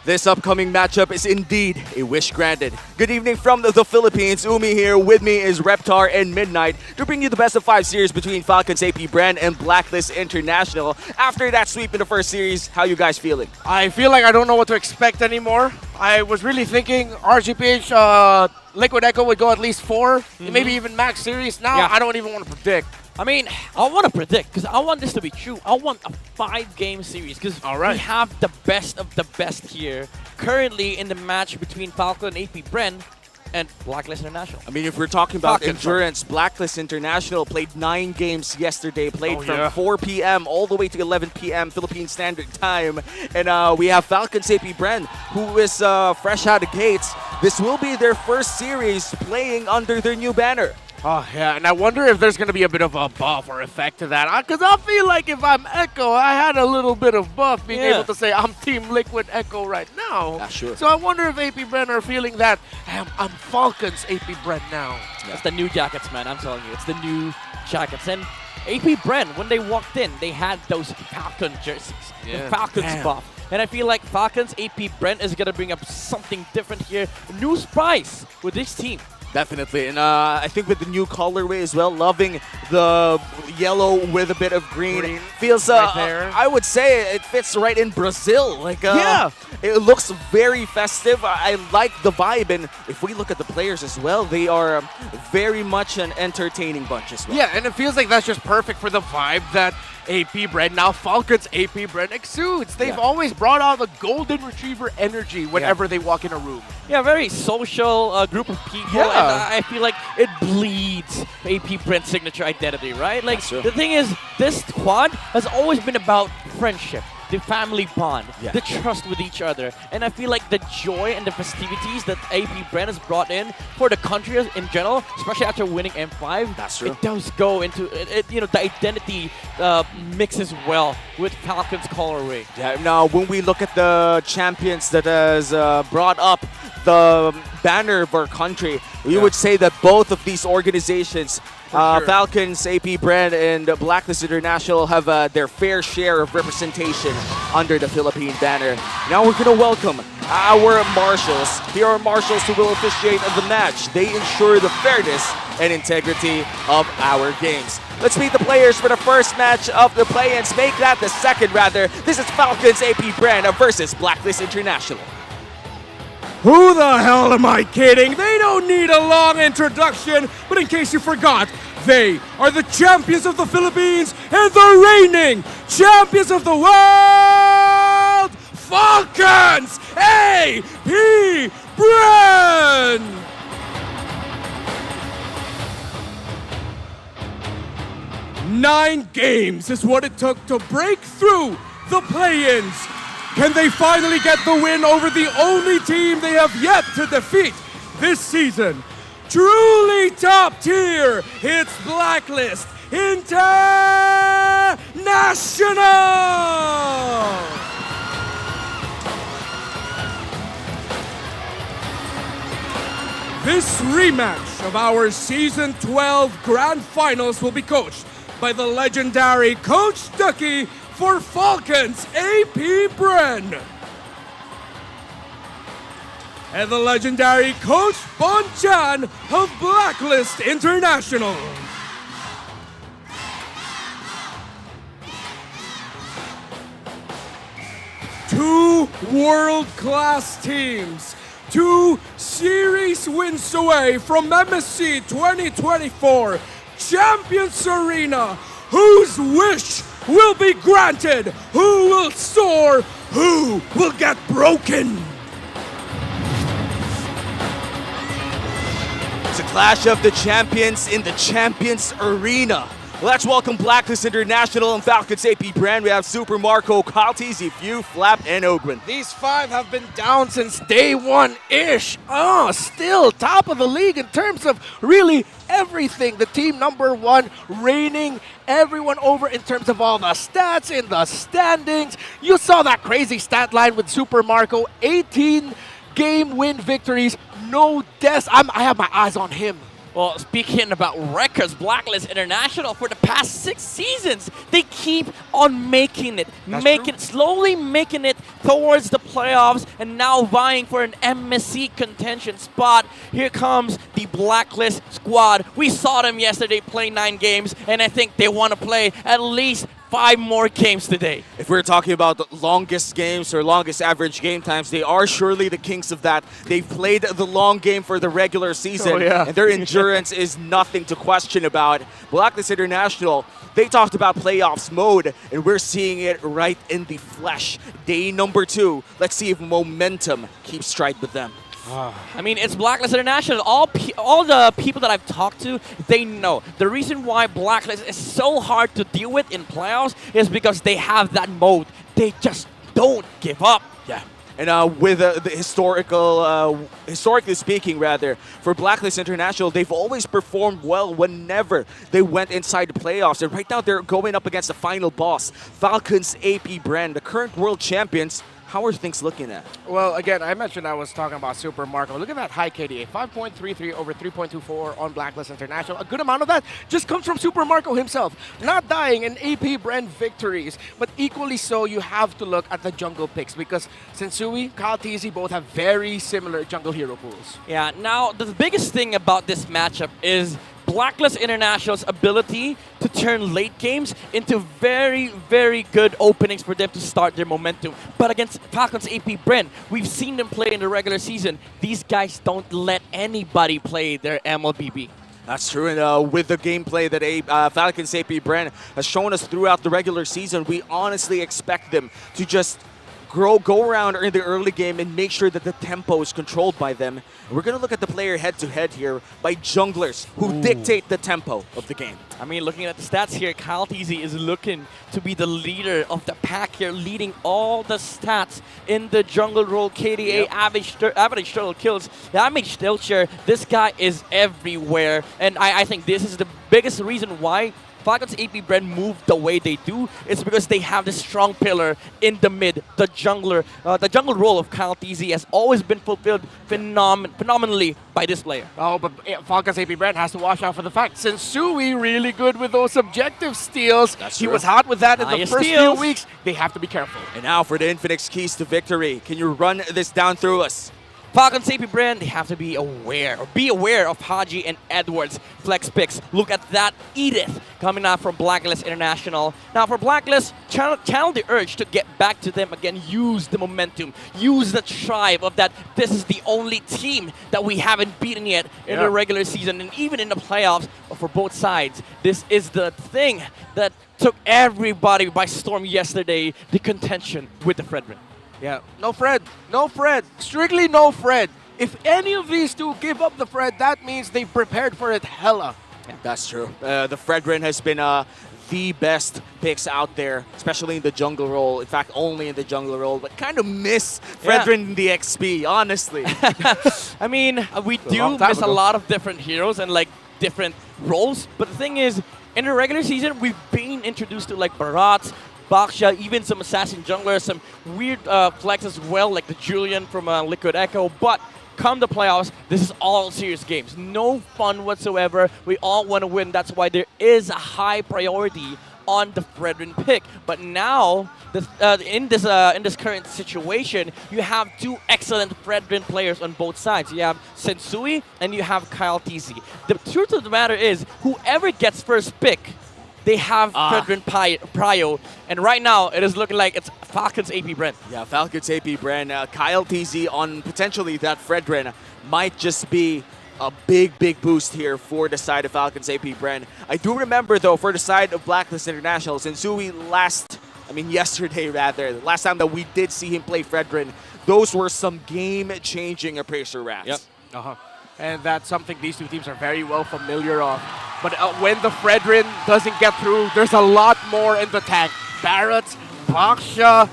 This upcoming matchup is indeed a wish granted. Good evening from the Philippines. Umi here. With me is Reptar and Midnight to bring you the best of 5 series between Falcons AP Bren and Blacklist International. After that sweep in the first series, how you guys feeling? I feel like I don't know what to expect anymore. I was really thinking RSG PH Liquid Echo would go at least 4, maybe even max series. Now I don't even want to predict. I mean, I want to predict because I want this to be true. I want a 5-game series because we have the best of the best here currently in the match between Falcon AP Bren and Blacklist International. I mean, if we're talking about endurance, Blacklist International played 9 games yesterday, played from 4 p.m. all the way to 11 p.m. Philippine Standard Time. And we have Falcons AP Bren, who is fresh out of gates. This will be their first series playing under their new banner. Oh, yeah, and I wonder if there's going to be a bit of a buff or effect to that. Because I feel like if I'm Echo, I had a little bit of buff being able to say I'm Team Liquid Echo right now. Yeah, sure. So I wonder if AP Bren are feeling that I'm Falcons AP Bren now. It's the new jackets, man. I'm telling you. It's the new jackets. And AP Bren, when they walked in, they had those Falcon jerseys. The Falcons buff. And I feel like Falcons AP Bren is going to bring up something different here. New surprise with this team. Definitely, and I think with the new colorway as well, loving the yellow with a bit of green. Feels, right there. I would say it fits right in Brazil. Like, Yeah. it looks very festive. I like the vibe, and if we look at the players as well, they are very much an entertaining bunch as well. Yeah, and it feels like that's just perfect for the vibe that AP Bren, now Falcons AP Bren, exudes. They've always brought out the golden retriever energy whenever they walk in a room. Yeah, very social group of people, Yeah. and I feel like it bleeds AP Brent's signature identity, right? Like, the thing is, this squad has always been about friendship, the family bond, the trust with each other, and I feel like the joy and the festivities that AP Bren has brought in for the country in general, especially after winning M5, that's true. It does go into it. You know, the identity mixes well with Falcons colorway. Yeah, now when we look at the champions that has brought up the banner of our country, we would say that both of these organizations, Falcons, AP Bren, and Blacklist International, have their fair share of representation under the Philippine banner. Now we're going to welcome our marshals. Here are marshals who will officiate the match. They ensure the fairness and integrity of our games. Let's meet the players for the first match of the play-ins. Make that the second, rather. This is Falcons AP Bren versus Blacklist International. Who the hell am I kidding? They don't need a long introduction, but in case you forgot, they are the champions of the Philippines and the reigning champions of the world, Falcons AP Bren! Nine games is what it took to break through the play-ins. Can they finally get the win over the only team they have yet to defeat this season? Truly top tier, it's Blacklist International! This rematch of our Season 12 Grand Finals will be coached by the legendary Coach Ducky for Falcons AP Bren. And the legendary Coach Bonchan of Blacklist International. Two world-class teams, 2 series wins away from MSC 2024 Champions Arena. Whose wish will be granted? Who will soar? Who will get broken? It's a clash of the champions in the Champions Arena. Let's welcome Blacklist International and Falcons AP Bren. We have Super Marco, Kalti, Zifu, Flap, and Ogren. These 5 have been down since day one-ish. Still top of the league in terms of really everything. The team #1, reigning everyone over in terms of all the stats in the standings. You saw that crazy stat line with Super Marco, 18 game win victories, no deaths. I have my eyes on him. Well, speaking about records, Blacklist International for the past 6 seasons, they keep on making it, slowly making it towards the playoffs, and now vying for an MSC contention spot. Here comes the Blacklist squad. We saw them yesterday play 9 games, and I think they want to play at least 5 more games today. If we're talking about the longest games or longest average game times, they are surely the kings of that. They've played the long game for the regular season, and their endurance is nothing to question about. Blacklist International, they talked about playoffs mode, and we're seeing it right in the flesh. Day #2, let's see if momentum keeps stride with them. I mean, it's Blacklist International. All the people that I've talked to, they know. The reason why Blacklist is so hard to deal with in playoffs is because they have that mode. They just don't give up. Yeah. And with the historically speaking, rather, for Blacklist International, they've always performed well whenever they went inside the playoffs. And right now, they're going up against the final boss, Falcons AP Bren, the current world champions. How are things looking at? Well, again, I mentioned I was talking about Super Marco. Look at that high KDA, 5.33 over 3.24 on Blacklist International. A good amount of that just comes from Super Marco himself. Not dying in AP Bren victories, but equally so, you have to look at the jungle picks because Sensui, Kyle TZ both have very similar jungle hero pools. Yeah, now the biggest thing about this matchup is Blacklist International's ability to turn late games into very, very good openings for them to start their momentum. But against Falcons AP Bren, we've seen them play in the regular season. These guys don't let anybody play their MLBB. That's true, and with the gameplay that Falcons AP Bren has shown us throughout the regular season, we honestly expect them to just go around in the early game and make sure that the tempo is controlled by them. And we're going to look at the player head-to-head here by junglers who dictate the tempo of the game. I mean, looking at the stats here, Kyle TZ is looking to be the leader of the pack here, leading all the stats in the jungle role. KDA, average total kills, damage still share. This guy is everywhere. And I think this is the biggest reason why Falcons AP Bren move the way they do. It's because they have this strong pillar in the mid. The jungler, the jungle role of Kyle TZ has always been fulfilled phenomenally by this player. Oh, but Falcons AP Bren has to watch out for the fact Sensui really good with those objective steals. He was hot with that in the first few weeks. They have to be careful. And now for the Infinix keys to victory. Can you run this down through us? Falcons AP Bren, they have to be aware of Haji and Edwards' flex picks. Look at that Edith coming out from Blacklist International. Now for Blacklist, channel the urge to get back to them again, use the momentum, use the drive of that this is the only team that we haven't beaten yet in the regular season and even in the playoffs for both sides. This is the thing that took everybody by storm yesterday, the contention with the Fredrin. Yeah, no Fred, no Fred, strictly no Fred. If any of these two give up the Fred, that means they've prepared for it hella. Yeah, that's true. The Fredrin has been the best picks out there, especially in the jungle role. In fact, only in the jungle role, but kind of miss Fredrin in the XP, honestly. I mean, we do miss a lot of different heroes and like different roles, but the thing is, in the regular season, we've been introduced to like Barat, Baksha, even some assassin junglers, some weird flex as well, like the Julian from Liquid Echo. But come the playoffs, this is all serious games. No fun whatsoever. We all want to win. That's why there is a high priority on the Fredrin pick. But now, in this current situation, you have two excellent Fredrin players on both sides. You have Sensui and you have Kyle TZ. The truth of the matter is, whoever gets first pick, they have Fredrin Prio, and right now it is looking like it's Falcons AP Bren. Yeah, Falcons AP Bren. Kyle TZ on potentially that Fredrin might just be a big boost here for the side of Falcons AP Bren. I do remember, though, for the side of Blacklist International, Sensui yesterday rather, the last time that we did see him play Fredrin, those were some game-changing Appraiser rats. Yep. And that's something these two teams are very well familiar of. But when the Fredrin doesn't get through, there's a lot more in the tank. Barrett, Baksha,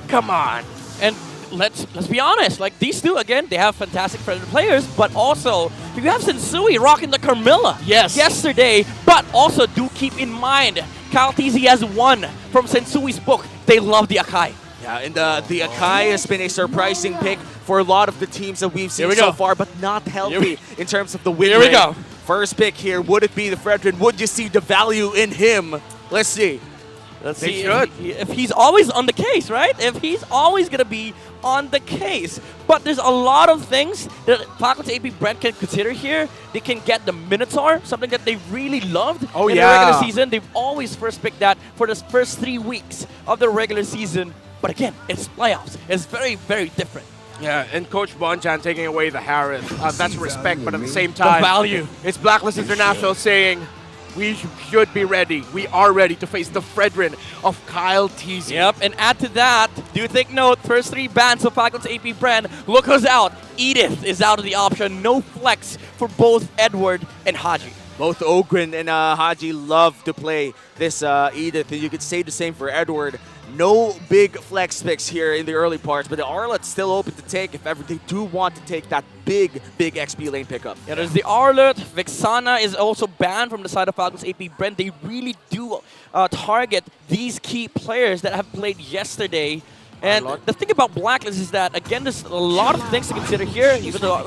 come on. And let's be honest, like these two, again, they have fantastic Fredrin players, but also, you have Sensui rocking the Carmilla yesterday, but also do keep in mind, Kyle TZ has won from Sensui's book. They love the Akai. Yeah, and the Akai has been a surprising pick for a lot of the teams that we've seen so far, but not healthy in terms of the win rate. Here we go. First pick here, would it be the Fredrin? Would you see the value in him? Let's see. Let's see if he's always on the case, right? If he's always going to be on the case. But there's a lot of things that Falcons AP Bren can consider here. They can get the Minotaur, something that they really loved in the regular season. They've always first picked that for the first 3 weeks of the regular season. But again, it's playoffs. It's very, very different. Yeah, and Coach Bonchan taking away the Harith. That's respect, but at the same time, the value. It's Blacklist International saying, we should be ready. We are ready to face the Fredrin of Kyle TZ. Yep, and add to that, do take note, first 3 bans of Falcons AP Bren. Look who's out. Edith is out of the option. No flex for both Edward and Haji. Both Ogren and Haji love to play this Edith, and you could say the same for Edward. No big flex picks here in the early parts, but the Arlet's still open to take if ever they do want to take that big XP lane pickup. Yeah, there's the Arlet. Vexana is also banned from the side of Falcons AP Bren. They really do target these key players that have played yesterday. And the thing about Blacklist is that, again, there's a lot of things to consider here, even though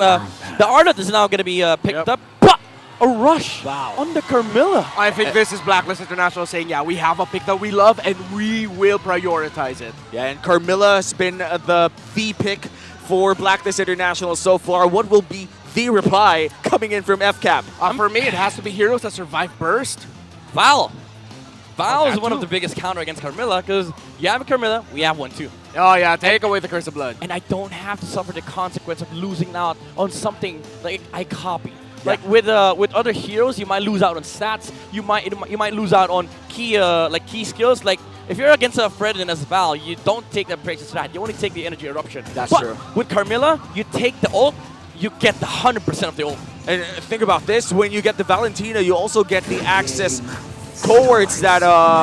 the Arlott is now going to be picked up. But a rush on the Carmilla. I think this is Blacklist International saying, yeah, we have a pick that we love and we will prioritize it. Yeah, and Carmilla has been the pick for Blacklist International so far. What will be the reply coming in from FCAP? For me, it has to be heroes that survive burst. Val is one of the biggest counter against Carmilla because you have a Carmilla, we have one too. Oh yeah, take away the Curse of Blood. And I don't have to suffer the consequence of losing out on something like I copy. Like with other heroes, you might lose out on stats. You might lose out on key skills. Like if you're against a Fredden as Val, you don't take the Praise strat. You only take the Energy Eruption. That's true. With Carmilla, you take the ult, you get the 100% of the ult. And think about this: when you get the Valentina, you also get the access towards that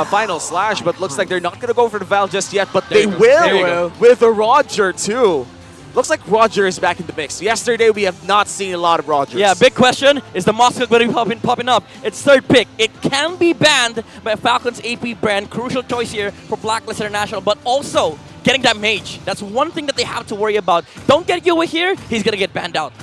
final slash, but looks like they're not going to go for the Val just yet, but they will with the Roger too. Looks like Roger is back in the mix. Yesterday, we have not seen a lot of Rogers. Yeah, big question, is the Moscow going to be popping up? It's third pick. It can be banned by Falcons AP Bren. Crucial choice here for Blacklist International, but also getting that mage. That's one thing that they have to worry about. Don't get Yua here, he's going to get banned out.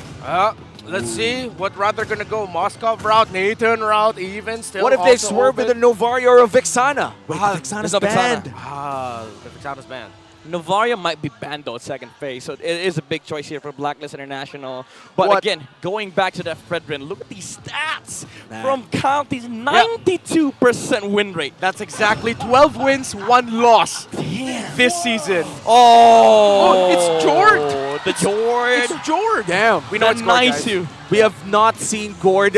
Let's see what route they're going to go. Moskov route, Nathan route, even still. What if they swerve with a Novaria or a Vixana? Wait, Vixana's banned. The Vixana's banned. Novaria might be banned though at second phase, so it is a big choice here for Blacklist International. But again, going back to that Fredrin, look at these stats from County's 92% win rate. That's exactly 12 wins, 1 loss this season. Oh, it's Jord. The Jord. It's Jord. Damn. We know it's nice Gord, We have not seen Gord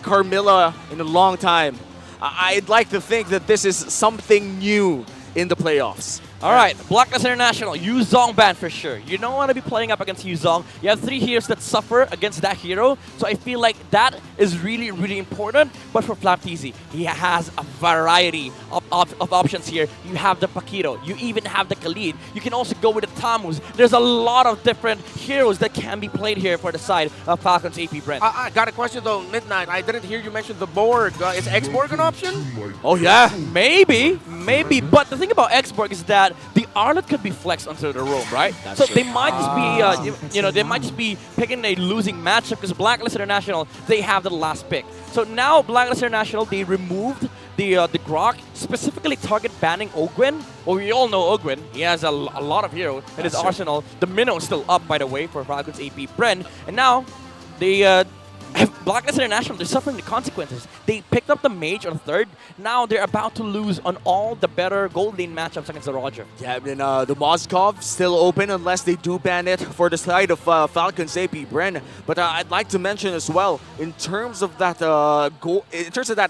Carmilla in a long time. I'd like to think that this is something new in the playoffs. All right, Blacklist International, Yuzong ban for sure. You don't want to be playing up against Yuzong. You have 3 heroes that suffer against that hero, so I feel like that is really, really important. But for Flapteezy, he has a variety of options here. You have the Paquito, you even have the Khalid. You can also go with the Tamus. There's a lot of different heroes that can be played here for the side of Falcons AP Bren. I got a question though, Midnight. I didn't hear you mention the Borg. Is X-Borg an option? Oh yeah, maybe. But the thing about X-Borg is that the Arlott could be flexed onto the roam, right? So they might just be, they might just be picking a losing matchup because Blacklist International, they have the last pick. So now Blacklist International, they removed the Grok, specifically target banning Ogwyn. Well, we all know Ogwyn. He has a lot of heroes in his arsenal. The minnow is still up, by the way, for Falcons AP Bren. And now, they Blacklist International, they're suffering the consequences. They picked up the mage on third. Now they're about to lose on all the better gold lane matchups against the Roger. Yeah, and the Moskov still open unless they do ban it for the side of Falcons AP Bren. But I'd like to mention as well, in terms of that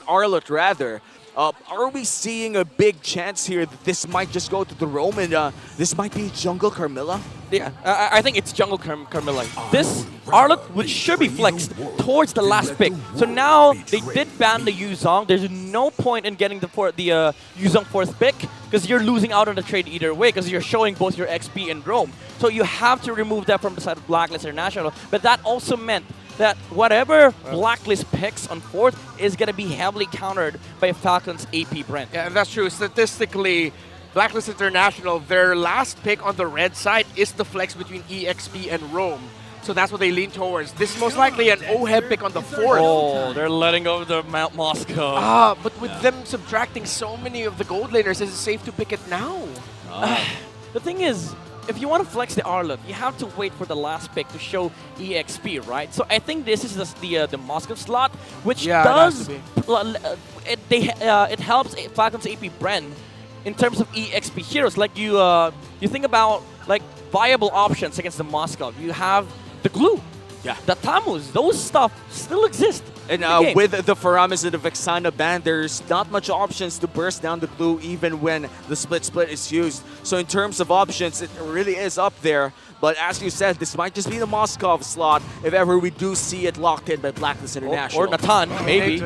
Arlott rather, are we seeing a big chance here that this might just go to the roam and this might be jungle Carmilla? Yeah, I think it's jungle Carmilla. This Arlott should be flexed towards the last pick. So now they did ban the Yuzong. There's no point in getting the Yuzong 4th pick because you're losing out on the trade either way because you're showing both your XP and roam. So you have to remove that from the side of Blacklist International. But that also meant that whatever Blacklist picks on 4th is going to be heavily countered by Falcons AP Bren. Yeah, and that's true. Statistically, Blacklist International, their last pick on the red side is the flex between EXP and Roam. So that's what they lean towards. This is most likely an OHEB pick on the 4th. Oh, they're letting go of the Mount Moscow. But with them subtracting so many of the gold laners, is it safe to pick it now? The thing is, if you want to flex the Arlott, you have to wait for the last pick to show EXP, right? So I think this is the Moscow slot, which does it helps Falcons AP Bren in terms of EXP heroes. Like you think about like viable options against the Moscow. You have the Glue, the Tamus. Those stuff still exist. And with the Faramis and the Vexana ban, there's not much options to burst down the Glue even when the split is used. So in terms of options, it really is up there. But as you said, this might just be the Moskov slot if ever we do see it locked in by Blacklist International. Or Nathan, maybe.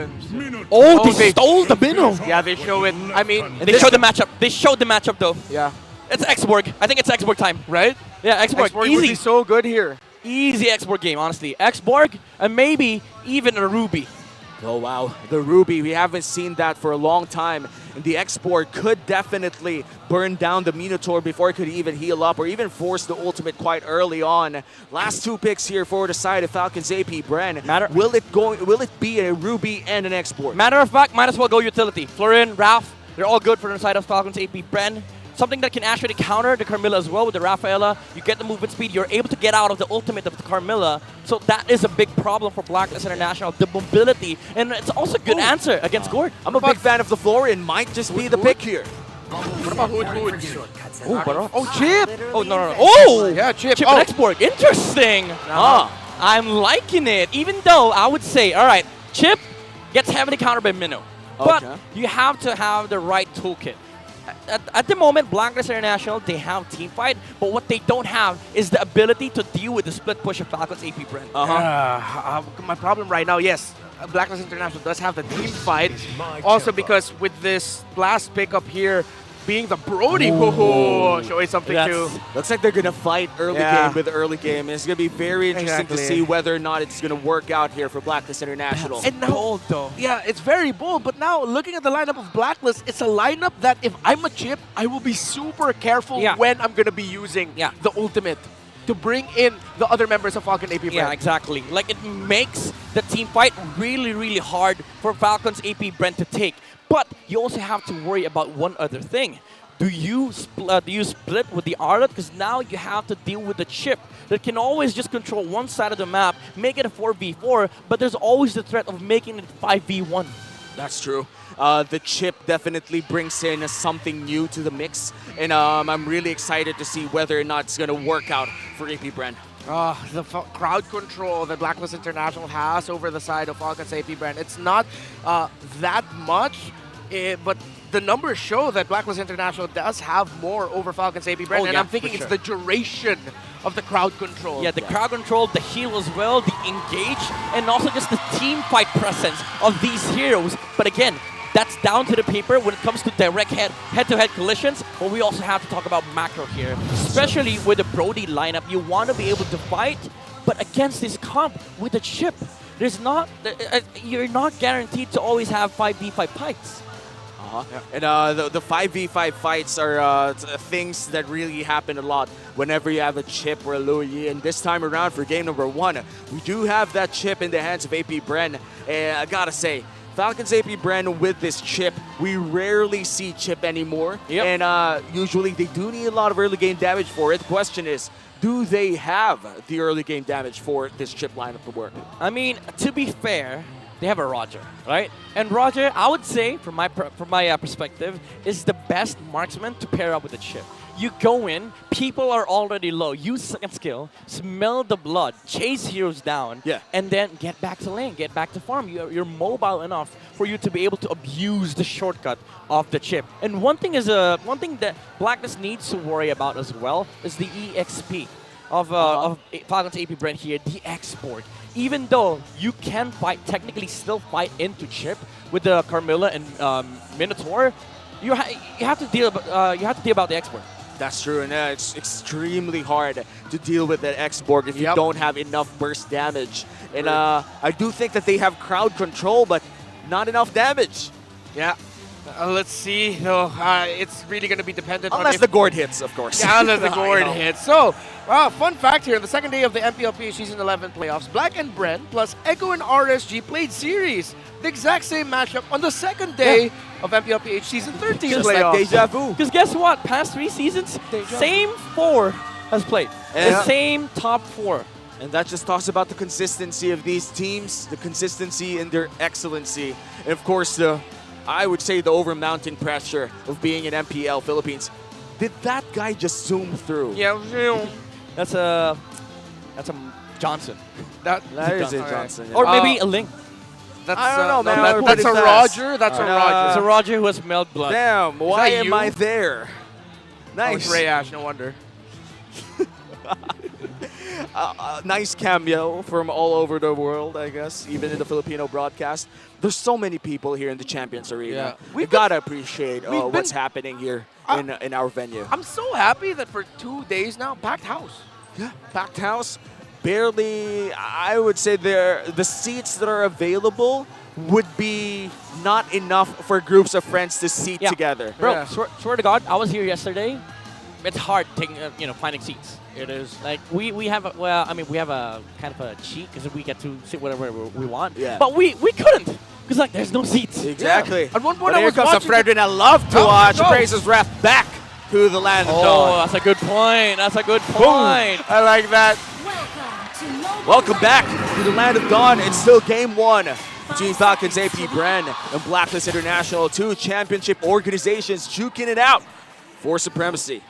Oh, they stole the minnow. Yeah, they show it. I mean, and they showed the matchup. They showed the matchup though. Yeah. It's X-Borg. I think it's X-Borg time. Right? Yeah, X-Borg. Easy. Would be so good here. Easy X-Borg game, honestly. X-Borg and maybe even a Ruby. Oh, wow. The Ruby, we haven't seen that for a long time. And the export could definitely burn down the Minotaur before it could even heal up or even force the ultimate quite early on. Last 2 picks here for the side of Falcons AP Bren. Will it be a Ruby and an export? Matter of fact, might as well go utility. Florin, Ralph, they're all good for the side of Falcons AP Bren. Something that can actually counter the Carmilla as well with the Rafaela. You get the movement speed, you're able to get out of the ultimate of the Carmilla. So that is a big problem for Blacklist International, the mobility. And it's also a good answer against Gord. I'm a big fan of the Florian. Might just be the pick here. What about Hood? Oh, Chip! Oh, no. Oh! Yeah, Chip. Chip and export. Interesting. I'm liking it. Even though I would say, all right, Chip gets heavily countered by Minnow. But you have to have the right toolkit. At the moment, Blacklist International, they have team fight, but what they don't have is the ability to deal with the split push of Falcons AP Bren. My problem right now, yes, Blacklist International does have the team fight. Also because with this last pickup here, being the Brody, showing something too. Looks like they're going to fight early game with early game. It's going to be very interesting to see whether or not it's going to work out here for Blacklist International. And now, bold, though. Yeah, it's very bold, but now looking at the lineup of Blacklist, it's a lineup that if I'm a Chip, I will be super careful when I'm going to be using the ultimate to bring in the other members of Falcon AP Bren. Yeah, exactly. Like, it makes the team fight really, really hard for Falcons AP Bren to take. But you also have to worry about one other thing. Do you split with the Arlet? Because now you have to deal with the Chip that can always just control one side of the map, make it a 4v4, but there's always the threat of making it 5v1. That's true. The Chip definitely brings in something new to the mix, and I'm really excited to see whether or not it's going to work out for AP Bren. The crowd control that Blacklist International has over the side of Falcons AP Bren, it's not that much, but the numbers show that Blacklist International does have more over Falcons AP Bren, and I'm thinking it's the duration of the crowd control. Yeah, the crowd control, the heal as well, the engage, and also just the team fight presence of these heroes. But again, that's down to the paper when it comes to direct head-to-head collisions, but we also have to talk about macro here. Especially with the Brody lineup, you want to be able to fight, but against this comp with the Chip, you're not guaranteed to always have 5v5 fights. And the 5v5 fights are things that really happen a lot whenever you have a Chip or a Louis. And this time around for game number 1, we do have that Chip in the hands of AP Bren. And I gotta say, Falcons AP Bren with this Chip, we rarely see Chip anymore. And usually they do need a lot of early game damage for it. The question is, do they have the early game damage for this Chip lineup to work? I mean, to be fair, they have a Roger, right? And Roger, I would say, from my perspective, is the best marksman to pair up with a Chip. You go in, people are already low, use second skill, smell the blood, chase heroes down, and then get back to lane, get back to farm. You're mobile enough for you to be able to abuse the shortcut of the Chip. And one thing that Blacklist needs to worry about as well is the EXP of Falcons AP Bren here, the export. Even though you can technically still fight into Chip with the Carmilla and Minotaur, you have to deal about the export. That's true, and it's extremely hard to deal with that export if you don't have enough burst damage. And I do think that they have crowd control, but not enough damage. Yeah. Let's see. No, it's really going to be dependent on the Gord hits, of course. Yeah, unless the Gord hits. So, fun fact here, on the second day of the MPL PH Season 11 Playoffs, Black and Bren plus Echo and RSG played series. The exact same matchup on the second day of MPL PH Season 13 Just Playoffs. like deja vu. Because guess what? Past 3 seasons, same 4 has played. The same top 4. And that just talks about the consistency of these teams, the consistency in their excellency. And of course, I would say the over-mountain pressure of being in MPL Philippines. Did that guy just zoom through? Yeah, that's a Johnson. That is a Johnson. Yeah. Or maybe a Link. I don't know, man. That's a Roger. That's a Roger. It's a Roger who has smelled blood. Damn, why am I there? Nice. Ray Ash, no wonder. Nice cameo from all over the world, I guess, even in the Filipino broadcast. There's so many people here in the Champions Arena. We gotta appreciate what's happening here in our venue. I'm so happy that for 2 days now, packed house. Yeah, packed house. Barely, I would say the seats that are available would be not enough for groups of friends to seat together. Bro, swear to God, I was here yesterday. It's hard taking, finding seats. It is. Like we have we have a kind of a cheat because we get to sit wherever we want. Yeah. But we couldn't because like there's no seats. Exactly. At one point But I here was comes a watching Fredrin I love to watch. go. Praises Wrath back to the land of Oh, dawn. that's a good point. That's a good Boom. point. I like that. Welcome back to the land of dawn. It's still game 1 between Falcons AP Bren and Blacklist International, 2 championship organizations duking it out for supremacy.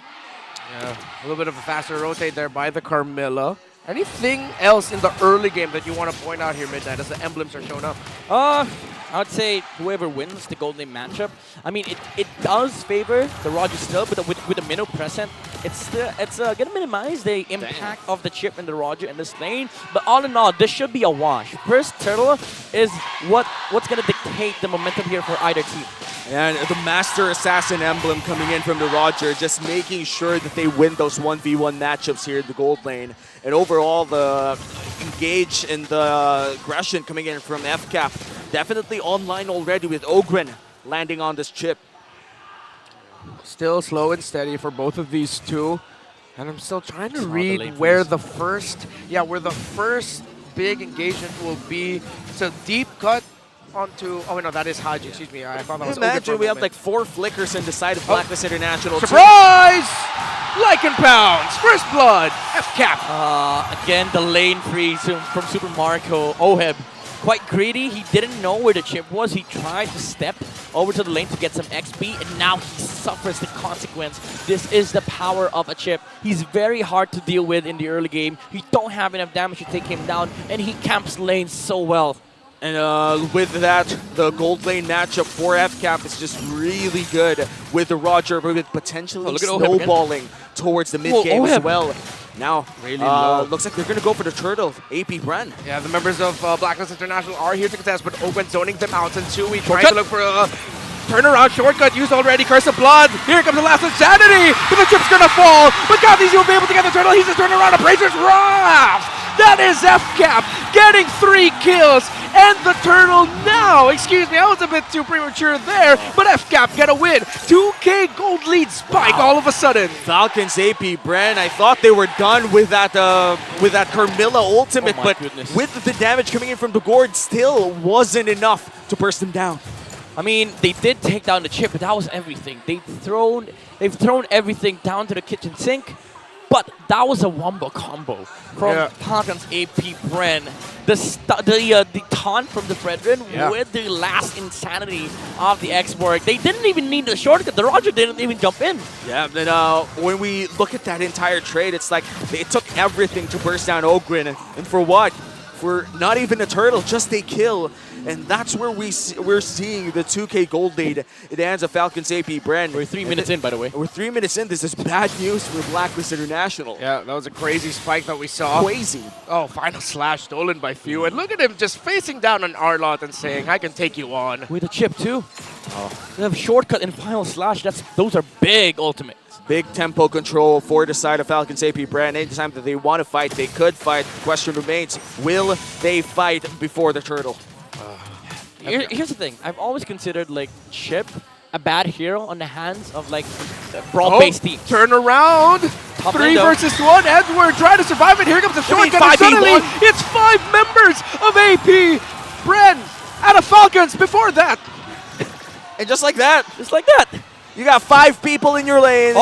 Yeah, a little bit of a faster rotate there by the Carmilla. Anything else in the early game that you want to point out here, Midnight, as the emblems are showing up? I would say whoever wins the Gold Lane matchup. I mean, it does favor the Roger still, but with the minnow present, it's gonna minimize the impact of the chip and the Roger in this lane. But all in all, this should be a wash. First turtle is what's gonna dictate the momentum here for either team. And the Master Assassin emblem coming in from the Roger, just making sure that they win those 1v1 matchups here in the gold lane. And overall, the engage and the aggression coming in from FCAP, definitely online already with Ogren landing on this chip. Still slow and steady for both of these two. And I'm still trying to read where the first big engagement will be. It's a deep cut onto, oh no, that is Haji, excuse me. I thought that was Imagine we have like 4 flickers in the side of Blacklist International. Surprise! Lycan Pounds, first blood, FCAP. Again, the lane freeze from Super Marco. Oheb, quite greedy. He didn't know where the chip was. He tried to step over to the lane to get some XP, and now he suffers the consequence. This is the power of a chip. He's very hard to deal with in the early game. He don't have enough damage to take him down, and he camps lane so well. And with that, the gold lane matchup for FCAP is just really good with the Roger, but with potentially snowballing towards the mid game as well. Now, looks like they're going to go for the turtle, AP Bren. Yeah, the members of Blacklist International are here to contest, but Open zoning them out, and Chewy trying to look for a turnaround shortcut used already. Curse of Blood. Here comes the last Insanity, but the chip's going to fall. But Gathis will be able to get the turtle. He's just turning around. Appraiser's Wrath. That is FCAP getting 3 kills. And the turtle now, excuse me, I was a bit too premature there, but FCAP get a win. 2K gold lead spike all of a sudden. Falcons AP Bren, I thought they were done with that Carmilla ultimate, but with the damage coming in from the Gord, still wasn't enough to burst them down. I mean, they did take down the chip, but that was everything. They've thrown everything down to the kitchen sink. But that was a wombo combo from Falcons AP Bren. The taunt from the Fredrin with the last insanity of the X-Borg. They didn't even need the shortcut. The Roger didn't even jump in. Yeah, then when we look at that entire trade, it's like they took everything to burst down Ogren. And for what? For not even a turtle, just a kill. And that's where we're seeing the 2K gold lead in the hands of Falcons AP Bren. We're 3 minutes in, by the way. We're 3 minutes in. This is bad news for Blacklist International. Yeah, that was a crazy spike that we saw. Crazy. Oh, final slash stolen by Few. And look at him just facing down on Arlot and saying, I can take you on. With a chip, too. They have shortcut and final slash. Those are big ultimates. Big tempo control for the side of Falcons AP Bren. Anytime that they want to fight, they could fight. The question remains, will they fight before the turtle? Here's the thing. I've always considered like Chip a bad hero on the hands of like brawl-based teams. Turn around. Top 3 versus 1. Edward trying to survive it. Here comes the shortcut. And suddenly, it's 5 members of AP Bren out of Falcons before that. And just like that. You got 5 people in your lane.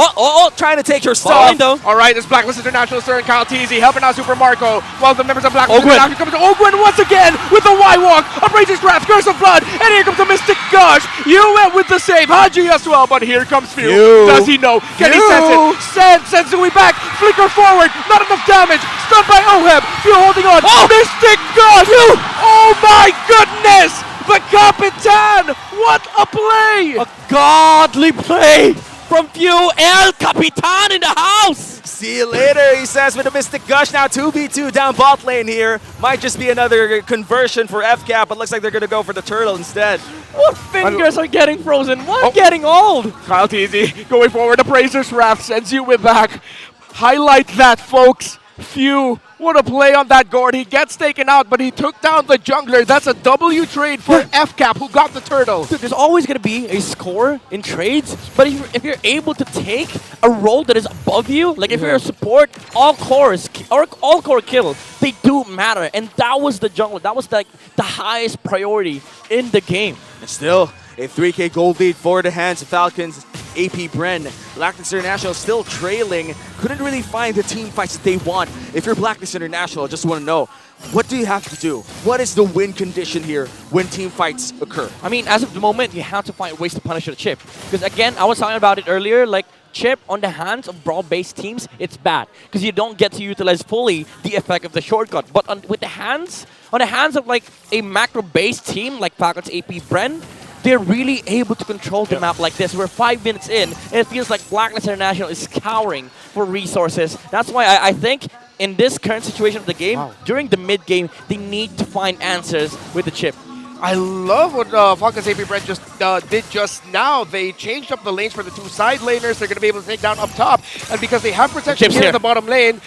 Trying to take your stuff. All right, this Blacklist International sir and Kyle Teasy helping out Super Marco. While the members of Blacklist International comes to Ogren once again with the Y-Walk. Appraiser's Wrath, Curse of Blood, and here comes the Mystic Gush. You went with the save, Haji as well, but here comes Few. Does he know? Can he sense it? Sends Zui back. Flicker forward. Not enough damage. Stunned by Oheb. Few holding on. Mystic Gush. Oh my goodness. The Capitan! What a play! A godly play from Few. El Capitan in the house! See you later, he says with a Mystic Gush. Now 2v2 down bot lane here. Might just be another conversion for FCAP, but looks like they're going to go for the turtle instead. What fingers are getting frozen? What getting old? Kyle Teasy going forward. Appraiser's Wrath sends you with back. Highlight that, folks. Phew, what a play on that Gord. He gets taken out, but he took down the jungler. That's a W trade for FCAP, who got the turtle. Dude, there's always going to be a score in trades, but if you're able to take a role that is above you, like if you're a support, all cores or all core kill, they do matter. And that was the jungler. That was like the highest priority in the game. And still, a 3K gold lead for the hands of Falcons AP Bren. Blacklist International still trailing. Couldn't really find the team fights that they want. If you're Blacklist International, I just want to know, what do you have to do? What is the win condition here when team fights occur? I mean, as of the moment, you have to find ways to punish the chip. Because again, I was talking about it earlier, like chip on the hands of brawl-based teams, it's bad. Because you don't get to utilize fully the effect of the shortcut. But on the hands of like a macro-based team like Falcons AP Bren, they're really able to control the map like this. We're 5 minutes in, and it feels like Blacklist International is scouring for resources. That's why I think in this current situation of the game, during the mid-game, they need to find answers with the chip. I love what Falcons AP Bren just did just now. They changed up the lanes for the two side laners. They're going to be able to take down up top. And because they have protection here in the bottom lane,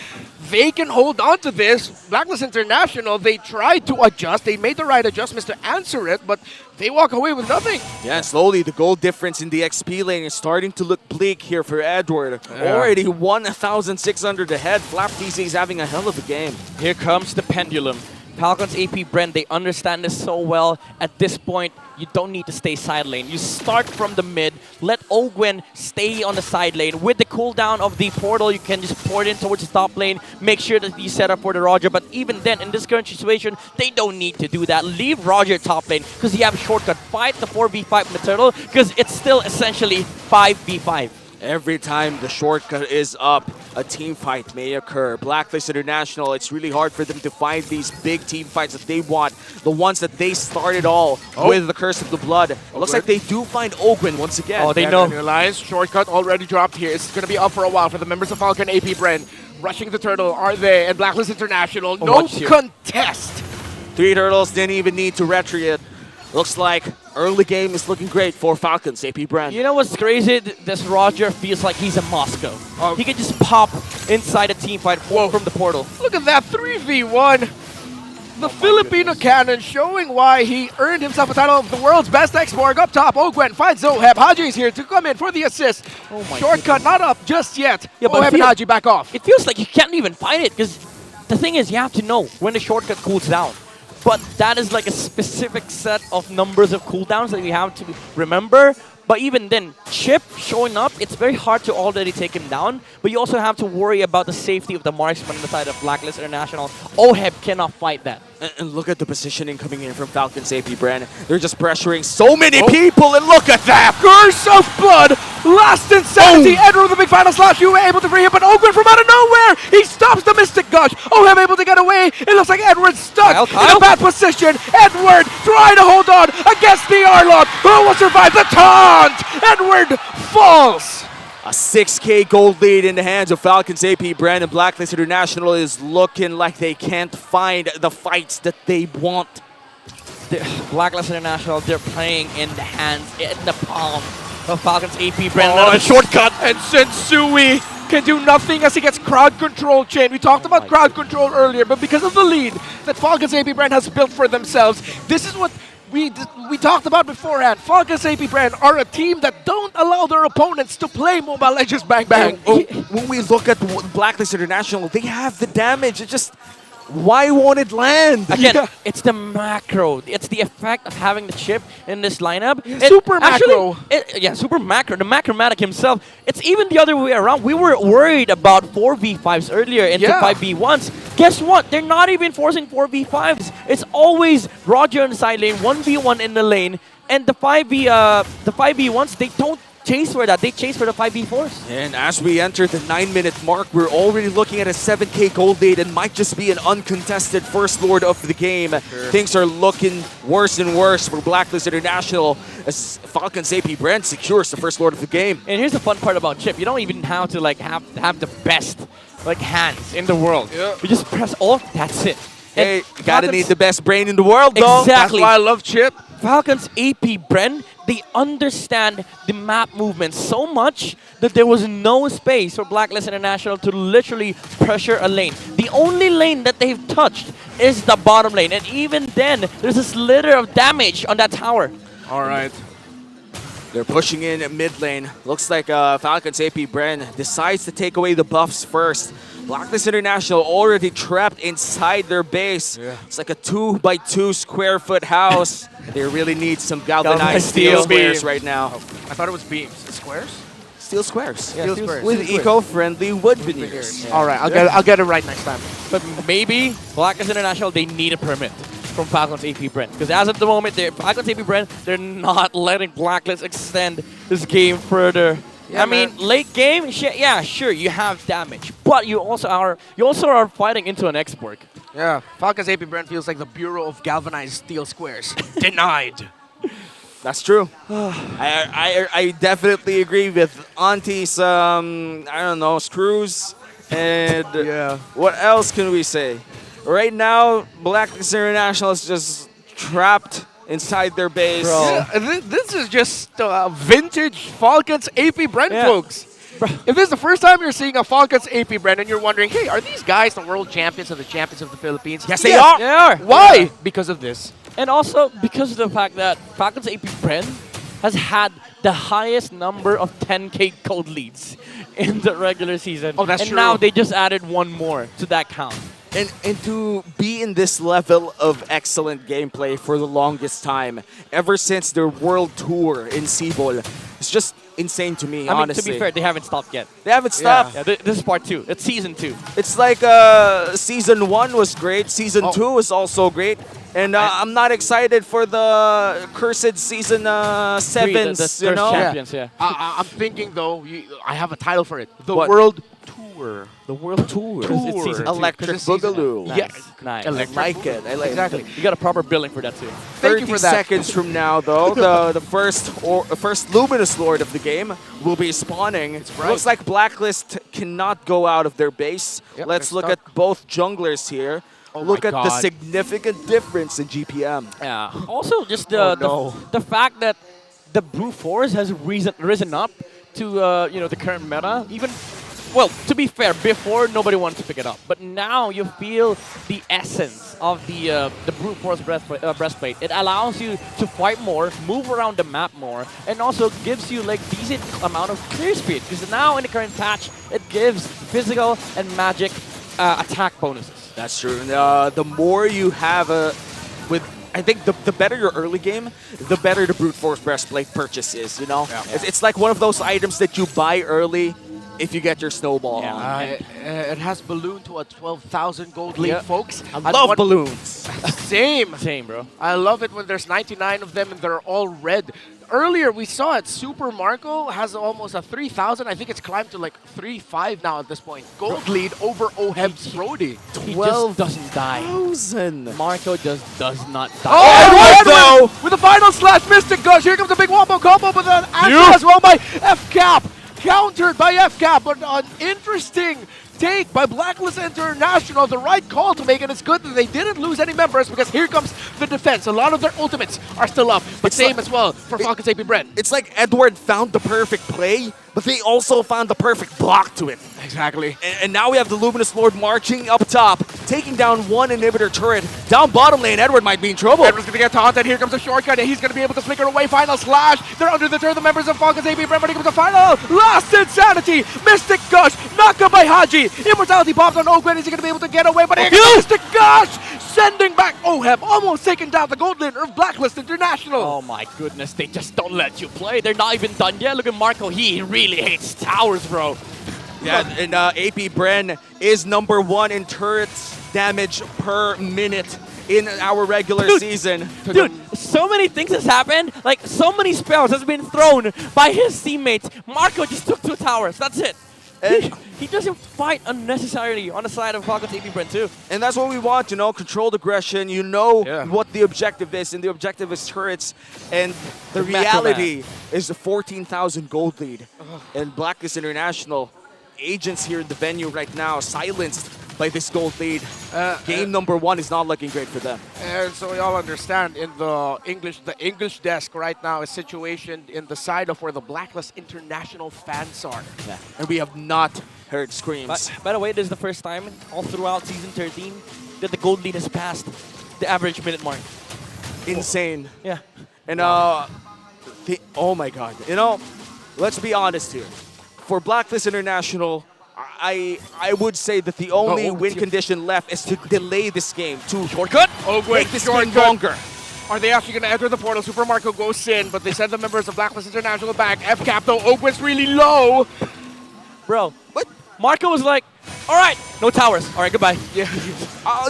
they can hold on to this. Blacklist International, they tried to adjust. They made the right adjustments to answer it, but they walk away with nothing. Yeah, and slowly the goal difference in the XP lane is starting to look bleak here for Edward. Already 1,600 ahead. Flap DC is having a hell of a game. Here comes the pendulum. Falcons AP Bren, they understand this so well. At this point, you don't need to stay side lane. You start from the mid, let Ogwen stay on the side lane. With the cooldown of the portal, you can just pour it in towards the top lane, make sure that you set up for the Roger. But even then, in this current situation, they don't need to do that. Leave Roger top lane, because you have a shortcut. Fight the 4v5 in the turtle, because it's still essentially 5v5. Every time the shortcut is up, a team fight may occur. Blacklist International, it's really hard for them to find these big team fights that they want. The ones that they started all with the Curse of the Blood. Looks like they do find Ogwen once again. Oh, they know. Realize shortcut already dropped here. It's going to be up for a while for the members of Falcon AP Bren. Rushing the turtle, are they? And Blacklist International, no contest. 3 turtles didn't even need to retry it. Looks like early game is looking great for Falcons AP Bren. You know what's crazy? This Roger feels like he's in Moscow. He can just pop inside a team fight from the portal. Look at that 3v1. The Filipino cannon showing why he earned himself a title of the world's best X-Borg. Up top, Ogwen finds Zoheb. Haji is here to come in for the assist. Shortcut not up just yet. Yeah, Zoheb and Haji back off. It feels like you can't even find it, because the thing is, you have to know when the shortcut cools down. But that is like a specific set of numbers of cooldowns that you have to remember. But even then, Chip showing up, it's very hard to already take him down. But you also have to worry about the safety of the marksman on the side of Blacklist International. Oheb cannot fight that. And look at the positioning coming in from Falcons AP Bren. They're just pressuring so many people, and look at that! Curse of Blood! Last insanity! Edward with the big final slash. You were able to free him, but Ogwen from out of nowhere! He stops the Mystic Gush! Oheb able to get away! It looks like Edward's stuck in a bad position! Edward trying to hold on against the Arlong! Who will survive the taunt? Edward falls! A 6K gold lead in the hands of Falcons AP Bren, and Blacklist International is looking like they can't find the fights that they want. Blacklist International, they're playing in the hands, in the palm of Falcons AP Bren. Oh, a shortcut! And Sensui can do nothing as he gets crowd control chain. We talked about crowd control earlier, but because of the lead that Falcons AP Bren has built for themselves, this is what we talked about beforehand. Falcons AP Bren are a team that don't allow their opponents to play Mobile Legends Bang Bang. When we look at Blacklist International, they have the damage. It's just, why won't it land? Again, it's the macro. It's the effect of having the chip in this lineup. Super macro. Yeah, super macro. The Macromatic himself. It's even the other way around. We were worried about 4v5s earlier into 5v1s. Guess what? They're not even forcing 4v5s. It's always Roger on the side lane, 1v1 in the lane, and the 5v1s, they don't chase for that. They chase for the 5v4s. And as we enter the 9-minute mark, we're already looking at a 7K gold lead and might just be an uncontested first lord of the game. Things are looking worse and worse for Blacklist International as Falcons AP Bren secures the first lord of the game. And here's the fun part about Chip. You don't even have to have the best hands in the world. You just press alt, that's it. Hey, you gotta need the best brain in the world though. Exactly. That's why I love Chip. Falcons AP Bren, they understand the map movement so much that there was no space for Blacklist International to literally pressure a lane. The only lane that they've touched is the bottom lane, and even then, there's a slither of damage on that tower. All right. They're pushing in at mid lane. Looks like Falcons AP Bren decides to take away the buffs first. Blacklist International already trapped inside their base. Yeah. It's like a 2x2 square foot house. They really need some galvanized steel squares right now. Oh, I thought it was beams. Squares? Steel squares. Yeah, steel squares. With eco-friendly wood veneers. Yeah. All right, I'll get it right next time. But maybe Blacklist International, they need a permit from Falcons AP Bren. Because as of the moment, Falcons AP Bren, they're not letting Blacklist extend this game further. Yeah, I mean, late game, yeah, sure, you have damage, but you also are fighting into an export. Yeah, Falcons AP Bren feels like the Bureau of Galvanized Steel Squares. Denied. That's true. I definitely agree with Auntie's, I don't know, screws. And what else can we say? Right now, Blacklist International is just trapped inside their base. Yeah, this is just vintage Falcons AP Bren, folks. If this is the first time you're seeing a Falcons AP Bren and you're wondering, hey, are these guys the world champions or the champions of the Philippines? Yes, they are. They are. Why? Yeah. Because of this. And also because of the fact that Falcons AP Bren has had the highest number of 10K gold leads in the regular season. Oh, that's true. And now they just added one more to that count. And to be in this level of excellent gameplay for the longest time, ever since their world tour in Cebol, it's just insane to me, honestly. To be fair, they haven't stopped yet. They haven't stopped. Yeah, this is part 2. It's season 2. It's like season 1 was great, season 2 is also great, and I'm not excited for the cursed season 7s, the you know? champions, yeah. I'm thinking, though, I have a title for it. The What? World Tour. The World Tour. Tour. It's Electric Boogaloo. Nice. Yes. Nice. I like it. I like Exactly. it. You got a proper billing for that too. Thank you 30 for that. seconds from now, though, the first Luminous Lord of the game will be spawning. right. Looks like Blacklist cannot go out of their base. Yep, Let's they're look stuck. at both junglers here. Oh Look my at the God. significant difference in GPM. Yeah. Also, just no. the fact that the Brute Force has risen up to the current meta. Even, well, to be fair, before nobody wanted to pick it up, but now you feel the essence of the Brute Force breastplate. It allows you to fight more, move around the map more, and also gives you like decent amount of clear speed. Because now in the current patch, it gives physical and magic attack bonuses. That's true. The more you have I think the better your early game, the better the Brute Force breastplate purchase is, you know? Yeah. It's like one of those items that you buy early if you get your snowball on. It has ballooned to a 12,000 gold lead, folks. I love balloons. Same. Same, bro. I love it when there's 99 of them and they're all red. Earlier, we saw it. Super Marco has almost a 3,000. I think it's climbed to like 3,500 now at this point. Gold lead over Oheb's Brody. He just doesn't die. 1,000. Marco just does not die. Oh, Edward with the final slash Mystic Gush. Here comes a big wombo combo, but then answer as well by FCAP. Countered by FCAP, but an interesting take by Blacklist International. The right call to make, and it's good that they didn't lose any members because here comes the defense. A lot of their ultimates are still up, but same as well for Falcons AP Bren. It's like Edward found the perfect play, but they also found the perfect block to it. Exactly. And now we have the Luminous Lord marching up top, taking down one inhibitor turret. Down bottom lane, Edward might be in trouble. Edward's going to get taunted. Here comes a shortcut, and he's going to be able to flicker away. Final slash. They're under the turret, the members of Falcons AP Bren, but here comes the final. Last Insanity. Mystic Gush. Knocked up by Haji. Immortality pops on Oakland. Is he going to be able to get away? But here comes Mystic Gush. Sending back Oheb. Almost taking down the gold laner of Blacklist International. Oh my goodness, they just don't let you play. They're not even done yet. Look at Marco. He really hates towers, bro. Yeah, and AP Bren is #1 in turrets damage per minute in our regular season. Dude, so many things has happened. Like, so many spells has been thrown by his teammates. Marco just took 2 towers. That's it. He doesn't fight unnecessarily on the side of Falcons AP Bren too. And that's what we want, you know, controlled aggression. You know what the objective is, and the objective is turrets. And the reality is the 14,000 gold lead. And Blacklist International, agents here in the venue right now, silenced by this gold lead. Game number 1 is not looking great for them. And so we all understand in the English desk right now is situationed in the side of where the Blacklist international fans are. Yeah. And we have not heard screams. By the way, this is the first time all throughout Season 13 that the gold lead has passed the average minute mark. Insane. Yeah. And oh my god. You know, let's be honest here. For Blacklist International, I would say that the only win condition left is to delay this game, to shortcut. Make this game longer. Are they actually going to enter the portal? Super Marco goes in, but they send the members of Blacklist International back. FCAP though, Ogwen's really low. Bro, what? Marco was like, all right, no towers. All right, goodbye. Yeah.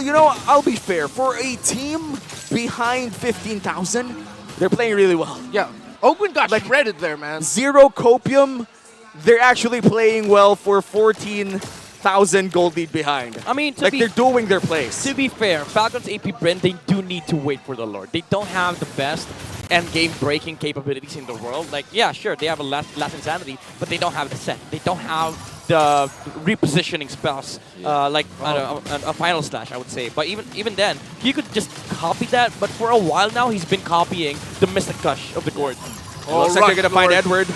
You know, I'll be fair. For a team behind 15,000, they're playing really well. Yeah. Ogwen got shredded there, man. 0 copium. They're actually playing well for 14,000 gold lead behind. I mean, they're doing their plays. To be fair, Falcons AP Bren, they do need to wait for the Lord. They don't have the best end game breaking capabilities in the world. Like, yeah, sure, they have a last insanity, but they don't have the set. They don't have the repositioning spells, like a final slash, I would say. But even then, he could just copy that. But for a while now, he's been copying the Mystic Gush of the Gord. Looks like they're gonna find Edward.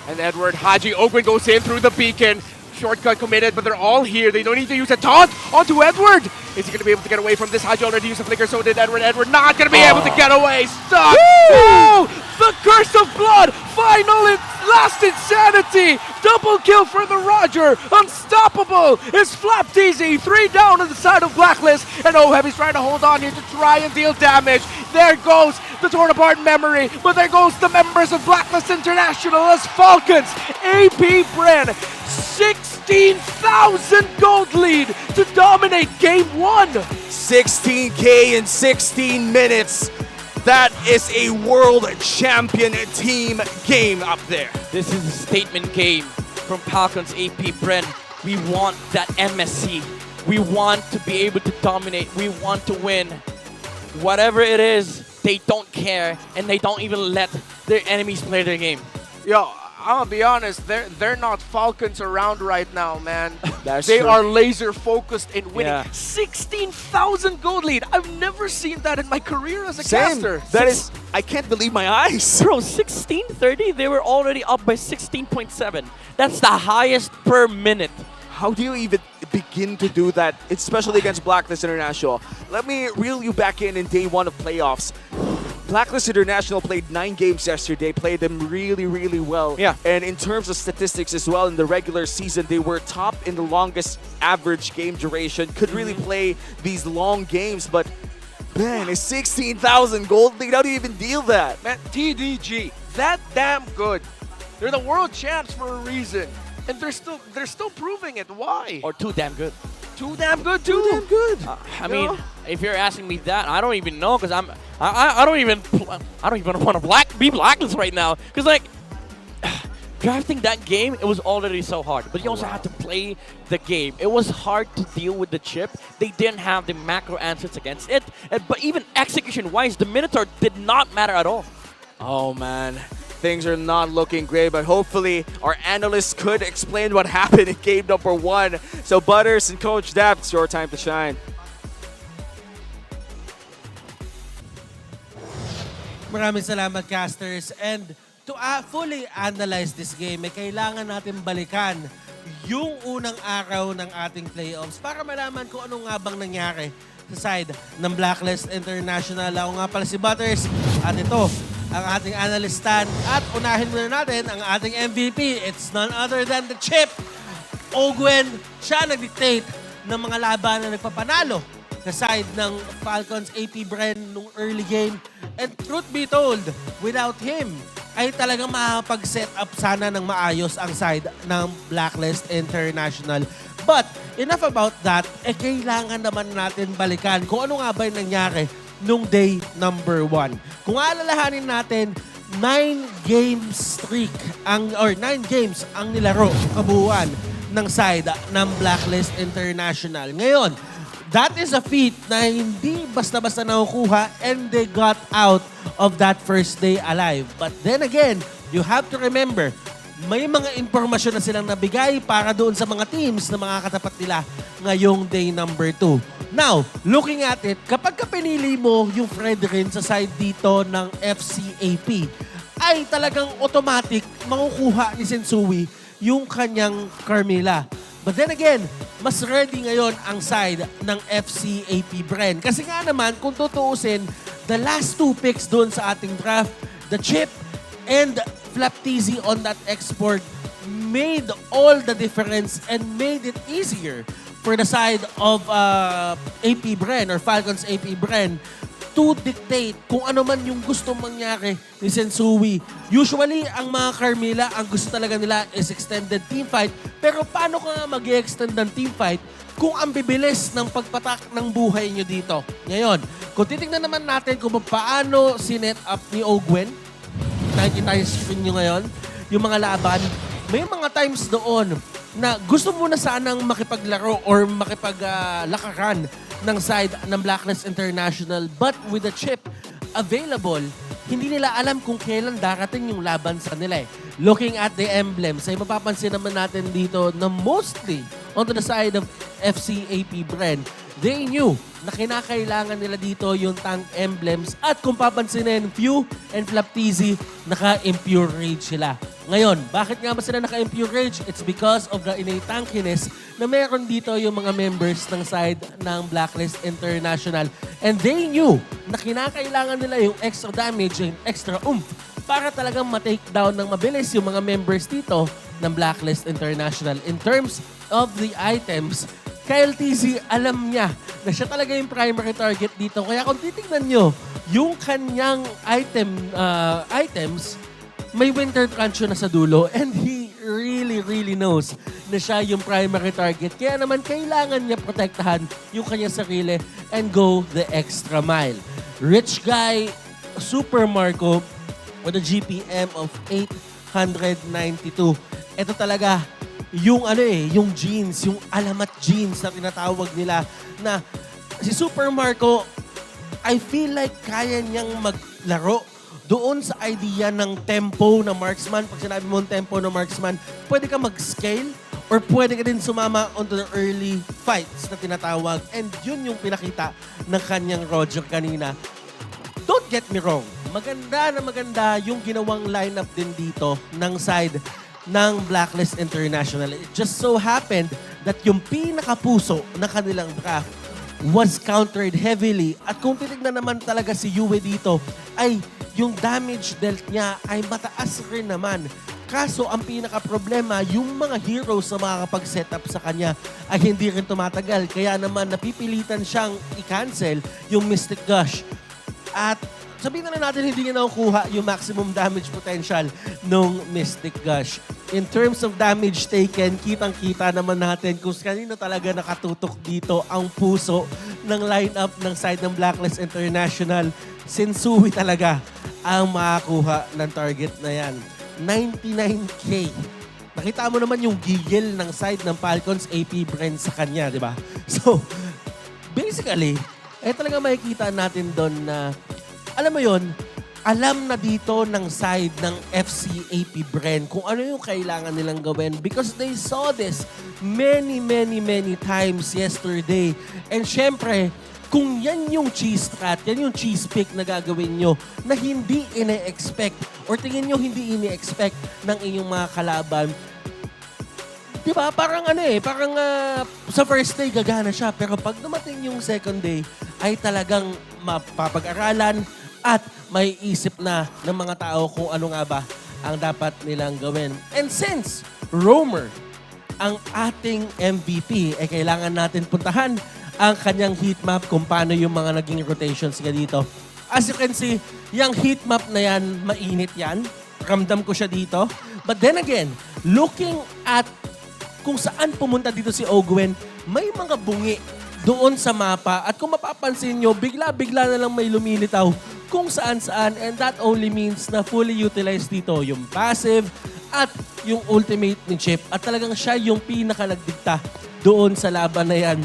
And Edward, Haji, Ogwen goes in through the beacon. Shortcut committed, but they're all here. They don't need to use a taunt onto Edward. Is he going to be able to get away from this? Haji already used a flicker, so did Edward. Edward not going to be able to get away. Stuck. Oh, the curse of blood. Final last insanity. Double kill for the Roger. Unstoppable is Flapped Easy. 3 down on the side of Blacklist. And Oh Heavy's trying to hold on here to try and deal damage. There goes the torn apart memory. But there goes the members of Blacklist International as Falcons AP Bren. 16,000 gold lead to dominate game 1. 16K in 16 minutes. That is a world champion team game up there. This is a statement game from Falcons AP Bren. We want that MSC. We want to be able to dominate. We want to win. Whatever it is, they don't care, and they don't even let their enemies play their game. Yo, I'll be honest, they're not Falcons around right now, man. That's they true. are laser focused in winning. Yeah. 16,000 gold lead. I've never seen that in my career as a Same. caster. That is, I can't believe my eyes. Bro, 1630, they were already up by 16.7. That's the highest per minute. How do you even begin to do that, especially against Blacklist International? Let me reel you back in day 1 of playoffs. Blacklist International played 9 games yesterday, played them really, really well. Yeah. And in terms of statistics as well, in the regular season, they were top in the longest average game duration, could really play these long games, but man, it's 16,000 gold lead. How do you even deal that? Man, TDG, that damn good. They're the world champs for a reason. And they're still proving it. Why? Or too damn good. Too damn good too. Too damn good. I mean, if you're asking me that, I don't even know, because I don't even want to be Blacklist right now, because like drafting that game, it was already so hard. But you also had to play the game. It was hard to deal with the chip. They didn't have the macro answers against it. But even execution-wise, the Minotaur did not matter at all. Oh man, things are not looking great, but hopefully our analysts could explain what happened in game number 1. So Butters and Coach Dap, it's your time to shine. Maraming salamat, casters. And to fully analyze this game, may kailangan natin balikan yung unang araw ng ating playoffs para malaman kung ano nga bang nangyari sa side ng Blacklist International. Ako nga pala si Butters at ito ang ating analystan. At unahin muna natin ang ating MVP. It's none other than the Chip. Ogwen, siya nag-dictate ng mga laban na nagpapanalo sa side ng Falcons AP Bren nung early game. And truth be told, without him, ay talagang makapag-set up sana ng maayos ang side ng Blacklist International. But enough about that, kailangan naman natin balikan kung ano nga ba yung nangyari nung day number 1. Kung alalahanin natin, 9 games ang nilaro kabuuan ng side ng Blacklist International. Ngayon, that is a feat na hindi basta-basta nakukuha, and they got out of that first day alive. But then again, you have to remember, may mga impormasyon na silang nabigay para doon sa mga teams na mga katapat nila ngayong day number 2. Now, looking at it, kapag pinili mo yung Fredrin sa side dito ng FCAP, ay talagang automatic makukuha ni Sensui yung kanyang Carmilla. But then again, mas ready ngayon ang side ng FCAP Bren. Kasi nga naman, kung tutuusin, the last 2 picks doon sa ating draft, the Chip and Flaptizi on that export made all the difference and made it easier for the side of AP Bren or Falcons AP Bren to dictate kung ano man yung gusto mangyari ni Sensui. Usually, ang mga Carmilla, ang gusto talaga nila is extended team fight. Pero paano ka nga mag-extend ng team fight kung ang bibilis ng pagpatak ng buhay nyo dito? Ngayon, kung titignan naman natin kung paano sinet up ni Ogwen, nakikita yung screen nyo ngayon, yung mga laban, may mga times doon na gusto mo na sanang makipaglaro or makipaglakaran ng side ng Blacklist International, but with the chip available, hindi nila alam kung kailan darating yung laban sa nila eh. Looking at the emblems, ay mapapansin naman natin dito na mostly onto the side of FCAP Bren, they knew na kinakailangan nila dito yung tank emblems at kung papansinin, Few and Flaptizi, naka-impure rage sila. Ngayon, bakit nga ba sila naka-impure rage? It's because of the innate tankiness na meron dito yung mga members ng side ng Blacklist International. And they knew na kinakailangan nila yung extra damage, yung extra oomph para talagang ma-take down ng mabilis yung mga members dito ng Blacklist International. In terms of the items, Kyle TZ, alam niya na siya talaga yung primary target dito. Kaya kung titignan nyo, yung kanyang items, may winter truncheon na sa dulo and he really knows na siya yung primary target. Kaya naman kailangan niya protektahan yung kanyang sarili and go the extra mile. Rich Guy, Super Marco with a GPM of 892. Ito talaga yung yung jeans, yung alamat jeans na tinatawag nila na si Super Marco, I feel like kaya niyang maglaro doon sa idea ng tempo na marksman. Pag sinabi mo tempo na marksman, pwede ka mag-scale or pwede ka din sumama onto the early fights na tinatawag. And yun yung pinakita ng kanyang Roger kanina. Don't get me wrong, maganda na maganda yung ginawang lineup din dito ng side ng Blacklist International. It just so happened that yung pinakapuso na kanilang draft was countered heavily. At kung titignan naman talaga si Yue dito, ay yung damage dealt niya ay mataas rin naman. Kaso ang pinaka-problema, yung mga heroes na makakapag-setup sa kanya ay hindi rin tumatagal. Kaya naman napipilitan siyang i-cancel yung Mystic Gush. At sabihin na natin hindi niya nakukuha yung maximum damage potential nung Mystic Gush. In terms of damage taken, kitang-kita naman natin kung kanino talaga nakatutok dito ang puso ng lineup ng side ng Blacklist International. Sensui talaga ang makakuha ng target na yan. 99K. Nakita mo naman yung gigil ng side ng Falcons AP Bren sa kanya, di ba? So, basically, talaga makikita natin doon na, alam mo yon, alam na dito ng side ng FCAP Bren kung ano yung kailangan nilang gawin because they saw this many times yesterday. And syempre, kung yan yung cheese strat, yan yung cheese pick na gagawin nyo na hindi ine-expect or tingin nyo hindi ine-expect ng inyong mga kalaban, diba? Parang parang sa first day gagana siya pero pag dumating yung second day ay talagang mapapag-aralan at may isip na ng mga tao kung ano nga ba ang dapat nilang gawin. And since Romer ang ating MVP, kailangan natin puntahan ang kanyang heat map kung paano yung mga naging rotations niya dito. As you can see, yung heat map na yan, mainit yan. Ramdam ko siya dito. But then again, looking at kung saan pumunta dito si Ogwen, may mga bungi doon sa mapa. At kung mapapansin nyo, bigla-bigla na lang may lumilitaw kung saan-saan. And that only means na fully utilized dito yung passive at yung ultimate ni Chip. At talagang siya yung pinakalagdigta doon sa laban na yan.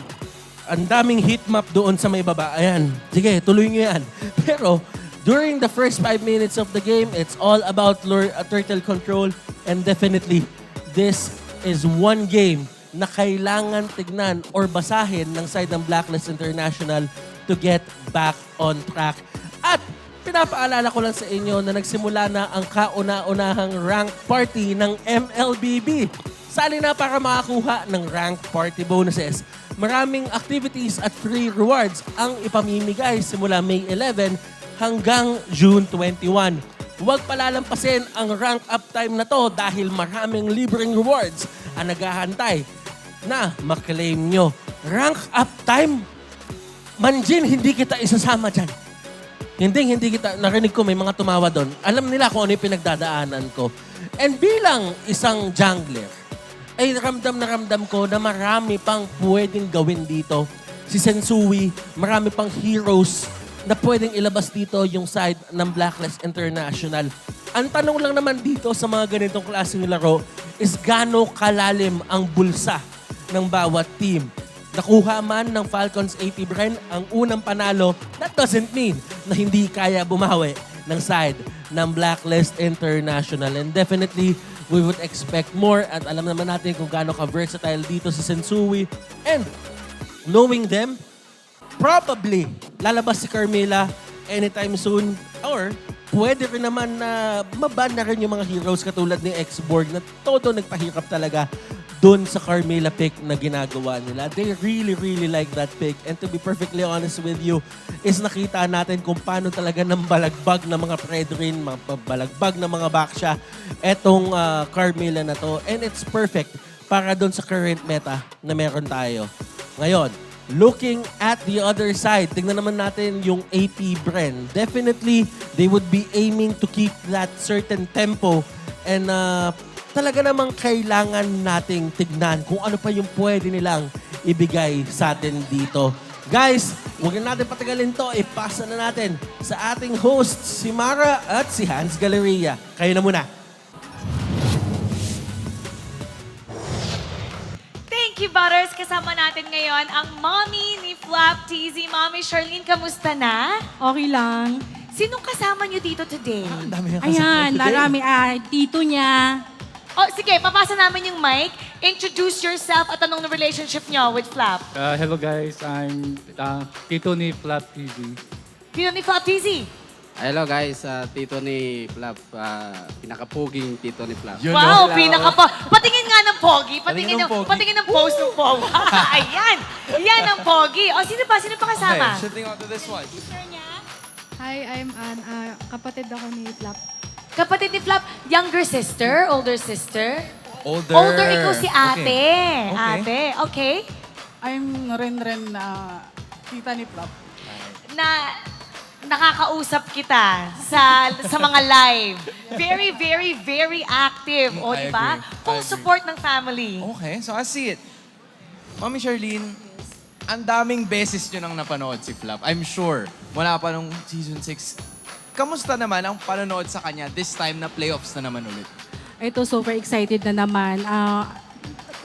Ang daming heat map doon sa may baba. Ayan. Sige, tuloy nyo yan. Pero during the first 5 minutes of the game, it's all about turtle control And definitely, this is one game na kailangan tignan or basahin ng side ng Blacklist International to get back on track. At pinapaalala ko lang sa inyo na nagsimula na ang kauna-unahang rank party ng MLBB. Sali na para makakuha ng rank party bonuses. Maraming activities at free rewards ang ipamimigay simula May 11 hanggang June 21. Huwag palalampasin ang rank up time na to dahil maraming libreng rewards ang naghahantay na maklaim nyo. Rank up time? Manjin, hindi kita isasama dyan. Hindi kita, narinig ko may mga tumawa doon. Alam nila kung ano yung pinagdadaanan ko. And bilang isang jungler, ay ramdam na ramdam ko na marami pang pwedeng gawin dito. Si Sensui, marami pang heroes na pwedeng ilabas dito yung side ng Blacklist International. Ang tanong lang naman dito sa mga ganitong klaseng laro is gaano kalalim ang bulsa ng bawat team. Nakuha man ng Falcons AP Bren ang unang panalo, that doesn't mean na hindi kaya bumawi ng side ng Blacklist International. And definitely, we would expect more at alam naman natin kung gaano ka-versatile dito si Sensui. And knowing them, probably lalabas si Carmilla anytime soon or pwede rin naman na maban na rin yung mga heroes katulad ni X-Borg na todo nagpahirap talaga dun sa Carmilla pick na ginagawa nila. They really like that pick. And to be perfectly honest with you, is nakita natin kung paano talaga ng balagbag na mga Predrin, mga balagbag na mga Baksha, etong Carmilla na to. And it's perfect para dun sa current meta na meron tayo. Ngayon, looking at the other side, tingnan naman natin yung AP Bren. Definitely, they would be aiming to keep that certain tempo and talaga namang kailangan nating tignan kung ano pa yung pwede nilang ibigay sa atin dito. Guys, huwag na natin patagalin to. Ipasa na natin sa ating hosts, si Mara at si Hans Galleria. Kayo na muna. Thank you, Butters. Kasama natin ngayon ang mommy ni Flap TZ. Mommy Charlene, kamusta na? Okay lang. Sinong kasama niyo dito today? Ayan, marami. Tito niya. Oh, sige, papasa namin yung mic. Introduce yourself at anong relationship niyo with Flap? Hello guys, I'm Tito ni Flap TV. Tito ni Flap TZ. Hello guys, Tito ni Flap, pinakapuging Tito ni Flap. Wow, patingin nga ng pogi. Patingin ng pose ng pogi. Ayan, yan ang pogi. O, sino pa kasama? Okay, shooting on to this one. Hi, I'm Ann. Kapatid ako ni Flap. Kapatid ni Flap, younger sister, older sister? Older. Older, ikaw si ate. Okay. Ate, okay. I'm Ren, tita ni Flap. Na nakakausap kita sa mga live. Very active. O, di ba? Full support ng family. Okay, so I see it. Mami Charlene, ang daming beses nyo nang napanood si Flap. I'm sure, wala pa nung season 6. Kamusta naman ang panonood sa kanya this time na playoffs na naman ulit? Ito, super excited na naman.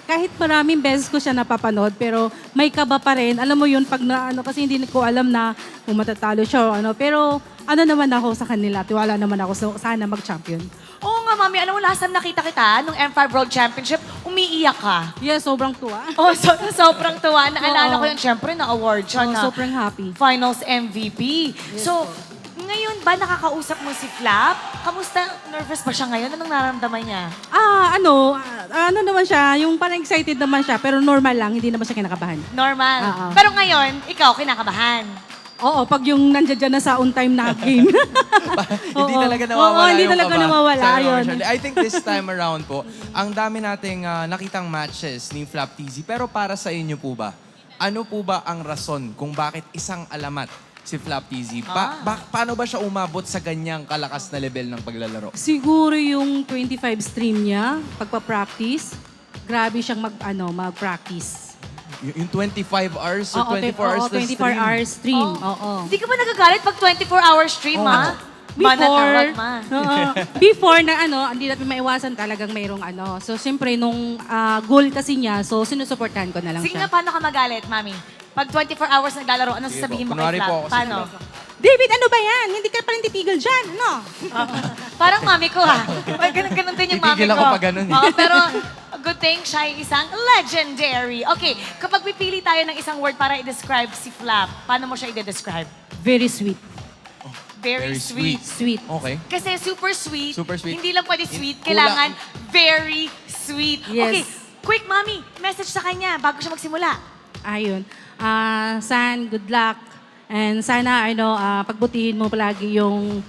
Kahit maraming beses ko siya napapanood, pero may kaba pa rin. Alam mo yun, pag kasi hindi ko alam na kung matatalo siya o ano. Pero naman ako sa kanila. Tiwala naman ako. So, sana mag-champion. Oo nga, Mami. Alam mo, last time nakita kita, nung M5 World Championship, umiiyak ka. Yeah, sobrang tuwa. Oh, sobrang tuwa. Naalala ko yun, syempre, na-award siya na sobrang happy. Finals MVP. Yes. So, ngayon ba nakakausap mo si Flap? Kamusta? Nervous ba siya ngayon? Anong nararamdaman niya? Ano naman siya, yung parang excited naman siya, pero normal lang, hindi naman siya kinakabahan. Normal. Pero ngayon, ikaw kinakabahan. Oo, pag yung nandiyan na sa on-time na game. Hindi talaga nawawala hindi yung talaga kaba. nawawala. Sorry, Yun. Charlie. I think this time around po, ang dami nating nakitang matches ni Flap TZ. Pero para sa inyo po ba, ano po ba ang rason kung bakit isang alamat si Flap TZ? Paano ba siya umabot sa ganyang kalakas na level ng paglalaro? Siguro yung 25 stream niya, pagpa-practice, grabe siyang mag-practice. Yung 25 hours or 24 hours na 24 hours stream. Oo. Hindi ka ba nagagalit pag 24-hour stream, ha? Before na hindi natin maiwasan talagang mayroong So, siyempre, nung goal kasi niya, so sinusuportahan ko na lang Sige siya. nga, paano ka magalit, Mami? Pag 24 hours naglalaro, ano sasabihin mo kay Kunwari Flap? po ako si Paano? David, ano ba yan? Hindi ka pa rin titigil dyan, ano? Parang mami ko ha. Ganun din yung mami Titigil ko. ako pag ganun eh. Oo, pero good thing siya ay isang legendary. Okay, kapag pipili tayo ng isang word para i-describe si Flap, paano mo siya i-describe? Very sweet. Very sweet. Sweet. Okay. Kasi super sweet. Super sweet. Hindi lang pwede sweet, kailangan very sweet. Yes. Okay, quick mami, message sa kanya bago siya magsimula. Ayun. San, good luck. And sana, pagbutihin mo palagi yung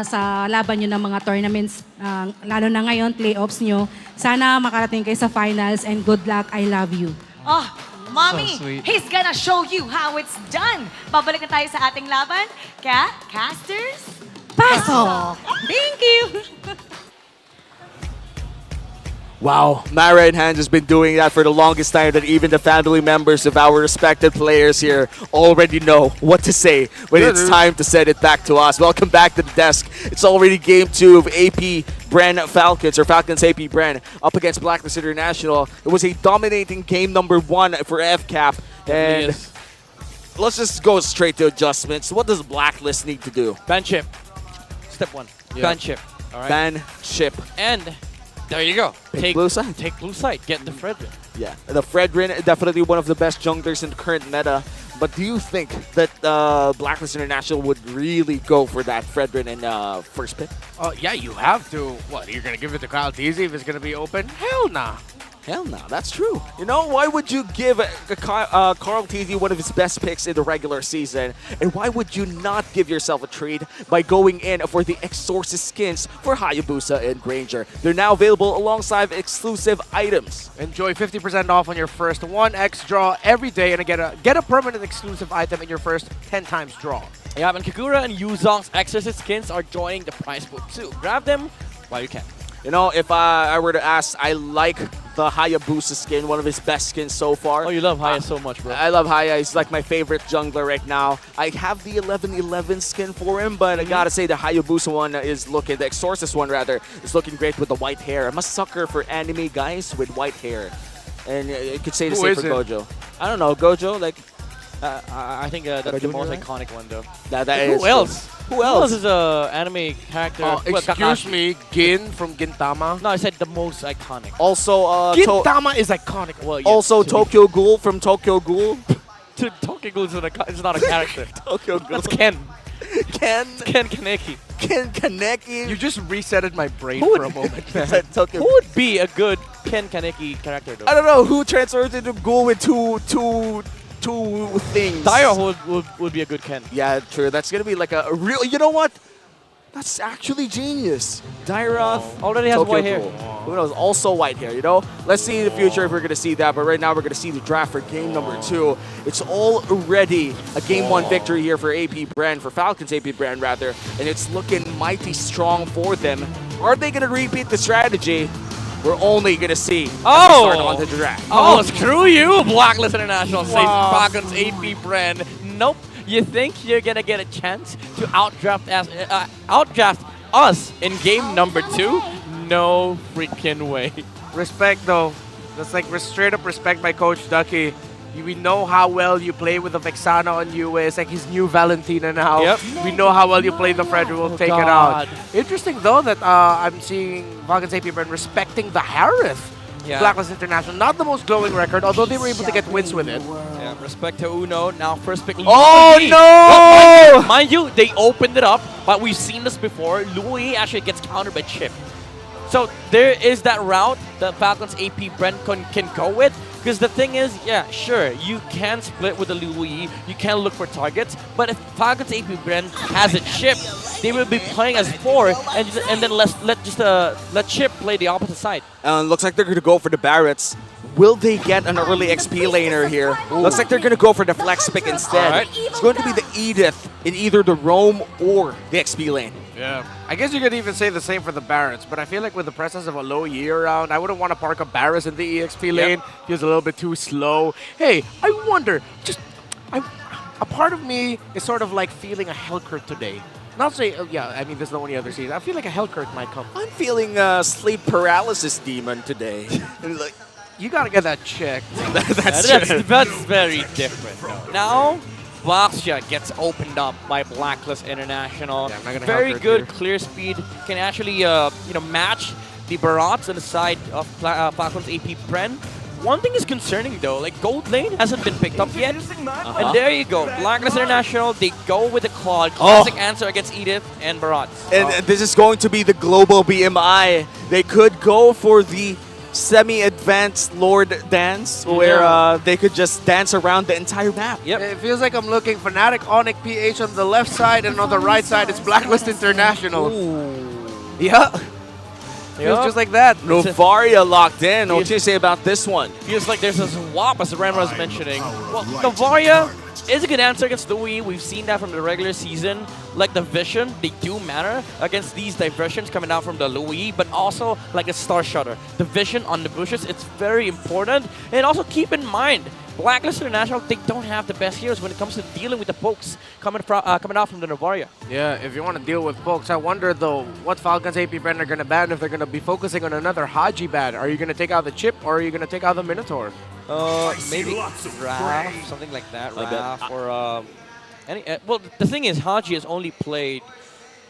sa laban nyo ng mga tournaments, lalo na ngayon, playoffs nyo. Sana makarating kayo sa finals and good luck. I love you. Oh, mommy, So sweet. he's gonna show you how it's done. Babalik na tayo sa ating laban. Kaya, casters, pasok! Thank you! Wow, my right hand has been doing that for the longest time that even the family members of our respected players here already know what to say when it's time to send it back to us. Welcome back to the desk. It's already game 2 of AP Bren Falcons, or Falcons AP Bren, up against Blacklist International. It was a dominating game number 1 for FCAP. And let's just go straight to adjustments. What does Blacklist need to do? Ban chip. Step 1. Ban chip. All right. Ban chip. And there you go. Take blue side. Take blue side. Get the Fredrin. Yeah, the Fredrin, definitely one of the best junglers in the current meta. But do you think that Blacklist International would really go for that Fredrin in first pick? Yeah, you have to. What, you're going to give it to Kyle Teasy if it's going to be open? Hell nah. Hell no, that's true. You know, why would you give Carl Teasy one of his best picks in the regular season? And why would you not give yourself a treat by going in for the Exorcist skins for Hayabusa and Granger? They're now available alongside exclusive items. Enjoy 50% off on your first 1x draw every day and get a permanent exclusive item in your first 10 times draw. Yeah, and Kagura and Yuzong's Exorcist skins are joining the prize pool too. Grab them while you can. You know, if I were to ask, I like the Hayabusa skin, one of his best skins so far. Oh, you love Haya so much, bro. I love Haya. He's like my favorite jungler right now. I have the 11-11 skin for him, but I gotta say the Hayabusa one is looking, the Exorcist one rather, is looking great with the white hair. I'm a sucker for anime guys with white hair. And you could say the same for Gojo. I don't know, Gojo, like... I think that's the most iconic one, though. Who else? Who else is a anime character? Excuse me, Gin from Gintama? No, I said the most iconic. Also, Gintama is iconic. Well, yes, also, Tokyo Ghoul from Tokyo Ghoul. Tokyo Ghoul is not a character. Tokyo Ghoul. That's Ken. Ken Kaneki. Ken Kaneki. You just resetted my brain for a moment. Who would be a good Ken Kaneki character, though? I don't know who transferred into Ghoul with two things. Daira would be a good Ken. Yeah, true. That's gonna be like a real. You know what? That's actually genius. Daira already has white hair. Who knows? Also white hair. You know. Let's see in the future if we're gonna see that. But right now we're gonna see the draft for game number 2. It's already a game 1 victory here for AP Bren, for Falcons AP Bren rather, and it's looking mighty strong for them. Are they gonna repeat the strategy? We're only gonna see start on the draft. Oh, screw you, Blacklist International says Falcons AP Bren. Nope. You think you're gonna get a chance to outdraft us in game number 2? No freaking way. Respect, though. That's like straight up respect by Coach Ducky. We know how well you play with the Vexana on you. It's like his new Valentina now. Yep. We know how well you play the Frederick. We'll take it out. Interesting, though, that I'm seeing Falcons AP Bren respecting the Harith. Yeah. Blacklist International. Not the most glowing record, although they were able to get wins with it. Yeah, respect to Uno. Now first pick. Oh, Louis. no! Well, mind you, they opened it up, but we've seen this before. Louis actually gets countered by Chip. So there is that route that Falcons AP Bren can go with. Because the thing is, yeah, sure, you can split with the Louis, you can look for targets, but if Falcons AP Bren has a Chip, they will be playing as 4, and then let Chip play the opposite side. Looks like they're going to go for the Barretts. Will they get an early XP laner here? Looks like they're going to go for the flex pick instead. Right. It's going to be the Edith in either the Roam or the XP lane. Yeah. I guess you could even say the same for the Barretts, but I feel like with the presence of a low year around, I wouldn't want to park a Barretts in the EXP lane. Feels a little bit too slow. Hey, I wonder, a part of me is sort of like feeling a Hellcurt today. Not say, yeah, I mean, there's no only other season. I feel like a Hellcurt might come. I'm feeling sleep paralysis demon today. Like, you gotta get that checked. That's very different. Now, box shot gets opened up by Blacklist International. Yeah, I'm not gonna Very help her good, here. clear speed. Can actually match the Barats on the side of Falcons AP Bren. One thing is concerning though, like gold lane hasn't been picked up yet. And there you go, Blacklist International, they go with the Claude. Classic answer against Edith and Barats. And this is going to be the global BMI. They could go for the semi-advanced Lord dance, where they could just dance around the entire map. Yep. It feels like I'm looking Fnatic, Onyx, PH on the left side, and on the right side it's Blacklist International. Yeah. Feels just like that. Novaria locked in. What do you say about this one? Feels like there's a swap, as Ren was mentioning. Well, Novaria is a good answer against Louis. We've seen that from the regular season. Like the vision, they do matter against these diversions coming out from the Louis, but also like a Star Shutter. The vision on the bushes, it's very important. And also keep in mind, Blacklist International, they don't have the best heroes when it comes to dealing with the pokes coming out from the Novaria. Yeah, if you want to deal with pokes, I wonder though what Falcons AP Bren are going to ban if they're going to be focusing on another Haji ban. Are you going to take out the chip or are you going to take out the Minotaur? Maybe Raph, something like that. Raph or any. Well, the thing is, Haji has only played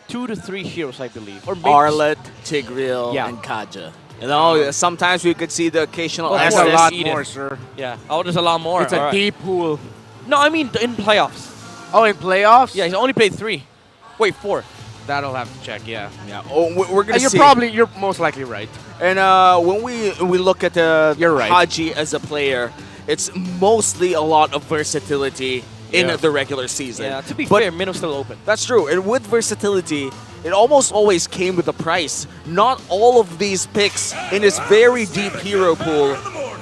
2 to 3 heroes, I believe. Or maybe Arlet, Tigreal, and Kaja. You know, sometimes we could see the occasional There's a lot more, sir. Yeah. Oh, there's a lot more. It's a deep pool. No, I mean in playoffs. Oh, in playoffs? Yeah, he's only played 3. Wait, 4. That'll have to check, yeah. Yeah. Oh, we're gonna see. You're most likely right. And when we look at right. Haji as a player, it's mostly a lot of versatility in the regular season. Yeah, to be fair, Minno's still open. That's true. And with versatility, it almost always came with a price. Not all of these picks in this very deep hero pool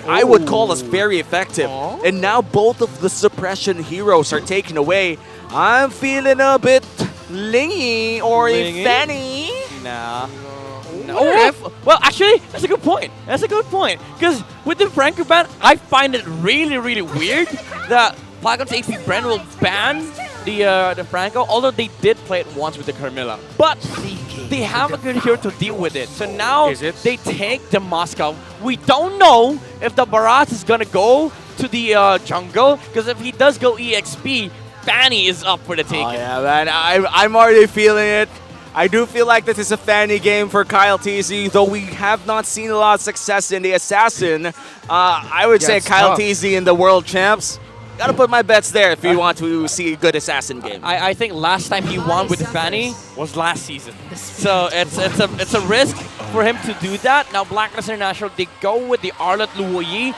I would call as very effective. And now both of the suppression heroes are taken away. I'm feeling a bit lingy or fanny. Nah. Oh, well, actually, that's a good point. That's a good point. Because with the Franco ban, I find it really, really weird that Falcons AP Bren will ban the Franco, although they did play it once with the Carmilla. But they have a good hero to deal with it. So now they take the Moscow. We don't know if the Barat is going to go to the jungle, because if he does go EXP, Fanny is up for the taking. Oh, yeah, man. I'm already feeling it. I do feel like this is a Fanny game for Kyle TZ, though we have not seen a lot of success in the Assassin. I would say Kyle TZ in the World Champs. Gotta put my bets there if you want to see a good Assassin game. I think last time he won with Fanny was last season. So it's a risk for him to do that. Now Blacklist International, they go with the Arlet Luoyi,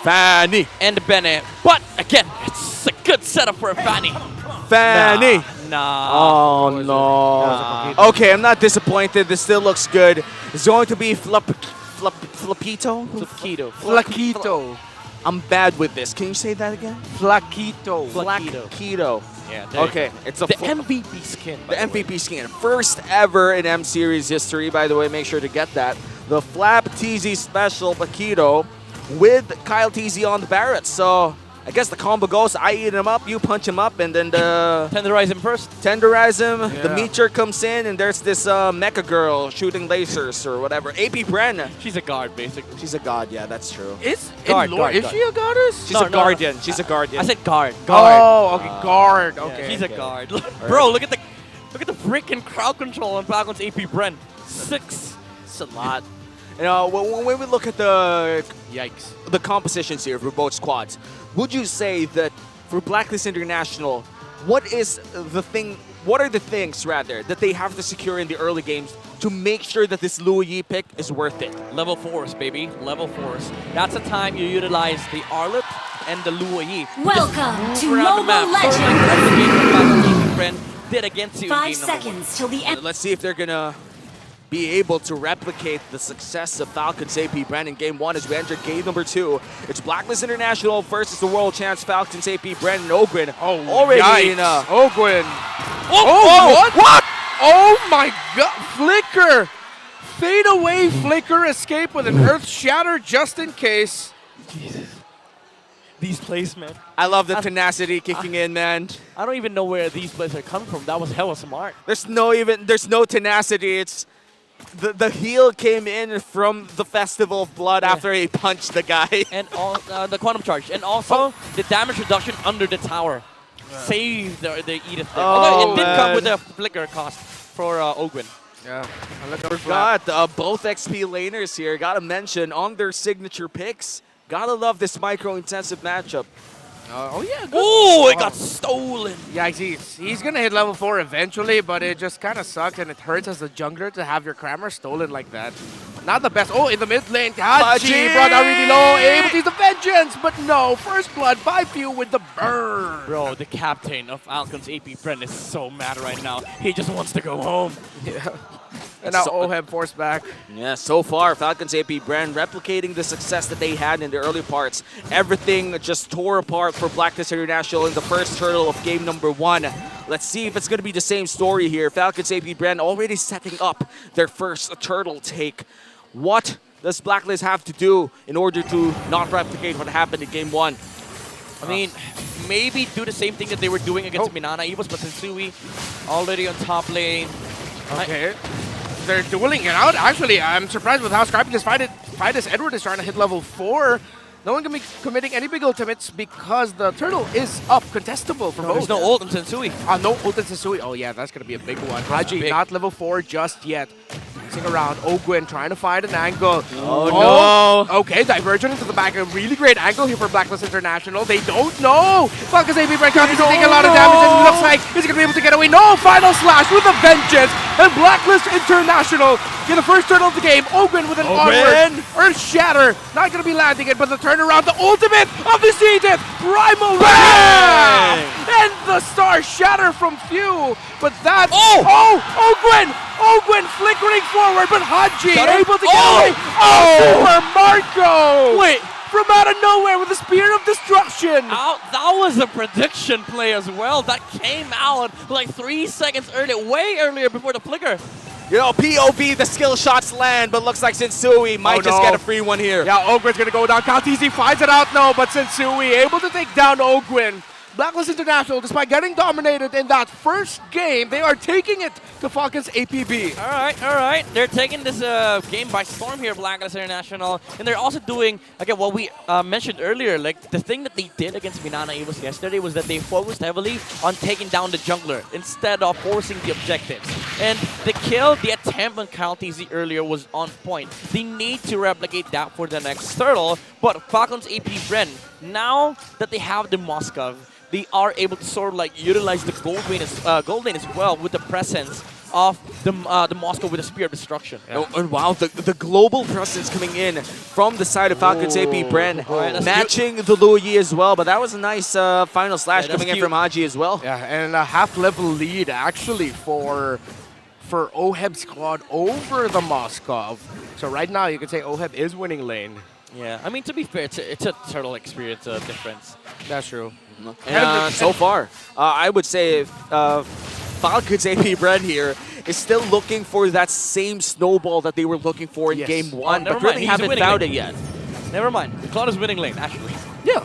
Fanny, and Bene. But again, it's a good setup for a Fanny. Fanny. Nah. Oh, no. Okay, I'm not disappointed. This still looks good. It's going to be Flapito? Flaquito. I'm bad with this. Can you say that again? Flaquito. Flaquito. Yeah, okay, it's the MVP skin. The MVP skin. First ever in M Series history, by the way. Make sure to get that. The Flap TZ Special Paquito with Kyle TZ on the Barrett. So I guess the combo goes, I eat him up, you punch him up, and then the... Tenderize him first. Tenderize him. Yeah. The meteor comes in, and there's this mecha girl shooting lasers or whatever. AP Bren. She's a guard, basically. She's a god, yeah, that's true. Is she a goddess? She's a guardian. She's a guardian. I said guard. Oh, okay, guard. Okay. Yeah, she's a guard. Bro, look at the freaking crowd control on Falcons AP Bren. 6. It's a lot. You know, when we look at the compositions here for both squads, would you say that for Blacklist International, what are the things rather that they have to secure in the early games to make sure that this Luo Yi pick is worth it? Level 4s, baby. Level 4s. That's the time you utilize the Arlet and the Luo Yi. Welcome to Mobile Legends! Did against you 5 seconds till the end. Let's see if they're gonna be able to replicate the success of Falcons AP Bren in Game 1 as we enter Game number 2. It's Blacklist International versus the World Champs Falcons AP Bren and Ogwin. Oh, already in Ogwin. What? Oh my god, Flicker! Fade away, Flicker, escape with an Earth Shatter just in case. Jesus. These plays, man. I love the tenacity kicking in, man. I don't even know where these plays are coming from. That was hella smart. There's no tenacity. It's the heal came in from the Festival of Blood after he punched the guy. And the Quantum Charge. And also the damage reduction under the tower. save the Edith there. Although it did come with a flicker cost for Ogwin. Yeah, Forgot both XP laners here. Gotta mention on their signature picks. Gotta love this micro-intensive matchup. Oh yeah, good. Oh, it got stolen. Yeah, he's gonna hit level 4 eventually, but it just kind of sucks and it hurts as a jungler to have your Crammer stolen like that. Not the best. Oh, in the mid lane, Haji brought out really low, able to use the vengeance, but no, first blood by Few with the burn. Bro, the captain of Falcons AP Bren is so mad right now. He just wants to go home. Yeah. And now Oheb forced back. Yeah, so far, Falcons AP Bren replicating the success that they had in the early parts. Everything just tore apart for Blacklist International in the first turtle of game number 1. Let's see if it's going to be the same story here. Falcons AP Bren already setting up their first turtle take. What does Blacklist have to do in order to not replicate what happened in game 1? I mean, maybe do the same thing that they were doing against Minana Evos, but Sensui already on top lane. Okay. They're dueling it out. Actually, I'm surprised with how Scrappy just fight as Edward is trying to hit level 4. No one can be committing any big ultimates because the turtle is up, contestable for both. There's no ult on Sensui. No ult on Sensui. Oh yeah, that's going to be a big one. Haji, not level 4 just yet. Dancing around. Ogwin trying to find an angle. Oh no. Okay, Divergent into the back. A really great angle here for Blacklist International. They don't know. Falcons AP Bren is taking a lot of damage and it looks like he's going to be able to get away. No, final slash with a vengeance. And Blacklist International get the first turtle of the game. Ogwin with an onward. Earth Shatter. Not going to be landing it, but the turnaround, the ultimate of the season. Primal Wrath. And the Star Shatter from Few. But that's... Ogwin flickering forward, but Haji able to get away. Super Marco! Wait. From out of nowhere with a Spear of Destruction. That was a prediction play as well. That came out like 3 seconds way earlier before the flicker. You know, POV, the skill shots land, but looks like Sensui might just get a free one here. Yeah, Ogwin's gonna go down. Kaltizi finds it out, no, but Sensui able to take down Ogwin. Blacklist International, despite getting dominated in that first game, they are taking it to Falcons APB. All right. They're taking this game by storm here, Blacklist International. And they're also doing, again, what we mentioned earlier. Like, the thing that they did against Minana Evos yesterday was that they focused heavily on taking down the jungler instead of forcing the objectives. And the kill, the attempt on Kaltizi earlier was on point. They need to replicate that for the next turtle. But Falcons AP Bren, now that they have the Moskov, they are able to sort of like utilize the gold lane as well with the presence of the Moscow with a Spear of Destruction. Yeah. And wow, the global presence coming in from the side of Falcons AP Bren, matching the Luyi as well. But that was a nice final slash coming in from Haji as well. Yeah, and a half-level lead actually for Oheb's squad over the Moskov. So right now you can say Oheb is winning lane. Yeah, I mean, to be fair, it's a turtle experience difference. That's true. And so far, I would say Falcons AP Bren here is still looking for that same snowball that they were looking for in game 1, but really haven't found it yet. Never mind. The Cloud is winning lane, actually. Yeah.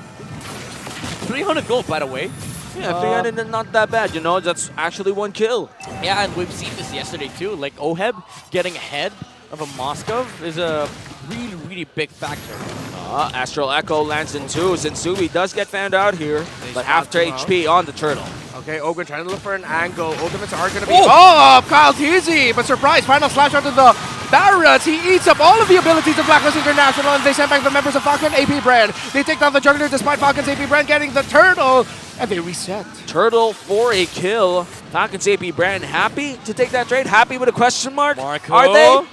300 gold, by the way. Yeah, 300 is not that bad, you know, that's actually 1 kill. Yeah, and we've seen this yesterday too. Like, Oheb getting ahead of a Moskov is a really big factor. Astral Echo lands in 2. Sensui does get found out here, but after HP on the turtle. Okay, Ogren trying to look for an angle. Ultimates are going to be... Oh, Kyle Teasy! But surprise, final slash onto the Barrett. He eats up all of the abilities of Blacklist International, and they send back the members of Falcon AP Bren. They take down the Juggler despite Falcons AP Bren getting the turtle, and they reset. Turtle for a kill. Falcons AP Bren happy to take that trade? Happy with a question mark? Marco. Are they?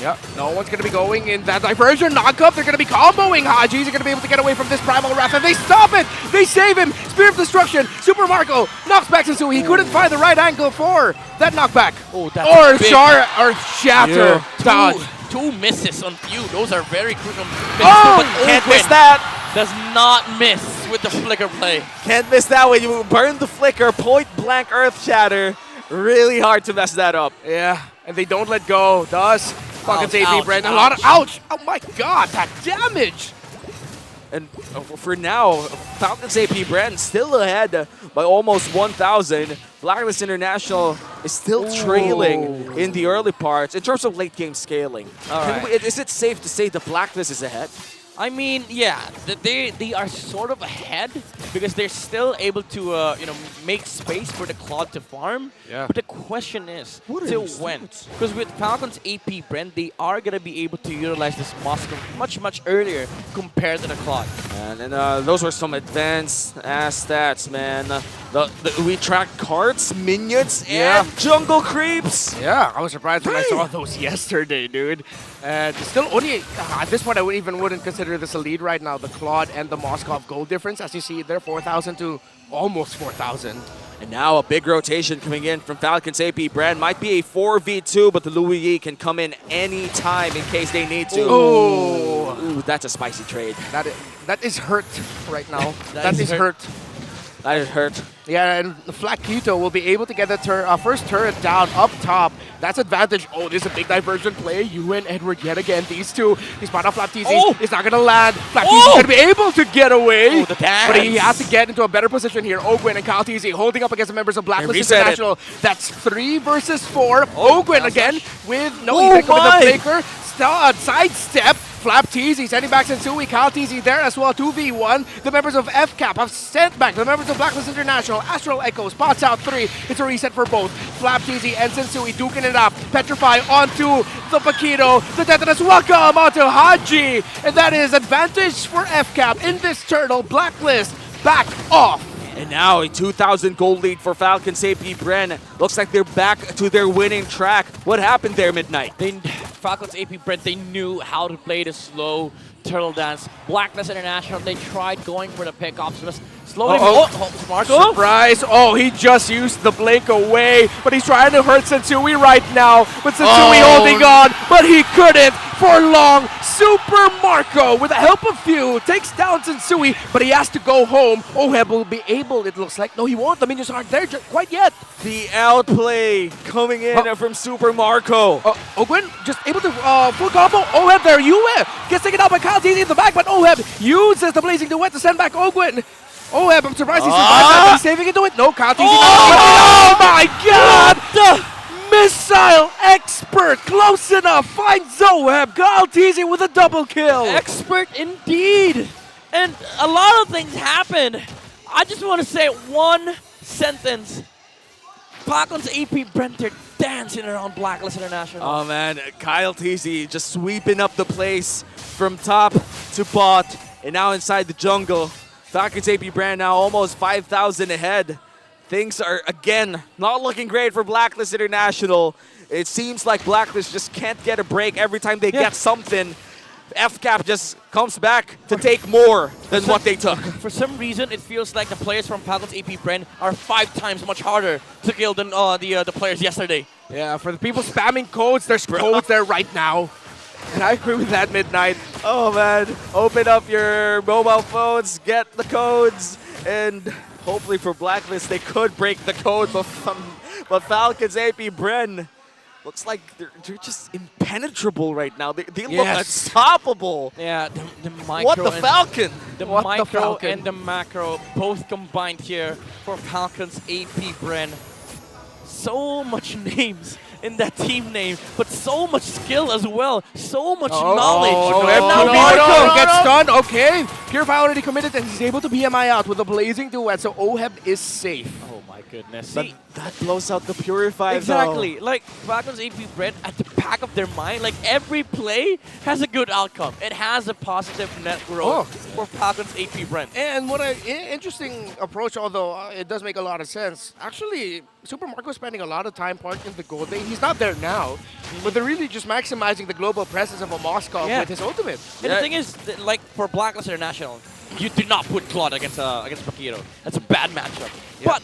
Yep, no one's going to be going in that diversion. Knock-up, they're going to be comboing Hajis. They're going to be able to get away from this Primal Wrath, and they stop it! They save him! Spear of Destruction, Super Marco knocks back Sensui. He couldn't find the right angle for that knockback. Oh, that's big. Or Shatter. Yeah. Two misses on Few. Those are very crucial misses. Oh! Can't miss that! Does not miss with the flicker play. Can't miss that when you burn the flicker, point blank Earth Shatter. Really hard to mess that up. Yeah, and they don't let go. Thus, Falcons AP Bren. A lot of Oh my god, that damage! And for now, Falcons AP Bren still ahead by almost 1,000. Blacklist International is still trailing in the early parts in terms of late game scaling. Right. Is it safe to say the Blacklist is ahead? I mean, yeah, they are sort of ahead because they're still able to make space for the Claude to farm. Yeah. But the question is, till when? Because with Falcons AP Bren, they are gonna be able to utilize this Moscow much earlier compared to the Claude. And those were some advanced ass stats, man. We tracked cards, minions, and jungle creeps. Yeah, I was surprised when I saw those yesterday, dude. And still only, at this point, I wouldn't consider this a lead right now. The Claude and the Moskov gold difference, as you see there, 4,000 to almost 4,000. And now a big rotation coming in from Falcons AP Bren. Might be a 4v2, but the Louis Yi can come in any time in case they need to. Ooh, that's a spicy trade. That is hurt right now. that is hurt. That is hurt. Yeah, and the Flat Quito will be able to get the first turret down up top. That's advantage. Oh, this is a big diversion play. You and Edward yet again. These two. He spot off Flapteezy. It's not going to land. Flapteezy's going to be able to get away. The dance. But he has to get into a better position here. Ogwin and Kyle Teasy holding up against the members of Blacklist International. That's 3 versus 4. Ogwin again with no effect with the flaker. Sidestep. Flap Teasy sending back Sensui. Kyle Teasy there as well. 2v1. The members of FCAP have sent back the members of Blacklist International. Astral Echo spots out 3. It's a reset for both. Flap Teasy and Sensui duking it up. Petrify onto the Paquito. The Tetanus welcome onto Haji. And that is advantage for FCAP in this turtle. Blacklist back off. And now a 2,000 gold lead for Falcons AP Bren. Looks like they're back to their winning track. What happened there, Midnight? Falcons AP Bren, they knew how to play the slow turtle dance. Blacklist International, they tried going for the pickoffs. Slowly. Marco? Surprise! Oh, he just used the blink away, but he's trying to hurt Sensui right now. But Sensui holding on, but he couldn't for long. Super Marco, with the help of few, takes down Sensui, but he has to go home. Oheb will be able, it looks like. No, he won't. The minions aren't there quite yet. The outplay coming in from Super Marco. Ogwin just able to full combo. Oheb there, Yue gets taken out by Kyle Teasy in the back, but Oheb uses the Blazing Duet to send back Ogwin. Oheb, I'm surprised he survived that, but he's saving into it. No, Kyle Teasy. Oh my god! Missile expert, close enough, finds Oheb. Kyle Teasy with a double kill. Expert indeed. And a lot of things happened. I just want to say one sentence. Falcons AP Bren, they're dancing around Blacklist International. Oh man, Kyle Teasy just sweeping up the place from top to bot, and now inside the jungle. Falcons AP Bren now almost 5,000 ahead. Things are, again, not looking great for Blacklist International. It seems like Blacklist just can't get a break every time they get something. FCAP just comes back to take more than what they took. For some reason, it feels like the players from Falcons AP Bren are 5 times much harder to kill than the players yesterday. Yeah, for the people spamming codes, there's codes there right now. And I agree with that, Midnight. Oh man, open up your mobile phones, get the codes, and hopefully for Blacklist they could break the code, but Falcons AP Bren looks like they're just impenetrable right now. They look unstoppable. Yeah, the micro. What the Falcon? The micro and the macro both combined here for Falcons AP Bren. So much names in that team name, but so much skill as well. So much knowledge. Marco gets stunned. Okay, Purify already committed and he's able to BMI out with a Blazing Duet, so Oheb is safe. Oh my goodness. But that blows out the Purify Exactly. though. Like Falcons AP Bren at the back of their mind, like every play has a good outcome. It has a positive net growth for Falcons AP Bren. And what an interesting approach, although it does make a lot of sense. Actually, Super Marco is spending a lot of time parking the gold lane. He's not there now, but they're really just maximizing the global presence of a Moskov with his ultimate. And the thing is, like for Blacklist International, you do not put Claude against Paquito. That's a bad matchup. But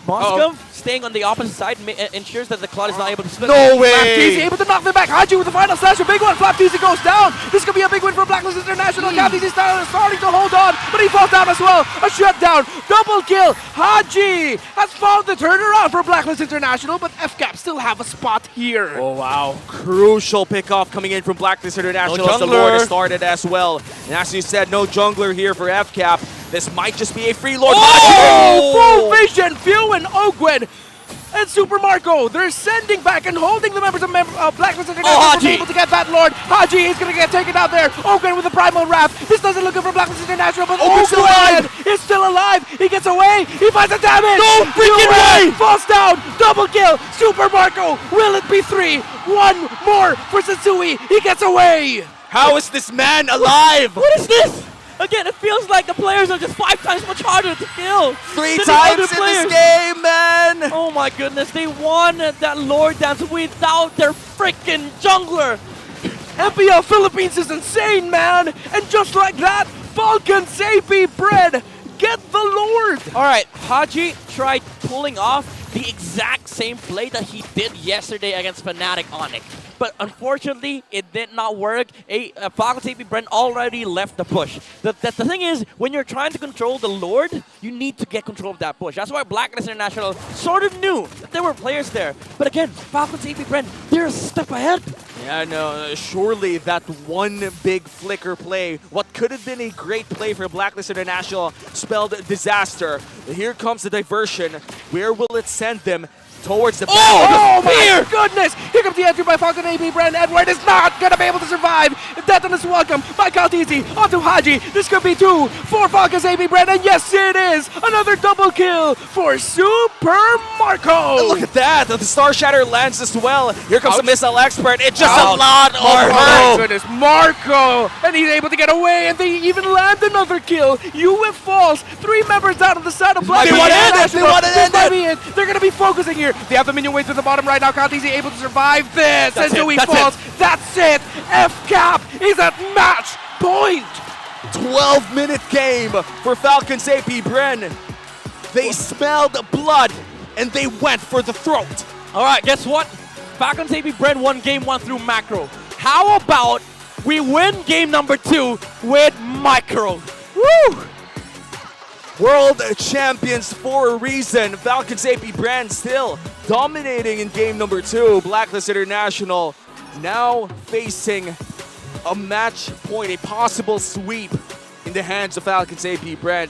Moskov staying on the opposite side ensures that the Claude is not able to split. No way! Flapteezy able to knock them back. Haji with the final slash, a big one. Flapteezy goes down. This could be a big win for Blacklist International. Flapteezy starting to hold on, but he falls down as well. A shutdown, double kill. Haji has found the turnaround for Blacklist International, but FCAP still have a spot here. Oh wow, crucial pickoff coming in from Blacklist International as the Lord has started as well. And as you said, no jungler here for FCAP. This might just be a free Lord. Oh! Full vision, Few and Ogwin. and Super Marco. They're sending back and holding the members of Blacklist International Haji. able to get that Lord. Haji is going to get taken out there. Ogun with the Primal Wrath. This doesn't look good for Blacklist International, but Ogun's still alive. is still alive. He gets away. He finds the damage. No freaking way. Falls down. Double kill. Super Marco. Will it be 3? One more for Satsui. He gets away. How is this man alive? What is this? Again, it feels like the players are just 5 times much harder to kill. 3 than the times other in players. this game, man. Oh my goodness, they won that Lord Dance without their freaking jungler. MPL Philippines is insane, man. And just like that, Falcons AP Bren get the Lord. All right, Haji tried pulling off the exact same play that he did yesterday against Fnatic Onyx. But unfortunately, it did not work. Falcons AP Bren already left the push. The thing is, when you're trying to control the Lord, you need to get control of that push. That's why Blacklist International sort of knew that there were players there. But again, Falcons AP Bren, they're a step ahead. Yeah, no, surely that one big flicker play, what could have been a great play for Blacklist International, spelled disaster. Here comes the diversion. Where will it send them? Towards the back. Oh my goodness! Here comes the entry by Falcon AP Bren. Edward is not gonna be able to survive. Death on his welcome by Kaltizi onto Haji. This could be 2 for Falcons AP Bren, and yes, it is another double kill for Super Marco. And look at that! The Star Shatter lands as well. Here comes the missile expert. It's just Ouch. a lot of Oh my hurt. goodness, Marco! And he's able to get away, and they even land another kill. UF falls. 3 members out on the side of Black. They want to end it! They want to end it! They're gonna be focusing here. They have the minion way to the bottom right now. Kaltizi able to survive this. That's and it, Dewey that's falls. it. That's it. FCAP is at match point. 12-minute game for Falcons AP Bren. They smelled blood and they went for the throat. All right, guess what? Falcons AP Bren won game 1 through macro. How about we win game number 2 with micro? Woo! World champions for a reason. Falcons AP Bren still dominating in game number 2. Blacklist International now facing a match point, a possible sweep in the hands of Falcons AP Bren.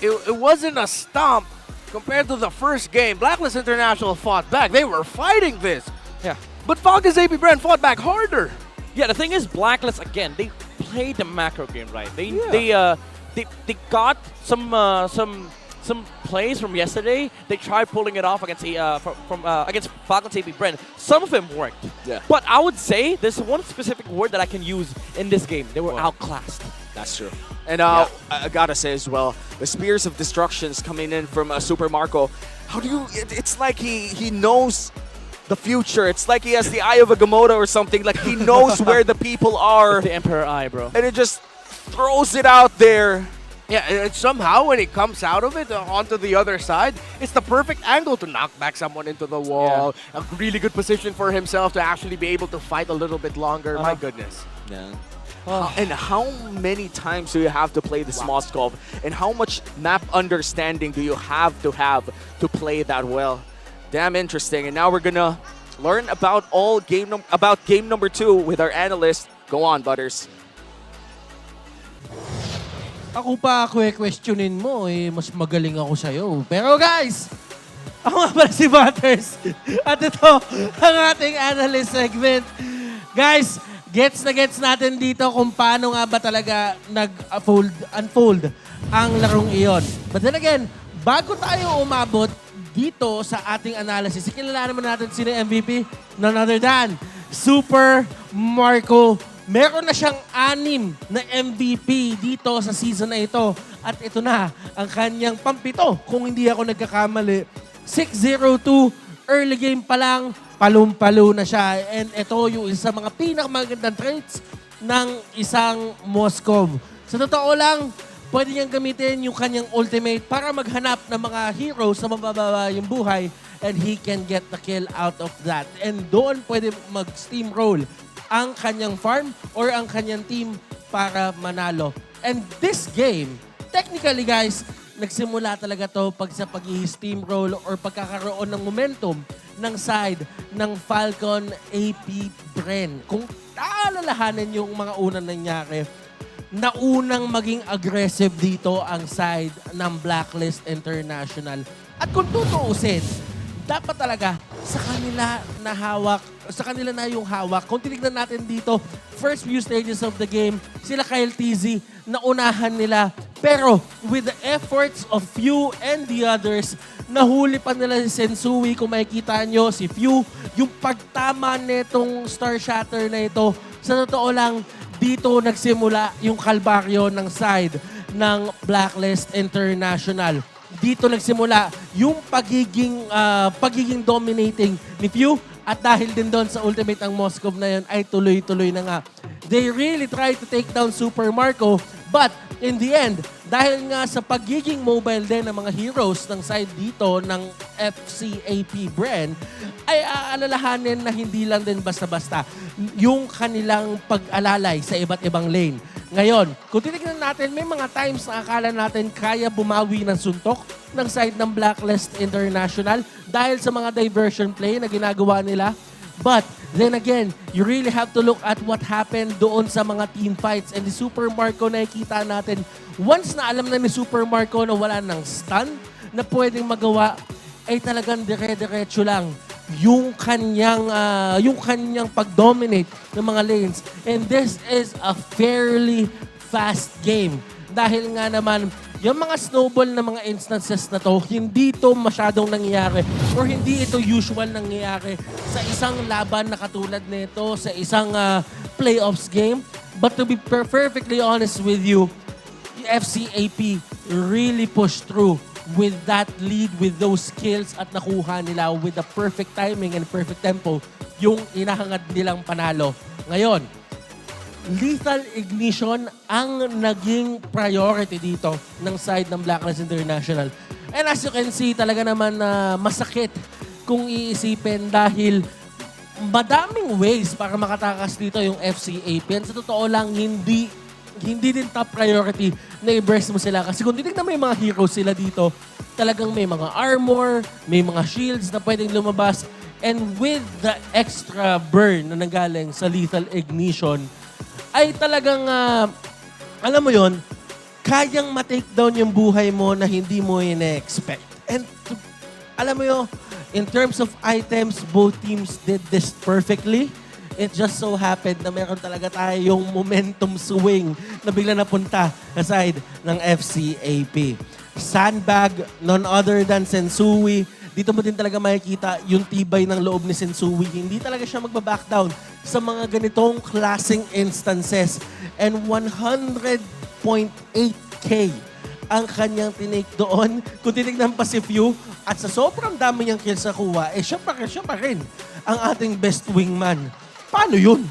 It wasn't a stomp compared to the first game. Blacklist International fought back. They were fighting this. Yeah. But Falcons AP Bren fought back harder. Yeah, the thing is, Blacklist, again, they played the macro game right. They got some plays from yesterday. They tried pulling it off against against Falcons AP Bren. Some of them worked. Yeah. But I would say there's one specific word that I can use in this game. They were outclassed. That's true. And I gotta say as well, the Spears of Destructions coming in from Super Marco. How do you? It's like he knows the future. It's like he has the eye of Agamotto or something. Like he knows where the people are. It's the Emperor Eye, bro. And it just throws it out there. Yeah, and somehow when he comes out of it onto the other side, it's the perfect angle to knock back someone into the wall. A really good position for himself to actually be able to fight a little bit longer. My goodness. Yeah. And how many times do you have to play the small scope? And how much map understanding do you have to play that well? Damn interesting. And now we're gonna learn about game number 2 with our analyst. Go on, Butters. Ako pa questionin mo, mas magaling ako sa'yo. Pero guys, ako nga pala si Butters. At ito, ang ating analyst segment. Guys, gets natin dito kung paano nga ba talaga unfold ang larong iyon. But then again, bago tayo umabot dito sa ating analysis, ikilala naman natin sino MVP, none other than Super Marco. Meron na siyang 6 na MVP dito sa season na ito. At ito na ang kanyang pampito, kung hindi ako nagkakamali. 6-0-2, early game pa lang, palum-palo na siya. And ito yung isa mga pinakamagandang traits ng isang Moskov. Sa totoo lang, pwede niyang gamitin yung kanyang ultimate para maghanap ng mga heroes na mabababa yung buhay, and he can get the kill out of that. And doon pwede mag-steamroll ang kanyang farm or ang kanyang team para manalo. And this game, technically guys, nagsimula talaga to sa pag-steamroll or pagkakaroon ng momentum ng side ng Falcon AP Bren. Kung aalalahanin yung mga unang nangyari, naunang maging aggressive dito ang side ng Blacklist International. At kung tutuusin, dapat talaga sa kanila na hawak, sa kanila na yung hawak. Kung tinignan natin dito, first few stages of the game, sila Kyle TZ, naunahan nila. Pero with the efforts of Few and the others, nahuli pa nila si Sensui. Kung makikita nyo, si Few, yung pagtama netong Star Shatter na ito, sa totoo lang, dito nagsimula yung kalbaryo ng side ng Blacklist International. Dito nagsimula yung pagiging dominating ni Few, at dahil din doon sa ultimate ang Moskov na yun ay tuloy-tuloy na nga. They really tried to take down Super Marco, but in the end, dahil nga sa pagiging mobile din ng mga heroes ng side dito ng FCAP Bren, ay aalalahanin na hindi lang din basta-basta yung kanilang pag-alalay sa iba't ibang lane. Ngayon, kung titignan natin, may mga times na akala natin kaya bumawi ng suntok ng side ng Blacklist International dahil sa mga diversion play na ginagawa nila. But then again, you really have to look at what happened doon sa mga team fights. And the Super Marco na nakikita natin, once na alam na ni Super Marco na wala ng stun na pwedeng magawa, ay talagang dire-diretso lang yung kanyang pag-dominate ng mga lanes. And this is a fairly fast game. Dahil nga naman, yung mga snowball na mga instances na to, hindi to masyadong nangyayari or hindi ito usual nangyayari sa isang laban na katulad nito, sa isang playoffs game. But to be perfectly honest with you, FCAP really pushed through with that lead, with those skills, at nakuha nila with the perfect timing and perfect tempo yung inahangad nilang panalo. Ngayon, lethal ignition ang naging priority dito ng side ng Blacklist International. And as you can see, talaga naman masakit kung iisipin dahil madaming ways para makatakas dito yung FCAP. And sa totoo lang, hindi din top priority na i-burst mo sila. Kasi kung titignan mo yung mga heroes sila dito, talagang may mga armor, may mga shields na pwedeng lumabas. And with the extra burn na nanggaling sa lethal ignition, ay talagang, alam mo yon, kayang ma-take down yung buhay mo na hindi mo ina-expect. And alam mo yun, in terms of items, both teams did this perfectly. It just so happened na meron talaga tayong momentum swing na bigla napunta sa side ng FCAP. Sandbag, none other than Sensui. Dito mo din talaga makikita yung tibay ng loob ni Sensui. Hindi talaga siya magbaback down sa mga ganitong klaseng instances. And 100.8K ang kanyang tinake doon. Kung tinignan pa si Few, at sa sobrang dami niyang kills sa kuha, siya pa rin ang ating best wingman. Paano yun?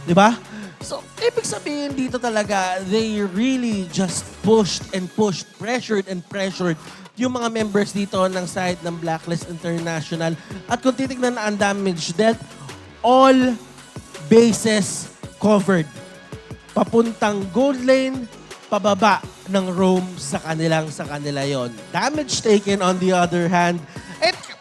Diba? So, ibig sabihin dito talaga, they really just pushed and pushed, pressured and pressured yung mga members dito ng side ng Blacklist International. At kung titignan na ang damage dealt, all bases covered. Papuntang gold lane, pababa ng roam sa kanila yon. Damage taken on the other hand,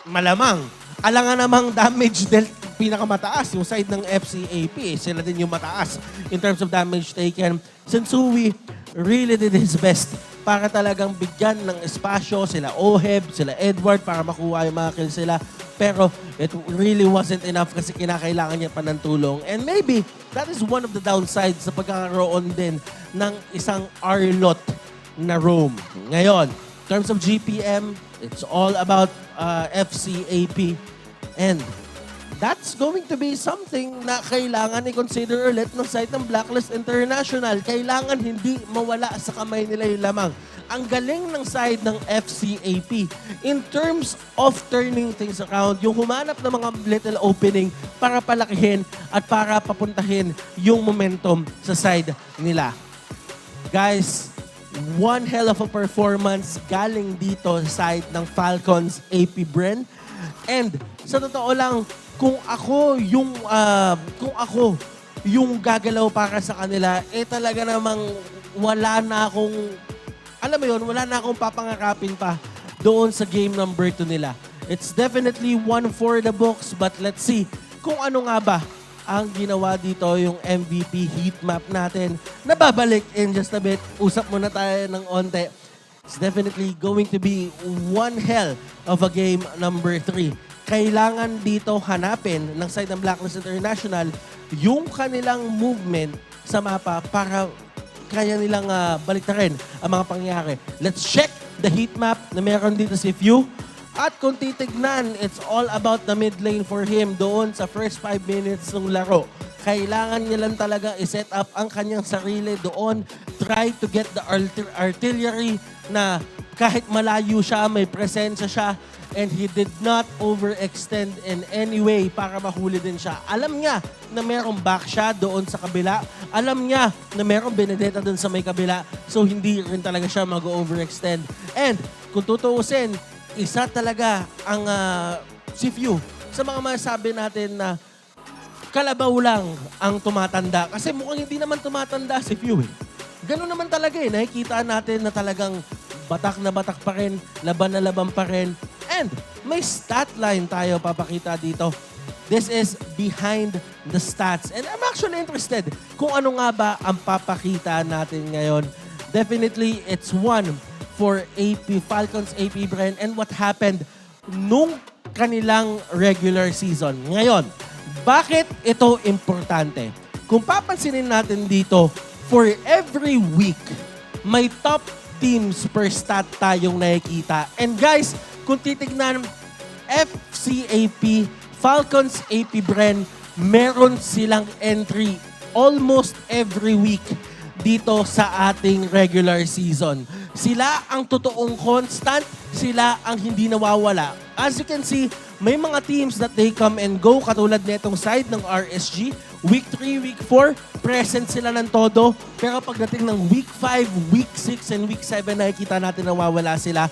malamang, alangan namang damage dealt pinakamataas, yung side ng FCAP. Sila din yung mataas in terms of damage taken. Sensui really did his best para talagang bigyan ng espasyo sila Oheb, sila Edward para makuha yung mga kills sila. Pero it really wasn't enough kasi kinakailangan niya pa ng tulong. And maybe that is one of the downsides sa pagkakaroon din ng isang R-lot na roam. Ngayon, in terms of GPM, it's all about FCAP. And that's going to be something na kailangan i-consider ulit ng side ng Blacklist International. Kailangan hindi mawala sa kamay nila yung lamang. Ang galing ng side ng FCAP in terms of turning things around, yung humanap ng mga little opening para palakihin at para papuntahin yung momentum sa side nila. Guys, one hell of a performance galing dito sa side ng Falcons AP Bren. And sa totoo lang, kung ako yung gagalaw para sa kanila, talaga namang wala na akong, alam mo yun, wala na akong papangarapin pa doon sa game number 2 nila. It's definitely one for the books, but let's see kung ano nga ba ang ginawa dito yung MVP heat map natin. Nababalik in just a bit. Usap muna tayo ng onte. It's definitely going to be one hell of a game number 3. kailangan dito hanapin ng side ng Blacklist International yung kanilang movement sa mapa para kaya nilang baliktarin ang mga pangyayari. Let's check the heat map na meron dito si Few. At kung titignan, it's all about the mid lane for him doon sa first 5 minutes ng laro. Kailangan niya lang talaga i-set up ang kanyang sarili doon. Try to get the artillery na kahit malayo siya, may presensya siya. And he did not overextend in any way para mahuli din siya. Alam niya na merong back siya doon sa kabila. Alam niya na merong Benedetta doon sa may kabila. So hindi rin talaga siya mag-overextend. And kung tutuusin, isa talaga ang si Few sa mga masasabi natin na kalabaw lang ang tumatanda. Kasi mukhang hindi naman tumatanda si Few eh. Ganun naman talaga eh. Nakikita natin na talagang batak na batak pa rin, laban na laban pa rin. And may stat line tayo papakita dito. This is behind the stats. And I'm actually interested kung ano nga ba ang papakita natin ngayon. Definitely, it's one for Falcons AP Bren and what happened nung kanilang regular season. Ngayon, bakit ito importante? Kung papansinin natin dito, for every week, may top teams per stat tayong nakikita. And guys, kung titignan, FCAP, Falcons AP Bren, meron silang entry almost every week dito sa ating regular season. Sila ang totoong constant, sila ang hindi nawawala. As you can see, may mga teams that they come and go katulad nitong side ng RSG. Week 3, Week 4, present sila ng todo. Pero pagdating ng Week 5, Week 6, and Week 7, nakikita natin nawawala sila.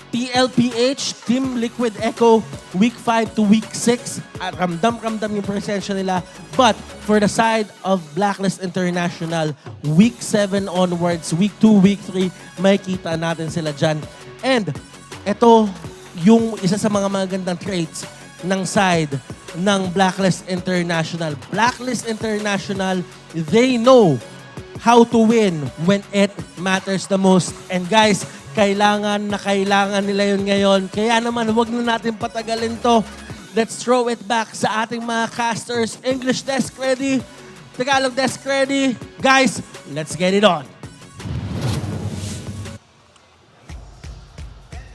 TLPH, Team Liquid Echo, Week 5 to Week 6. At ramdam-ramdam yung presensya nila. But for the side of Blacklist International, Week 7 onwards, Week 2, Week 3, makikita natin sila dyan. And ito yung isa sa mga magandang traits ng side ng Blacklist International. Blacklist International, they know how to win when it matters the most. And guys, kailangan nila yun ngayon. Kaya naman, huwag na natin patagalin to. Let's throw it back sa ating mga casters. English desk ready. Tagalog desk ready. Guys, let's get it on.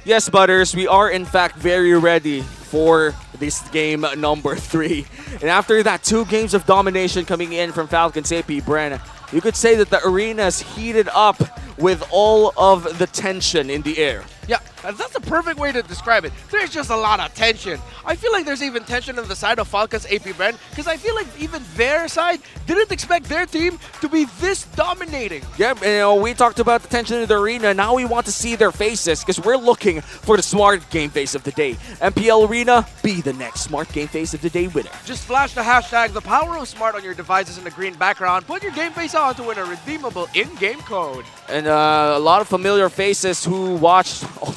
Yes, Butters, we are in fact very ready for this game number 3. And after that, 2 games of domination coming in from Falcons AP Bren, you could say that the arena's heated up with all of the tension in the air. Yeah, that's a perfect way to describe it. There's just a lot of tension. I feel like there's even tension on the side of Falcons AP Bren because I feel like even their side didn't expect their team to be this dominating. Yeah, we talked about the tension in the arena. Now we want to see their faces because we're looking for the smart game face of the day. MPL Arena, be the next smart game face of the day winner. Just flash the hashtag the power of smart on your devices in the green background. Put your game face on to win a redeemable in-game code. And a lot of familiar faces who watched. Oh,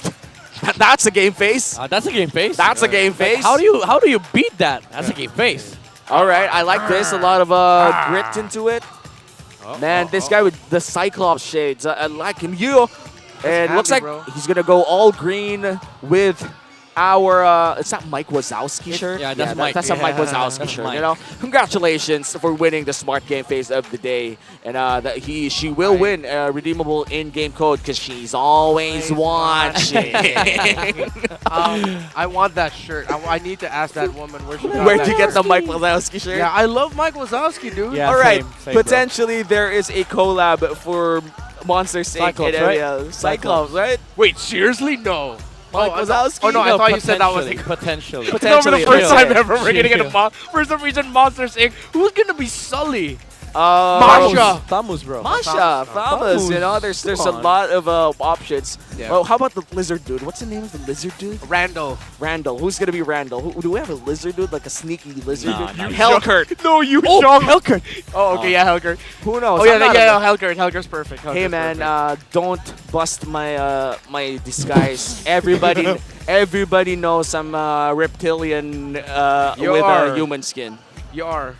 that's a game face. That's a game face. That's a game face. How do you beat that? That's a game face. All right, I like this. A lot of grit into it. Man, this guy with the Cyclops shades, I like him. And looks like he's gonna go all green with our is that Mike Wazowski shirt? Yeah, that's Mike. That's a Mike Wazowski shirt. Mike. You know, congratulations for winning the smart game face of the day, and that she will win a redeemable in-game code because she's always watching. I want that shirt. I need to ask that woman where she got Where'd that you get shirt. the Mike Wazowski shirt? Yeah, I love Mike Wazowski, dude. Yeah, all right, same, potentially there is a collab for Monsters Inc. Cyclops, and right? Cyclops, right? Wait, seriously? No. Mike Wazowski? Oh no, I thought you said that was potentially. It's over the first time ever we're gonna get Yeah. for some reason Monsters Inc. Who's gonna be Sully? Masha. Thamus, bro. Masha, Thamus, you know, there's a lot of options. Yeah. Well, how about the lizard dude? What's the name of the lizard dude? Randall. Randall. Who's gonna be Randall? Do we have a lizard dude, like a sneaky lizard Nah, dude? nah. Hellkurt. No, you Oh, Sean Hellkurt. Oh, okay, yeah, Hellkurt. Who knows? Oh yeah, I'm not Hellkurt. Hellkurt's perfect. Hey Hellkurt's man, perfect. don't bust my my disguise. Everybody knows I'm reptilian with a human skin. You are.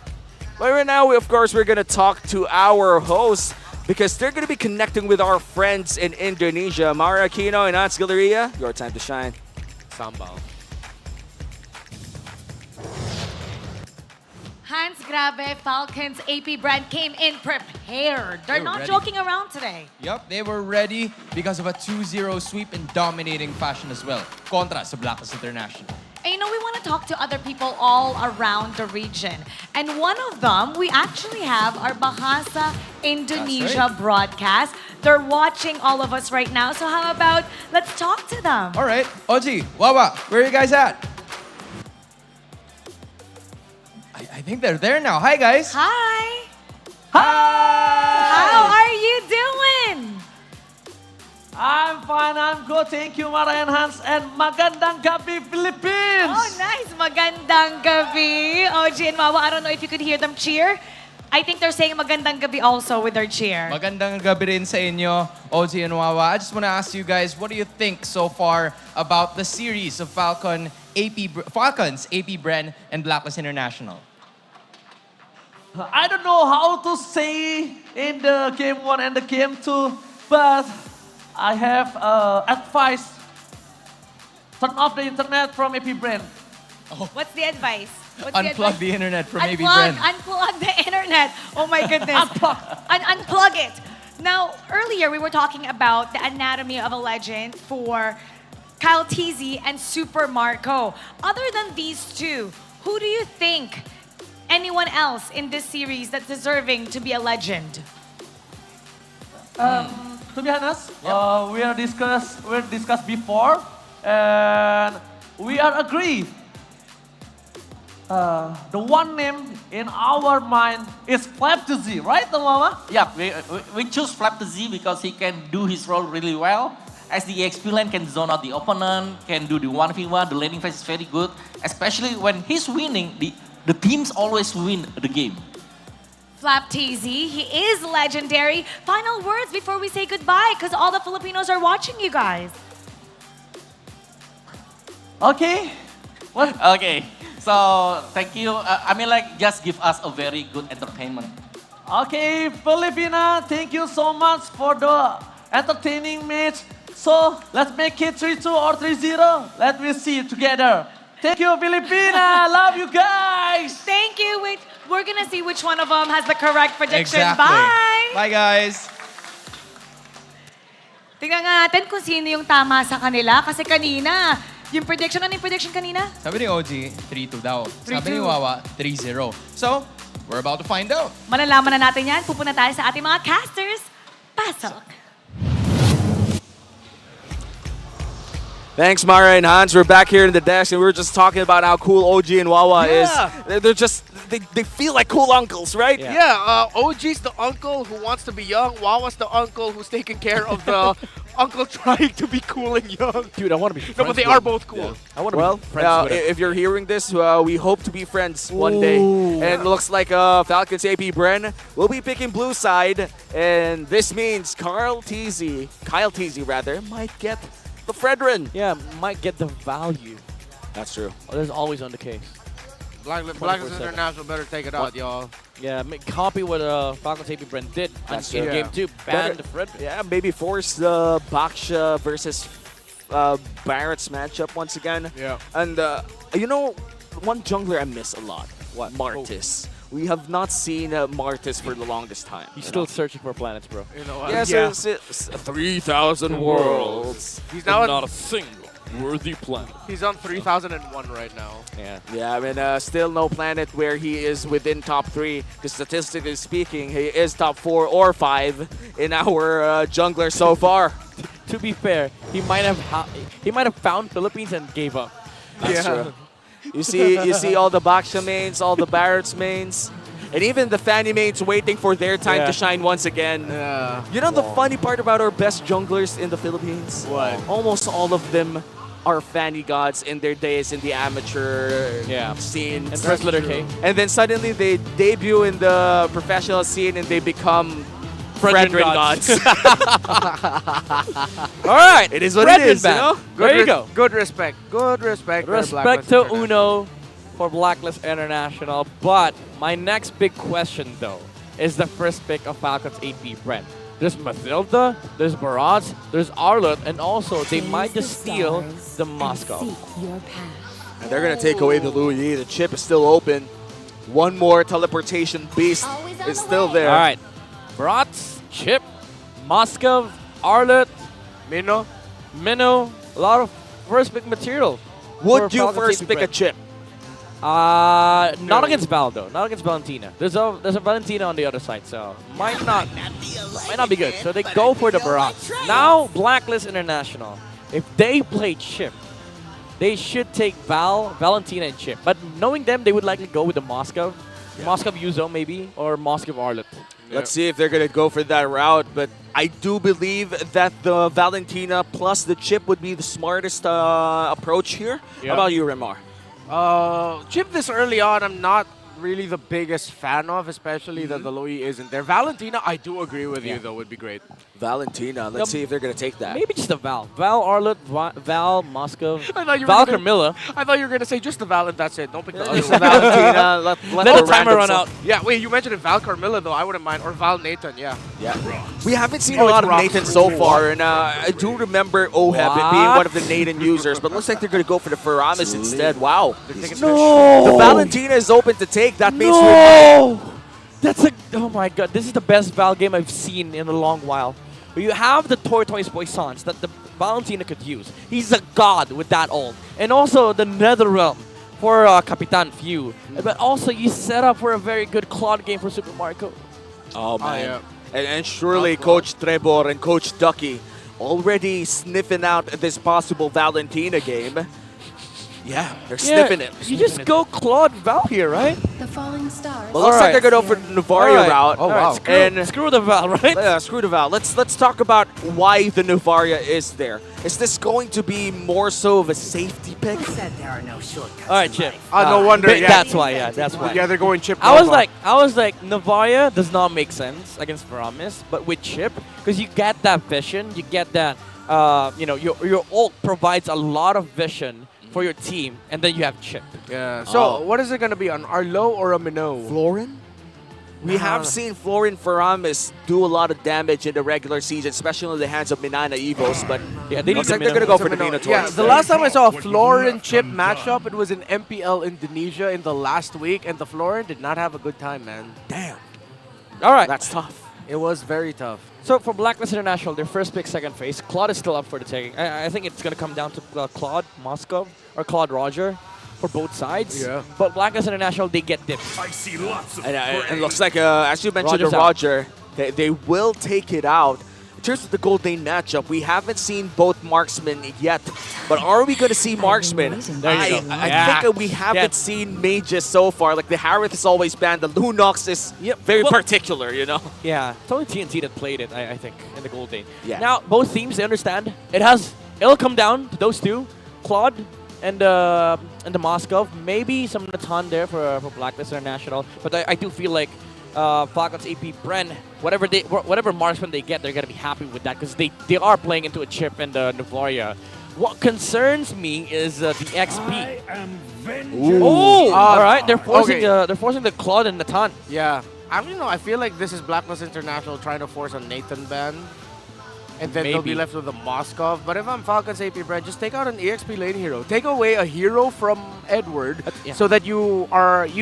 But right now, of course, we're going to talk to our hosts because they're going to be connecting with our friends in Indonesia. Mara Aquino and Nathzz, your time to shine. Sambal. fans, grabe, Falcons AP Bren came in prepared. They're not ready. joking around today. Yup, they were ready because of a 2-0 sweep in dominating fashion as well. Kontra sa Blacklist International. And you know, we want to talk to other people all around the region. And one of them, we actually have our Bahasa Indonesia broadcast. They're watching all of us right now. So how about, let's talk to them. All right, OG, Wawa, where are you guys at? I think they're there now. Hi, guys. Hi. Hi. How are you doing? I'm fine, I'm good. Thank you, Mara and Hans. And magandang gabi, Philippines! Oh, nice. Magandang gabi. OG and Wawa, I don't know if you could hear them cheer. I think they're saying magandang gabi also with their cheer. Magandang gabi rin sa inyo, OG and Wawa. I just want to ask you guys, what do you think so far about the series of Falcons AP Bren and Blacklist International? I don't know how to say in the game 1 and the game 2, but I have advice. Turn off the internet from AP Bren. What's the advice? Unplug the internet from AP Bren. Unplug the internet. Oh my goodness. Unplug it. Now, earlier we were talking about the anatomy of a legend for Kyle Teasy and Super Marco. Other than these two, who do you think anyone else in this series that's deserving to be a legend? To be honest, we discussed before, and we are agree. The one name in our mind is Flap2Z, right, Mama? Yeah, we choose Flap2Z because he can do his role really well. As the EXP lane can zone out the opponent, can do the 1v1, the laning phase is very good. Especially when he's winning, the teams always win the game. Flap2Z, he is legendary. Final words before we say goodbye, because all the Filipinos are watching you guys. Okay. What? Okay, so thank you. Just give us a very good entertainment. Okay, Filipina, thank you so much for the entertaining match. So let's make it 3-2 or 3-0. Let me see it together. Thank you, Filipina. Love you guys. Thank you. Wait, we're gonna see which one of them has the correct prediction. Exactly. Bye. Bye, guys. Tingnan nga natin kung sino yung tama sa kanila. Kasi kanina, yung prediction, ano yung prediction kanina? Sabi ni OG, 3-2 daw. 3-2. Sabi ni Wawa, 3-0. So, we're about to find out. Malalaman na natin yan. Pupunta tayo sa ating mga casters. Pasok. Thanks, Mara and Hans. We're back here in the desk, and we were just talking about how cool OG and Wawa is. They're just, they feel like cool uncles, right? Yeah, OG's the uncle who wants to be young. Wawa's the uncle who's taking care of the uncle trying to be cool and young. Dude, I want to be friends No, but they with are him. both cool. Yeah. I want to be friends with him. If you're hearing this, we hope to be friends one day. And it looks like Falcons AP Bren will be picking blue side, and this means Kyle Teasy might get the Fredrin. Yeah, might get the value. That's true. Well, that's always on the case. Blacklist International better take it out, y'all. Yeah, copy what Falcons AP Bren did in game 2. Ban the Fredrin. Yeah, maybe force the Baksha versus Barrett's matchup once again. Yeah. And you know, one jungler I miss a lot. What? Martis. We have not seen Martis for the longest time. He's still searching for planets, bro. You know what? Yes, yeah, 3,000 worlds. He's now not a single worthy planet. He's on 3001 right now. Yeah. Yeah, I mean, still no planet where he is within top 3. Because statistically speaking, he is top 4 or 5 in our jungler so far. To be fair, he might have found Philippines and gave up. That's true. You see all the Baksha mains, all the Barrett's mains, and even the Fanny mains waiting for their time to shine once again. Yeah. You know the funny part about our best junglers in the Philippines? What? Almost all of them are Fanny gods in their days in the amateur scene. And first letter K. And then suddenly they debut in the professional scene and they become Fredrin gods. All right, it is what it is, you know? There you go. Good respect. Good respect. Respect to Uno for Blacklist International. But my next big question, though, is the first pick of Falcons AP Bren. There's Mathilda, there's Barrage, there's Arlott, and also they might just steal the Moscow. And they're going to take away the Louis. The chip is still open. One more teleportation beast is still there. All right. Brats, Chip, Moskov, Arlet, Minnow. A lot of first pick material. Would for you Falcons first AP pick a Bren. Chip? Not against Val though. Not against Valentina. There's a Valentina on the other side, so might not be good. So they go for the Barats. Now Blacklist International. If they play Chip, they should take Valentina, and Chip. But knowing them, they would likely go with the Moskov. Moskov Yuzo maybe, or Moskov Arlet. Let's see if they're going to go for that route, but I do believe that the Valentina plus the Chip would be the smartest approach here. How about you, Remar? Chip this early on, I'm not really the biggest fan of, especially that the Loi isn't there. Valentina, I do agree with you, though, would be great. Valentina, let's see if they're going to take that. Maybe just a Val. Val Arlet, Val Moskov, I thought you were Val gonna- Carmilla. I thought you were going to say just the Val and that's it. Don't pick the other Just one. Valentina, let the timer run out. Yeah, wait, you mentioned it, Val Carmilla, though. I wouldn't mind. Or Val Nathan, yeah. We haven't seen a lot of Nathan so far, and I do remember Oheb being one of the Nathan users, but looks like they're going to go for the Faramis instead. Wow. No! The Valentina is open to take. That means That's oh my god, this is the best Val game I've seen in a long while. You have the Tortoise Poissons that the Valentina could use. He's a god with that ult. And also the Netherrealm for Capitan Few. But also you set up for a very good Claude game for Super Marco. Oh man. And surely Coach Trebor and Coach Ducky already sniffing out this possible Valentina game. Yeah, they're sniffing it. You just go Claude Val here, right? The falling stars. Well, looks like they're going to go for the Nuvaria route. Oh, wow. Screw the Val, right? Yeah, screw the Val. Let's talk about why the Nuvaria is there. Is this going to be more so of a safety pick? Said there are no shortcuts. All right, Chip. No wonder. Yeah. That's why. Yeah, that's why. Yeah, they're going Chip. I was like, Navaria does not make sense against Varamis, but with Chip, because you get that vision, you get that, your ult provides a lot of vision for your team, and then you have Chip. Yeah. So what is it going to be, an Arlo or a Minnow? Florin? We have seen Florin Faramis do a lot of damage in the regular season, especially in the hands of Minana Evos, but yeah, they looks like they're going to go for the Minotaur. Yeah, the last time I saw a Florin Chip matchup, it was in MPL Indonesia in the last week, and the Florin did not have a good time, man. Damn. All right. That's tough. It was very tough. So for Blacklist International, their first pick, second phase, Claude is still up for the taking. I think it's going to come down to Claude Moskov or Claude Roger for both sides. Yeah. But Blacklist International, they get dips. I see lots of it looks like, as you mentioned, Roger's Roger, they will take it out. In terms of the Gold Lane matchup, we haven't seen both marksmen yet. But are we going to see marksmen? I think we haven't seen mages so far. Like the Harith is always banned. The Lunox is very particular, you know? Yeah, it's only TNT that played it, I think, in the Gold Lane. Yeah. Now, both teams, they understand. It'll come down to those two, Claude and the Moskov. Maybe some Nathzz there for Blacklist International. But I do feel like Falcons AP Bren, whatever marksman they get, they're gonna be happy with that because they are playing into a Chip and Navaria. What concerns me is the XP. Oh, all right, they're forcing the Claude and Nathzz. Yeah, I feel like this is Blacklist International trying to force a Nathan ban. And then they'll be left with a Moskov. But if I'm Falcons AP Bren, just take out an EXP lane hero. Take away a hero from Edward so that you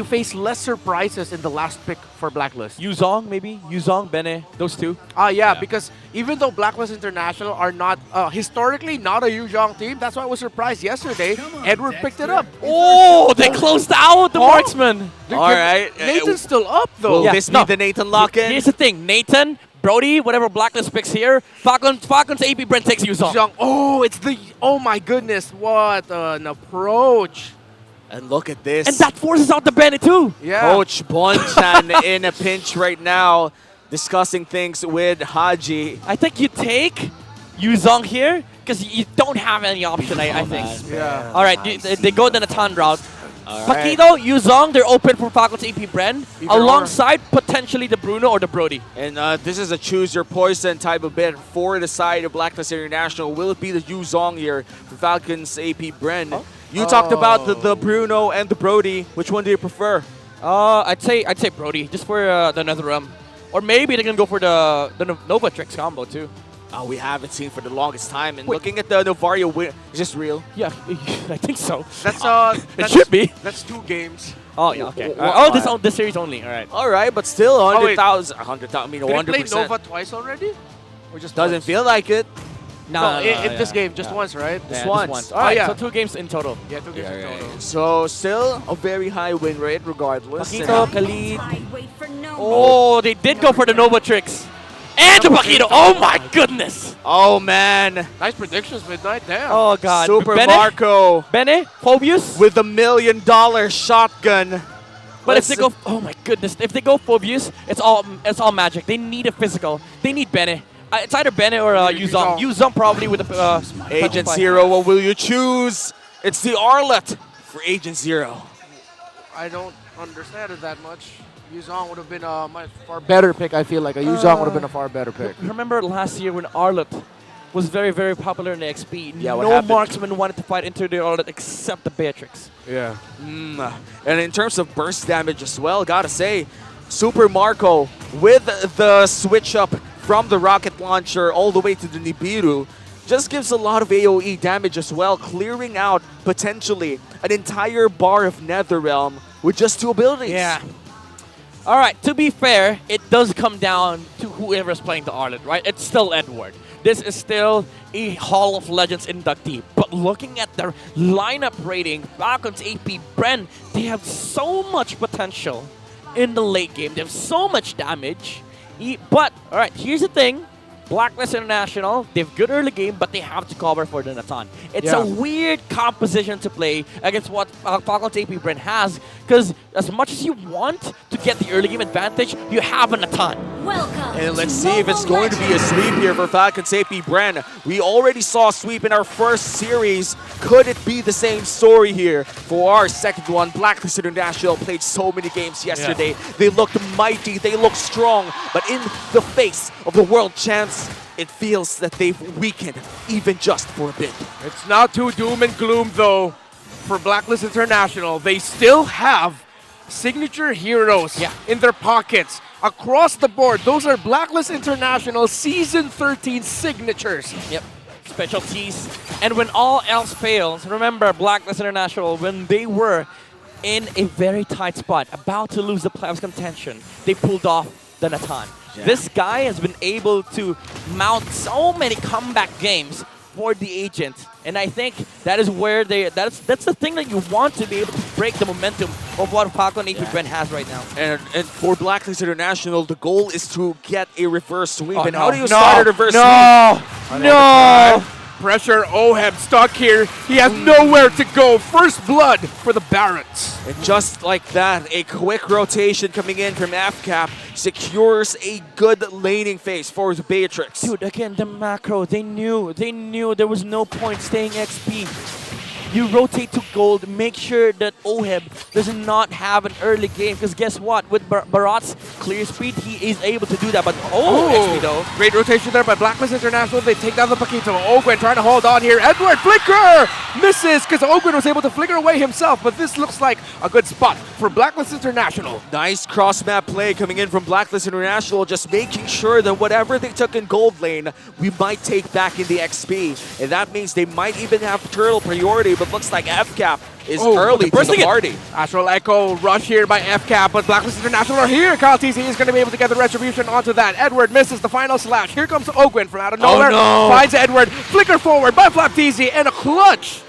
face less surprises in the last pick for Blacklist. Yuzong, maybe? Yuzong, Bene, those two? Yeah, because even though Blacklist International are not, historically not a Yuzong team, that's why I was surprised yesterday. Edward picked it up. Oh, they closed out the marksman. All right. Nathan's still up, though. Will this be the Nathan lock-in? Here's the thing, Nathan, Brody, whatever Blacklist picks here, Falcons AP Bren takes Yuzong. Oh my goodness, what an approach. And look at this. And that forces out the Bennett too. Yeah. Coach Bonchan in a pinch right now, discussing things with Haji. I think you take Yuzong here because you don't have any option, I think. Yeah. All right, they go the Nathzz route. Paquito, Yuzong, they're open for Falcons AP Bren, alongside potentially the Bruno or the Brody. And this is a choose your poison type of bit for the side of Blacklist International. Will it be the Yuzong here for Falcons AP Bren? You talked about the Bruno and the Brody. Which one do you prefer? I'd say Brody, just for the Netherrealm. Or maybe they're gonna go for the Nova Trix combo too. We haven't seen for the longest time. And looking at the Novario win, is this real? Yeah, I think so. It should be. That's 2 games. Oh, yeah, okay. This series only. All right. All right, but still 100,000. 100,000. I mean, Did he play 100%. Nova twice already? Or just Doesn't once? feel like it. No, in this game, just once, right? Just once. All right, yeah. so 2 games in total. Yeah, 2 games in total. So still a very high win rate regardless. Paquito, Khalid. Oh, they did go for the Nova tricks. And the Paquito. Oh my goodness. Oh man. Nice predictions, Midnight. Damn. Oh god. Super Bene? Marco. Bene? Phobius? With the $1 million shotgun. But if they go, oh my goodness, if they go Phobius, it's all magic. They need a physical. They need Bene. It's either Bene or Yuzong. Yuzong probably with the Agent Zero, what will you choose? It's the Arlet for Agent Zero. I don't understand it that much. Yuzong would have been a much far better pick, I feel like. A Yuzong would have been a far better pick. Remember last year when Arlet was very, very popular in the XP? Yeah, what no happened? marksman wanted to fight into the Arlet except the Beatrix. Yeah. And in terms of burst damage as well, gotta say, Super Marco with the switch up from the rocket launcher all the way to the Nibiru just gives a lot of AoE damage as well, clearing out potentially an entire bar of Netherrealm with just 2 abilities. Yeah. All right, to be fair, it does come down to whoever's playing the Arlet, right? It's still Edward. This is still a Hall of Legends inductee. But looking at their lineup rating, Falcons AP Bren, they have so much potential in the late game. They have so much damage. But, all right, here's the thing. Blacklist International, they have good early game, but they have to cover for the Nathzz. It's a weird composition to play against what Falcons AP Bren has, because as much as you want to get the early game advantage, you have a Nathzz. Welcome. And let's see if it's going to be a sweep here for Falcons AP Bren. We already saw a sweep in our first series. Could it be the same story here for our second one? Blacklist International played so many games yesterday. They looked mighty, they looked strong, but in the face of the world champs, it feels that they've weakened even just for a bit. It's not too doom and gloom, though, for Blacklist International. They still have signature heroes in their pockets. Across the board, those are Blacklist International Season 13 signatures. Yep. Specialties. And when all else fails, remember Blacklist International, when they were in a very tight spot, about to lose the playoffs contention, they pulled off the Nathzz. This guy has been able to mount so many comeback games for the agent, and I think that is where that's the thing that you want to be able to break the momentum of what Falcon AP Bren has right now. And for Blacklist International, the goal is to get a reverse sweep. Oh, and no. how do you start a reverse sweep? No! Pressure, Oheb stuck here. He has nowhere to go. First blood for the Barretts. And just like that, a quick rotation coming in from FCAP secures a good laning phase for the Beatrix. Dude, again, the macro, they knew there was no point staying XP. You rotate to gold, make sure that Oheb does not have an early game, because guess what? With Barat's clear speed, he is able to do that. But XP though. Great rotation there by Blacklist International. They take down the Paquito. Ogwen trying to hold on here. Edward flicker! Misses because Ogwen was able to flicker away himself, but this looks like a good spot for Blacklist International. Nice cross-map play coming in from Blacklist International, just making sure that whatever they took in gold lane, we might take back in the XP. And that means they might even have turtle priority, but looks like FCAP is early to the party. Astral Echo rush here by FCAP, but Blacklist International are here. Kyle TZ is going to be able to get the retribution onto that. Edward misses the final slash. Here comes Ogwen from out of nowhere. Finds Edward. Flicker forward by Flap TZ and a clutch.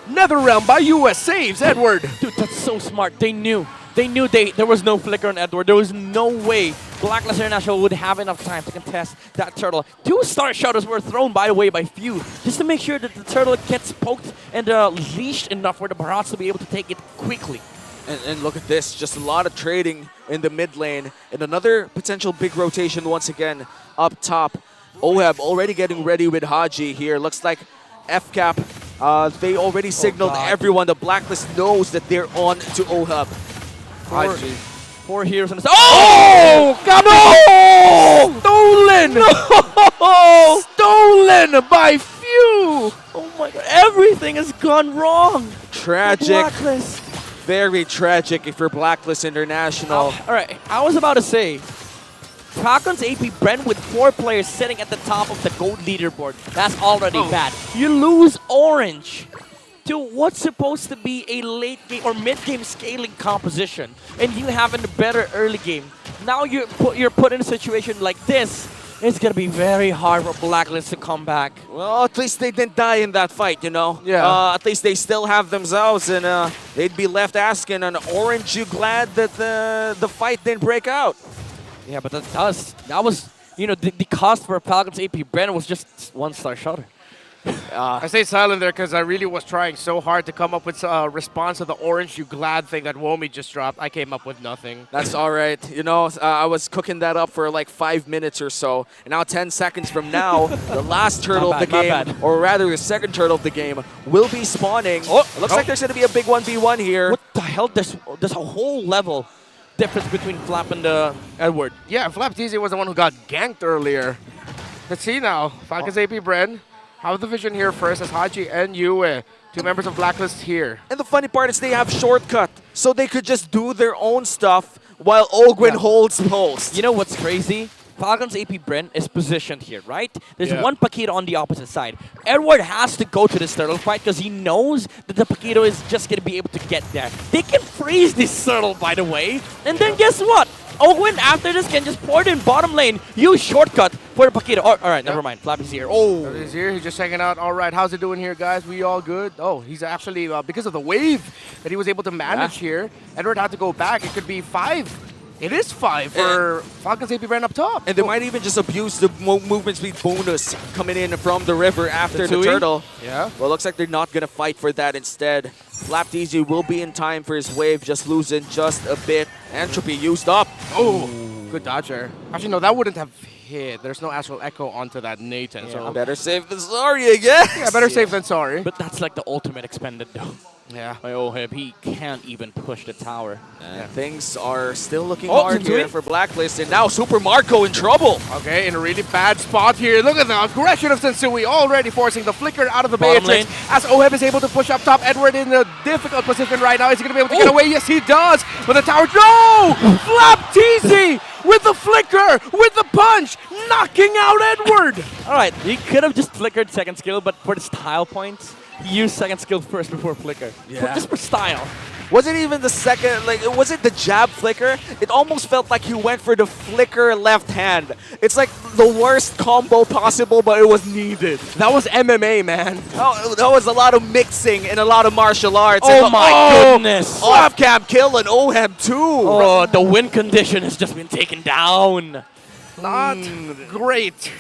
Netherrealm by US saves Edward. Dude, that's so smart. They knew there was no flicker on Edward. There was no way Blacklist International would have enough time to contest that turtle. 2 star shadows were thrown, by the way, by Few, just to make sure that the turtle gets poked and leashed enough for the Barats to be able to take it quickly. And look at this, just a lot of trading in the mid lane. And another potential big rotation once again up top. Oheb already getting ready with Haji here. Looks like FCAP, they already signaled everyone. The Blacklist knows that they're on to Oheb. Haji. 4 heroes on the God, no! Stolen! No! Stolen by Few! Oh my god, everything has gone wrong! Tragic. Blacklist. Very tragic for Blacklist International. All right, I was about to say, Falcons AP Bren with 4 players sitting at the top of the gold leaderboard. That's already bad. You lose Orange to what's supposed to be a late game or mid-game scaling composition, and you have in a better early game. Now you're put in a situation like this. It's gonna be very hard for Blacklist to come back. Well, at least they didn't die in that fight, you know? Yeah. At least they still have themselves, and they'd be left asking, "An Orange, you glad that the fight didn't break out?" Yeah, but that was, you know, the cost for Falcons AP Bren was just 1-star shutter. I stayed silent there because I really was trying so hard to come up with a response to the Orange You Glad thing that Womi just dropped. I came up with nothing. That's all right. You know, I was cooking that up for like 5 minutes or so. And now 10 seconds from now, the last turtle of the game, or rather the second turtle of the game, will be spawning. Oh, it looks like there's going to be a big 1v1 here. What the hell? There's a whole level difference between Flap and Edward. Yeah, Flap TZ was the one who got ganked earlier. Let's see now. Falcons AP Bren have the vision here first as Haji and Yue, 2 members of Blacklist here. And the funny part is they have shortcut, so they could just do their own stuff while Ogwin holds post. You know what's crazy? Falcons AP Bren is positioned here, right? There's one Paquito on the opposite side. Edward has to go to this turtle fight because he knows that the Paquito is just going to be able to get there. They can freeze this turtle, by the way. And then guess what? Ogwin, after this, can just pour it in bottom lane, use shortcut for the Paquito. Oh, all right, never mind. Flappy's here. Oh, He's here. He's just checking out. All right, how's it doing here, guys? We all good? Oh, he's actually, because of the wave that he was able to manage here, Edward had to go back. It could be 5. It is 5 for Falcons AP Bren up top. And they might even just abuse the movement speed bonus coming in from the river after the turtle. Yeah. Well, looks like they're not going to fight for that instead. Flap TZ will be in time for his wave, just losing just a bit. Entropy used up. Oh, good dodge there. Actually, no, that wouldn't have hit. There's no Astral Echo onto that Nathan. Yeah, So better safe than sorry, I guess. Yeah, better safe than sorry. But that's like the ultimate expended, though. Yeah. By Oheb, he can't even push the tower. Things are still looking hard here for Blacklist, and now Super Marco in trouble. Okay, in a really bad spot here. Look at the aggression of Sensui already forcing the flicker out of the Bottom Beatrix. As Oheb is able to push up top. Edward in a difficult position right now. Is he going to be able to get away? Yes, he does. But the tower, no! Flap TZ with the flicker, with the punch, knocking out Edward. All right, he could have just flickered second skill, but for the style points, he used second skill first before flicker. Just for style. Was it even the second, like, was it the jab flicker? It almost felt like he went for the flicker left hand. It's like the worst combo possible, but it was needed. That was MMA, man. Oh, that was a lot of mixing and a lot of martial arts. Oh my goodness. Off-cam kill and Oheb too. Oh, the win condition has just been taken down. Not great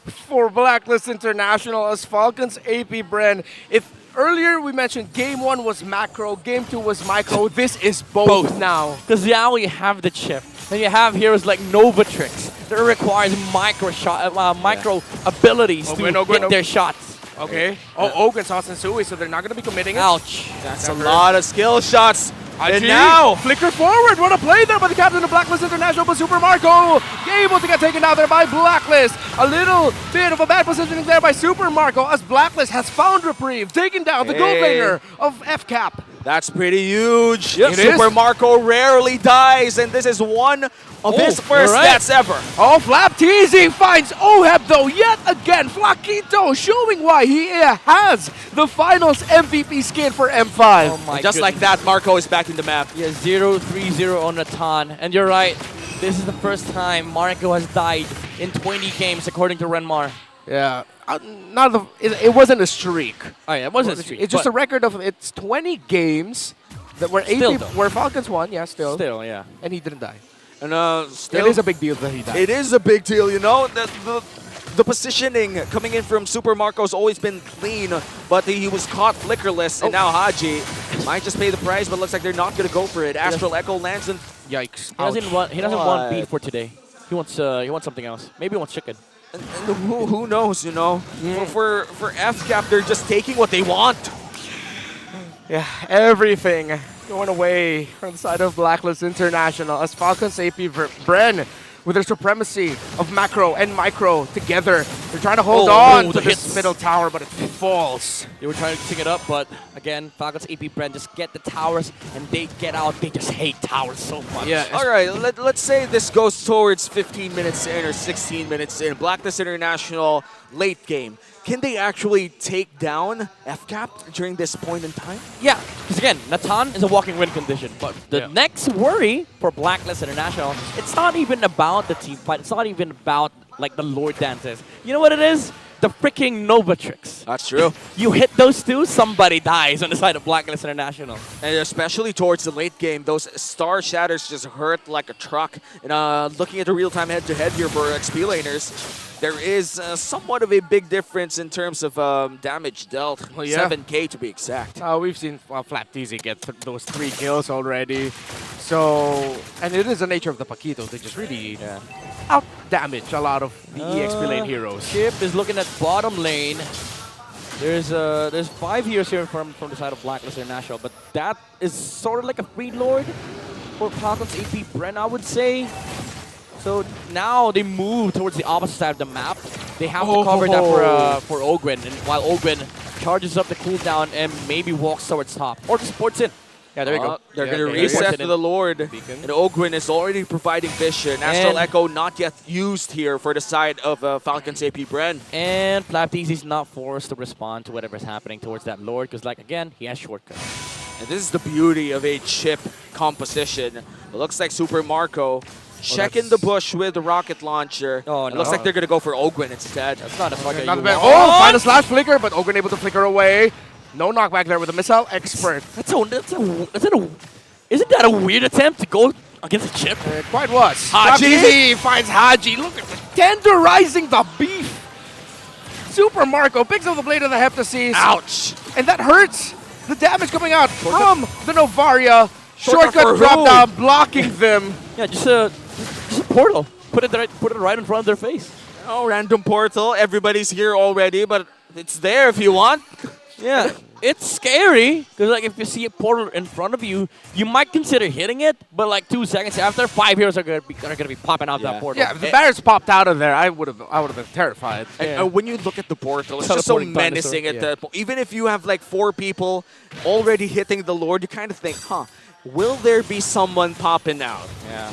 for Blacklist International as Falcons AP Bren. If earlier we mentioned game 1 was macro, game 2 was micro, this is both now. Because now you have the chip. And you have heroes like Novatrix that requires micro abilities to hit their shots. Okay. Oh, Ogun saw Sensui, so they're not going to be committing it. Ouch. That's a lot of skill shots. And now, flicker forward. What a play there by the captain of Blacklist International, but Super Marco able to get taken out there by Blacklist. A little bit of a bad positioning there by Super Marco as Blacklist has found reprieve, taking down the gold laner of FCAP. That's pretty huge. It Super is. Marco rarely dies, and this is one of his first deaths ever. Oh, Flap TZ finds Oheb though yet again. Flaquito showing why he has the finals MVP skin for M5. Oh my Just like that, Marco is back in the map. Yeah, 0-3-0 on Nathan. And you're right, this is the first time Marco has died in 20 games according to Renmar. Yeah. It wasn't a streak. Oh yeah, it wasn't a streak. It's just a record of it's 20 games that were where Falcons won. Yeah, still. Still, yeah. And he didn't die. And still, it is a big deal that he died. It is a big deal, you know. The positioning coming in from Super Marco's always been clean, but he was caught flickerless, and now Haji might just pay the price, but looks like they're not going to go for it. Astral Echo lands and yikes. He doesn't want beef for today. He wants something else. Maybe he wants chicken. And who knows, you know? For FCAP, they're just taking what they want. Yeah, everything going away from the side of Blacklist International as Falcons AP Bren with their supremacy of macro and micro together. They're trying to hold on to this middle tower, but falls. They were trying to pick it up, but again, Falcons AP Bren just get the towers and they get out. They just hate towers so much. Yeah. All right, let's say this goes towards 15 minutes in or 16 minutes in. Blacklist International late game. Can they actually take down FCAP during this point in time? Yeah, because again, Nathzz is a walking win condition. But the next worry for Blacklist International, it's not even about the team fight. It's not even about like the Lord dances. You know what it is? The freaking Nova tricks. That's true. You hit those two, somebody dies on the side of Blacklist International. And especially towards the late game, those Star Shatters just hurt like a truck. And looking at the real-time head-to-head here for XP laners, there is somewhat of a big difference in terms of damage dealt. 7K to be exact. We've seen Flapteasy get those 3 kills already. So, and it is the nature of the Paquito. They just really out-damage a lot of the EXP lane heroes. Chip is looking at bottom lane. There's 5 heroes here from the side of Blacklist International, but that is sort of like a free lord for Falcons AP Bren, I would say. So now they move towards the opposite side of the map. They have to cover that for Ogwin, and while Ogwin charges up the cooldown and maybe walks towards top, or just ports in. Yeah, there you go. They're going to reset to the Lord. And Ogwin is already providing vision. Astral Echo not yet used here for the side of Falcons AP Bren. And Flapteasy is not forced to respond to whatever's happening towards that Lord, because like again, he has shortcuts. And this is the beauty of a chip composition. It looks like Super Marco checking the bush with the rocket launcher. Oh, it looks like they're going to go for Ogwin instead. That's not a fucking final slash flicker, but Ogwin able to flicker away. No knockback there with the missile expert. Isn't that a weird attempt to go against a chip? It quite was. Haji finds Haji. Look at this. Tenderizing the beef. Super Marco picks up the blade of the Heptasis. Ouch. And that hurts. The damage coming out from the Novaria. Shortcut drop who? down, blocking them. Yeah, just a portal. Put it right in front of their face. Oh, random portal. Everybody's here already, but it's there if you want. Yeah, it's scary because like if you see a portal in front of you, you might consider hitting it, but like 2 seconds after, 5 heroes are gonna be popping out that portal. Yeah, if the barriers popped out of there, I would have been terrified. And when you look at the portal, it's just so menacing at that point. Even if you have like 4 people already hitting the Lord, you kind of think, huh, will there be someone popping out? Yeah.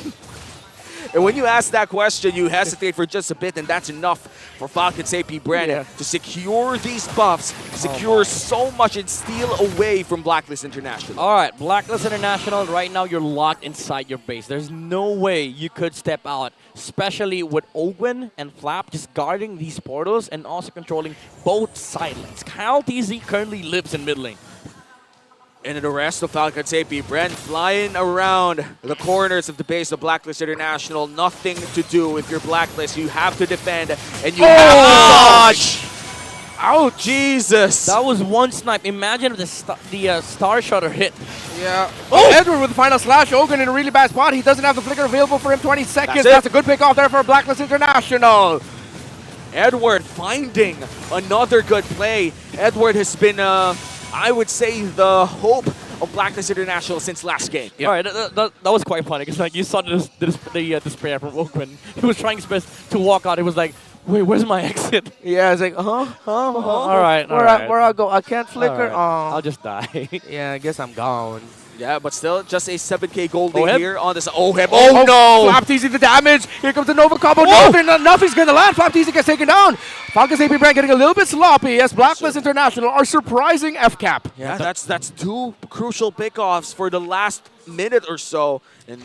And when you ask that question, you hesitate for just a bit, and that's enough for Falcons AP Bren to secure these buffs, secure so much and steal away from Blacklist International. All right, Blacklist International, right now you're locked inside your base. There's no way you could step out, especially with Ogwin and Flap just guarding these portals and also controlling both side lanes. Kyle TZ currently lives in mid lane. And the rest of Falcons AP Bren flying around the corners of the base of Blacklist International. Nothing to do with your Blacklist. You have to defend and you have to dodge. Oh, Jesus. That was one snipe. Imagine if the Star Shutter hit. Yeah. Oh, Edward with the final slash. Ogren in a really bad spot. He doesn't have the flicker available for him. 20 seconds. That's a good pick off there for Blacklist International. Edward finding another good play. Edward has been, I would say, the hope of Blacklist International since last game. All right, that was quite funny because like you saw the despair from Ogren. He was trying his best to walk out. He was like, wait, where's my exit? Yeah, it's like, all right. Where I go? I can't flicker. Right. I'll just die. Yeah, I guess I'm gone. Yeah, but still, just a 7K gold Oheb? here on this. Oheb. Oh, no! Flapteasy the damage. Here comes the Nova combo. Nothing's going to land. Flapteasy gets taken down. Falcons AP Bren getting a little bit sloppy as Blacklist International are surprising FCAP. Yeah, that's 2 crucial pickoffs for the last minute or so. And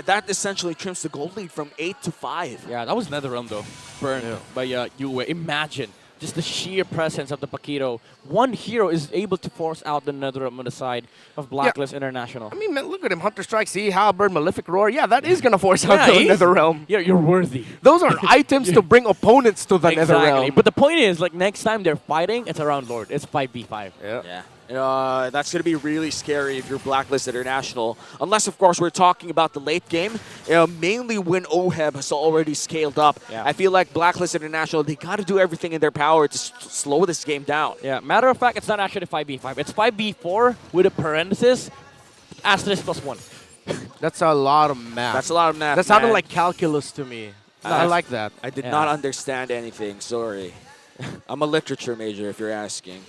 that essentially trims the gold lead from 8 to 5. Yeah, that was another realm though. Burned by Yue. Imagine just the sheer presence of the Paquito. One hero is able to force out the NetherRealm on the side of Blacklist International. I mean, man, look at him. Hunter Strike, Sea Halberd, Malefic Roar. Yeah, that is going to force out the NetherRealm. Yeah, you're worthy. Those are items to bring opponents to the Exactly. NetherRealm. But the point is, like, next time they're fighting, it's around Lord. It's 5v5. Yeah. That's going to be really scary if you're Blacklist International. Unless, of course, we're talking about the late game. Mainly when Oheb has already scaled up. Yeah. I feel like Blacklist International, they got to do everything in their power to slow this game down. Yeah, matter of fact, it's not actually 5v5. It's 5v4 with a parenthesis, asterisk +1. That's a lot of math. That's a lot of math, That sounded man. like calculus to me. I like that. I did not understand anything, sorry. I'm a literature major, if you're asking.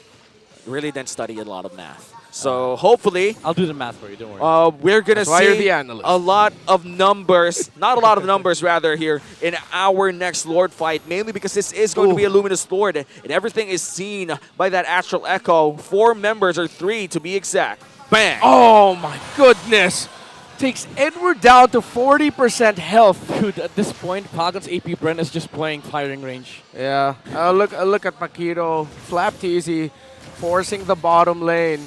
Really didn't study a lot of math. So hopefully, I'll do the math for you. Don't worry. we're gonna That's why you're see the analyst. a lot of numbers, not a lot of numbers rather, here in our next Lord fight. Mainly because this is going to be a Luminous Lord, and everything is seen by that Astral Echo. 4 members, or 3 to be exact. Bang! Oh my goodness! Takes Edward down to 40% health. Dude, at this point, Falcons AP Bren is just playing firing range. Yeah. Look at Paquito. Flapteasy forcing the bottom lane.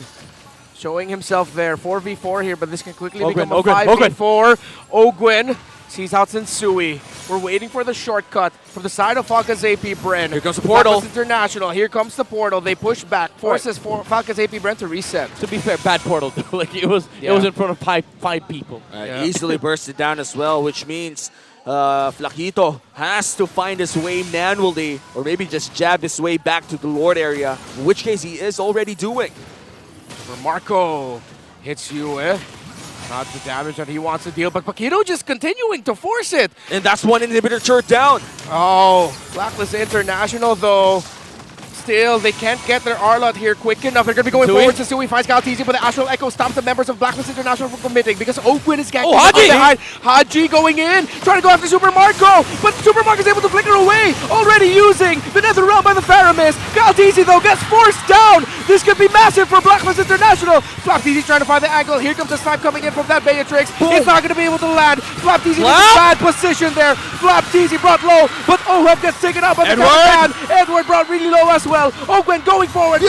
Showing himself there. 4v4 here, but this can quickly become a 5v4. Ogwen sees out Sensui. We're waiting for the shortcut from the side of Falcons AP Bren. Here comes the portal. Falcons International. Here comes the portal. They push back. Forces Falcons AP Bren to reset. To be fair, bad portal. Like it was in front of five people. Easily bursted down as well, which means Flaquito has to find his way manually, or maybe just jab his way back to the Lord area, in which case he is already doing. Marco hits you with not the damage that he wants to deal, but Paquito just continuing to force it. And that's one inhibitor turret down. Oh, Blacklist International though. Still, they can't get their Arlot here quick enough. They're going to be going forward. Sensui finds Galtizi, but the Astral Echo stops the members of Blacklist International from committing because Oakwood is getting behind. Haji going in, trying to go after Super Marco, but Super Marco is able to flicker away, already using the Nether Realm by the Faramis. Galtizi, though, gets forced down. This could be massive for Blacklist International. Flapteasy trying to find the angle. Here comes the snipe coming in from that Beatrix. It's not going to be able to land. Flapteasy in a bad position there. Flapteasy brought low, but Oheb gets taken out by the Captain. Edward brought really low as well. Ogwen going forward,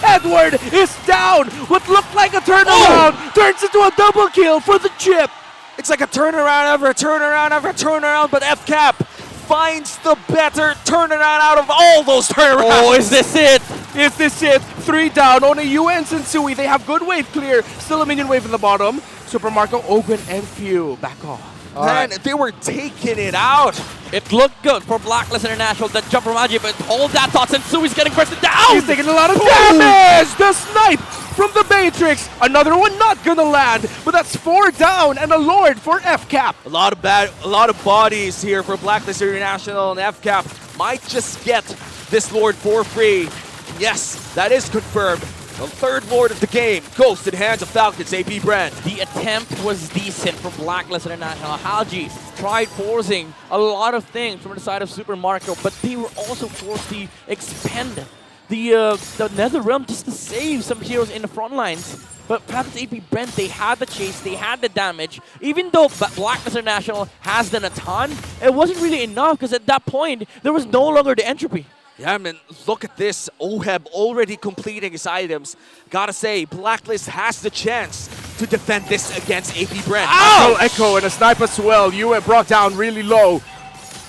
Edward is down. What looked like a turnaround turns into a double kill for the chip. It's like a turnaround after a turnaround after a turnaround, but FCAP finds the better turnaround out of all those turnarounds. Oh, is this it? Is this it? 3 down. Only you and Sensui. They have good wave clear. Still a minion wave in the bottom. Super Marco, Ogwen, and Few back off. Man, they were taking it out. It looked good for Blacklist International. The jump from Haji, but hold that thought. Sensui's getting bursted down. He's taking a lot of damage. The snipe from the Matrix. Another one not gonna land, but that's 4 down and a Lord for FCAP. A lot of bodies here for Blacklist International, and FCAP might just get this Lord for free. Yes, that is confirmed. The 3rd Lord of the game goes to the hands of Falcons AP Bren. The attempt was decent from Blacklist International. Haji tried forcing a lot of things from the side of Super Marco, but they were also forced to expend the Nether Realm just to save some heroes in the front lines. But Falcons AP Bren, they had the chase, they had the damage. Even though Blacklist International has done a ton, it wasn't really enough because at that point, there was no longer the entropy. Yeah, man, look at this. Oheb already completing his items. Gotta say, Blacklist has the chance to defend this against AP Bren. Astral Echo and a snipe as well. You were brought down really low.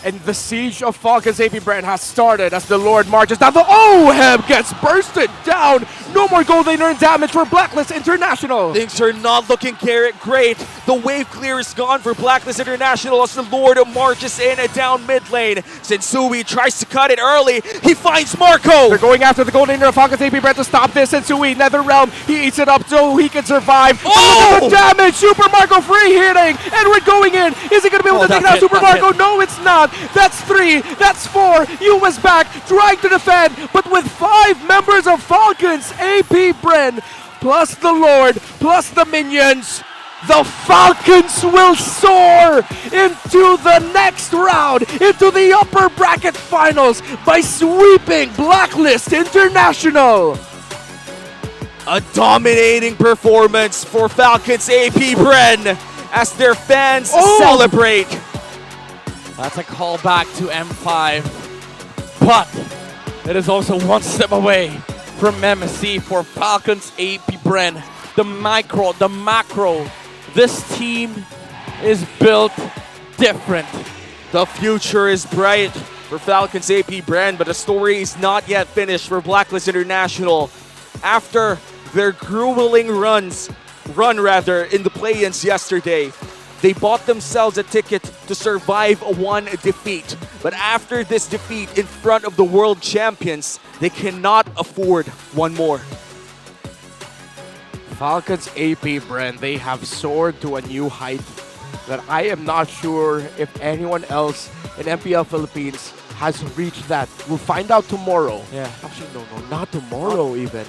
And the siege of Falcons AP Bren has started as the Lord marches down. The Oheb gets bursted down. No more gold lane earned damage for Blacklist International. Things are not looking great. The wave clear is gone for Blacklist International as the Lord marches in and down mid lane. Sensui tries to cut it early. He finds Marco. They're going after the gold laner of Falcons AP Bren to stop this. Sensui, Nether Realm, he eats it up so he can survive. Oh! Look at the damage. Super Marco free hitting. Edward going in. Is he going to be able to take out Super Marco? No, it's not. That's 3. That's 4. US back, trying to defend, but with 5 members of Falcons AP Bren, plus the Lord, plus the minions, the Falcons will soar into the next round, into the upper bracket finals by sweeping Blacklist International. A dominating performance for Falcons AP Bren as their fans celebrate. That's a callback to M5, but it is also one step away from MSC for Falcons AP Bren. The macro, this team is built different. The future is bright for Falcons AP Bren, but the story is not yet finished for Blacklist International. After their grueling run in the play-ins yesterday, they bought themselves a ticket to survive one defeat. But after this defeat in front of the world champions, they cannot afford one more. Falcons AP Bren, they have soared to a new height that I am not sure if anyone else in MPL Philippines has reached that. We'll find out tomorrow. Yeah. Actually, no, not tomorrow even.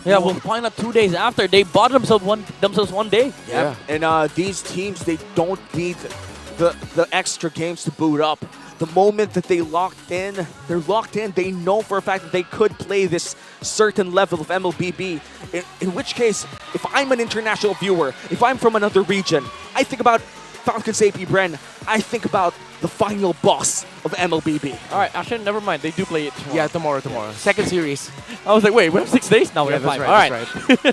Yeah, we'll find out 2 days after. They bought themselves one day. Yeah. And these teams, they don't need the extra games to boot up. The moment that they're locked in. They know for a fact that they could play this certain level of MLBB. In which case, if I'm an international viewer, if I'm from another region, I think about Falcons AP Bren. I think about the final boss of MLBB. All right, actually, never mind. They do play it tomorrow. Yeah, tomorrow. Second series. I was like, wait, we have 6 days? Now we have 5. Right, All right.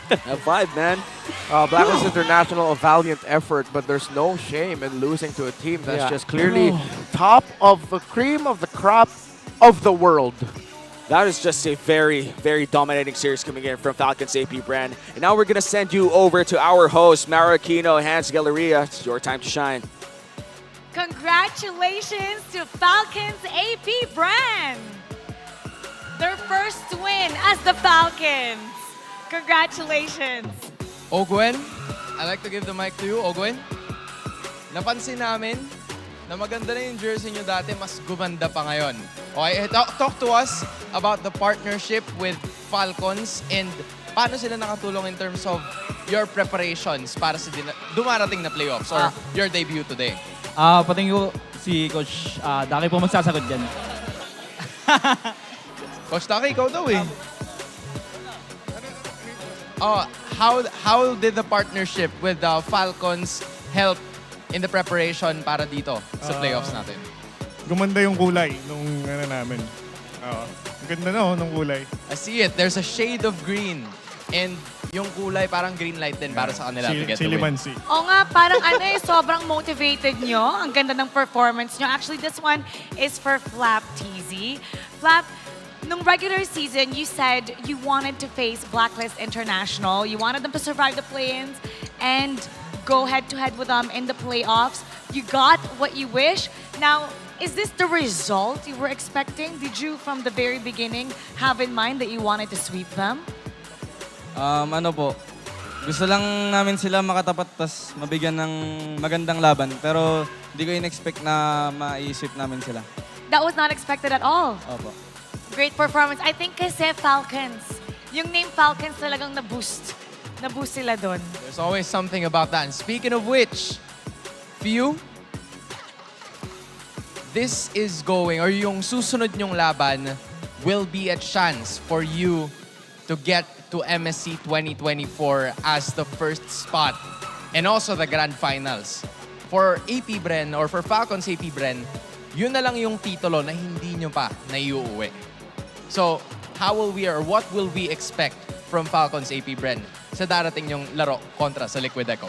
That's Have 5, man. Blacklist International, a valiant effort, but there's no shame in losing to a team that's just clearly top of the cream of the crop of the world. That is just a very, very dominating series coming in from Falcons AP Bren. And now we're going to send you over to our host, Mara Aquino, Hans Galleria. It's your time to shine. Congratulations to Falcons AP Bren! Their first win as the Falcons. Congratulations. Ogwen, I'd like to give the mic to you, Ogwen. Napansin namin na maganda na yung jersey nyo dati, mas gumanda pa ngayon. Okay, talk to us about the partnership with Falcons and paano sila nakatulong in terms of your preparations para sa dumarating na playoffs or your debut today. Patingin ko si Coach Daki po magsasagot dyan. Coach Daki, ikaw daw eh. How did the partnership with the Falcons help in the preparation para dito sa playoffs natin? Gumanda yung kulay nung namin. Ang ganda nung kulay. I see it. There's a shade of green. And yung kulay parang green light din para sa kanila to get the win. Oo nga, parang sobrang motivated nyo. Ang ganda ng performance nyo. Actually, this one is for Flap TZ. Flap, nung regular season, you said you wanted to face Blacklist International. You wanted them to survive the play-ins and go head-to-head with them in the playoffs. You got what you wish. Now, is this the result you were expecting? Did you, from the very beginning, have in mind that you wanted to sweep them? Gusto lang namin sila makatapat tas mabigyan ng magandang laban. Pero di ko in-expect na maisip namin sila. That was not expected at all. Opo. Great performance. I think kasi Falcons. Yung name Falcons talagang na-boost. Na-boost sila dun. There's always something about that. And speaking of which, Few, this is going, or yung susunod nyong laban will be a chance for you to get to MSC 2024 as the first spot and also the grand finals. For AP Bren or for Falcons AP Bren, yun na lang yung titulo na hindi nyo pa naiuuwi. So, how will we or what will we expect from Falcons AP Bren sa darating yung laro kontra sa Liquid Echo?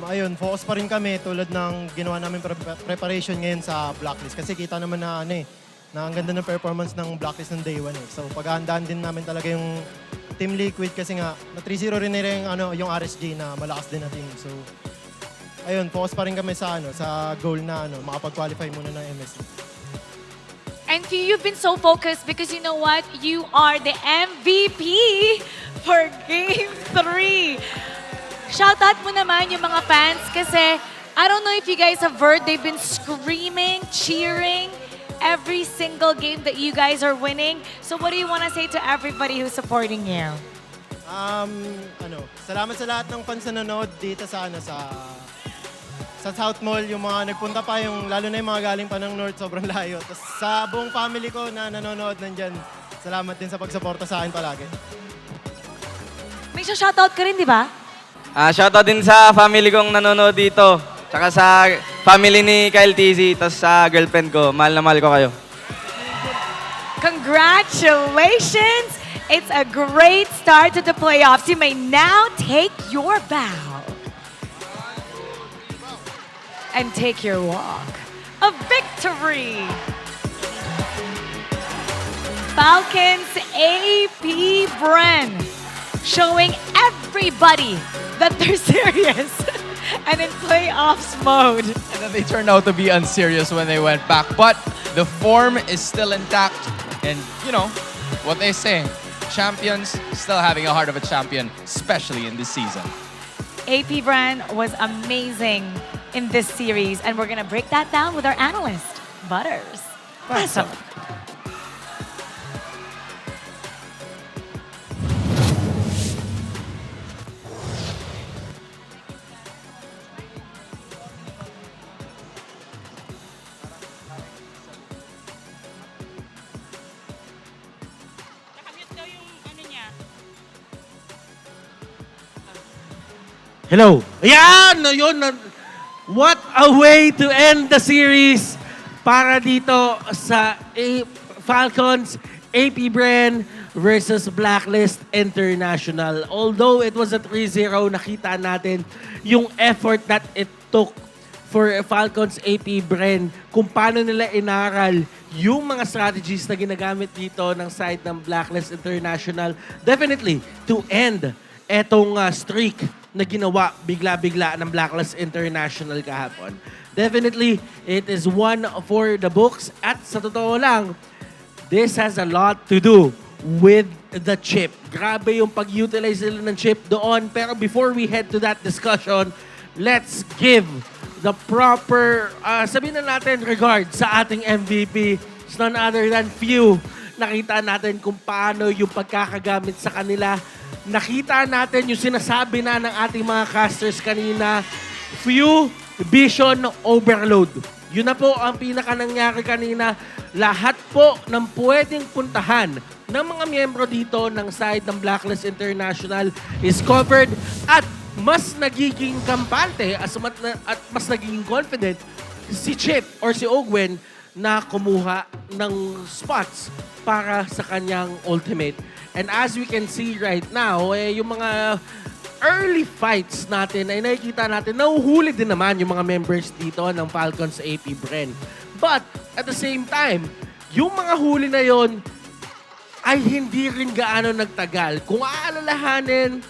Ayun, focus pa rin kami tulad ng ginawa namin preparation ngayon sa Blacklist. Kasi kita naman na na ang ganda ng performance ng Blacklist ng day 1 eh. So paghahandaan din namin talaga yung Team Liquid kasi nga na 3-0 rin yung RSG na malakas din na team. So ayun, focus pa rin kami sa sa goal na makapag-qualify muna ng MSC. And you've been so focused because you know what? You are the MVP for Game 3. Shoutout mo naman yung mga fans kasi I don't know if you guys have heard, they've been screaming, cheering every single game that you guys are winning. So what do you want to say to everybody who's supporting you? Salamat sa lahat ng fans na nanonood dito sa South Mall, yung mga nagpunta pa, lalo na yung mga galing pa ng North, sobrang layo. Tapos sa buong family ko na nanonood nandyan, salamat din sa pagsuporta sa akin palagi. May shoutout ka rin, di ba? Shoutout din sa family kong nanonood dito. Tsaka sa family ni Kyle TZ, tapos sa girlfriend ko. Mahal na mahal ko kayo. Congratulations! It's a great start to the playoffs. You may now take your bow and take your walk of victory. Falcons AP Bren showing everybody that they're serious and in playoffs mode. And then they turned out to be unserious when they went back. But the form is still intact. And, you know, what they say, champions still having a heart of a champion, especially in this season. AP Bren was amazing in this series. And we're going to break that down with our analyst, Butters. Pasok. Hello. Ayan! Yun. What a way to end the series para dito sa Falcons AP Bren versus Blacklist International. Although it was a 3-0, nakita natin yung effort that it took for Falcons AP Bren kung paano nila inaral yung mga strategies na ginagamit dito ng side ng Blacklist International. Definitely to end etong streak na ginawa bigla-bigla ng Blacklist International kahapon. Definitely, it is one for the books. At sa totoo lang, this has a lot to do with the chip. Grabe yung pag-utilize nila ng chip doon. Pero before we head to that discussion, let's give the proper, sabihin na natin, regard sa ating MVP. It's none other than Few. Nakita natin kung paano yung pagkakagamit sa kanila. Nakita natin yung sinasabi na ng ating mga casters kanina, Few vision overload. Yun na po ang pinaka nangyari kanina. Lahat po ng pwedeng puntahan ng mga miyembro dito ng side ng Blacklist International is covered at mas nagiging kampante at mas nagiging confident si Chip or si Ogwen na kumuha ng spots para sa kanyang ultimate. And as we can see right now, yung mga early fights natin ay nakikita natin, nahuhuli din naman yung mga members dito ng Falcons AP Bren. But at the same time, yung mga huli na yon ay hindi rin gaano nagtagal. Kung aalalahanin,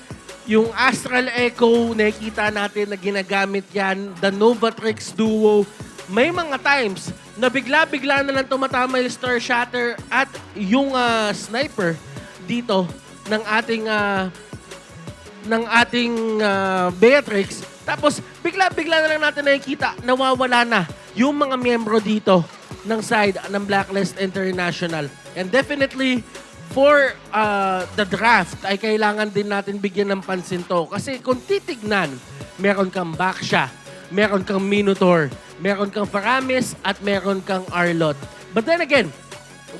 yung Astral Echo, nakikita natin na ginagamit yan, the Novatrix Duo, may mga times na bigla-bigla na lang tumatama yung Star Shatter at yung sniper dito ng ating Beatrix. Tapos bigla-bigla na lang natin nakikita, nawawala na yung mga miyembro dito ng side ng Blacklist International. And definitely, for the draft, ay kailangan din natin bigyan ng pansin to. Kasi kung titignan, meron kang Baksha, meron kang Minotaur, meron kang Faramis, at meron kang Arlot. But then again,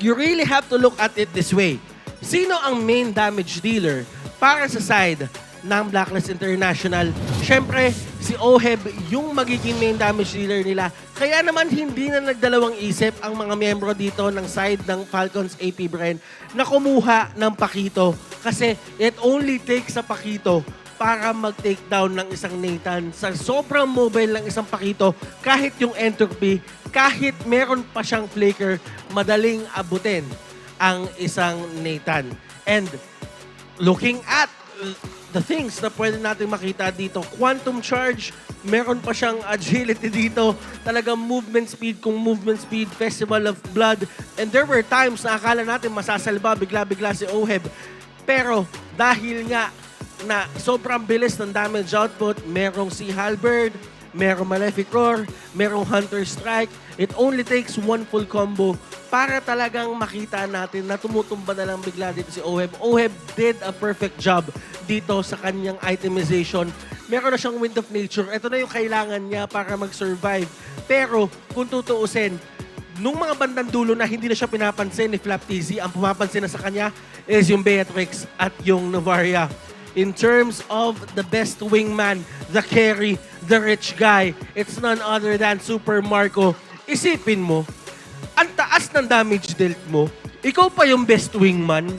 you really have to look at it this way. Sino ang main damage dealer para sa side ng Blacklist International? Siyempre, si Oheb yung magiging main damage dealer nila. Kaya naman hindi na nagdalawang isip ang mga miyembro dito ng side ng Falcons AP Bren na kumuha ng Pakito. Kasi it only takes a Pakito para mag-take down ng isang Nathan. Sa sobrang mobile ng isang Pakito, kahit yung entropy, kahit meron pa siyang flicker, madaling abutin ang isang Nathan. And looking at the things na pwede natin makita dito, Quantum Charge, meron pa siyang agility dito, talagang movement speed kung movement speed, Festival of Blood. And there were times na akala natin masasalba bigla-bigla si Oheb. Pero dahil nga na sobrang bilis ng damage output, merong si Halberd, merong Malefic Roar, merong Hunter Strike. It only takes one full combo para talagang makita natin na tumutumba na lang bigla dito si Oheb. Oheb did a perfect job dito sa kanyang itemization. Meron na siyang Wind of Nature. Ito na yung kailangan niya para mag-survive. Pero kung tutuusin, nung mga bandang dulo na hindi na siya pinapansin ni Flap TZ, ang pumapansin na sa kanya is yung Beatrix at yung Novaria. In terms of the best wingman, the carry, the rich guy, it's none other than Super Marco. Isipin mo, ang taas ng damage dealt mo, ikaw pa yung best wingman,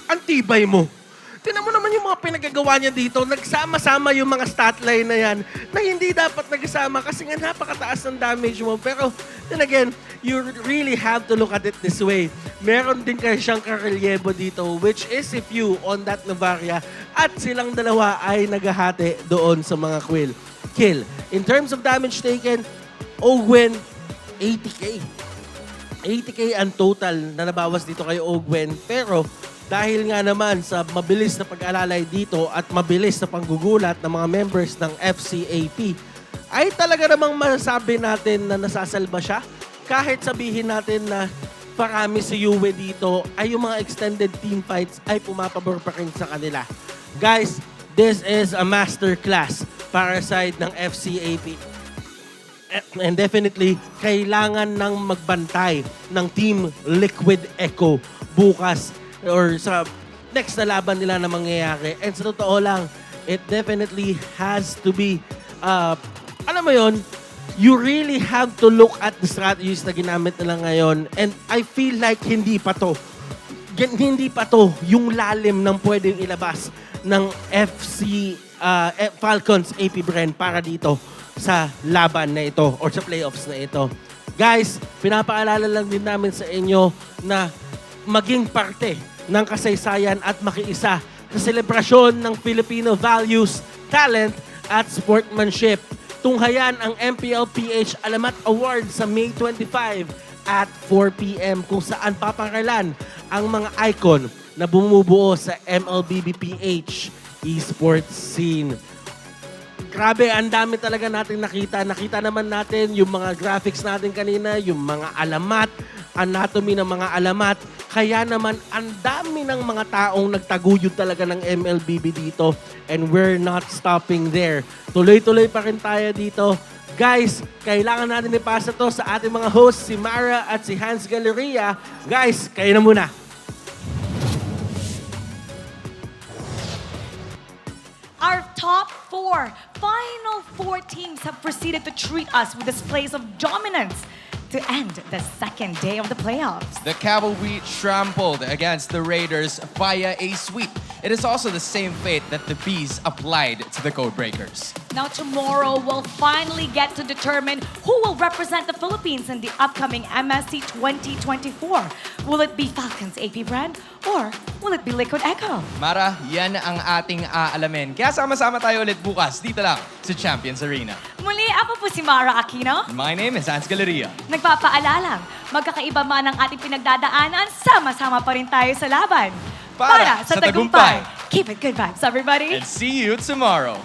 ang tibay mo. Tingnan mo naman yung mga pinagagawa niya dito, nagsama-sama yung mga stat line na yan na hindi dapat nagsama kasi nga napakataas ng damage mo. Pero then again, you really have to look at it this way. Meron din kayo siyang karelyebo dito, which is if you on that Novaria, at silang dalawa ay naghahati doon sa mga kill. In terms of damage taken, Ogwen, 80k. 80k ang total na nabawas dito kay Ogwen. Pero dahil nga naman sa mabilis na pag-alalay dito at mabilis na panggugulat ng mga members ng FCAP, ay talaga namang masasabi natin na nasasalba siya kahit sabihin natin na parami si Yue dito, ay yung mga extended team fights ay pumapabor pa rin sa kanila. Guys, this is a masterclass para side ng FCAP. And definitely, kailangan ng magbantay ng Team Liquid Echo bukas or sa next na laban nila na mangyayari. And sa totoo lang, it definitely has to be, alam mo yon, you really have to look at the strategies na ginamit nila ngayon. And I feel like hindi pa to yung lalim ng pwedeng ilabas ng Falcons AP Bren para dito sa laban na ito or sa playoffs na ito. Guys, pinapaalala lang din namin sa inyo na maging parte ng kasaysayan at makiisa sa selebrasyon ng Filipino values, talent at sportsmanship. Tunghayan ang MPL PH Alamat Award sa May 25 at 4 p.m. kung saan papangalan ang mga icon na bumubuo sa MLBB PH esports scene. Grabe, ang dami talaga natin nakita. Nakita naman natin yung mga graphics natin kanina, yung mga alamat, anatomy ng mga alamat. Kaya naman, ang dami ng mga taong nagtaguyod talaga ng MLBB dito. And we're not stopping there. Tuloy-tuloy pa rin tayo dito. Guys, kailangan natin ipasa to sa ating mga hosts, si Mara at si Hans Galleria. Guys, kayo na muna. Our top final four teams have proceeded to treat us with displays of dominance to end the second day of the playoffs. The Cavalry trampled against the Raiders via a sweep. It is also the same fate that the Bees applied to the Codebreakers. Now tomorrow, we'll finally get to determine who will represent the Philippines in the upcoming MSC 2024. Will it be Falcons AP Bren or will it be Liquid Echo? Mara, yan ang ating aalamin. Kaya sama-sama tayo ulit bukas dito lang sa Champions Arena. Muli, ako po si Mara Aquino. My name is Hans Galleria. Nagpapaalalang, magkakaiba man ang ating pinagdadaanan, sama-sama pa rin tayo sa laban. Para sa tagumpay. Keep it good vibes, everybody. And see you tomorrow.